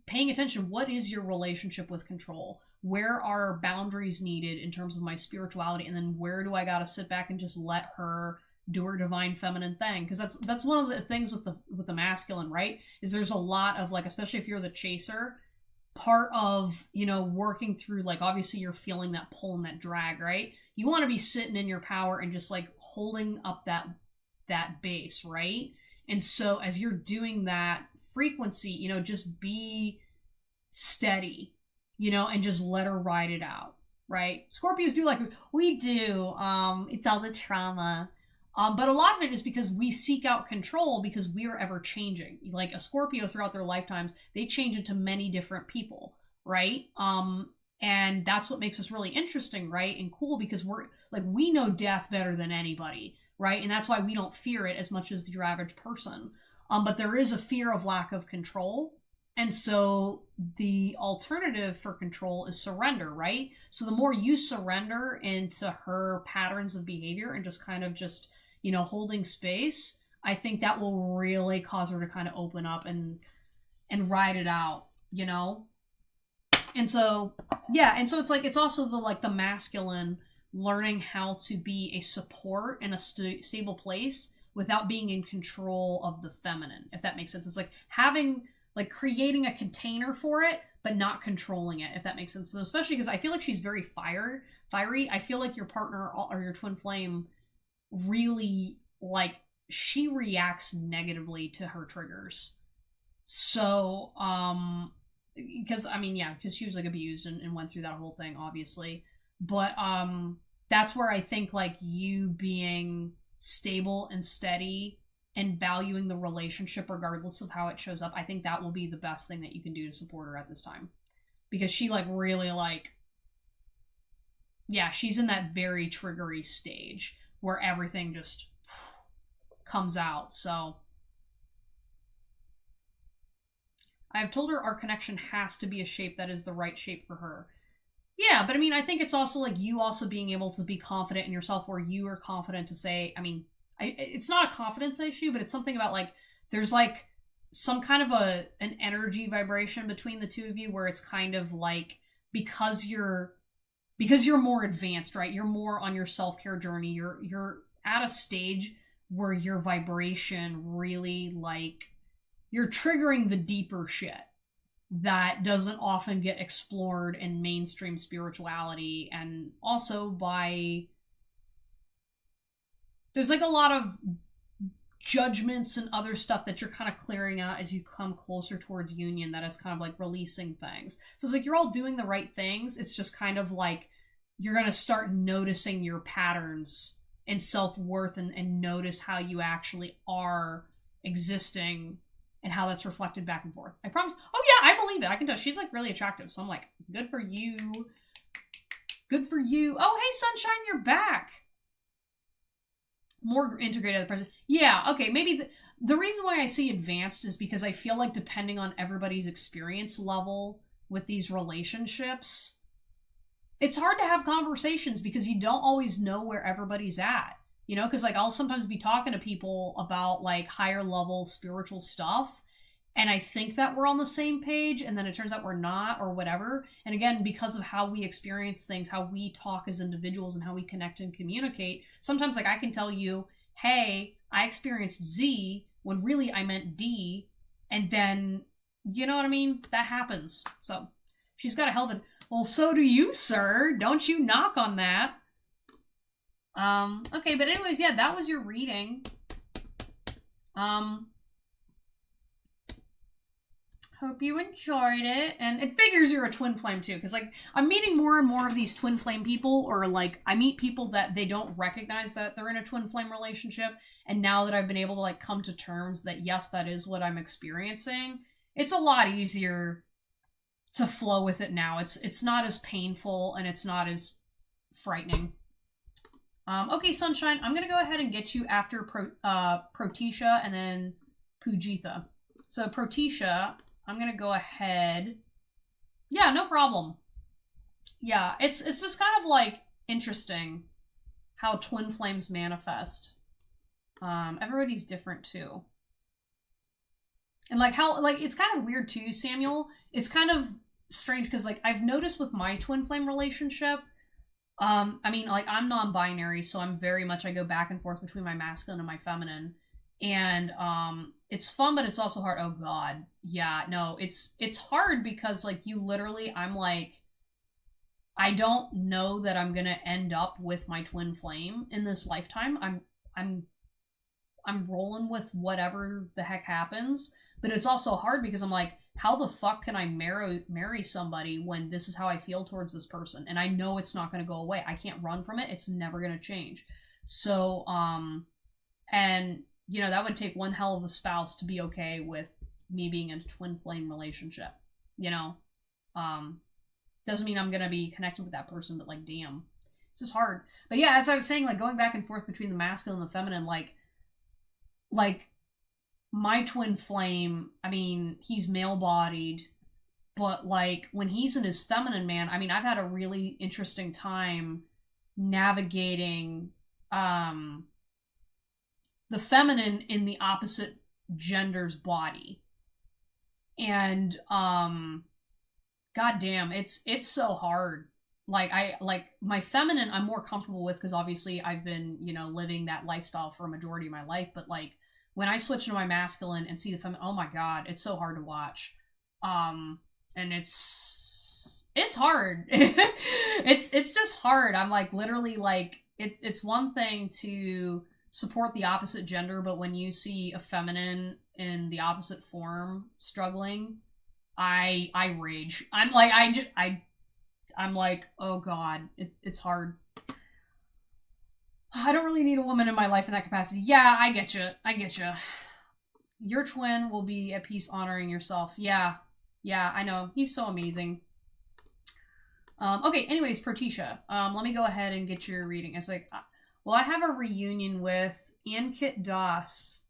paying attention. What is your relationship with control? Where are boundaries needed in terms of my spirituality? And then where do I got to sit back and just let her do her divine feminine thing? Because that's one of the things with the masculine, right? Is there's a lot of like, especially if you're the chaser, part of, you know, working through, like, obviously you're feeling that pull and that drag, right? You want to be sitting in your power and just like holding up that base, right? And so as you're doing that frequency, you know, just be steady, you know, and just let her ride it out, right? Scorpios do like we do. It's all the trauma. But a lot of it is because we seek out control because we are ever changing. Like a Scorpio throughout their lifetimes, they change into many different people, right? And that's what makes us really interesting, right? And cool, because we're like, we know death better than anybody, right? And that's why we don't fear it as much as your average person. But there is a fear of lack of control. And so the alternative for control is surrender, right? So the more you surrender into her patterns of behavior and just kind of just, you know, holding space, I think that will really cause her to kind of open up and ride it out, you know? And so, yeah, and so it's like, it's also the masculine learning how to be a support in a stable place without being in control of the feminine, if that makes sense. It's like having, like, creating a container for it, but not controlling it, if that makes sense. So especially because I feel like she's very fiery. I feel like your partner or your twin flame really, like, she reacts negatively to her triggers. So, because, I mean, yeah, because she was, like, abused and went through that whole thing, obviously. But, that's where I think, like, you being stable and steady and valuing the relationship regardless of how it shows up, I think that will be the best thing that you can do to support her at this time. Because she, like, really, like, yeah, she's in that very triggery stage where everything just comes out. So I have told her our connection has to be a shape that is the right shape for her. Yeah, but I mean, I think it's also like you also being able to be confident in yourself, where you are confident to say, I mean, it's not a confidence issue, but it's something about, like, there's like some kind of an energy vibration between the two of you where it's kind of like, because you're more advanced, right? You're more on your self-care journey. You're at a stage where your vibration really, like, you're triggering the deeper shit that doesn't often get explored in mainstream spirituality, and also by, there's like a lot of judgments and other stuff that you're kind of clearing out as you come closer towards union, that is kind of like releasing things. So it's like you're all doing the right things. It's just kind of like you're going to start noticing your patterns and self-worth and notice how you actually are existing and how that's reflected back and forth. I promise. Oh yeah, I believe it. I can tell she's like really attractive. So I'm like, good for you. Good for you. Oh, hey, Sunshine, you're back. More integrated person. Yeah, okay, maybe the reason why I say advanced is because I feel like depending on everybody's experience level with these relationships, it's hard to have conversations because you don't always know where everybody's at. You know, because like I'll sometimes be talking to people about like higher level spiritual stuff, and I think that we're on the same page, and then it turns out we're not, or whatever. And again, because of how we experience things, how we talk as individuals, and how we connect and communicate, sometimes like I can tell you, hey, I experienced Z when really I meant D, and then, you know what I mean? That happens. So she's got a hell of a... Well, so do you, sir. Don't you knock on that. Okay, but anyways, yeah, that was your reading. Hope you enjoyed it. And it figures you're a twin flame too, because like I'm meeting more and more of these twin flame people, or like I meet people that they don't recognize that they're in a twin flame relationship. And now that I've been able to like come to terms that yes, that is what I'm experiencing, it's a lot easier to flow with it now. It's not as painful and it's not as frightening. Okay, Sunshine, I'm gonna go ahead and get you after Protetia and then Pujitha. So Protetia, I'm gonna go ahead. Yeah, no problem. Yeah, it's just kind of like interesting how twin flames manifest. Everybody's different too. And like how, like, it's kind of weird too, Samuel. It's kind of strange because like I've noticed with my twin flame relationship, I mean, like, I'm non-binary, so I'm very much, I go back and forth between my masculine and my feminine. And, it's fun, but it's also hard. Oh, God. Yeah, no, it's hard because, like, you literally, I'm like, I don't know that I'm gonna end up with my twin flame in this lifetime. I'm rolling with whatever the heck happens. But it's also hard because I'm like, how the fuck can I marry somebody when this is how I feel towards this person? And I know it's not going to go away. I can't run from it. It's never going to change. So, and, you know, that would take one hell of a spouse to be okay with me being in a twin flame relationship, you know? Doesn't mean I'm going to be connected with that person, but like, damn. It's just hard. But yeah, as I was saying, like, going back and forth between the masculine and the feminine, like, my twin flame, I mean, he's male-bodied, but, like, when he's in his feminine man, I mean, I've had a really interesting time navigating, the feminine in the opposite gender's body. And, goddamn, it's so hard. Like, my feminine, I'm more comfortable with, because obviously I've been, you know, living that lifestyle for a majority of my life, but, like, when I switch to my masculine and see the feminine, oh my God, it's so hard to watch. And it's hard. it's just hard. I'm like, literally, like, it's one thing to support the opposite gender, but when you see a feminine in the opposite form struggling, I rage. I'm like, I'm like, oh God, it's hard. I don't really need a woman in my life in that capacity. Yeah, I get you. Your twin will be at peace honoring yourself. Yeah, I know. He's so amazing. Okay, anyways, Protetia. Let me go ahead and get your reading. It's like, well, I have a reunion with Ankit Das.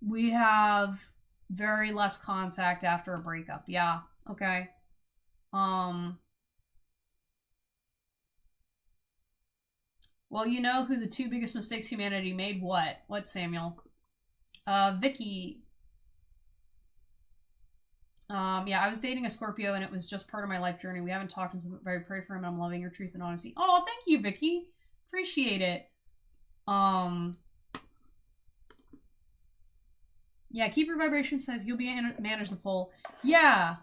We have very less contact after a breakup. Yeah, okay. Well, you know who the two biggest mistakes humanity made? What, Samuel? Vicky. Yeah, I was dating a Scorpio and it was just part of my life journey. We haven't talked in some, I pray for him. I'm loving your truth and honesty. Oh, thank you, Vicky. Appreciate it. Yeah, keep your vibration says you'll be manage the poll. Yeah,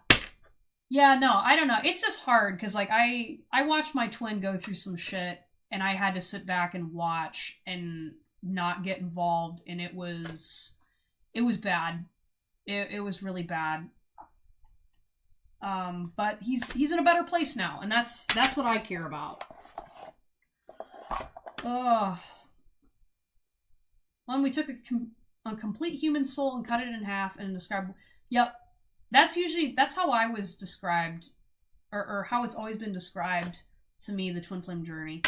no, I don't know. It's just hard because, like, I watched my twin go through some shit and I had to sit back and watch and not get involved, and it was bad. It was really bad. But he's in a better place now, and that's what I care about. Ugh. When we took a complete human soul and cut it in half and described. Yep, that's how I was described, or how it's always been described to me. The twin flame journey.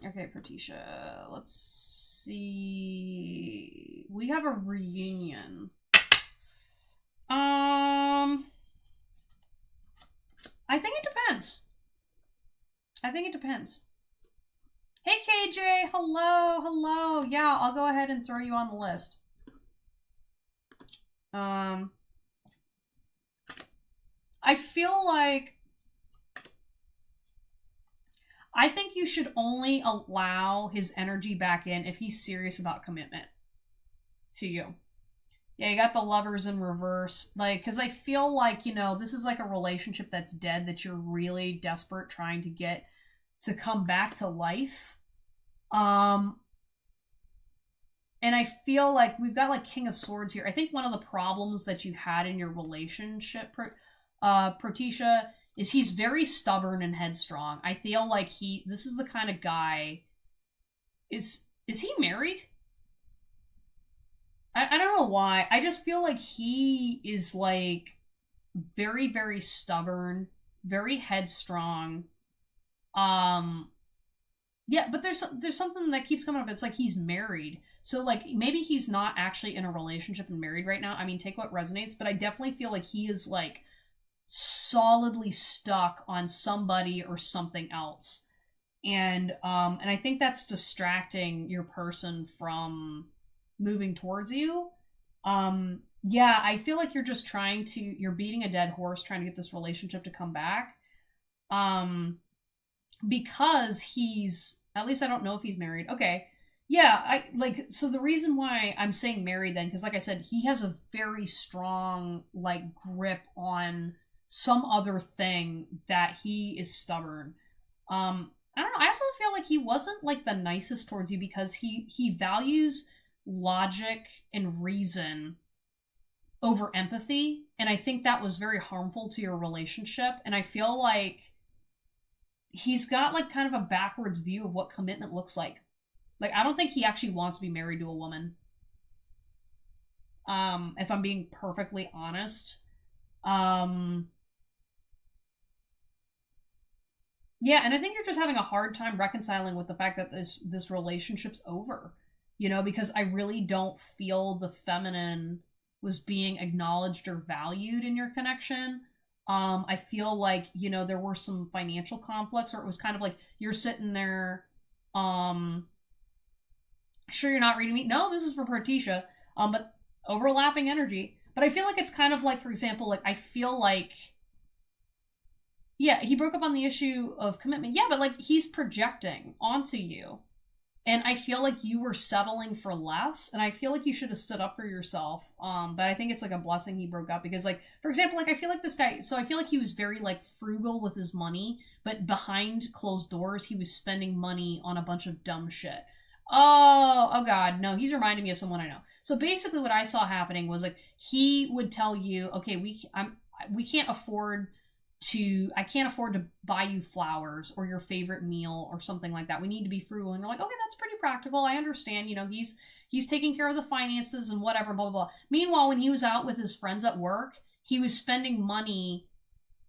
Okay, Protetia. Let's see. We have a reunion. I think it depends. I think it depends. Hey KJ, hello, hello. Yeah, I'll go ahead and throw you on the list. I feel like I think you should only allow his energy back in if he's serious about commitment to you. Yeah, you got the lovers in reverse. Like, because I feel like, you know, this is like a relationship that's dead that you're really desperate trying to get to come back to life. And I feel like we've got like King of Swords here. I think one of the problems that you had in your relationship, Protisha, is he's very stubborn and headstrong. I feel like this is the kind of guy. Is he married? I don't know why. I just feel like he is like very, very stubborn, very headstrong. Yeah, but there's something that keeps coming up. It's like he's married. So like maybe he's not actually in a relationship and married right now. I mean, take what resonates, but I definitely feel like he is like solidly stuck on somebody or something else. And I think that's distracting your person from moving towards you. Yeah, I feel like you're beating a dead horse trying to get this relationship to come back. Because he's, at least I don't know if he's married. Okay. Yeah, so the reason why I'm saying married then, because like I said, he has a very strong like grip on some other thing that he is stubborn. I don't know. I also feel like he wasn't like the nicest towards you because he values logic and reason over empathy, and I think that was very harmful to your relationship. And I feel like he's got like kind of a backwards view of what commitment looks like. Like I don't think he actually wants to be married to a woman. If I'm being perfectly honest. Yeah, and I think you're just having a hard time reconciling with the fact that this relationship's over. You know, because I really don't feel the feminine was being acknowledged or valued in your connection. I feel like, you know, there were some financial conflicts, or it was kind of like you're sitting there, sure you're not reading me. No, this is for Partisha. But overlapping energy. But I feel like it's kind of like, for example, like I feel like, yeah, he broke up on the issue of commitment. Yeah, but like he's projecting onto you. And I feel like you were settling for less, and I feel like you should have stood up for yourself. But I think it's like a blessing he broke up because, like, for example, like I feel like this guy. So I feel like he was very like frugal with his money, but behind closed doors, he was spending money on a bunch of dumb shit. Oh God, no, he's reminding me of someone I know. So basically, what I saw happening was like he would tell you, okay, we can't afford I can't afford to buy you flowers or your favorite meal or something like that. We need to be frugal. And you're like, okay, that's pretty practical. I understand. You know, he's taking care of the finances and whatever, blah, blah, blah. Meanwhile, when he was out with his friends at work, he was spending money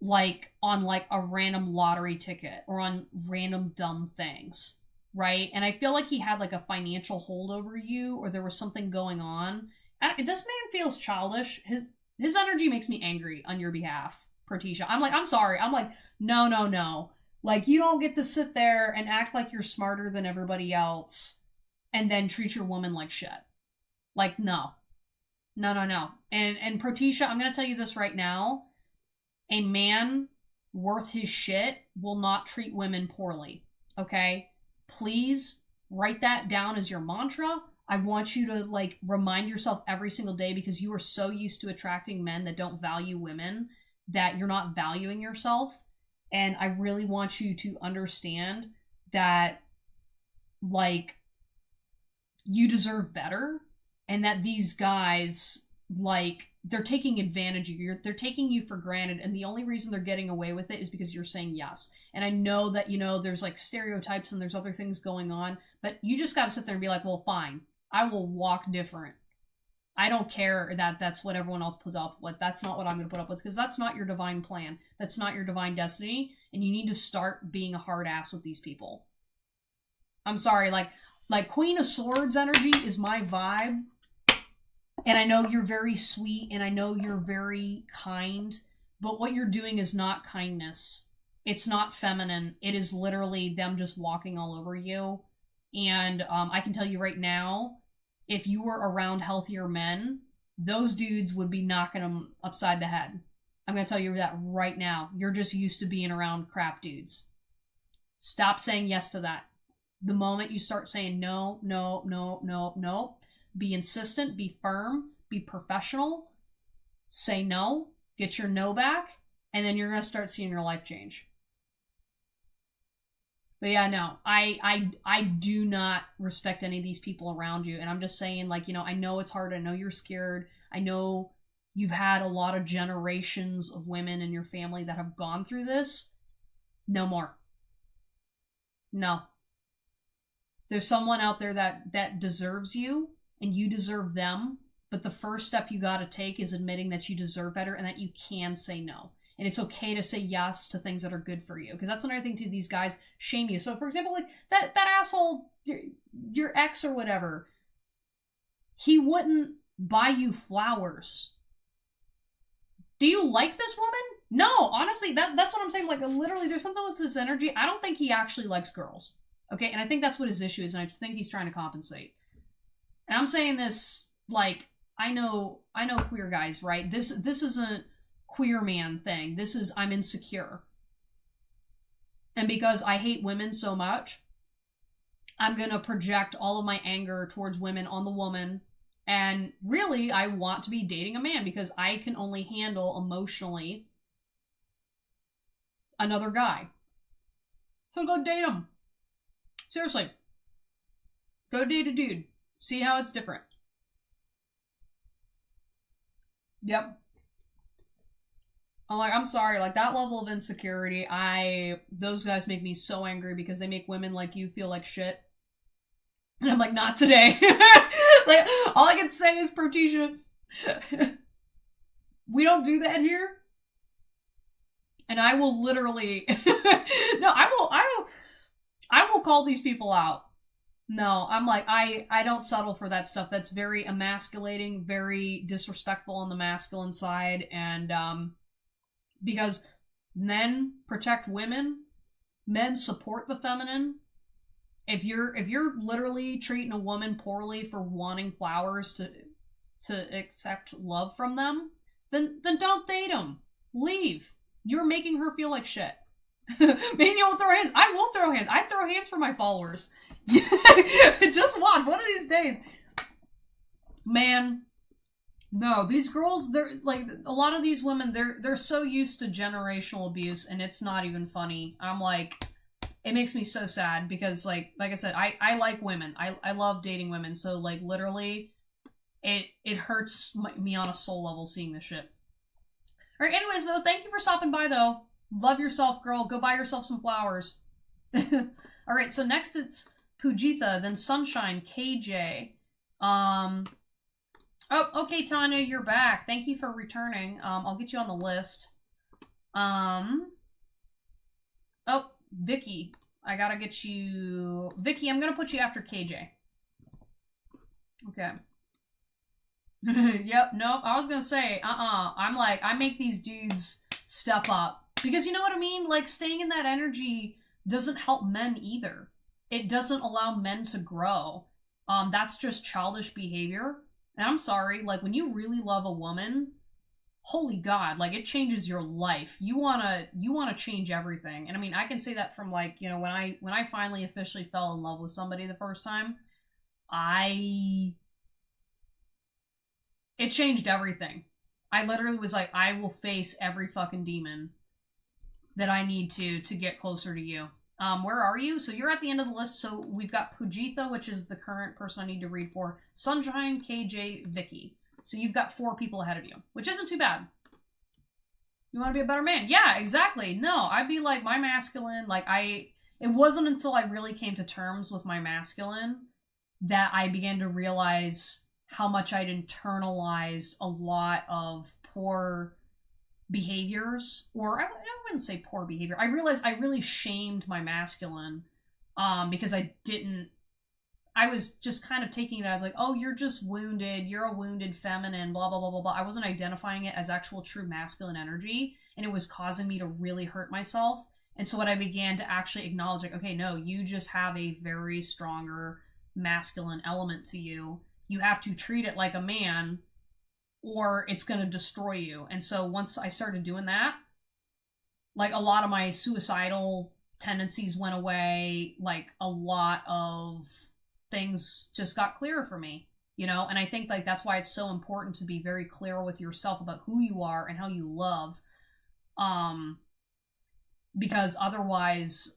like on like a random lottery ticket or on random dumb things. Right. And I feel like he had like a financial hold over you, or there was something going on. This man feels childish. His energy makes me angry on your behalf, Protisha. I'm like, I'm sorry. I'm like, no, no, no. Like, you don't get to sit there and act like you're smarter than everybody else and then treat your woman like shit. Like, no. No, no, no. And Protisha, I'm going to tell you this right now. A man worth his shit will not treat women poorly. Okay? Please write that down as your mantra. I want you to like remind yourself every single day, because you are so used to attracting men that don't value women that you're not valuing yourself. And I really want you to understand that like you deserve better, and that these guys, like, they're taking advantage of you. They're taking you for granted, and the only reason they're getting away with it is because you're saying yes. And I know that, you know, there's like stereotypes and there's other things going on, but you just got to sit there and be like, well, fine, I will walk different. I don't care that that's what everyone else puts up with. That's not what I'm going to put up with, because that's not your divine plan. That's not your divine destiny, and you need to start being a hard ass with these people. I'm sorry, like Queen of Swords energy is my vibe. And I know you're very sweet, and I know you're very kind, but what you're doing is not kindness. It's not feminine. It is literally them just walking all over you. And I can tell you right now, if you were around healthier men, those dudes would be knocking them upside the head. I'm going to tell you that right now. You're just used to being around crap dudes. Stop saying yes to that. The moment you start saying no, no, no, no, no, be insistent, be firm, be professional, say no, get your no back, and then you're going to start seeing your life change. But yeah, no, I do not respect any of these people around you. And I'm just saying, like, you know, I know it's hard. I know you're scared. I know you've had a lot of generations of women in your family that have gone through this. No more. No. There's someone out there that deserves you, and you deserve them. But the first step you got to take is admitting that you deserve better and that you can say no. And it's okay to say yes to things that are good for you. Because that's another thing, too. These guys shame you. So, for example, like, that asshole, your ex or whatever, he wouldn't buy you flowers. Do you like this woman? No, honestly, that's what I'm saying. Like, literally, there's something with this energy. I don't think he actually likes girls. Okay? And I think that's what his issue is, and I think he's trying to compensate. And I'm saying this, like, I know queer guys, right? This isn't queer man thing. This is, I'm insecure. And because I hate women so much, I'm going to project all of my anger towards women on the woman. And really, I want to be dating a man because I can only handle emotionally another guy. So go date him. Seriously. Go date a dude. See how it's different. Yep. I'm sorry, like, that level of insecurity, those guys make me so angry because they make women like you feel like shit. And I'm like, not today. Like, all I can say is, Protesia, we don't do that here. And I will literally, no, I will call these people out. No, I'm like, I don't settle for that stuff. That's very emasculating, very disrespectful on the masculine side, and, because men protect women, men support the feminine. If you're literally treating a woman poorly for wanting flowers to accept love from them, then don't date them. Leave. You're making her feel like shit. Maybe you'll throw hands. I will throw hands. I throw hands for my followers. Just watch. One of these days. Man. No, these girls, they're like, a lot of these women, they're so used to generational abuse, and it's not even funny. I'm like, it makes me so sad because, like I said, I like women. I love dating women. So, like, literally, it hurts me on a soul level seeing this shit. Alright, anyways, though, thank you for stopping by, though. Love yourself, girl. Go buy yourself some flowers. Alright, so next it's Pujitha, then Sunshine, KJ. Oh, okay, Tanya, you're back. Thank you for returning. I'll get you on the list. Oh, Vicky. I gotta get you... Vicky, I'm gonna put you after KJ. Okay. Yep, nope. I was gonna say, I'm like, I make these dudes step up. Because you know what I mean? Like, staying in that energy doesn't help men either. It doesn't allow men to grow. That's just childish behavior. And I'm sorry, like, when you really love a woman, holy God, like, it changes your life. You wanna change everything. And I mean, I can say that from, like, you know, when I finally officially fell in love with somebody the first time, it changed everything. I literally was like, I will face every fucking demon that I need to get closer to you. Where are you? So you're at the end of the list. So we've got Pujitha, which is the current person I need to read for. Sunshine, KJ, Vicky. So you've got 4 people ahead of you, which isn't too bad. You want to be a better man? Yeah, exactly. No, I'd be like, my masculine, like, it wasn't until I really came to terms with my masculine that I began to realize how much I'd internalized a lot of poor behaviors, or I wouldn't say poor behavior. I realized I really shamed my masculine because I was just kind of taking it as like, oh, you're just wounded, you're a wounded feminine, blah, blah, blah, blah, blah. I wasn't identifying it as actual true masculine energy, and it was causing me to really hurt myself And so when I began to actually acknowledge, like, okay, no, you just have a very stronger masculine element to you. You have to treat it like a man or it's going to destroy you. And so once I started doing that, like a lot of my suicidal tendencies went away. Like a lot of things just got clearer for me, you know? And I think like that's why it's so important to be very clear with yourself about who you are and how you love. Because otherwise,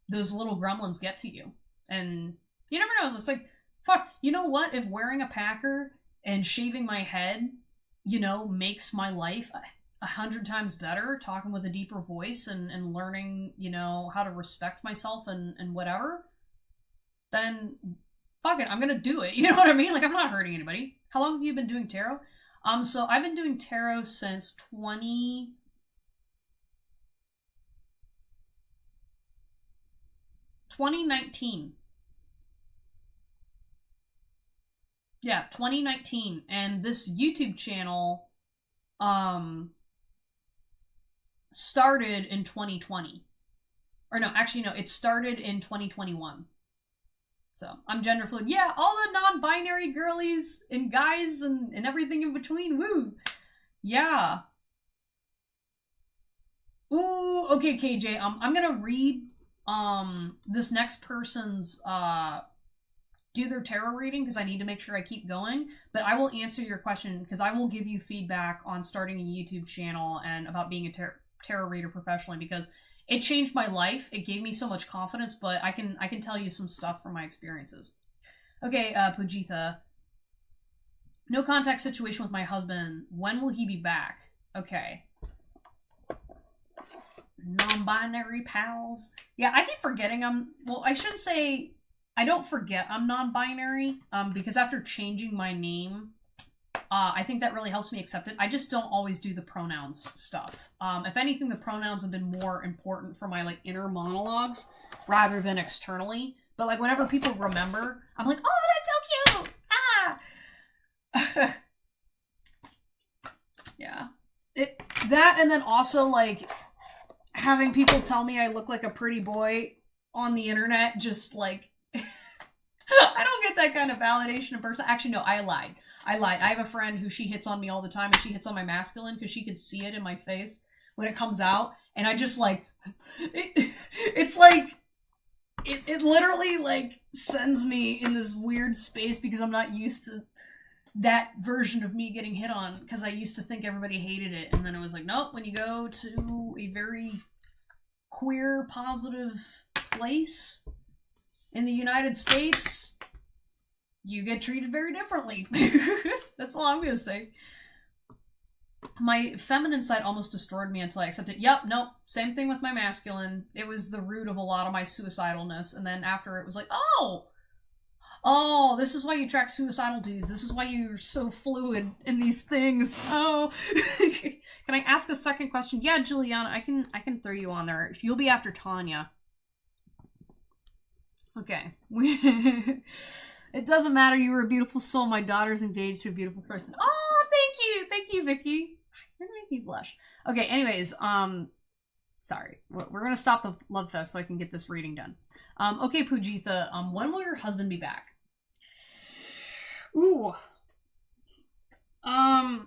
those little gremlins get to you. And you never know. It's like, fuck, you know what? If wearing a Packer and shaving my head, you know, makes my life 100 times better, talking with a deeper voice and learning, you know, how to respect myself and whatever, then fuck it, I'm gonna do it. You know what I mean? Like, I'm not hurting anybody. How long have you been doing tarot? So I've been doing tarot since 2019. Yeah, 2019. And this YouTube channel started in 2020. Or no, actually no, it started in 2021. So, I'm gender fluid. Yeah, all the non-binary girlies and guys and everything in between. Woo! Yeah. Ooh, okay, KJ. I'm gonna read this next person's do their tarot reading because I need to make sure I keep going, but I will answer your question because I will give you feedback on starting a YouTube channel and about being a tarot reader professionally because it changed my life. It gave me so much confidence, but I can tell you some stuff from my experiences. Okay, Pujitha. No contact situation with my husband. When will he be back? Okay. Non-binary pals. Yeah, I keep forgetting well, I shouldn't say I don't forget I'm non-binary, because after changing my name, I think that really helps me accept it. I just don't always do the pronouns stuff. If anything, the pronouns have been more important for my, like, inner monologues rather than externally. But, like, whenever people remember, I'm like, oh, that's so cute! Ah! Yeah. That, and then also, like, having people tell me I look like a pretty boy on the internet, just, like, I don't get that kind of validation in person. Actually, no, I lied. I have a friend who she hits on me all the time, and she hits on my masculine because she could see it in my face when it comes out, and I just, like, it's like, it literally, like, sends me in this weird space because I'm not used to that version of me getting hit on, because I used to think everybody hated it, and then it was like, nope, when you go to a very queer, positive place in the United States, you get treated very differently. That's all I'm gonna say. My feminine side almost destroyed me until I accepted. Yep, nope, same thing with my masculine. It was the root of a lot of my suicidalness, and then after it was like, oh, this is why you attract suicidal dudes. This is why you're so fluid in these things. Oh. Can I ask a second question? Yeah, Juliana, I can throw you on there. You'll be after Tanya. Okay. It doesn't matter. You were a beautiful soul. My daughter's engaged to a beautiful person. Oh, thank you. Thank you, Vicky. You're gonna make me blush. Okay, anyways, sorry. We're gonna stop the love fest so I can get this reading done. Okay, Pujitha, when will your husband be back? Ooh. I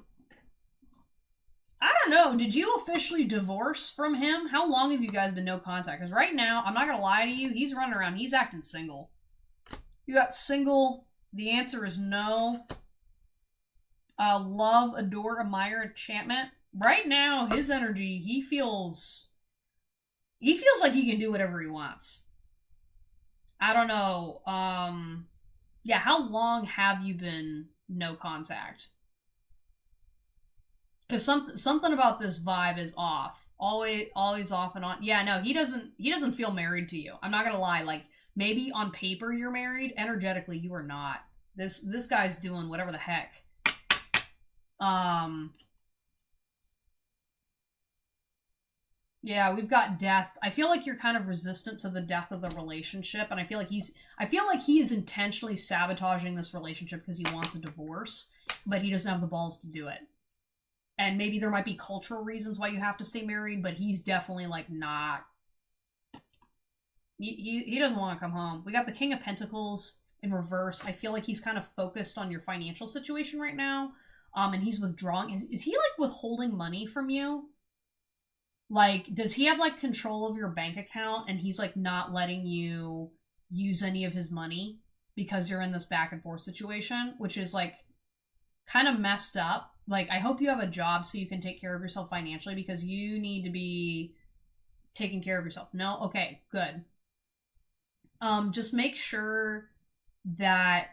don't know. Did you officially divorce from him? How long have you guys been no contact? Because right now, I'm not gonna lie to you, he's running around. He's acting single. You got single. The answer is no. Love, adore, admire, enchantment. Right now, his energy, he feels like he can do whatever he wants. I don't know. Yeah, how long have you been no contact? Because something about this vibe is off. Always off and on. Yeah, no, he doesn't feel married to you. I'm not gonna lie. Like, maybe on paper you're married. Energetically, you are not. This guy's doing whatever the heck. Yeah, we've got death. I feel like you're kind of resistant to the death of the relationship, and I feel like he is intentionally sabotaging this relationship because he wants a divorce, but he doesn't have the balls to do it. And maybe there might be cultural reasons why you have to stay married, but he's definitely like not. He doesn't want to come home. We got the King of Pentacles in reverse. I feel like he's kind of focused on your financial situation right now. And he's withdrawing. Is he like withholding money from you? Like, does he have like control of your bank account and he's like not letting you use any of his money because you're in this back and forth situation, which is like kind of messed up. Like, I hope you have a job so you can take care of yourself financially, because you need to be taking care of yourself. No? Okay, good. Just make sure that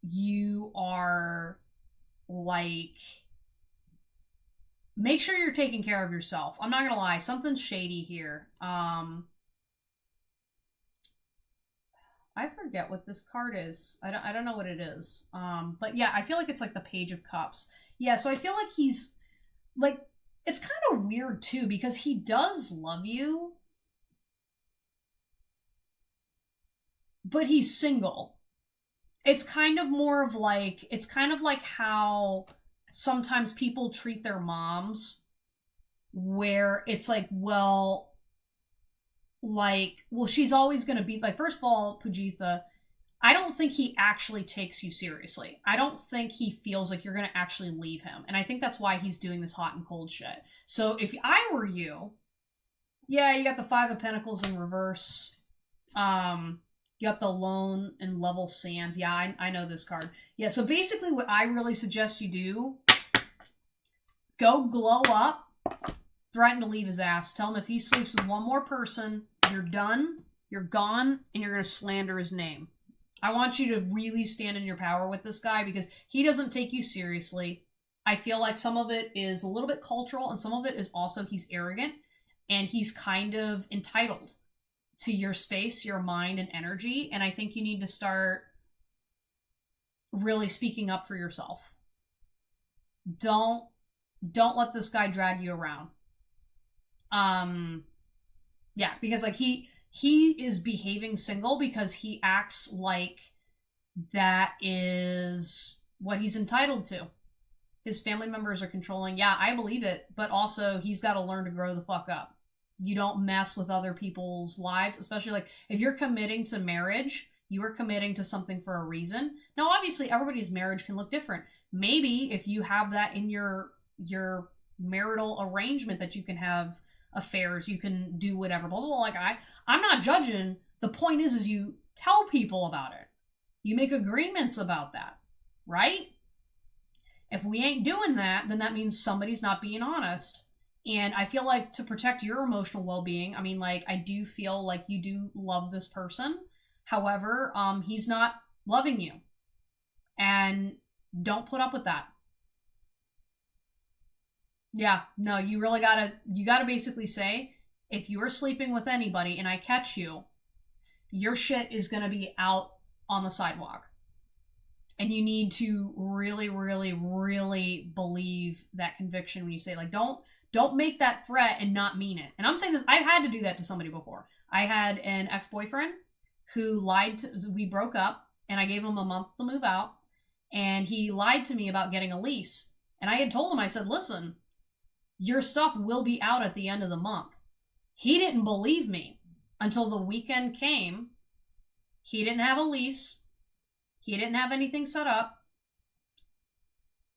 you are like, make sure you're taking care of yourself. I'm not gonna lie, something's shady here. I forget what this card is. I don't know what it is. But yeah, I feel like it's like the Page of Cups. Yeah, so I feel like he's like, it's kind of weird too, because he does love you, but he's single. It's kind of more of like, it's kind of like how sometimes people treat their moms, where it's like, well, she's always going to be like, first of all, Pujitha, I don't think he actually takes you seriously. I don't think he feels like you're going to actually leave him. And I think that's why he's doing this hot and cold shit. So if I were you, yeah, you got the Five of Pentacles in reverse. You got the Lone and Level Sands. Yeah, I know this card. Yeah, so basically what I really suggest you do, go glow up, threaten to leave his ass. Tell him if he sleeps with one more person, you're done, you're gone, and you're going to slander his name. I want you to really stand in your power with this guy, because he doesn't take you seriously. I feel like some of it is a little bit cultural, and some of it is also he's arrogant, and he's kind of entitled to your space, your mind, and energy, and I think you need to start really speaking up for yourself. Don't let this guy drag you around. Yeah, because like he is behaving single because he acts like that is what he's entitled to. His family members are controlling. Yeah, I believe it, but also he's got to learn to grow the fuck up. You don't mess with other people's lives, especially like if you're committing to marriage, you are committing to something for a reason. Now, obviously, everybody's marriage can look different. Maybe if you have that in your marital arrangement, that you can have affairs, you can do whatever, blah, blah, blah. Like, I'm not judging. The point is you tell people about it. You make agreements about that, right? If we ain't doing that, then that means somebody's not being honest. And I feel like to protect your emotional well-being, I mean, like, I do feel like you do love this person. However, he's not loving you. And don't put up with that. Yeah, no, you really gotta basically say, if you are sleeping with anybody and I catch you, your shit is gonna be out on the sidewalk. And you need to really, really, really believe that conviction when you say, like, don't make that threat and not mean it. And I'm saying this, I've had to do that to somebody before. I had an ex-boyfriend who we broke up, and I gave him a month to move out, and he lied to me about getting a lease. And I had told him, I said, listen, your stuff will be out at the end of the month. He didn't believe me until the weekend came. He didn't have a lease. He didn't have anything set up.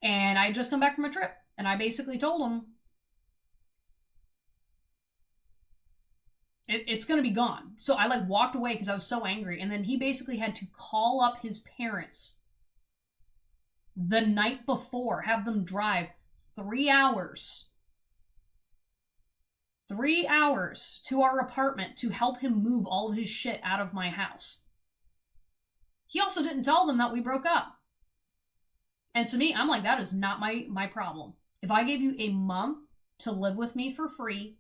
And I had just come back from a trip. And I basically told him, it's going to be gone. So I like walked away because I was so angry. And then he basically had to call up his parents the night before, have them drive 3 hours. 3 hours to our apartment to help him move all of his shit out of my house. He also didn't tell them that we broke up. And to me, I'm like, that is not my problem. If I gave you a month to live with me for free,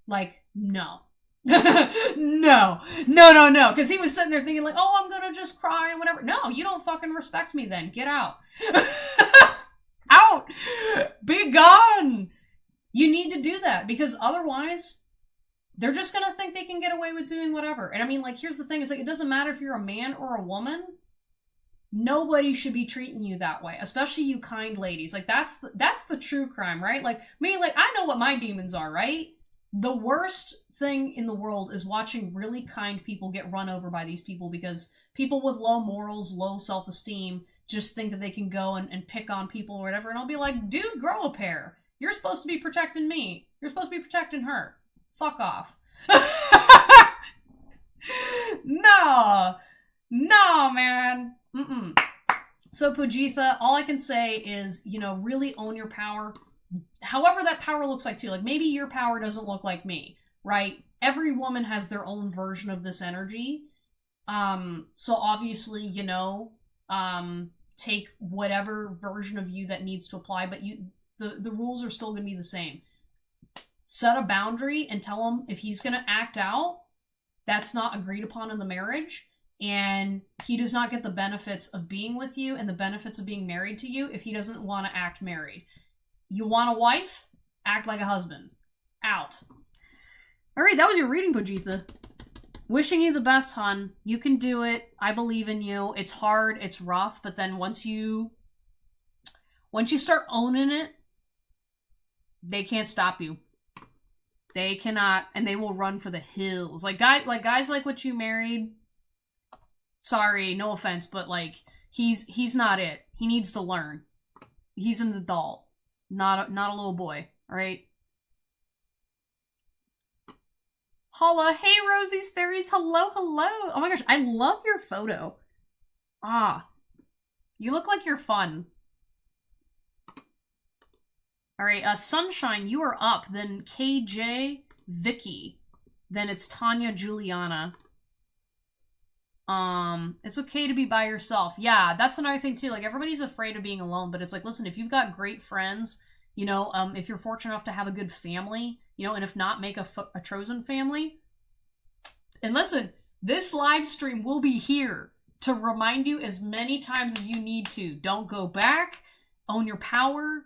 like, no. No. Because he was sitting there thinking like, oh, I'm gonna just cry and whatever. No, you don't fucking respect me then. Get out. Out! Be gone! You need to do that, because otherwise they're just gonna think they can get away with doing whatever. And I mean, like, here's the thing, is like, it doesn't matter if you're a man or a woman. Nobody should be treating you that way, especially you kind ladies. Like, that's the true crime, right? Like, me, like, I know what my demons are, right? The worst thing in the world is watching really kind people get run over by these people because people with low morals, low self-esteem, just think that they can go and pick on people or whatever. And I'll be like, dude, grow a pair. You're supposed to be protecting me. You're supposed to be protecting her. Fuck off. No. No, man. Mm-mm. So, Pujitha, all I can say is, really own your power. However that power looks like, too. Like, maybe your power doesn't look like me, right? Every woman has their own version of this energy. So obviously, take whatever version of you that needs to apply, but the rules are still going to be the same. Set a boundary and tell him if he's going to act out, that's not agreed upon in the marriage, and he does not get the benefits of being with you and the benefits of being married to you if he doesn't want to act married. You want a wife? Act like a husband. Out. Alright, that was your reading, Pujitha. Wishing you the best, hon. You can do it. I believe in you. It's hard, it's rough, but then once you start owning it, they can't stop you. They cannot, and they will run for the hills. Like guys like what you married. Sorry, no offense, but like he's not it. He needs to learn. He's an adult, not a little boy. All right. Holla, hey Rosie's Fairies, hello. Oh my gosh, I love your photo. You look like you're fun. Alright, Sunshine, you are up. Then KJ, Vicky. Then it's Tanya, Juliana. It's okay to be by yourself. Yeah, that's another thing too. Like, everybody's afraid of being alone, but it's like, listen, if you've got great friends, if you're fortunate enough to have a good family, and if not, make a chosen family. And listen, this live stream will be here to remind you as many times as you need to. Don't go back. Own your power.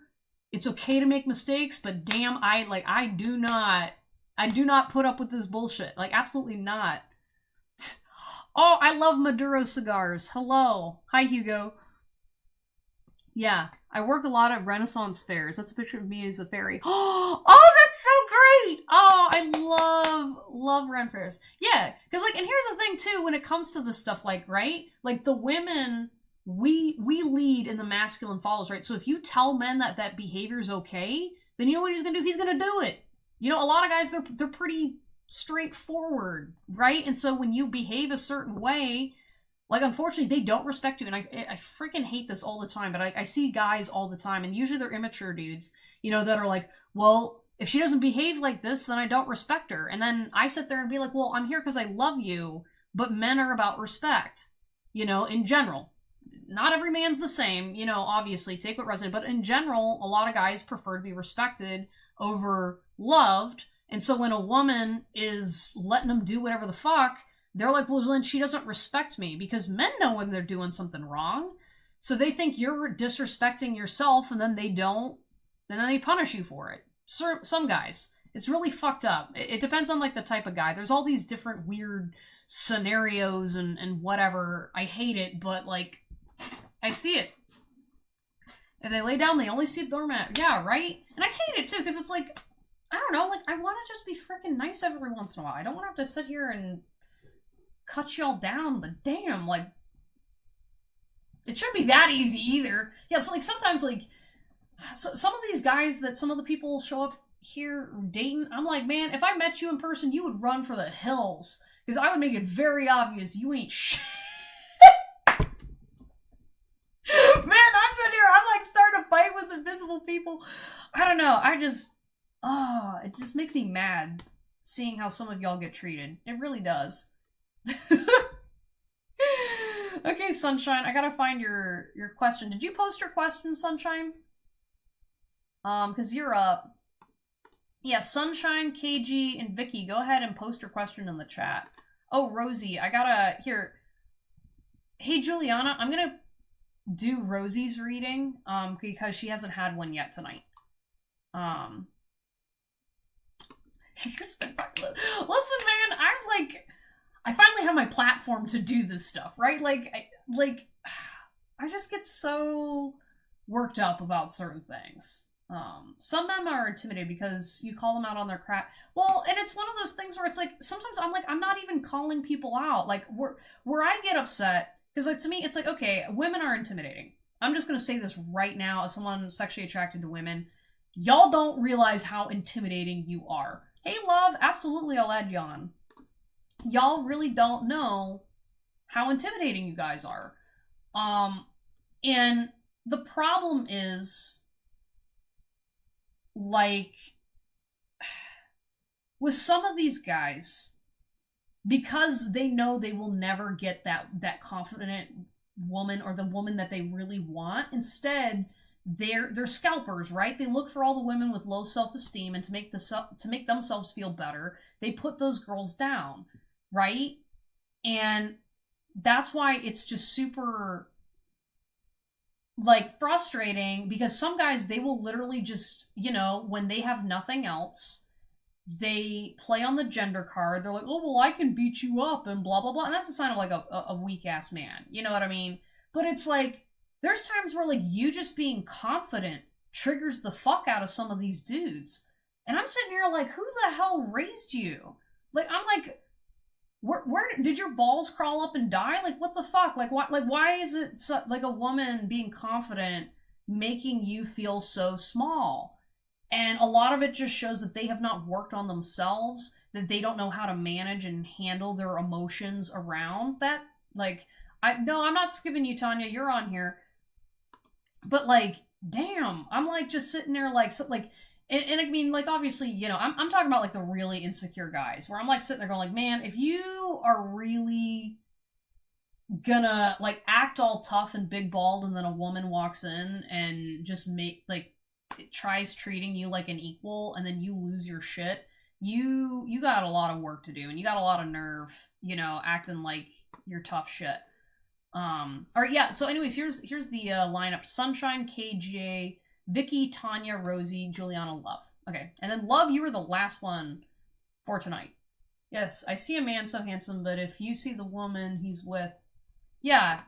It's okay to make mistakes, but damn, I do not put up with this bullshit. Like, absolutely not. Oh, I love Maduro cigars. Hello. Hi, Hugo. Yeah, I work a lot at Renaissance fairs. That's a picture of me as a fairy. Oh, that's so great! Oh, I love Ren fairs. Yeah, because, and here's the thing, too, when it comes to this stuff, right? Like, the women, we lead and the masculine follows, right? So if you tell men that behavior is okay, then you know what he's gonna do? He's gonna do it. A lot of guys, they're pretty straightforward, right? And so when you behave a certain way, unfortunately, they don't respect you, and I freaking hate this all the time, but I see guys all the time, and usually they're immature dudes, that are like, well, if she doesn't behave like this, then I don't respect her. And then I sit there and be like, well, I'm here because I love you, but men are about respect, in general. Not every man's the same, obviously, take what resonates, but in general, a lot of guys prefer to be respected over loved, and so when a woman is letting them do whatever the fuck, they're like, well, then she doesn't respect me, because men know when they're doing something wrong. So they think you're disrespecting yourself, and then they don't, and then they punish you for it. Some guys. It's really fucked up. It depends on, the type of guy. There's all these different weird scenarios and whatever. I hate it, but, I see it. If they lay down, they only see the doormat. Yeah, right? And I hate it, too, because it's I don't know, I want to just be freaking nice every once in a while. I don't want to have to sit here and cut y'all down, but damn, it shouldn't be that easy either. Yeah, so sometimes some of these guys that some of the people show up here dating, I'm like, man, if I met you in person, you would run for the hills, because I would make it very obvious you ain't shit. Man, I'm sitting here, I'm starting to fight with invisible people. I don't know, it just makes me mad seeing how some of y'all get treated. It really does. Okay, Sunshine, I gotta find your question. Did you post your question, Sunshine? Because you're up. Yeah, Sunshine, KG, and Vicky, go ahead and post your question in the chat. Oh, Rosie, here. Hey, Juliana, I'm gonna do Rosie's reading, because she hasn't had one yet tonight. Listen, man, I finally have my platform to do this stuff, right? I just get so worked up about certain things. Some men are intimidated because you call them out on their crap. Well, and it's one of those things where it's like sometimes I'm like I'm not even calling people out. Like where I get upset because like to me it's like okay, women are intimidating. I'm just gonna say this right now as someone sexually attracted to women. Y'all don't realize how intimidating you are. Hey, love, absolutely, I'll add you on. Y'all really don't know how intimidating you guys are. Um, and the problem is, like, with some of these guys, because they know they will never get that confident woman or the woman that they really want. Instead, they're scalpers, right? They look for all the women with low self-esteem, and to make themselves feel better, they put those girls down, right? And that's why it's just super like frustrating because some guys they will literally just, when they have nothing else, they play on the gender card. They're like, oh, well, I can beat you up and blah, blah, blah. And that's a sign of like a weak ass man. You know what I mean? But it's like, there's times where like you just being confident triggers the fuck out of some of these dudes. And I'm sitting here like, who the hell raised you? Like, I'm like, where did your balls crawl up and die? Like, what the fuck? Like, why is it so, like a woman being confident making you feel so small? And a lot of it just shows that they have not worked on themselves, that they don't know how to manage and handle their emotions around that. Like, no, I'm not skipping you, Tanya. You're on here. But like, damn, I'm like just sitting there like, so, like, and I mean, like, obviously, I'm talking about like the really insecure guys where I'm like sitting there going, like, man, if you are really gonna like act all tough and big balled, and then a woman walks in and just make like it tries treating you like an equal, and then you lose your shit, you got a lot of work to do, and you got a lot of nerve, acting like you're tough shit. All right, yeah. So, anyways, here's the lineup: Sunshine, KJ, Vicky, Tanya, Rosie, Juliana, Love. Okay, and then Love, you were the last one for tonight. Yes, I see a man so handsome, but if you see the woman he's with, yeah.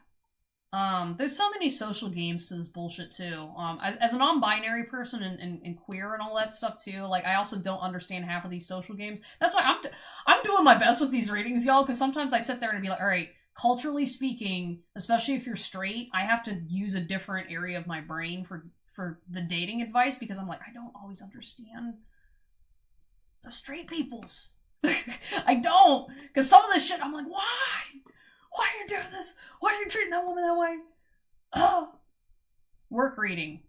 There's so many social games to this bullshit too. As a non-binary person and queer and all that stuff too, like I also don't understand half of these social games. That's why I'm doing my best with these readings, y'all, because sometimes I sit there and be like, all right, culturally speaking, especially if you're straight, I have to use a different area of my brain for the dating advice because I'm like, I don't always understand the straight people's. I don't, because some of this shit I'm like, why? Why are you doing this? Why are you treating that woman that way? Oh. Work reading.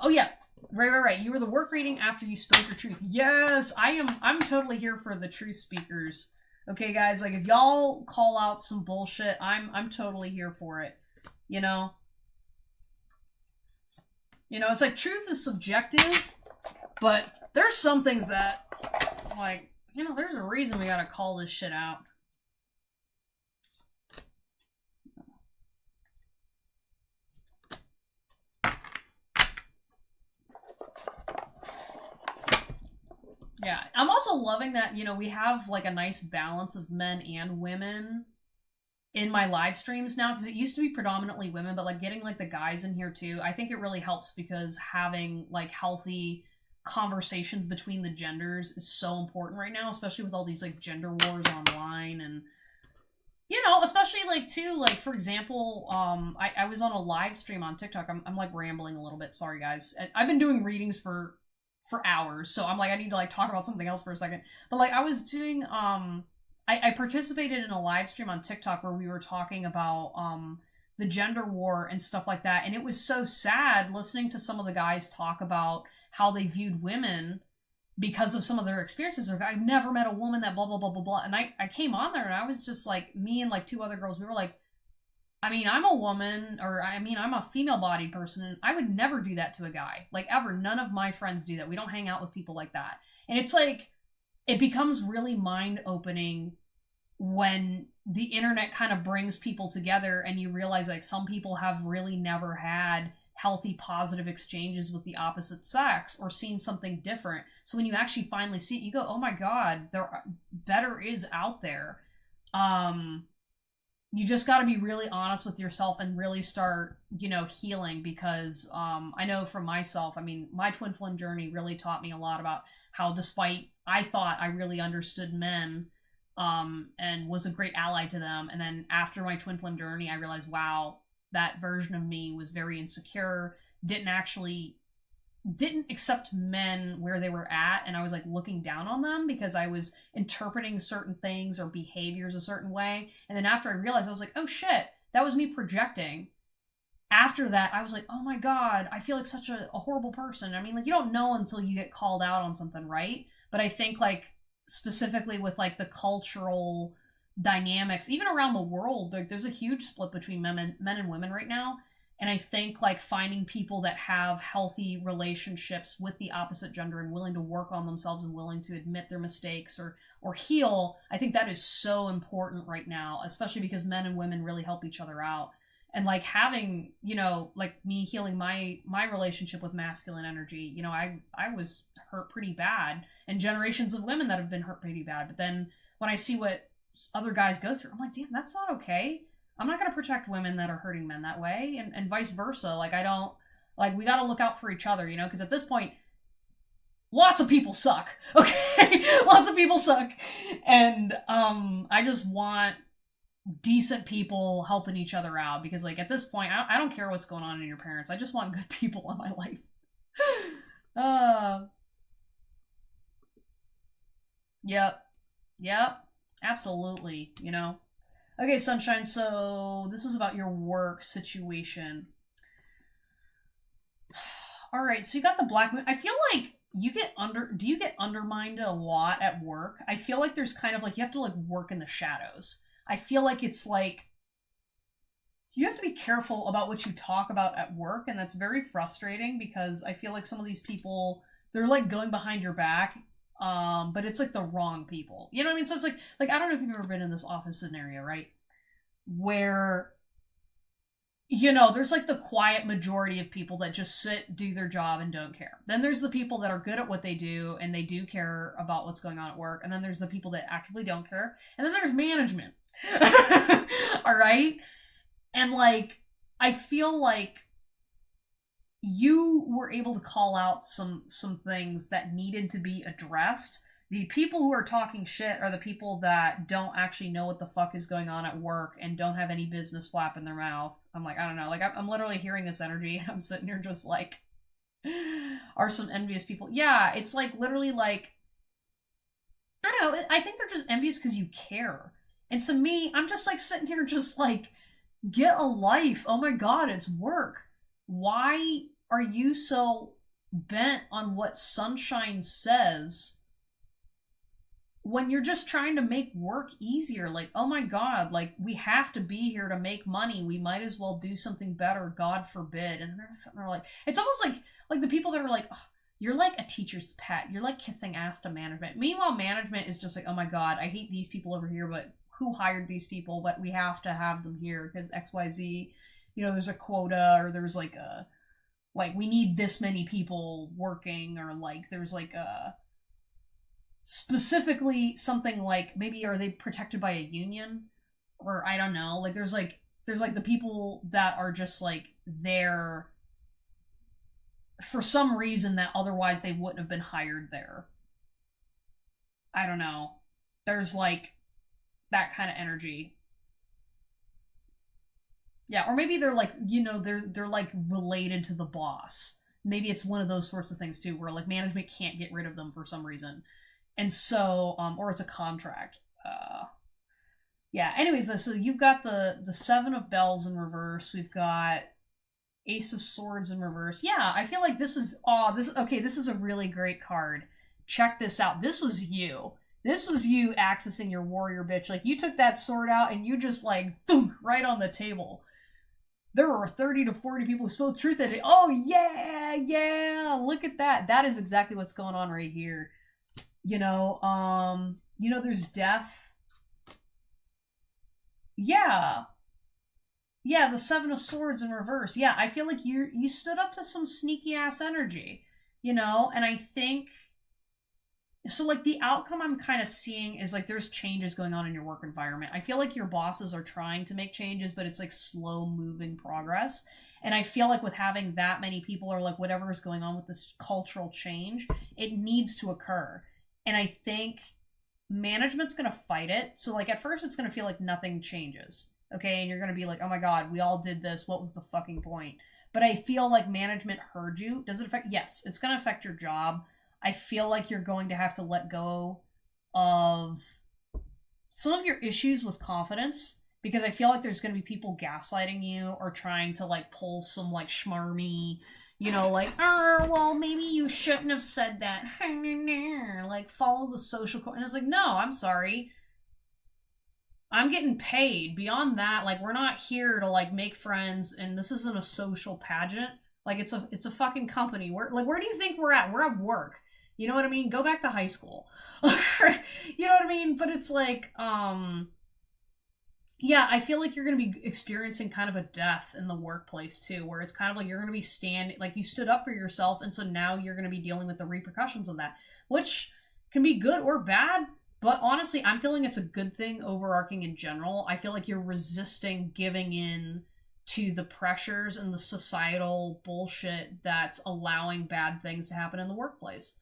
Oh yeah. Right. You were the work reading after you spoke your truth. Yes, I'm totally here for the truth speakers. Okay, guys, like if y'all call out some bullshit, I'm totally here for it. It's like truth is subjective, but there's some things that like, there's a reason we gotta call this shit out. Yeah, I'm also loving that, we have like a nice balance of men and women in my live streams now, because it used to be predominantly women, but like getting like the guys in here too, I think it really helps because having like healthy conversations between the genders is so important right now, especially with all these like gender wars online. And especially like too, like for example, I was on a live stream on TikTok. I'm like rambling a little bit, sorry guys. I've been doing readings for hours, so I'm like, I need to like talk about something else for a second. But like I was doing I participated in a live stream on TikTok where we were talking about the gender war and stuff like that, and it was so sad listening to some of the guys talk about how they viewed women because of some of their experiences. Like, I've never met a woman that blah blah blah blah blah. And I came on there and I was just like, me and like two other girls, we were like, I mean, I'm a woman, or I mean, I'm a female bodied person, and I would never do that to a guy. Like, ever. None of my friends do that. We don't hang out with people like that. And it's like, it becomes really mind opening when the internet kind of brings people together and you realize like some people have really never had healthy positive exchanges with the opposite sex or seen something different. So when you actually finally see it, you go, oh my god, better is out there. you just got to be really honest with yourself and really start, healing, because I know for myself, I mean, my twin flame journey really taught me a lot about how, despite I thought I really understood men, and was a great ally to them, and then after my twin flame journey, I realized, wow, that version of me was very insecure, didn't actually didn't accept men where they were at, and I was like looking down on them because I was interpreting certain things or behaviors a certain way. And then after I realized, I was like, oh shit, that was me projecting. After that, I was like, oh my god, I feel like such a horrible person. I mean, like, you don't know until you get called out on something, right? But I think, like, specifically with like the cultural dynamics, even around the world, like, there's a huge split between men and women right now. And I think, like, finding people that have healthy relationships with the opposite gender and willing to work on themselves and willing to admit their mistakes or heal, I think that is so important right now, especially because men and women really help each other out. And like having, like me healing my relationship with masculine energy, I was hurt pretty bad, and generations of women that have been hurt pretty bad. But then when I see what other guys go through, I'm like, damn, that's not okay. I'm not going to protect women that are hurting men that way, and vice versa. Like, I don't, like, we got to look out for each other, because at this point, lots of people suck, okay? Lots of people suck. And I just want decent people helping each other out, because, like, at this point, I don't care what's going on in your parents. I just want good people in my life. Yep. Yep. Absolutely, Okay, Sunshine, so this was about your work situation. Alright, so you got the Black Moon. I feel like do you get undermined a lot at work? I feel like there's kind of like, you have to like work in the shadows. I feel like it's like, you have to be careful about what you talk about at work, and that's very frustrating because I feel like some of these people, they're like going behind your back, but it's like the wrong people. You know what I mean? So it's like I don't know if you've ever been in this office scenario, right? Where there's like the quiet majority of people that just sit, do their job, and don't care. Then there's the people that are good at what they do and they do care about what's going on at work. And then there's the people that actively don't care. And then there's management. All right? And like, I feel like you were able to call out some things that needed to be addressed. The people who are talking shit are the people that don't actually know what the fuck is going on at work and don't have any business flapping their mouth. I'm like, I don't know. Like, I'm literally hearing this energy, and I'm sitting here just like, are some envious people? Yeah, it's like literally like, I don't know. I think they're just envious because you care. And to me, I'm just like sitting here just like, get a life. Oh my god, it's work. Why are you so bent on what Sunshine says when you're just trying to make work easier? Like, oh my god, like, we have to be here to make money. We might as well do something better, God forbid. And they're like, it's almost like the people that are like, oh, you're like a teacher's pet. You're like kissing ass to management. Meanwhile, management is just like, oh my god, I hate these people over here, but who hired these people? But we have to have them here because XYZ, there's a quota, or there's like we need this many people working, or like there's like a specifically something like, maybe are they protected by a union, or I don't know, like there's like the people that are just like there for some reason that otherwise they wouldn't have been hired there. I don't know, there's like that kind of energy. Yeah, or maybe they're like, they're like related to the boss. Maybe it's one of those sorts of things too, where like management can't get rid of them for some reason. And so, or it's a contract. Yeah. Anyways, though, so you've got the Seven of Bells in reverse. We've got Ace of Swords in reverse. Yeah, I feel like this is this is a really great card. Check this out. This was you. This was you accessing your warrior bitch. Like, you took that sword out and you just like thunk, right on the table. There were 30 to 40 people who spoke truth that day. Oh yeah, look at that. That is exactly what's going on right here. There's death. Yeah. Yeah, the Seven of Swords in reverse. Yeah, I feel like you stood up to some sneaky ass energy, and I think So like the outcome I'm kind of seeing is like there's changes going on in your work environment. I feel like your bosses are trying to make changes, but it's like slow moving progress. And I feel like with having that many people or like whatever is going on with this cultural change, it needs to occur. And I think management's going to fight it. So like at first it's going to feel like nothing changes. Okay? And you're going to be like, "Oh my god, we all did this. What was the fucking point?" But I feel like management heard you. Does it affect? Yes, it's going to affect your job. I feel like you're going to have to let go of some of your issues with confidence because I feel like there's going to be people gaslighting you or trying to like pull some like schmarmy, like, "Oh, well, maybe you shouldn't have said that." Like, follow the social code. And it's like, no, I'm sorry. I'm getting paid. Beyond that, like, we're not here to like make friends, and this isn't a social pageant. Like, it's a fucking company. Where do you think we're at? We're at work. You know what I mean? Go back to high school. You know what I mean? But it's like, yeah, I feel like you're going to be experiencing kind of a death in the workplace too, where it's kind of like you're going to be like you stood up for yourself, and so now you're going to be dealing with the repercussions of that, which can be good or bad. But honestly, I'm feeling it's a good thing overarching in general. I feel like you're resisting giving in to the pressures and the societal bullshit that's allowing bad things to happen in the workplace.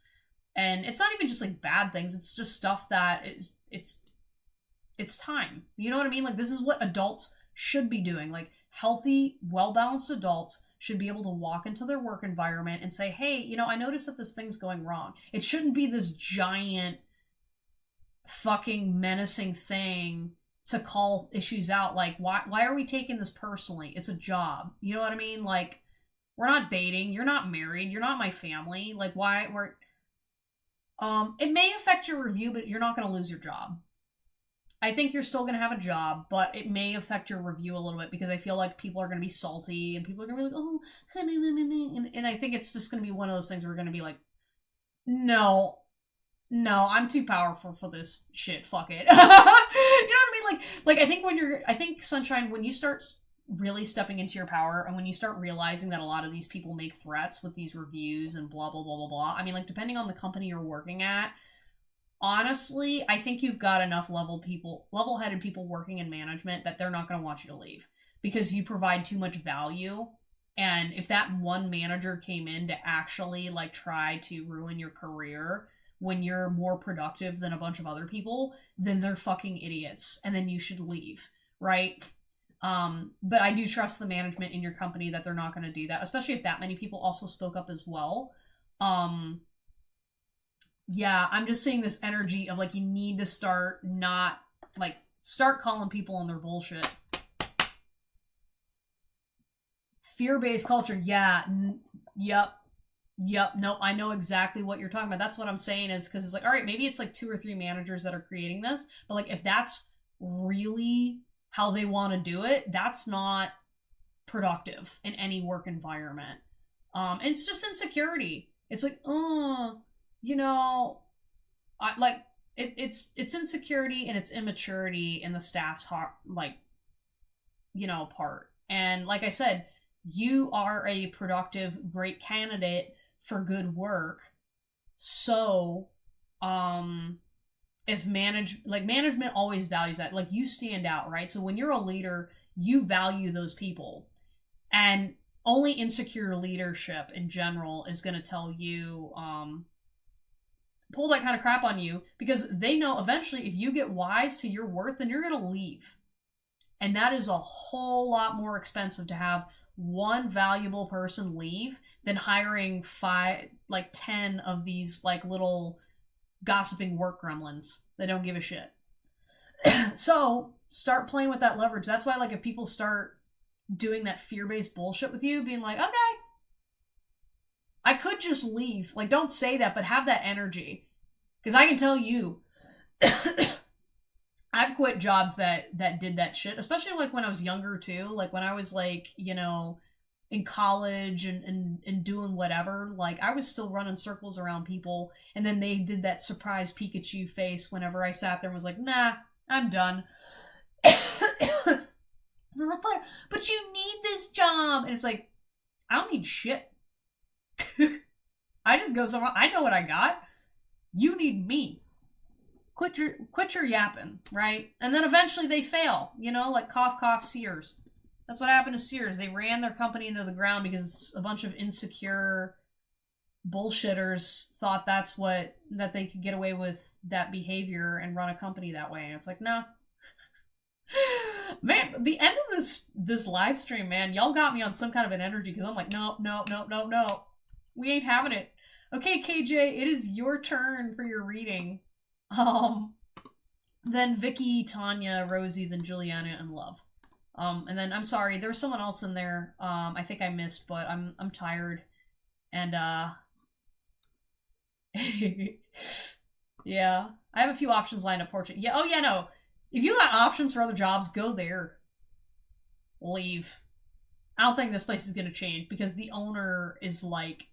And it's not even just like bad things, it's just stuff that it's time. You know what I mean? Like, this is what adults should be doing. Like, healthy, well-balanced adults should be able to walk into their work environment and say, "Hey, I noticed that this thing's going wrong." It shouldn't be this giant fucking menacing thing to call issues out. Like, why are we taking this personally? It's a job. You know what I mean? Like, we're not dating, you're not married, you're not my family. Like, why we're it may affect your review, but you're not going to lose your job. I think you're still going to have a job, but it may affect your review a little bit because I feel like people are going to be salty and people are going to be like, "Oh," and I think it's just going to be one of those things where we're going to be like, "No, no, I'm too powerful for this shit. Fuck it." You know what I mean? Like I think Sunshine, when you start really stepping into your power and when you start realizing that a lot of these people make threats with these reviews and blah blah blah blah blah. I mean, like, depending on the company you're working at, honestly, I think you've got enough level-headed people working in management that they're not going to want you to leave because you provide too much value. And if that one manager came in to actually like try to ruin your career when you're more productive than a bunch of other people, then they're fucking idiots and then you should leave, right? But I do trust the management in your company that they're not going to do that, especially if that many people also spoke up as well. Yeah, I'm just seeing this energy of like you need to start calling people on their bullshit. Fear-based culture, yeah, yep. Nope, I know exactly what you're talking about. That's what I'm saying is because it's like, all right, maybe it's like 2 or 3 managers that are creating this, but like if that's really how they want to do it, that's not productive in any work environment. And it's just insecurity. It's like, I like it's insecurity and it's immaturity in the staff's part. And like I said, you are a productive, great candidate for good work. So, if management always values that, like, you stand out, right? So when you're a leader, you value those people, and only insecure leadership in general is going to tell you, pull that kind of crap on you, because they know eventually if you get wise to your worth, then you're going to leave. And that is a whole lot more expensive to have one valuable person leave than hiring 10 of these like little gossiping work gremlins that don't give a shit. So start playing with that leverage. That's why, like, if people start doing that fear-based bullshit with you, being like, okay, I could just leave. Like, don't say that, but have that energy. Because I can tell you, I've quit jobs that did that shit, especially like when I was younger too. Like when I was like, in college and doing whatever, like I was still running circles around people, and then they did that surprise Pikachu face whenever I sat there and was like, "Nah, I'm done." They're like, but you need this job. And it's like, I don't need shit. I just go somewhere. I know what I got. You need me. Quit your yapping, right? And then eventually they fail, you know, like cough cough Sears. That's what happened to Sears. They ran their company into the ground because a bunch of insecure bullshitters thought that they could get away with that behavior and run a company that way. And it's like, no. Man, the end of this live stream, man, y'all got me on some kind of an energy because I'm like, no. We ain't having it. Okay, KJ, it is your turn for your reading. Then Vicky, Tanya, Rosie, then Juliana, and Love. And then I'm sorry, there was someone else in there. I think I missed, but I'm tired, and yeah, I have a few options lined up for you. Yeah, oh yeah, no. If you got options for other jobs, go there. Leave. I don't think this place is gonna change because the owner is like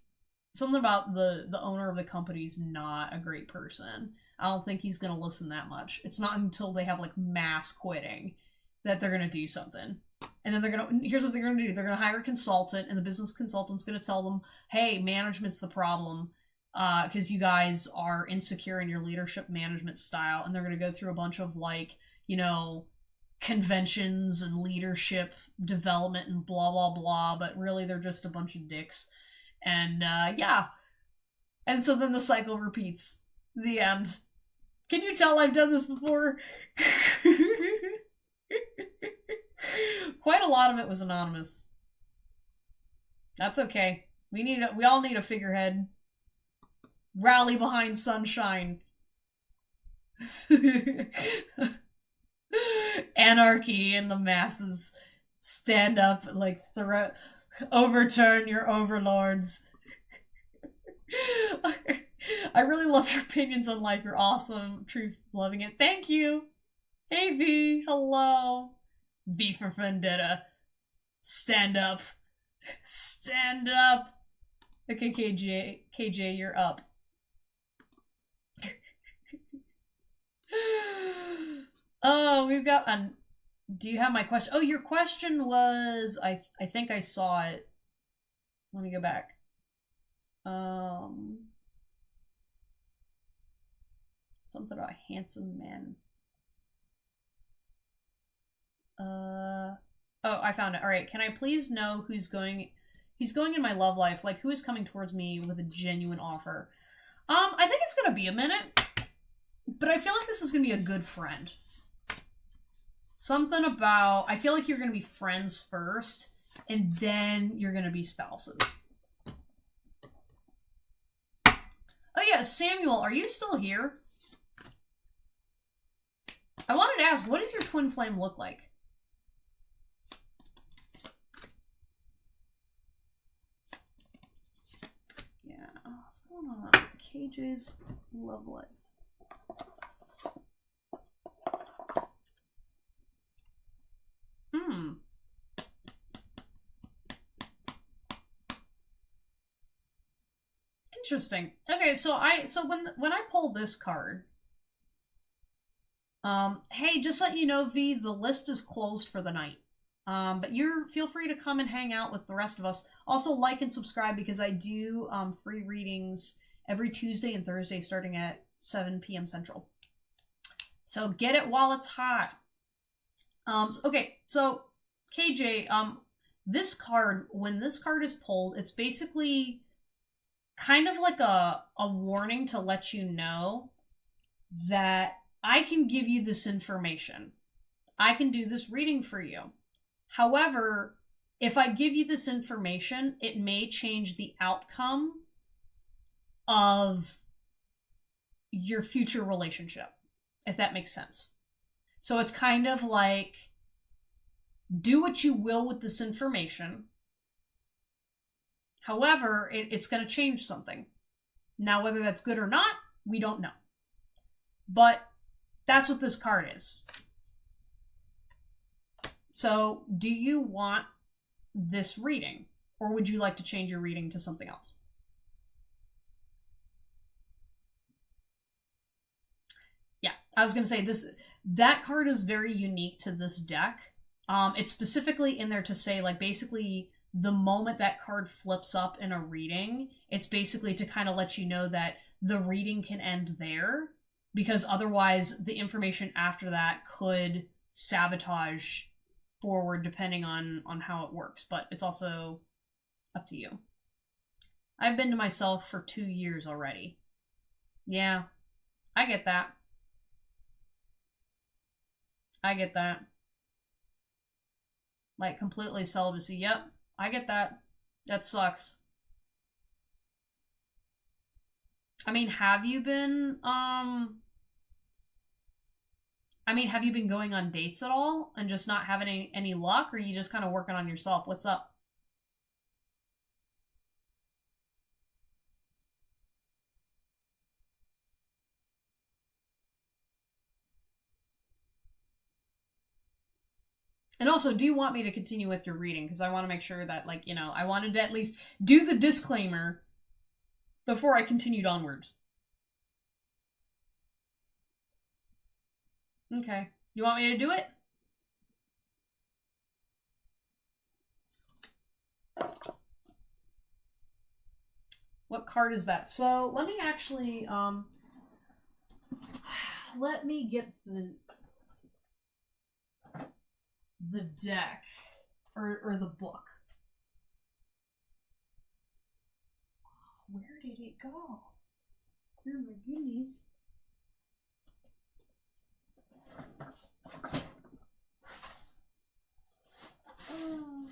something about the owner of the company's not a great person. I don't think he's gonna listen that much. It's not until they have like mass quitting that they're gonna do something. And then here's what they're gonna do. They're gonna hire a consultant, and the business consultant's gonna tell them, hey, management's the problem, because you guys are insecure in your leadership management style. And they're gonna go through a bunch of like, you know, conventions and leadership development and blah blah blah, but really they're just a bunch of dicks. And yeah. And so then the cycle repeats. The end. Can you tell I've done this before? Quite a lot of it was anonymous. That's okay. We all need a figurehead. Rally behind sunshine. Anarchy in the masses. Stand up, like overturn your overlords. I really love your opinions on life. You're awesome. Truth, loving it. Thank you. Hey V, hello. V for Vendetta. Stand up. Stand up. Okay, KJ, you're up. Oh, we've got do you have my question? Oh, your question was I think I saw it. Let me go back. Something about handsome men. Oh, I found it. All right, can I please know who's going in my love life? Like, who is coming towards me with a genuine offer? I think it's gonna be a minute, but I feel like this is gonna be a good friend. Something about, I feel like you're gonna be friends first, and then you're gonna be spouses. Oh yeah, Samuel, are you still here? I wanted to ask, what does your twin flame look like? Yeah, what's going on? KJ's love life. Interesting. Okay, so when I pull this card, hey, just let you know, V, the list is closed for the night. But feel free to come and hang out with the rest of us. Also, like and subscribe because I do free readings every Tuesday and Thursday starting at 7 p.m. Central. So get it while it's hot. Okay, so KJ, this card, when this card is pulled, it's basically kind of like a warning to let you know that I can give you this information. I can do this reading for you. However, if I give you this information, it may change the outcome of your future relationship, if that makes sense. So it's kind of like, do what you will with this information. However, it's going to change something. Now, whether that's good or not, we don't know. But that's what this card is. So, do you want this reading? Or would you like to change your reading to something else? Yeah, I was going to say that card is very unique to this deck. It's specifically in there to say, like, basically, the moment that card flips up in a reading, it's basically to kind of let you know that the reading can end there, because otherwise the information after that could sabotage forward depending on how it works. But it's also up to you. I've been to myself for 2 years already. Yeah, I get that. I get that. Like, completely celibacy. Yep, I get that. That sucks. I mean, have you been, have you been going on dates at all and just not having any luck, or are you just kind of working on yourself? What's up? And also, do you want me to continue with your reading? Because I want to make sure that, like, you know, I wanted to at least do the disclaimer before I continued onwards. Okay. You want me to do it? What card is that? So, let me actually, let me get the deck, or the book. Where did it go? Oh my goodness. Oh.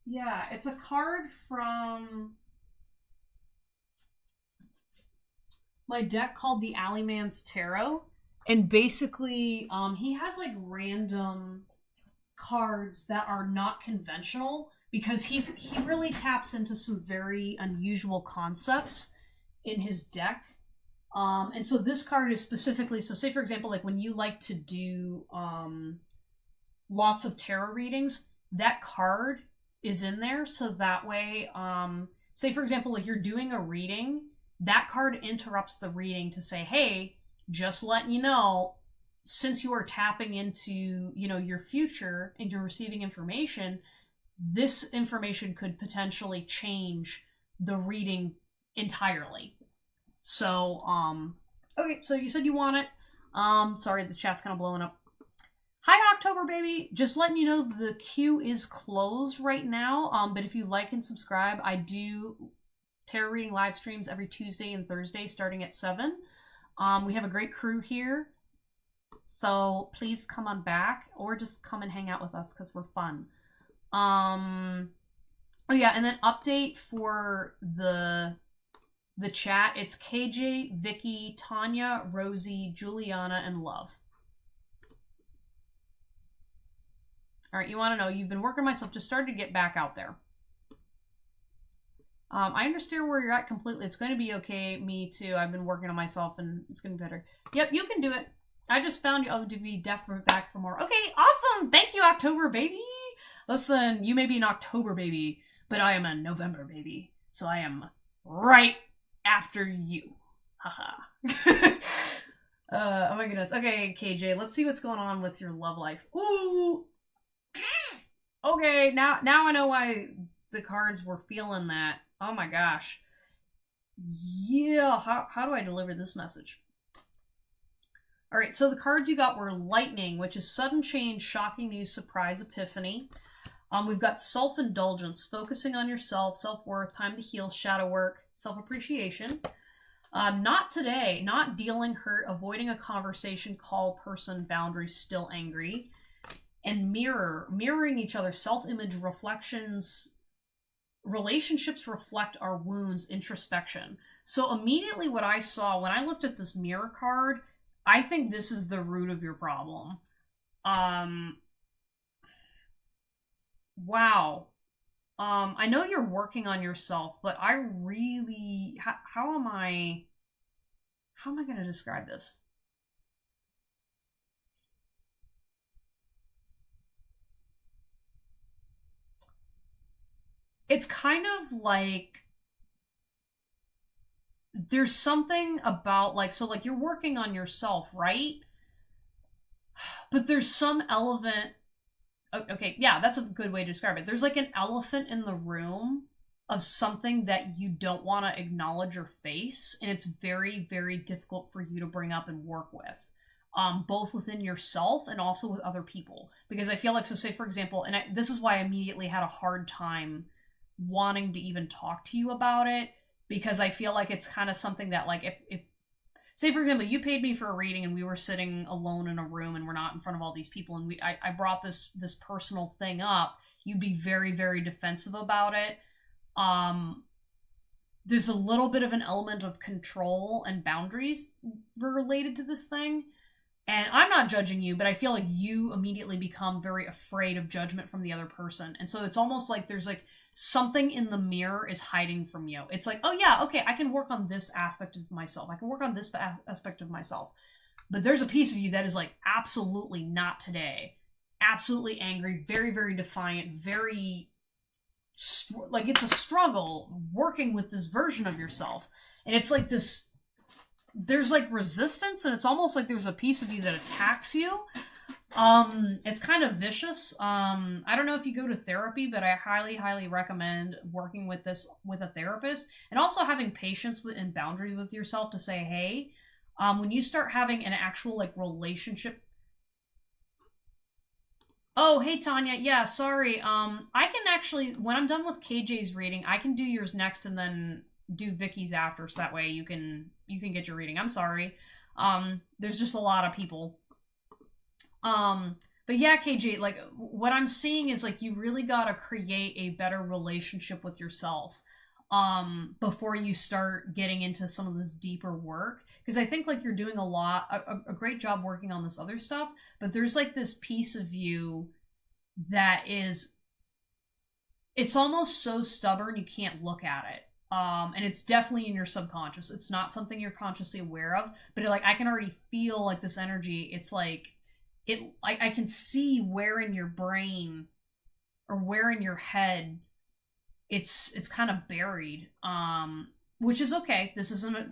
Yeah, it's a card from my deck called the Alleyman's Tarot. And basically, he has like random cards that are not conventional, because he really taps into some very unusual concepts in his deck. And so this card is specifically, so say for example, like when you like to do lots of tarot readings, that card is in there, so that way, say for example, like you're doing a reading, that card interrupts the reading to say, hey, just letting you know, since you are tapping into, you know, your future and you're receiving information, this information could potentially change the reading entirely. So, okay, so you said you want it. Sorry, the chat's kind of blowing up. Hi, October baby. Just letting you know the queue is closed right now. But if you like and subscribe, I do tarot reading live streams every Tuesday and Thursday starting at 7. We have a great crew here, so please come on back, or just come and hang out with us because we're fun. Oh yeah, and then update for the chat. It's KJ, Vicky, Tanya, Rosie, Juliana, and Love. All right, you want to know, you've been working myself, just started to get back out there. I understand where you're at completely. It's going to be okay. Me too. I've been working on myself, and it's going to be better. Yep, you can do it. I just found you to be definitely back for more. Okay, awesome. Thank you, October baby. Listen, you may be an October baby, but I am a November baby. So I am right after you. Haha. Oh my goodness. Okay, KJ, let's see what's going on with your love life. Ooh. Okay, now I know why the cards were feeling that. Oh my gosh. Yeah, how do I deliver this message? Alright, so the cards you got were Lightning, which is sudden change, shocking news, surprise, epiphany. We've got self-indulgence, focusing on yourself, self-worth, time to heal, shadow work, self-appreciation. Not today, not dealing hurt, avoiding a conversation, call, person, boundaries, still angry. And mirroring each other, self-image, reflections, relationships reflect our wounds, introspection. So immediately what I saw when I looked at this mirror card, I think this is the root of your problem. Wow. I know you're working on yourself, but I really, how am I going to describe this? It's kind of like there's something about, like, so like you're working on yourself, right? But there's some element okay, yeah, that's a good way to describe it. There's like an elephant in the room of something that you don't want to acknowledge or face, and it's very, very difficult for you to bring up and work with, both within yourself and also with other people. Because I feel like, so say for example, and this is why I immediately had a hard time wanting to even talk to you about it, because I feel like it's kind of something that, like, if say for example you paid me for a reading and we were sitting alone in a room and we're not in front of all these people, and I brought this personal thing up, you'd be very, very defensive about it. There's a little bit of an element of control and boundaries related to this thing, and I'm not judging you, but I feel like you immediately become very afraid of judgment from the other person, and so it's almost like there's like something in the mirror is hiding from you. It's like, oh yeah, okay, I can work on this aspect of myself. I can work on this aspect of myself. But there's a piece of you that is like, absolutely not today. Absolutely angry, very, very defiant, very, like, it's a struggle working with this version of yourself. And it's like this, there's like resistance, and it's almost like there's a piece of you that attacks you. It's kind of vicious. I don't know if you go to therapy, but I highly, highly recommend working with this with a therapist, and also having patience with and boundaries with yourself to say, hey, when you start having an actual like relationship. Oh, hey Tanya. Yeah, sorry. I can actually, when I'm done with KJ's reading, I can do yours next and then do Vicky's after, so that way you can get your reading. I'm sorry. There's just a lot of people. But yeah, KJ, like, what I'm seeing is like you really gotta create a better relationship with yourself before you start getting into some of this deeper work. Because I think like you're doing a great job working on this other stuff, but there's like this piece of you that is, it's almost so stubborn you can't look at it. And it's definitely in your subconscious. It's not something you're consciously aware of, but like I can already feel like this energy. It's like I can see where in your brain or where in your head it's kind of buried. Which is okay. This isn't a,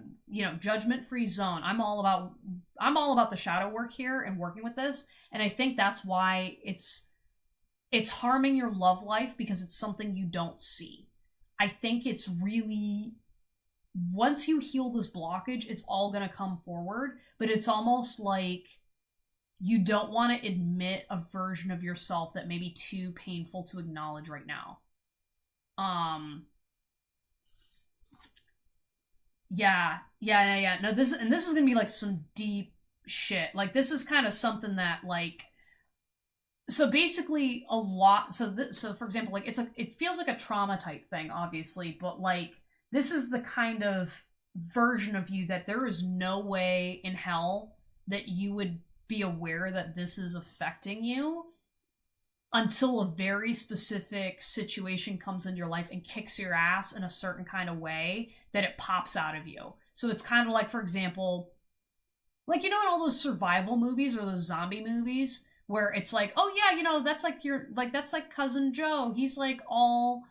judgment-free zone. I'm all about the shadow work here and working with this, and I think that's why it's harming your love life, because it's something you don't see. I think it's really, once you heal this blockage, it's all going to come forward, but it's almost like you don't want to admit a version of yourself that may be too painful to acknowledge right now. Yeah. No, this is gonna be like some deep shit. Like, this is kind of something that, like, so basically a lot. So for example, like, it feels like a trauma type thing, obviously, but like this is the kind of version of you that there is no way in hell that you would be aware that this is affecting you until a very specific situation comes into your life and kicks your ass in a certain kind of way that it pops out of you. So it's kind of like, for example, like, in all those survival movies or those zombie movies where it's like, oh yeah, that's like that's like Cousin Joe. He's like all,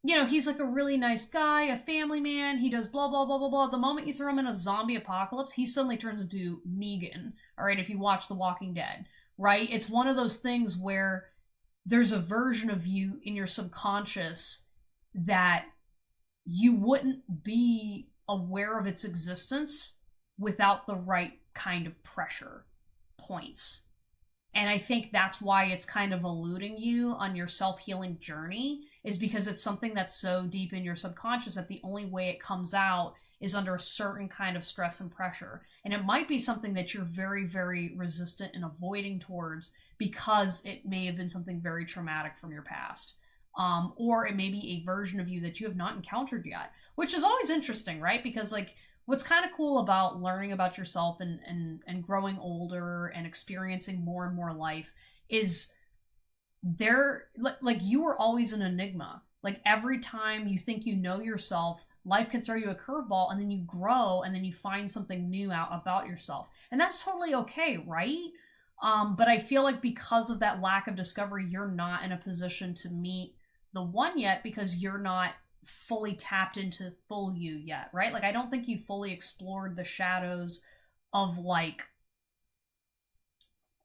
he's like a really nice guy, a family man. He does blah, blah, blah, blah, blah. The moment you throw him in a zombie apocalypse, he suddenly turns into Negan. All right, if you watch The Walking Dead, right? It's one of those things where there's a version of you in your subconscious that you wouldn't be aware of its existence without the right kind of pressure points. And I think that's why it's kind of eluding you on your self-healing journey, is because it's something that's so deep in your subconscious that the only way it comes out is under a certain kind of stress and pressure. And it might be something that you're very, very resistant and avoiding towards because it may have been something very traumatic from your past. Or it may be a version of you that you have not encountered yet, which is always interesting, right? Because, like, what's kind of cool about learning about yourself and growing older and experiencing more and more life is like you are always an enigma. Like, every time you think you know yourself, life can throw you a curveball, and then you grow, and then you find something new out about yourself. And that's totally okay, right? But I feel like because of that lack of discovery, you're not in a position to meet the one yet, because you're not fully tapped into full you yet, right? Like, I don't think you fully explored the shadows of, like,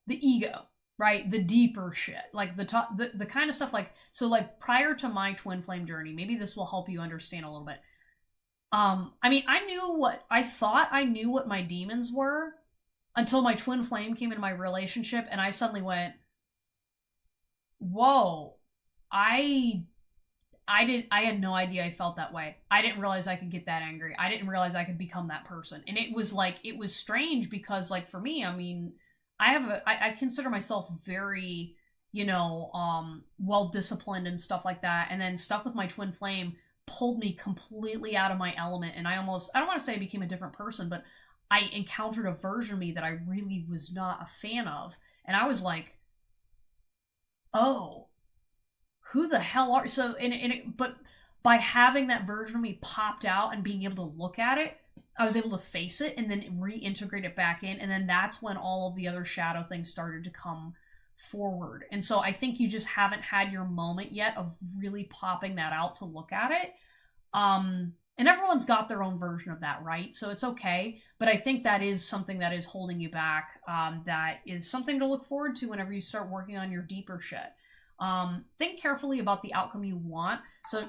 the ego, right? The deeper shit, like the kind of stuff like, so like prior to my twin flame journey, maybe this will help you understand a little bit. I mean, I thought I knew what my demons were until my twin flame came into my relationship and I suddenly went, whoa, I had no idea I felt that way. I didn't realize I could get that angry. I didn't realize I could become that person. And it was strange because like for me, I mean, I consider myself very, well disciplined and stuff like that. And then stuff with my twin flame pulled me completely out of my element. And I don't want to say I became a different person, but I encountered a version of me that I really was not a fan of. And I was like, oh, who the hell are you? So, but by having that version of me popped out and being able to look at it, I was able to face it and then reintegrate it back in. And then that's when all of the other shadow things started to come forward. And so I think you just haven't had your moment yet of really popping that out to look at it. And everyone's got their own version of that, right? So it's okay. But I think that is something that is holding you back. That is something to look forward to whenever you start working on your deeper shit. Think carefully about the outcome you want. So,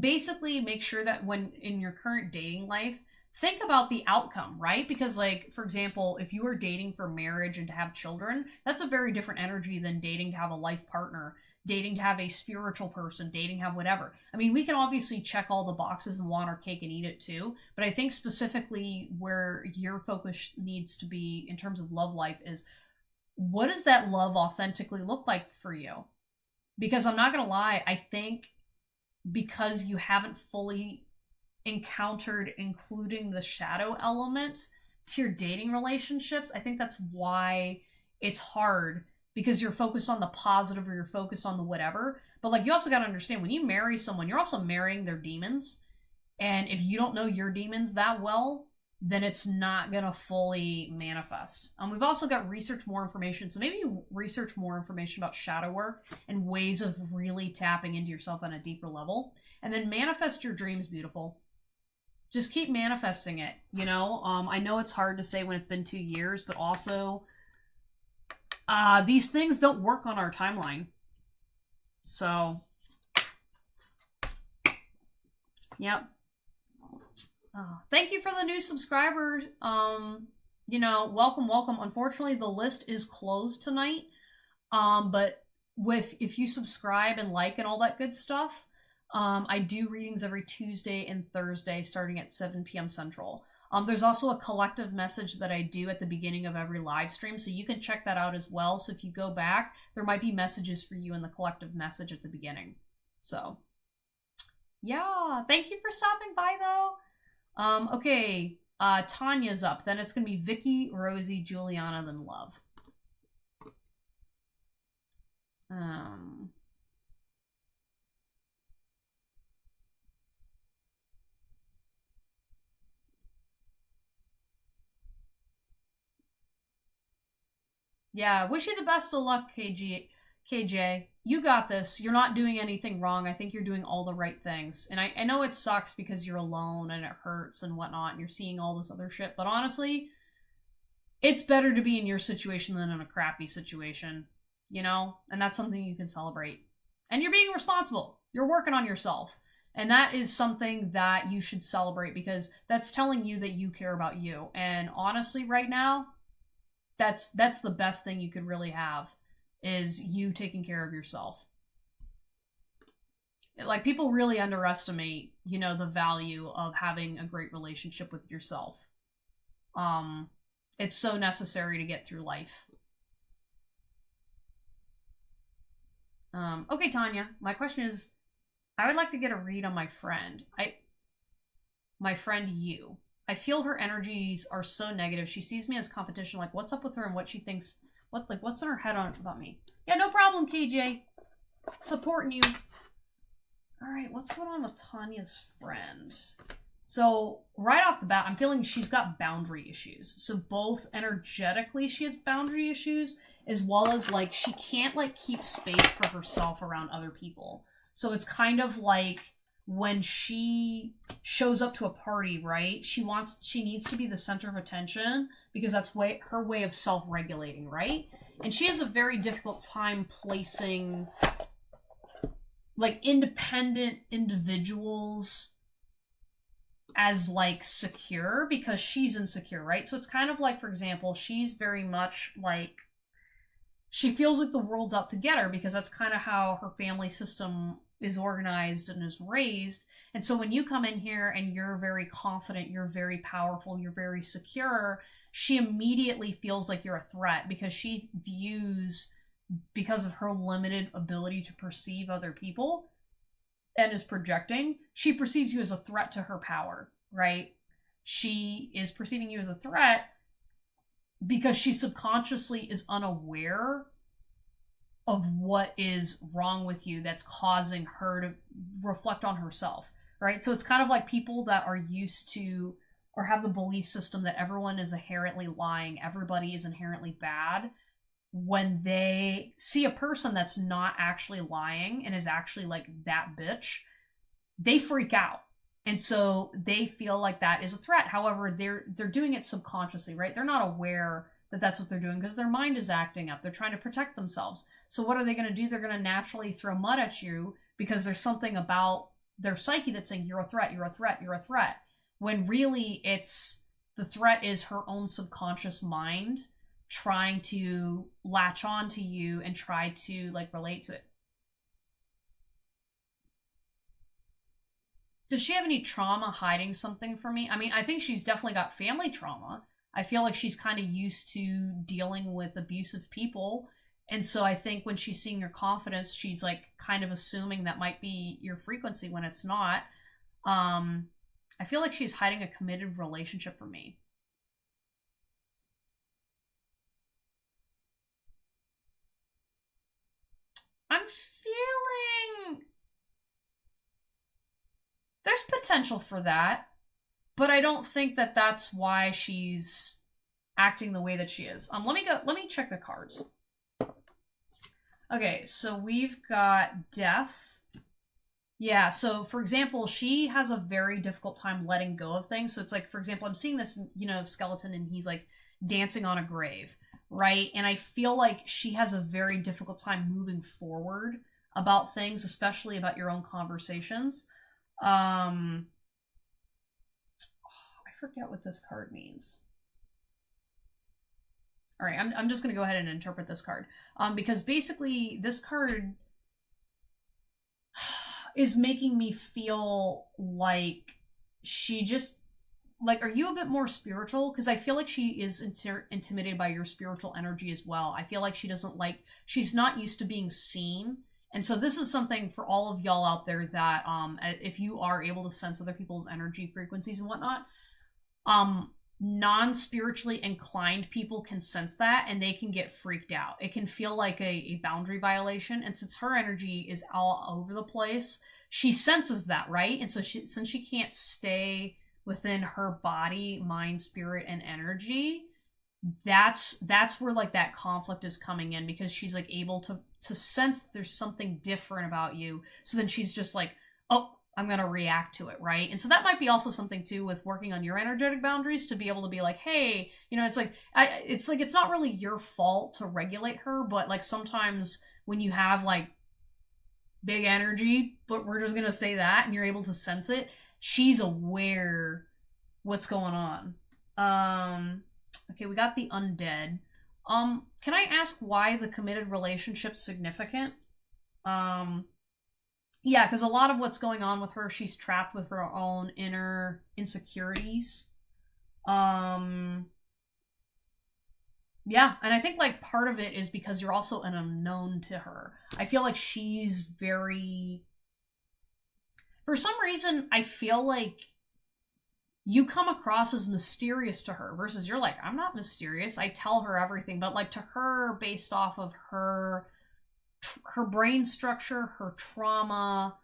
basically make sure that when in your current dating life, think about the outcome, right? Because like, for example, if you are dating for marriage and to have children, that's a very different energy than dating to have a life partner, dating to have a spiritual person, dating to have whatever. I mean, we can obviously check all the boxes and want our cake and eat it too, but I think specifically where your focus needs to be in terms of love life is, what does that love authentically look like for you? Because I'm not going to lie, I think because you haven't fully encountered including the shadow element to your dating relationships, I think that's why it's hard, because you're focused on the positive or you're focused on the whatever. But like, you also got to understand, when you marry someone, you're also marrying their demons. And if you don't know your demons that well, then it's not going to fully manifest. We've also got research more information. So maybe research more information about shadow work and ways of really tapping into yourself on a deeper level. And then manifest your dreams, beautiful. Just keep manifesting it, I know it's hard to say when it's been 2 years, but also these things don't work on our timeline. So, yep. Thank you for the new subscribers. Welcome. Unfortunately, the list is closed tonight. But if you subscribe and like and all that good stuff, I do readings every Tuesday and Thursday starting at 7 p.m. Central. There's also a collective message that I do at the beginning of every live stream, so you can check that out as well. So if you go back, there might be messages for you in the collective message at the beginning. So, yeah. Thank you for stopping by, though. Okay, Tanya's up. Then it's gonna be Vicky, Rosie, Juliana, then Love. Yeah, wish you the best of luck, KJ. You got this. You're not doing anything wrong. I think you're doing all the right things. And I know it sucks because you're alone and it hurts and whatnot and you're seeing all this other shit. But honestly, it's better to be in your situation than in a crappy situation, And that's something you can celebrate. And you're being responsible. You're working on yourself. And that is something that you should celebrate because that's telling you that you care about you. And honestly, right now, that's the best thing you could really have. Is you taking care of yourself. Like, people really underestimate, the value of having a great relationship with yourself. It's so necessary to get through life. Okay, Tanya, my question is, I would like to get a read on my friend. My friend you. I feel her energies are so negative. She sees me as competition. Like, what's up with her and what she thinks... What's in her head on about me? Yeah, no problem, KJ. Supporting you. Alright, what's going on with Tanya's friend? So, right off the bat, I'm feeling she's got boundary issues. So, both energetically she has boundary issues, as well as, she can't, keep space for herself around other people. So, it's kind of like when she shows up to a party, right? She needs to be the center of attention because that's her way of self-regulating, right? And she has a very difficult time placing like independent individuals as like secure because she's insecure, right? So it's kind of like, for example, she's very much like she feels like the world's out to get her because that's kind of how her family system is organized and is raised. And so when you come in here and you're very confident, you're very powerful, you're very secure, she immediately feels like you're a threat because she views, because of her limited ability to perceive other people and is projecting, she perceives you as a threat to her power, right? She is perceiving you as a threat because she subconsciously is unaware of what is wrong with you that's causing her to reflect on herself, right? So it's kind of like people that are used to or have the belief system that everyone is inherently lying, everybody is inherently bad. When they see a person that's not actually lying and is actually like that bitch, they freak out. And so they feel like that is a threat. However, they're doing it subconsciously, right? They're not aware that that's what they're doing because their mind is acting up. They're trying to protect themselves. So what are they going to do? They're going to naturally throw mud at you because there's something about their psyche that's saying, you're a threat, you're a threat, you're a threat. When really it's the threat is her own subconscious mind trying to latch on to you and try to like relate to it. Does she have any trauma hiding something from me? I mean, I think she's definitely got family trauma. I feel like she's kind of used to dealing with abusive people. And so I think when she's seeing your confidence, she's like kind of assuming that might be your frequency when it's not. I feel like she's hiding a committed relationship from me. I'm feeling there's potential for that, but I don't think that that's why she's acting the way that she is. Let me check the cards. Okay, so we've got death. Yeah, so for example, she has a very difficult time letting go of things. So it's like, for example, I'm seeing this, skeleton and he's like dancing on a grave, right? And I feel like she has a very difficult time moving forward about things, especially about your own conversations. I forget what this card means. All right, I'm just going to go ahead and interpret this card. Because basically this card is making me feel like she just, like, are you a bit more spiritual? Because I feel like she is intimidated by your spiritual energy as well. I feel like she's not used to being seen. And so this is something for all of y'all out there that if you are able to sense other people's energy frequencies and whatnot, non-spiritually inclined people can sense that and they can get freaked out. It can feel like a boundary violation. And since her energy is all over the place, she senses that, right? And so since she can't stay within her body, mind, spirit, and energy, that's where like that conflict is coming in because she's like able to sense that there's something different about you. So then she's just like, oh, I'm going to react to it, right? And so that might be also something too with working on your energetic boundaries to be able to be like, hey, it's like it's not really your fault to regulate her, but like sometimes when you have like big energy, but we're just going to say that, and you're able to sense it, she's aware what's going on. Okay, we got the undead. Can I ask why the committed relationship's significant? Yeah, because a lot of what's going on with her, she's trapped with her own inner insecurities. Yeah, and I think like part of it is because you're also an unknown to her. I feel like she's very... For some reason, I feel like you come across as mysterious to her versus you're like, I'm not mysterious. I tell her everything. But like to her, based off of her brain structure, her trauma,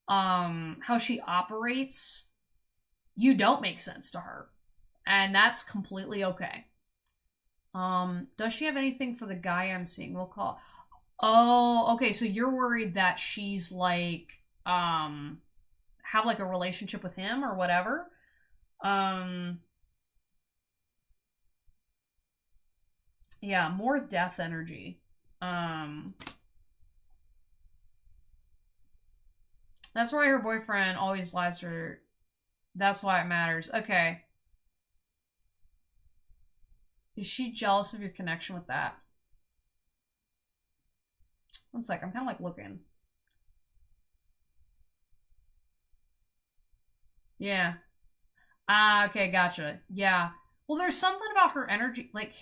how she operates, you don't make sense to her. And that's completely okay. Does she have anything for the guy I'm seeing? We'll call... Oh, okay, so you're worried that she's like, have like a relationship with him or whatever. Yeah, more death energy. That's why her boyfriend always lies to her. That's why it matters. Okay. Is she jealous of your connection with that? One sec, I'm kind of like looking. Yeah. Ah, okay, gotcha. Yeah. Well, there's something about her energy, like,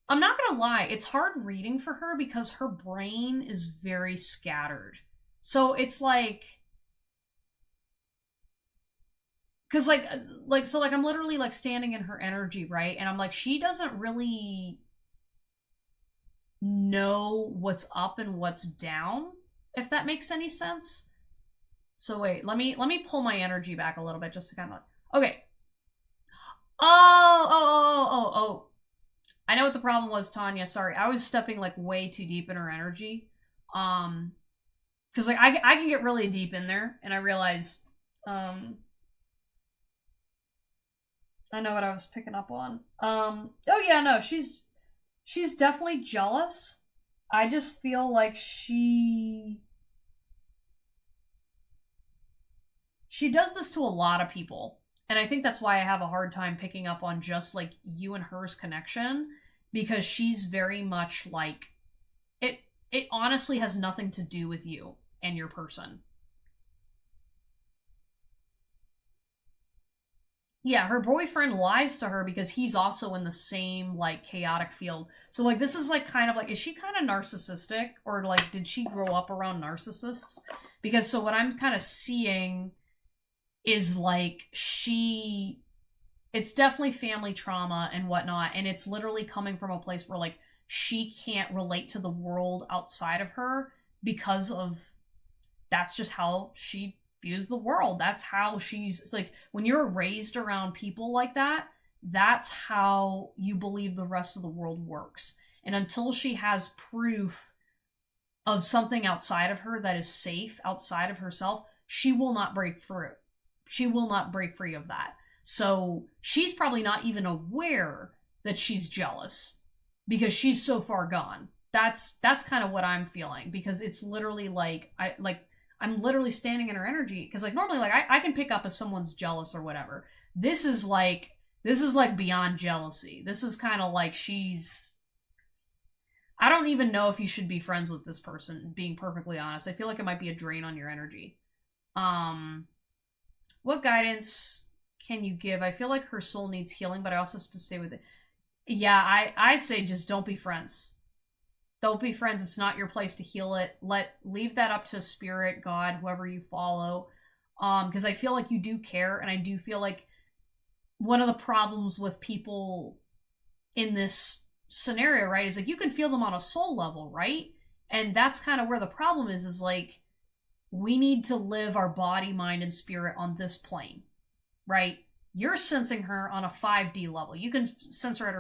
I'm not gonna lie, it's hard reading for her because her brain is very scattered. So it's like, cause like I'm literally like standing in her energy, right? And I'm like, she doesn't really know what's up and what's down, if that makes any sense. So wait, let me pull my energy back a little bit just to kind of, okay. Oh. I know what the problem was, Tanya. Sorry, I was stepping like way too deep in her energy. Because like I can get really deep in there, and I realize, I know what I was picking up on. Oh yeah, no, she's definitely jealous. I just feel like she does this to a lot of people. And I think that's why I have a hard time picking up on just like you and her's connection, because she's very much like it honestly has nothing to do with you and your person. Yeah, her boyfriend lies to her because he's also in the same like chaotic field. So like this is like kind of like, is she kind of narcissistic, or like did she grow up around narcissists? Because so what I'm kind of seeing is like it's definitely family trauma and whatnot, and it's literally coming from a place where like she can't relate to the world outside of her because of, that's just how she views the world. That's how she's like, when you're raised around people like that, that's how you believe the rest of the world works. And until she has proof of something outside of her that is safe outside of herself, she will not break through. She will not break free of that. So she's probably not even aware that she's jealous because she's so far gone. That's kind of what I'm feeling, because it's literally like I'm literally standing in her energy, because like normally like I can pick up if someone's jealous or whatever. This is like beyond jealousy. This is kind of like I don't even know if you should be friends with this person, being perfectly honest. I feel like it might be a drain on your energy. Um what guidance can you give? I feel like her soul needs healing, but I also have to stay with it. Yeah, I say just don't be friends. Don't be friends. It's not your place to heal it. Leave that up to spirit, God, whoever you follow. Because I feel like you do care, and I do feel like one of the problems with people in this scenario, right, is like you can feel them on a soul level, right? And that's kind of where the problem is like we need to live our body, mind, and spirit on this plane, right? You're sensing her on a 5D level. You can sense her at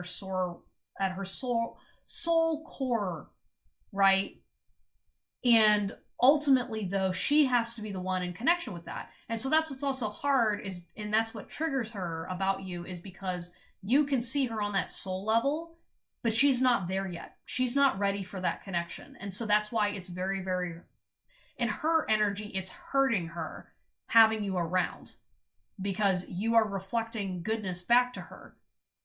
her soul core, right? And ultimately, though, she has to be the one in connection with that. And so that's what's also hard is, and that's what triggers her about you, is because you can see her on that soul level, but she's not there yet. She's not ready for that connection. And so that's why it's very, very, in her energy, it's hurting her having you around, because you are reflecting goodness back to her.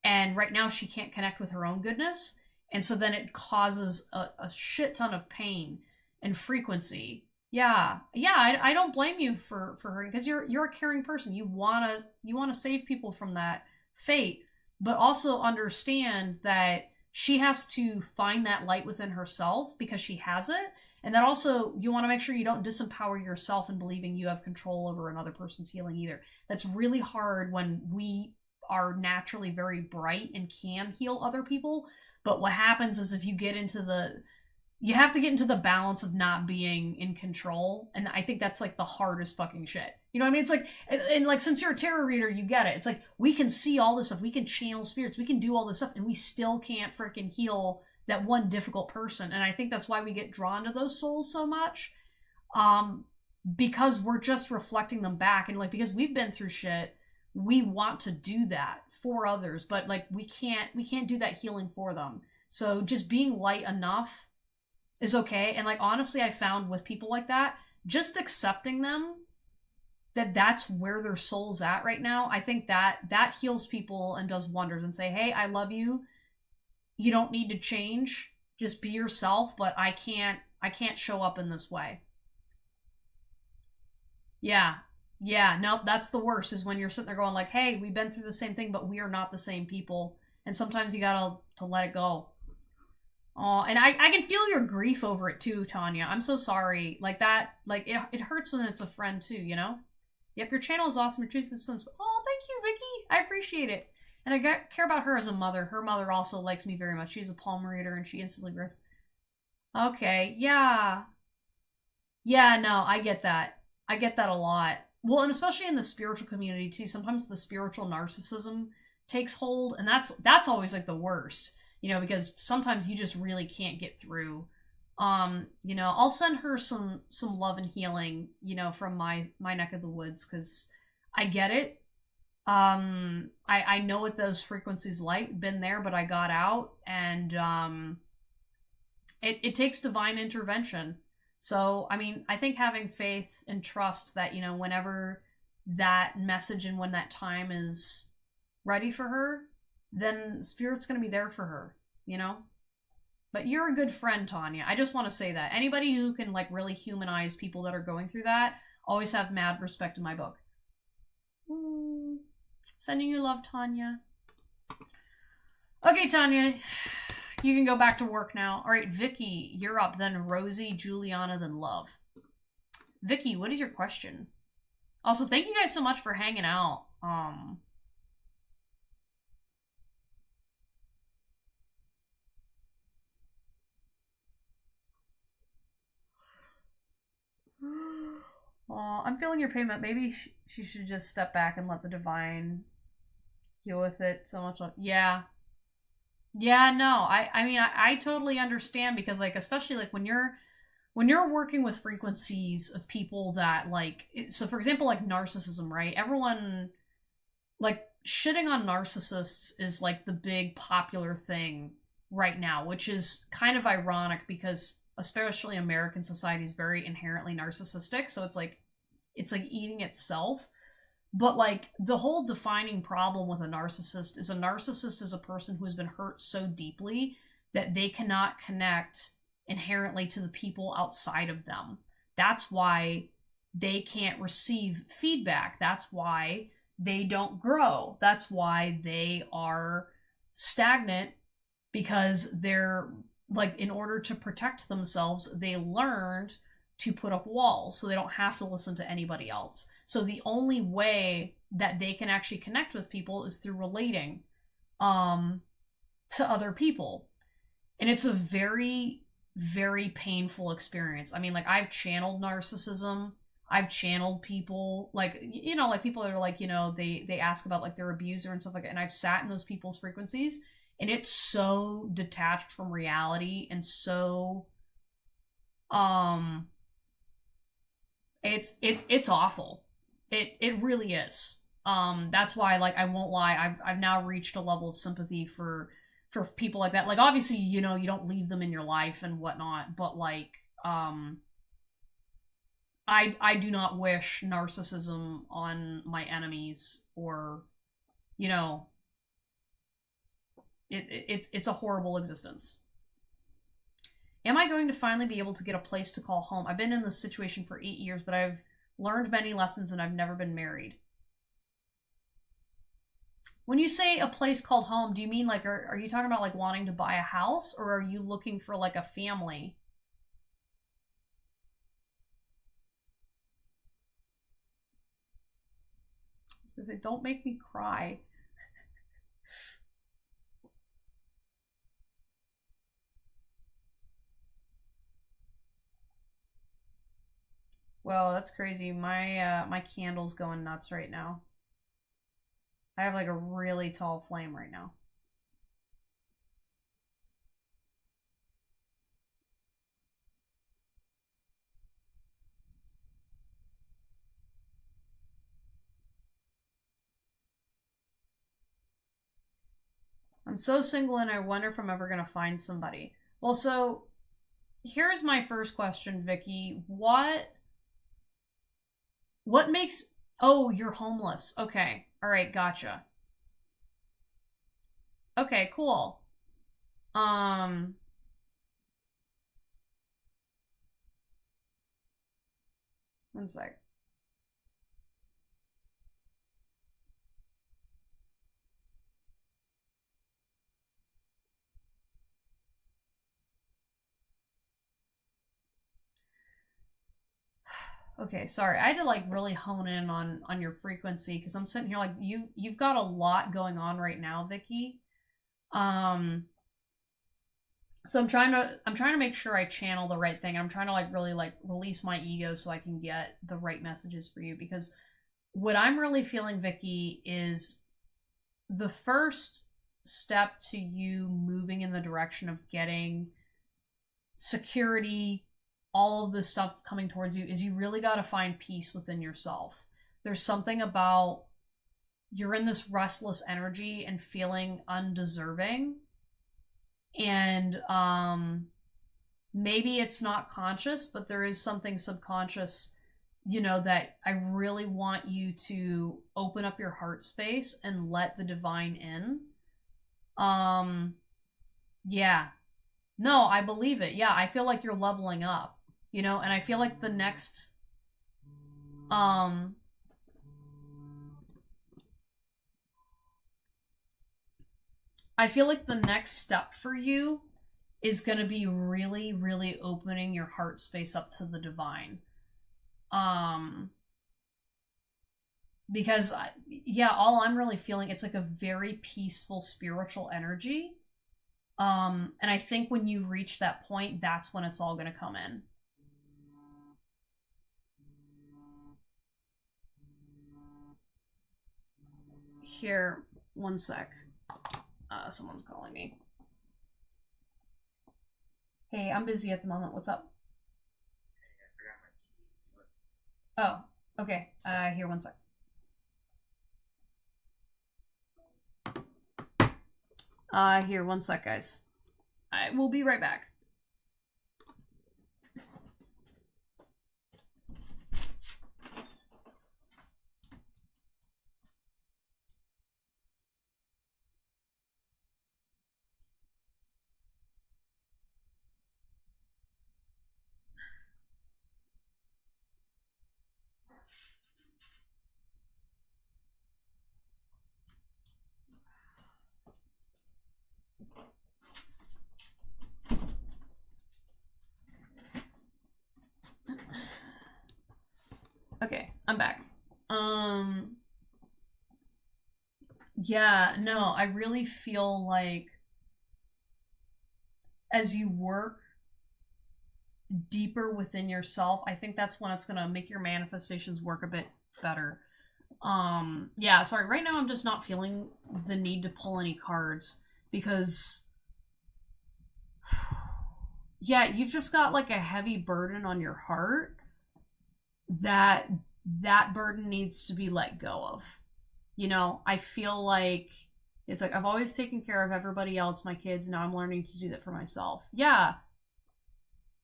And right now she can't connect with her own goodness. And so then it causes a shit ton of pain and frequency. Yeah. I don't blame you for hurting, because you're a caring person. You wanna save people from that fate, but also understand that she has to find that light within herself because she has it. And that also, you want to make sure you don't disempower yourself in believing you have control over another person's healing either. That's really hard when we are naturally very bright and can heal other people. But what happens is if you get into you have to get into the balance of not being in control. And I think that's like the hardest fucking shit. You know what I mean? It's like, and like, since you're a tarot reader, you get it. It's like, we can see all this stuff. We can channel spirits. We can do all this stuff, and we still can't freaking heal that one difficult person. And I think that's why we get drawn to those souls so much. Um, because we're just reflecting them back, and like because we've been through shit, we want to do that for others, but like we can't do that healing for them. So just being light enough is okay. And like honestly, I found with people like that, just accepting them, that that's where their soul's at right now, I think that heals people and does wonders. And say, hey, I love you, you don't need to change, just be yourself, but I can't show up in this way. Yeah. Yeah, no, that's the worst, is when you're sitting there going like, hey, we've been through the same thing, but we are not the same people. And sometimes you gotta to let it go. Oh, and I can feel your grief over it too, Tanya. I'm so sorry. Like that, like it hurts when it's a friend too, you know? Yep, your channel is awesome. Your truth is so oh, thank you, Vicky. I appreciate it. And care about her as a mother. Her mother also likes me very much. She's a palm reader and she instantly agrees. Okay, yeah. Yeah, no, I get that. I get that a lot. Well, and especially in the spiritual community too. Sometimes the spiritual narcissism takes hold, and that's always like the worst, you know, because sometimes you just really can't get through. You know, I'll send her some love and healing, you know, from my neck of the woods, because I get it. I know what those frequencies like, been there, but I got out, and it takes divine intervention. So, I mean, I think having faith and trust that, you know, whenever that message and when that time is ready for her, then Spirit's going to be there for her, you know? But you're a good friend, Tanya. I just want to say that. Anybody who can, like, really humanize people that are going through that, always have mad respect in my book. Sending you love, Tanya. Okay, Tanya. You can go back to work now. All right, Vicky, you're up. Then Rosie, Juliana, then Love. Vicky, what is your question? Also, thank you guys so much for hanging out. I'm feeling your payment. Maybe she should just step back and let the divine deal with it so much. Yeah. Yeah, no. I mean, I totally understand, because like, especially like when you're working with frequencies of people that like, so for example, like narcissism, right? Everyone, like, shitting on narcissists is like the big popular thing right now, which is kind of ironic because especially American society is very inherently narcissistic, so it's like eating itself. But like the whole defining problem with a narcissist is a person who has been hurt so deeply that they cannot connect inherently to the people outside of them. That's why they can't receive feedback. That's why they don't grow. That's why they are stagnant, because they're like, in order to protect themselves, they learned to put up walls so they don't have to listen to anybody else. So the only way that they can actually connect with people is through relating to other people. And it's a very, very painful experience. I mean, like, I've channeled narcissism. I've channeled people, like, you know, like people that are like, you know, they ask about like their abuser and stuff like that. And I've sat in those people's frequencies, and it's so detached from reality, and so um it's awful. It really is. That's why, like, I won't lie, I've now reached a level of sympathy for people like that. Like, obviously, you know, you don't leave them in your life and whatnot, but like, I do not wish narcissism on my enemies, or, you know, it's a horrible existence. Am I going to finally be able to get a place to call home? I've been in this situation for 8 years, but I've learned many lessons, and I've never been married. When you say a place called home, do you mean like, are you talking about like wanting to buy a house, or are you looking for like a family? I was gonna say, don't make me cry. Well, that's crazy. My candle's going nuts right now. I have like a really tall flame right now. I'm so single and I wonder if I'm ever gonna find somebody. Well, so here's my first question, Vicky. What makes Oh, you're homeless. Okay. All right, gotcha. Okay, cool. Um One sec. Okay, sorry. I had to like really hone in on your frequency because I'm sitting here like you've got a lot going on right now, Vicky. Um so I'm trying to make sure I channel the right thing. I'm trying to like really like release my ego so I can get the right messages for you because what I'm really feeling, Vicky, is the first step to you moving in the direction of getting security, all of this stuff coming towards you, is you really got to find peace within yourself. There's something about you're in this restless energy and feeling undeserving. And maybe it's not conscious, but there is something subconscious, that I really want you to open up your heart space and let the divine in. Um, yeah. No, I believe it. Yeah, I feel like you're leveling up, and I feel like um, I feel like the next step for you is going to be really, really opening your heart space up to the divine. Um, because yeah, all I'm really feeling, it's like a very peaceful spiritual energy. And I think when you reach that point, that's when it's all going to come in. Here, one sec. Someone's calling me. Hey, I'm busy at the moment. What's up? Oh, okay. Here, one sec. Here, one sec, guys. I will be right back. Okay, I'm back. Yeah, no, I really feel like as you work deeper within yourself, I think that's when it's gonna make your manifestations work a bit better. Yeah, sorry, right now I'm just not feeling the need to pull any cards because yeah, you've just got like a heavy burden on your heart that that burden needs to be let go of. I feel like it's like I've always taken care of everybody else, my kids, now I'm learning to do that for myself. Yeah.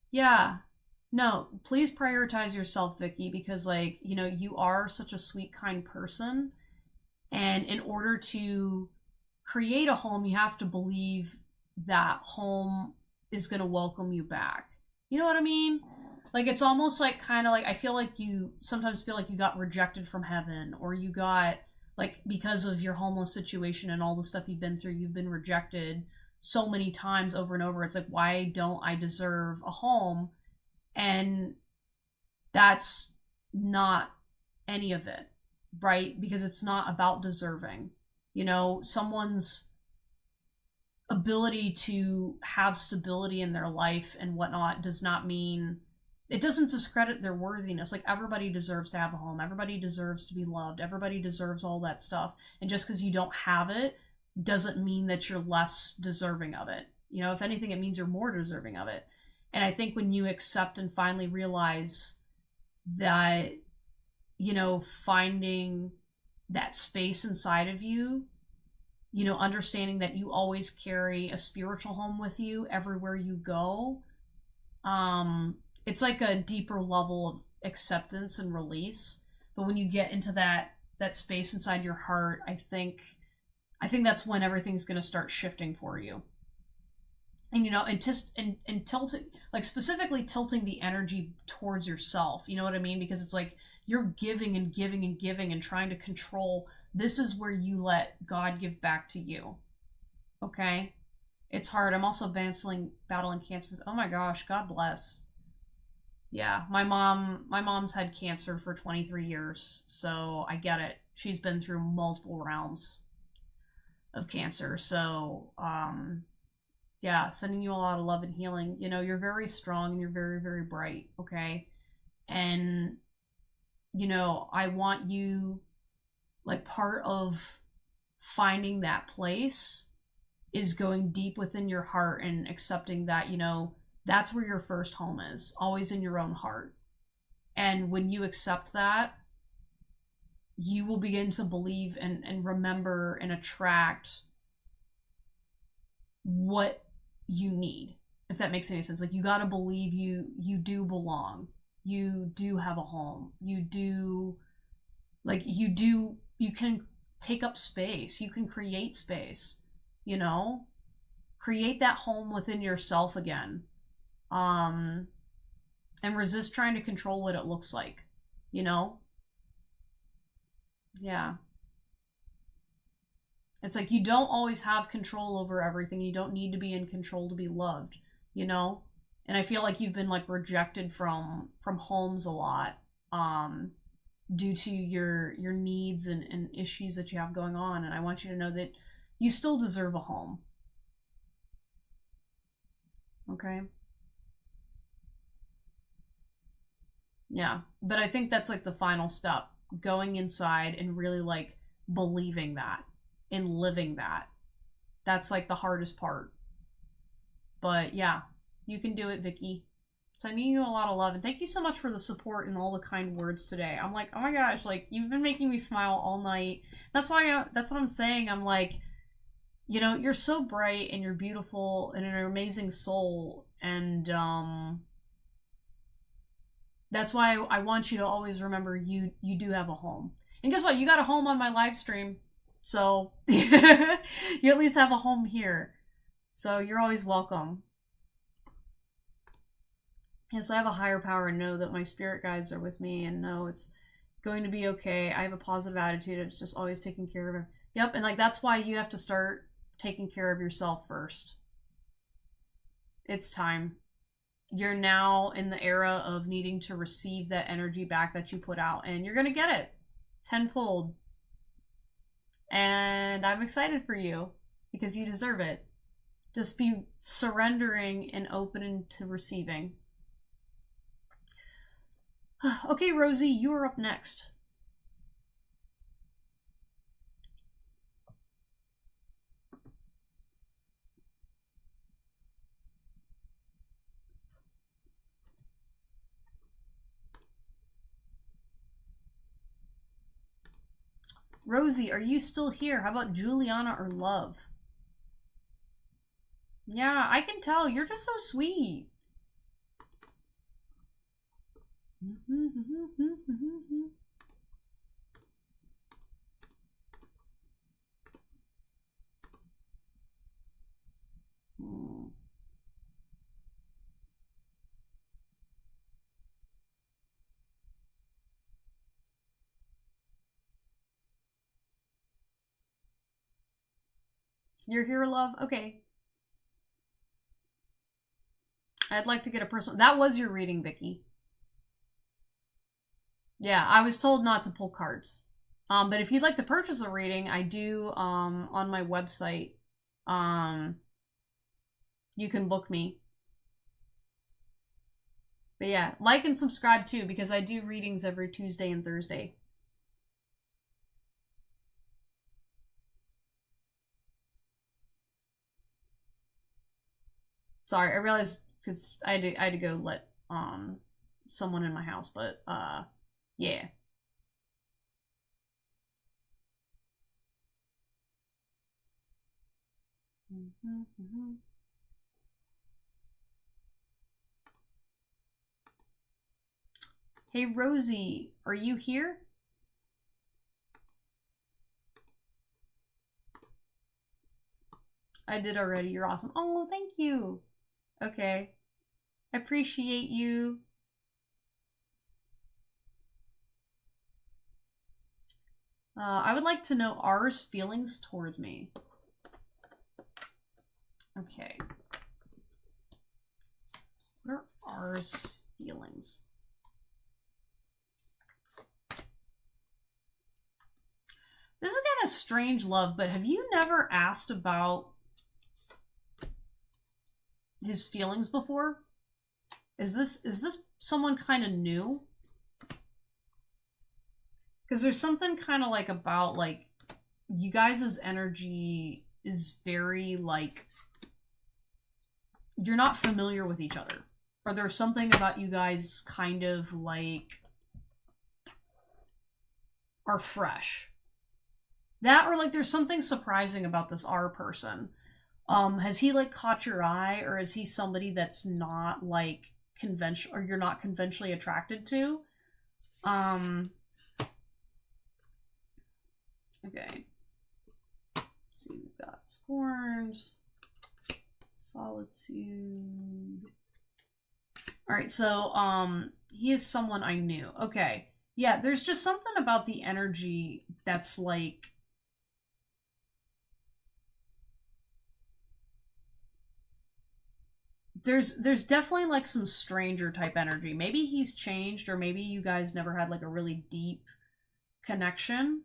Yeah. No, please prioritize yourself, Vicky, because like, you are such a sweet, kind person. And in order to create a home, you have to believe that home is going to welcome you back. You know what I mean? Like, it's almost like kind of like I feel like you sometimes feel like you got rejected from heaven, or you got, like, because of your homeless situation and all the stuff you've been through, you've been rejected so many times over and over. It's like, why don't I deserve a home? And that's not any of it, right? Because it's not about deserving. Someone's ability to have stability in their life and whatnot does not mean, it doesn't discredit their worthiness. Like, everybody deserves to have a home, everybody deserves to be loved, everybody deserves all that stuff. And just because you don't have it doesn't mean that you're less deserving of it. If anything, it means you're more deserving of it. And I think when you accept and finally realize that, finding that space inside of you, understanding that you always carry a spiritual home with you everywhere you go. It's like a deeper level of acceptance and release. But when you get into that space inside your heart, I think that's when everything's going to start shifting for you. And and tilting, like specifically tilting the energy towards yourself. You know what I mean? Because it's like you're giving and giving and giving and trying to control. This is where you let God give back to you. Okay? It's hard. I'm also battling cancer. Oh my gosh, God bless. Yeah, my mom's had cancer for 23 years, so I get it. She's been through multiple rounds of cancer. So, yeah, sending you a lot of love and healing. You're very strong and you're very, very bright, okay? And, I want you, like, part of finding that place is going deep within your heart and accepting that, that's where your first home is, always in your own heart. And when you accept that, you will begin to believe and remember and attract what you need, if that makes any sense. Like, you got to believe you do belong. You do have a home. You can take up space. You can create space, create that home within yourself again. And resist trying to control what it looks like, Yeah. It's like you don't always have control over everything. You don't need to be in control to be loved, And I feel like you've been like rejected from homes a lot, due to your needs and issues that you have going on. And I want you to know that you still deserve a home. Okay? Yeah. But I think that's like the final step. Going inside and really like believing that and living that. That's like the hardest part. But yeah, you can do it, Vicky. Sending you a lot of love, and thank you so much for the support and all the kind words today. I'm like, oh my gosh, like you've been making me smile all night. That's what I'm saying. I'm like, you're so bright and you're beautiful and an amazing soul, and that's why I want you to always remember you do have a home. And guess what? You got a home on my live stream. So you at least have a home here. So you're always welcome. Yes, I have a higher power and know that my spirit guides are with me and know it's going to be okay. I have a positive attitude. It's just always taking care of it. Yep, and like that's why you have to start taking care of yourself first. It's time. You're now in the era of needing to receive that energy back that you put out, and you're going to get it tenfold. And I'm excited for you because you deserve it. Just be surrendering and open to receiving. Okay, Rosie, you are up next. Rosie, are you still here? How about Juliana or Love? Yeah, I can tell. You're just so sweet. You're here, Love? Okay. I'd like to get a personal... That was your reading, Vicky. Yeah, I was told not to pull cards. But if you'd like to purchase a reading, I do, on my website. You can book me. But yeah, like and subscribe too, because I do readings every Tuesday and Thursday. Sorry, I realized because I had to go let someone in my house, but yeah. Hey, Rosie, are you here? I did already. You're awesome. Oh, thank you. Okay. I appreciate you. I would like to know R's feelings towards me. Okay. What are R's feelings? This is kind of strange, love, but have you never asked about his feelings before? Is this someone kind of new? Because there's something kind of like about like you guys' energy is very like you're not familiar with each other. Or there's something about you guys kind of like are fresh. That or like there's something surprising about this R person. Has he like caught your eye, or is he somebody that's not like conventional, or you're not conventionally attracted to? Okay. Let's see, we've got Scorns, Solitude. Alright, so, he is someone I knew. Okay. Yeah, there's just something about the energy that's like... There's definitely like some stranger type energy. Maybe he's changed, or maybe you guys never had like a really deep connection.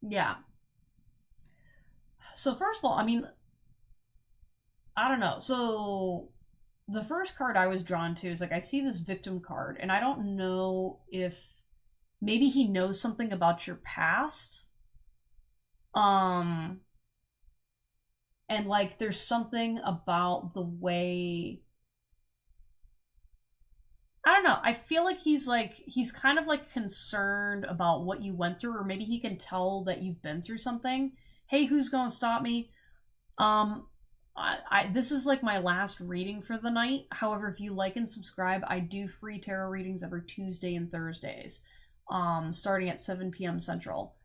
Yeah. So first of all, I mean, I don't know. So the first card I was drawn to is like I see this victim card, and I don't know if maybe he knows something about your past. And like there's something about the way, I don't know. I feel like he's kind of like concerned about what you went through, or maybe he can tell that you've been through something. Hey, who's gonna stop me? Um, this is like my last reading for the night. However, if you like and subscribe, I do free tarot readings every Tuesday and Thursdays, starting at 7 p.m. Central.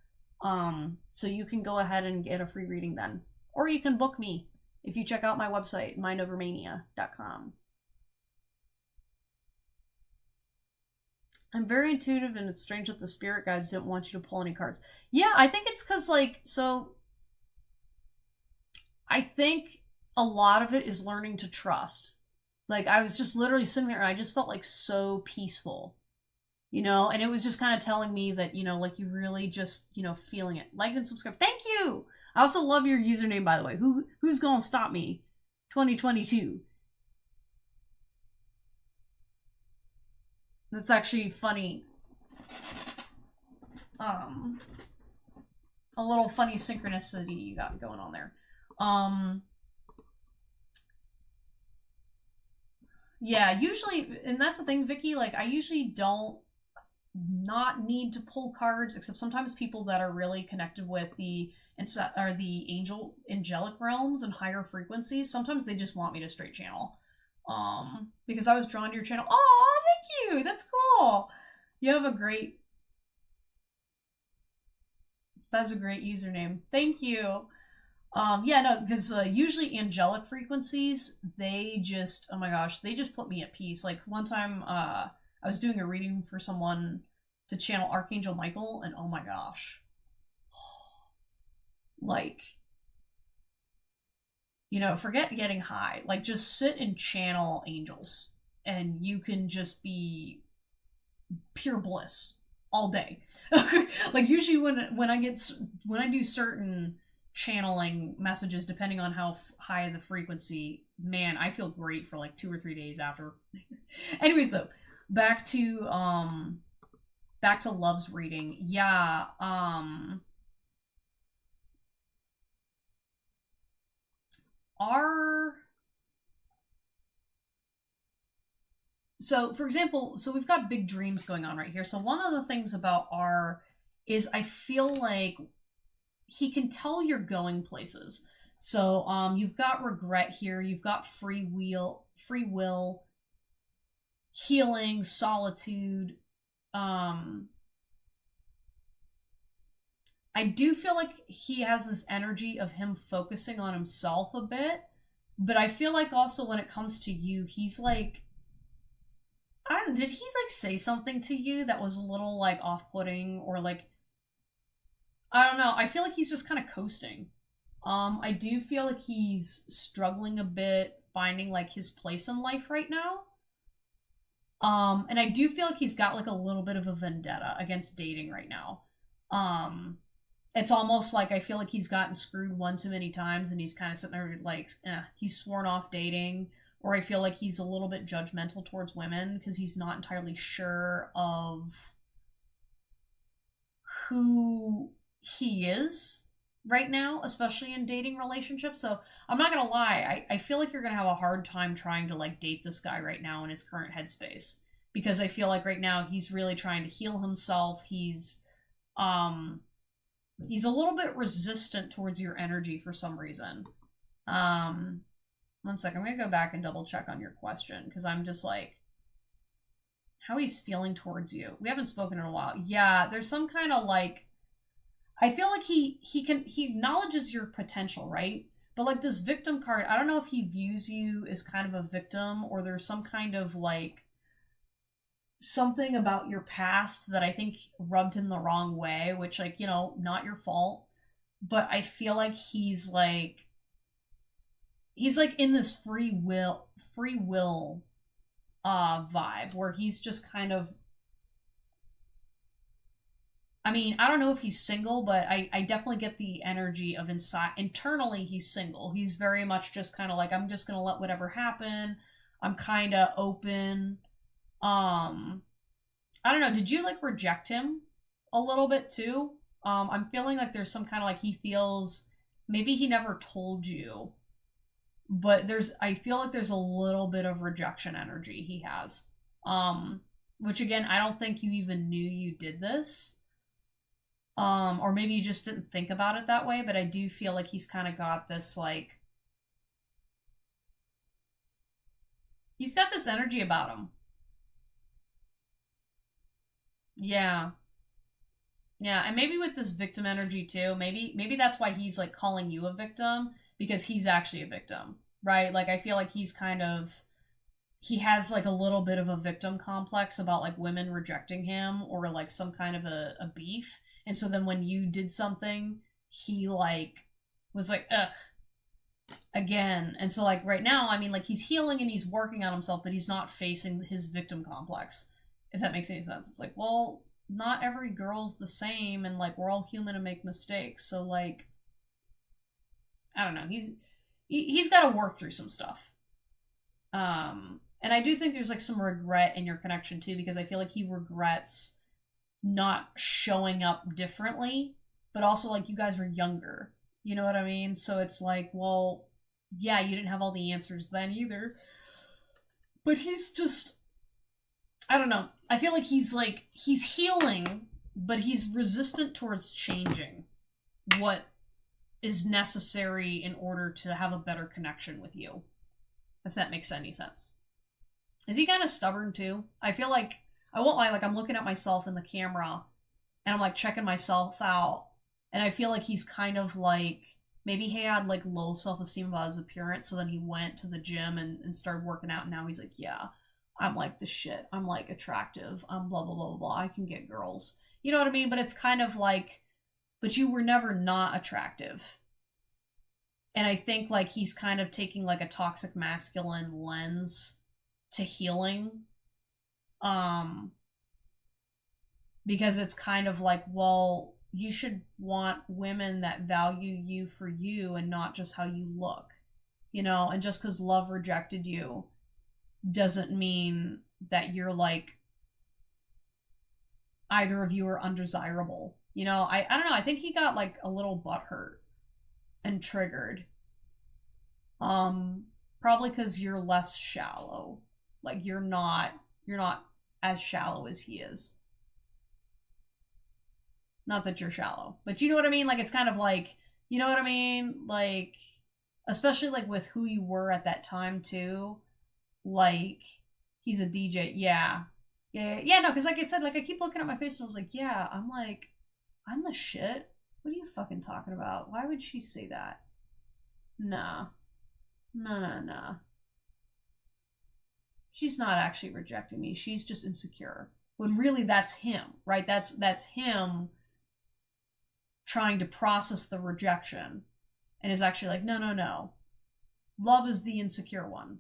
So you can go ahead and get a free reading then, or you can book me if you check out my website mindovermania.com. I'm very intuitive, and it's strange that the spirit guides didn't want you to pull any cards. Yeah, I think it's because, like, so... I think a lot of it is learning to trust. Like, I was just literally sitting there, and I just felt, like, so peaceful. You know? And it was just kind of telling me that, you know, like, you really just, you know, feeling it. Like and subscribe. Thank you! I also love your username, by the way. Who's gonna stop me? 2022. That's actually funny. A little funny synchronicity you got going on there. Yeah, usually, and that's the thing, Vicky, like, I usually don't not need to pull cards, except sometimes people that are really connected with the angelic realms and higher frequencies, sometimes they just want me to straight channel. Because I was drawn to your channel. Oh, thank you! That's cool! You have a great... That's a great username. Thank you! Yeah, no, because usually angelic frequencies, they just, oh my gosh, they just put me at peace. Like, one time, I was doing a reading for someone to channel Archangel Michael, and oh my gosh. Like, you know, forget getting high. Like, just sit and channel angels, and you can just be pure bliss all day. Like, usually when I do certain channeling messages, depending on how high the frequency, man, I feel great for like 2 or 3 days after. Anyways, though, back to Love's reading. Yeah, So for example, so we've got big dreams going on right here. So one of the things about R is I feel like he can tell you're going places. So you've got regret here, you've got free will, healing, solitude. Um I do feel like he has this energy of him focusing on himself a bit, but I feel like also when it comes to you, he's like, I don't, did he like say something to you that was a little like off-putting, or like, I don't know. I feel like he's just kind of coasting. I do feel like he's struggling a bit finding like his place in life right now. And I do feel like he's got like a little bit of a vendetta against dating right now. Um, it's almost like I feel like he's gotten screwed one too many times, and he's kind of sitting there like, he's sworn off dating. Or I feel like he's a little bit judgmental towards women because he's not entirely sure of who he is right now, especially in dating relationships. So I'm not gonna lie, I feel like you're gonna have a hard time trying to like date this guy right now in his current headspace. Because I feel like right now he's really trying to heal himself. Um he's a little bit resistant towards your energy for some reason. Um One second, I'm gonna go back and double check on your question because I'm just like, how he's feeling towards you. We haven't spoken in a while. Yeah, there's some kind of like, I feel like he acknowledges your potential, right? But like this victim card, I don't know if he views you as kind of a victim, or there's some kind of like something about your past that I think rubbed him the wrong way, which like, not your fault. But I feel like he's like in this free will vibe where he's just kind of, I mean, I don't know if he's single, but I definitely get the energy of internally he's single. He's very much just kind of like, I'm just gonna let whatever happen. I'm kind of open. Um, I don't know. Did you like reject him a little bit too? I'm feeling like there's some kind of like he feels maybe he never told you, but I feel like there's a little bit of rejection energy he has. Which again, I don't think you even knew you did this. Or maybe you just didn't think about it that way, but I do feel like he's kind of got this like, he's got this energy about him. Yeah. Yeah, and maybe with this victim energy too, maybe that's why he's like calling you a victim, because he's actually a victim, right? Like I feel like he has like a little bit of a victim complex about like women rejecting him, or like some kind of a beef. And so then when you did something, he like was like, ugh, again. And so like right now, I mean, like he's healing and he's working on himself, but he's not facing his victim complex, if that makes any sense. It's like, well, not every girl's the same, and like we're all human and make mistakes. So like, I don't know, he's got to work through some stuff. And I do think there's like some regret in your connection too, because I feel like he regrets not showing up differently, but also like you guys were younger. You know what I mean? So it's like, well, yeah, you didn't have all the answers then either. But he's just, I don't know. I feel like he's healing, but he's resistant towards changing what is necessary in order to have a better connection with you. If that makes any sense. Is he kind of stubborn too? I feel like, I won't lie, like I'm looking at myself in the camera and I'm like checking myself out, and I feel like he's kind of like, maybe he had like low self-esteem about his appearance, so then he went to the gym and started working out, and now he's like, yeah, I'm like the shit. I'm like attractive. I'm blah blah blah blah blah. I can get girls. You know what I mean? But it's kind of like, but you were never not attractive. And I think like he's kind of taking like a toxic masculine lens to healing. Because it's kind of like, well, you should want women that value you for you and not just how you look. And just because love rejected you doesn't mean that you're like, either of you are undesirable. I don't know. I think he got like a little butthurt and triggered. Probably because you're less shallow. Like you're not You're not as shallow as he is. Not that you're shallow, but you know what I mean? Like, it's kind of like, you know what I mean? Like, especially like with who you were at that time too. Like, he's a DJ. Yeah. Yeah, no, because like I said, like I keep looking at my face and I was like, yeah, I'm the shit. What are you fucking talking about? Why would she say that? Nah. Nah. She's not actually rejecting me. She's just insecure. When really that's him, right? That's him trying to process the rejection and is actually like, no. Love is the insecure one.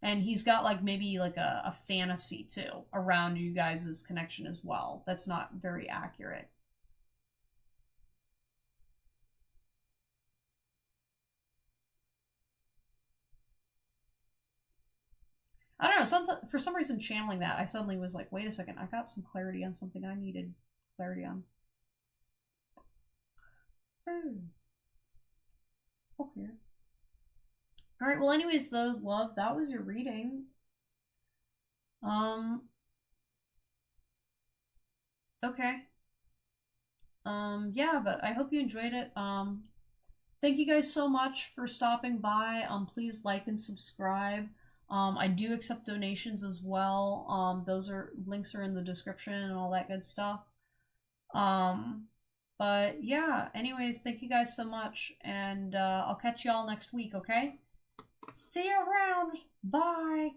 And he's got like maybe like a fantasy too around you guys' connection as well. That's not very accurate. I don't know. For some reason, channeling that, I suddenly was like, wait a second, I got some clarity on something I needed clarity on. Okay. All right. Well, anyways, though, love, that was your reading. Okay. Yeah, but I hope you enjoyed it. Thank you guys so much for stopping by. Please like and subscribe. I do accept donations as well. Those links are in the description and all that good stuff. But yeah, anyways, thank you guys so much, and I'll catch y'all next week, okay? See you around. Bye.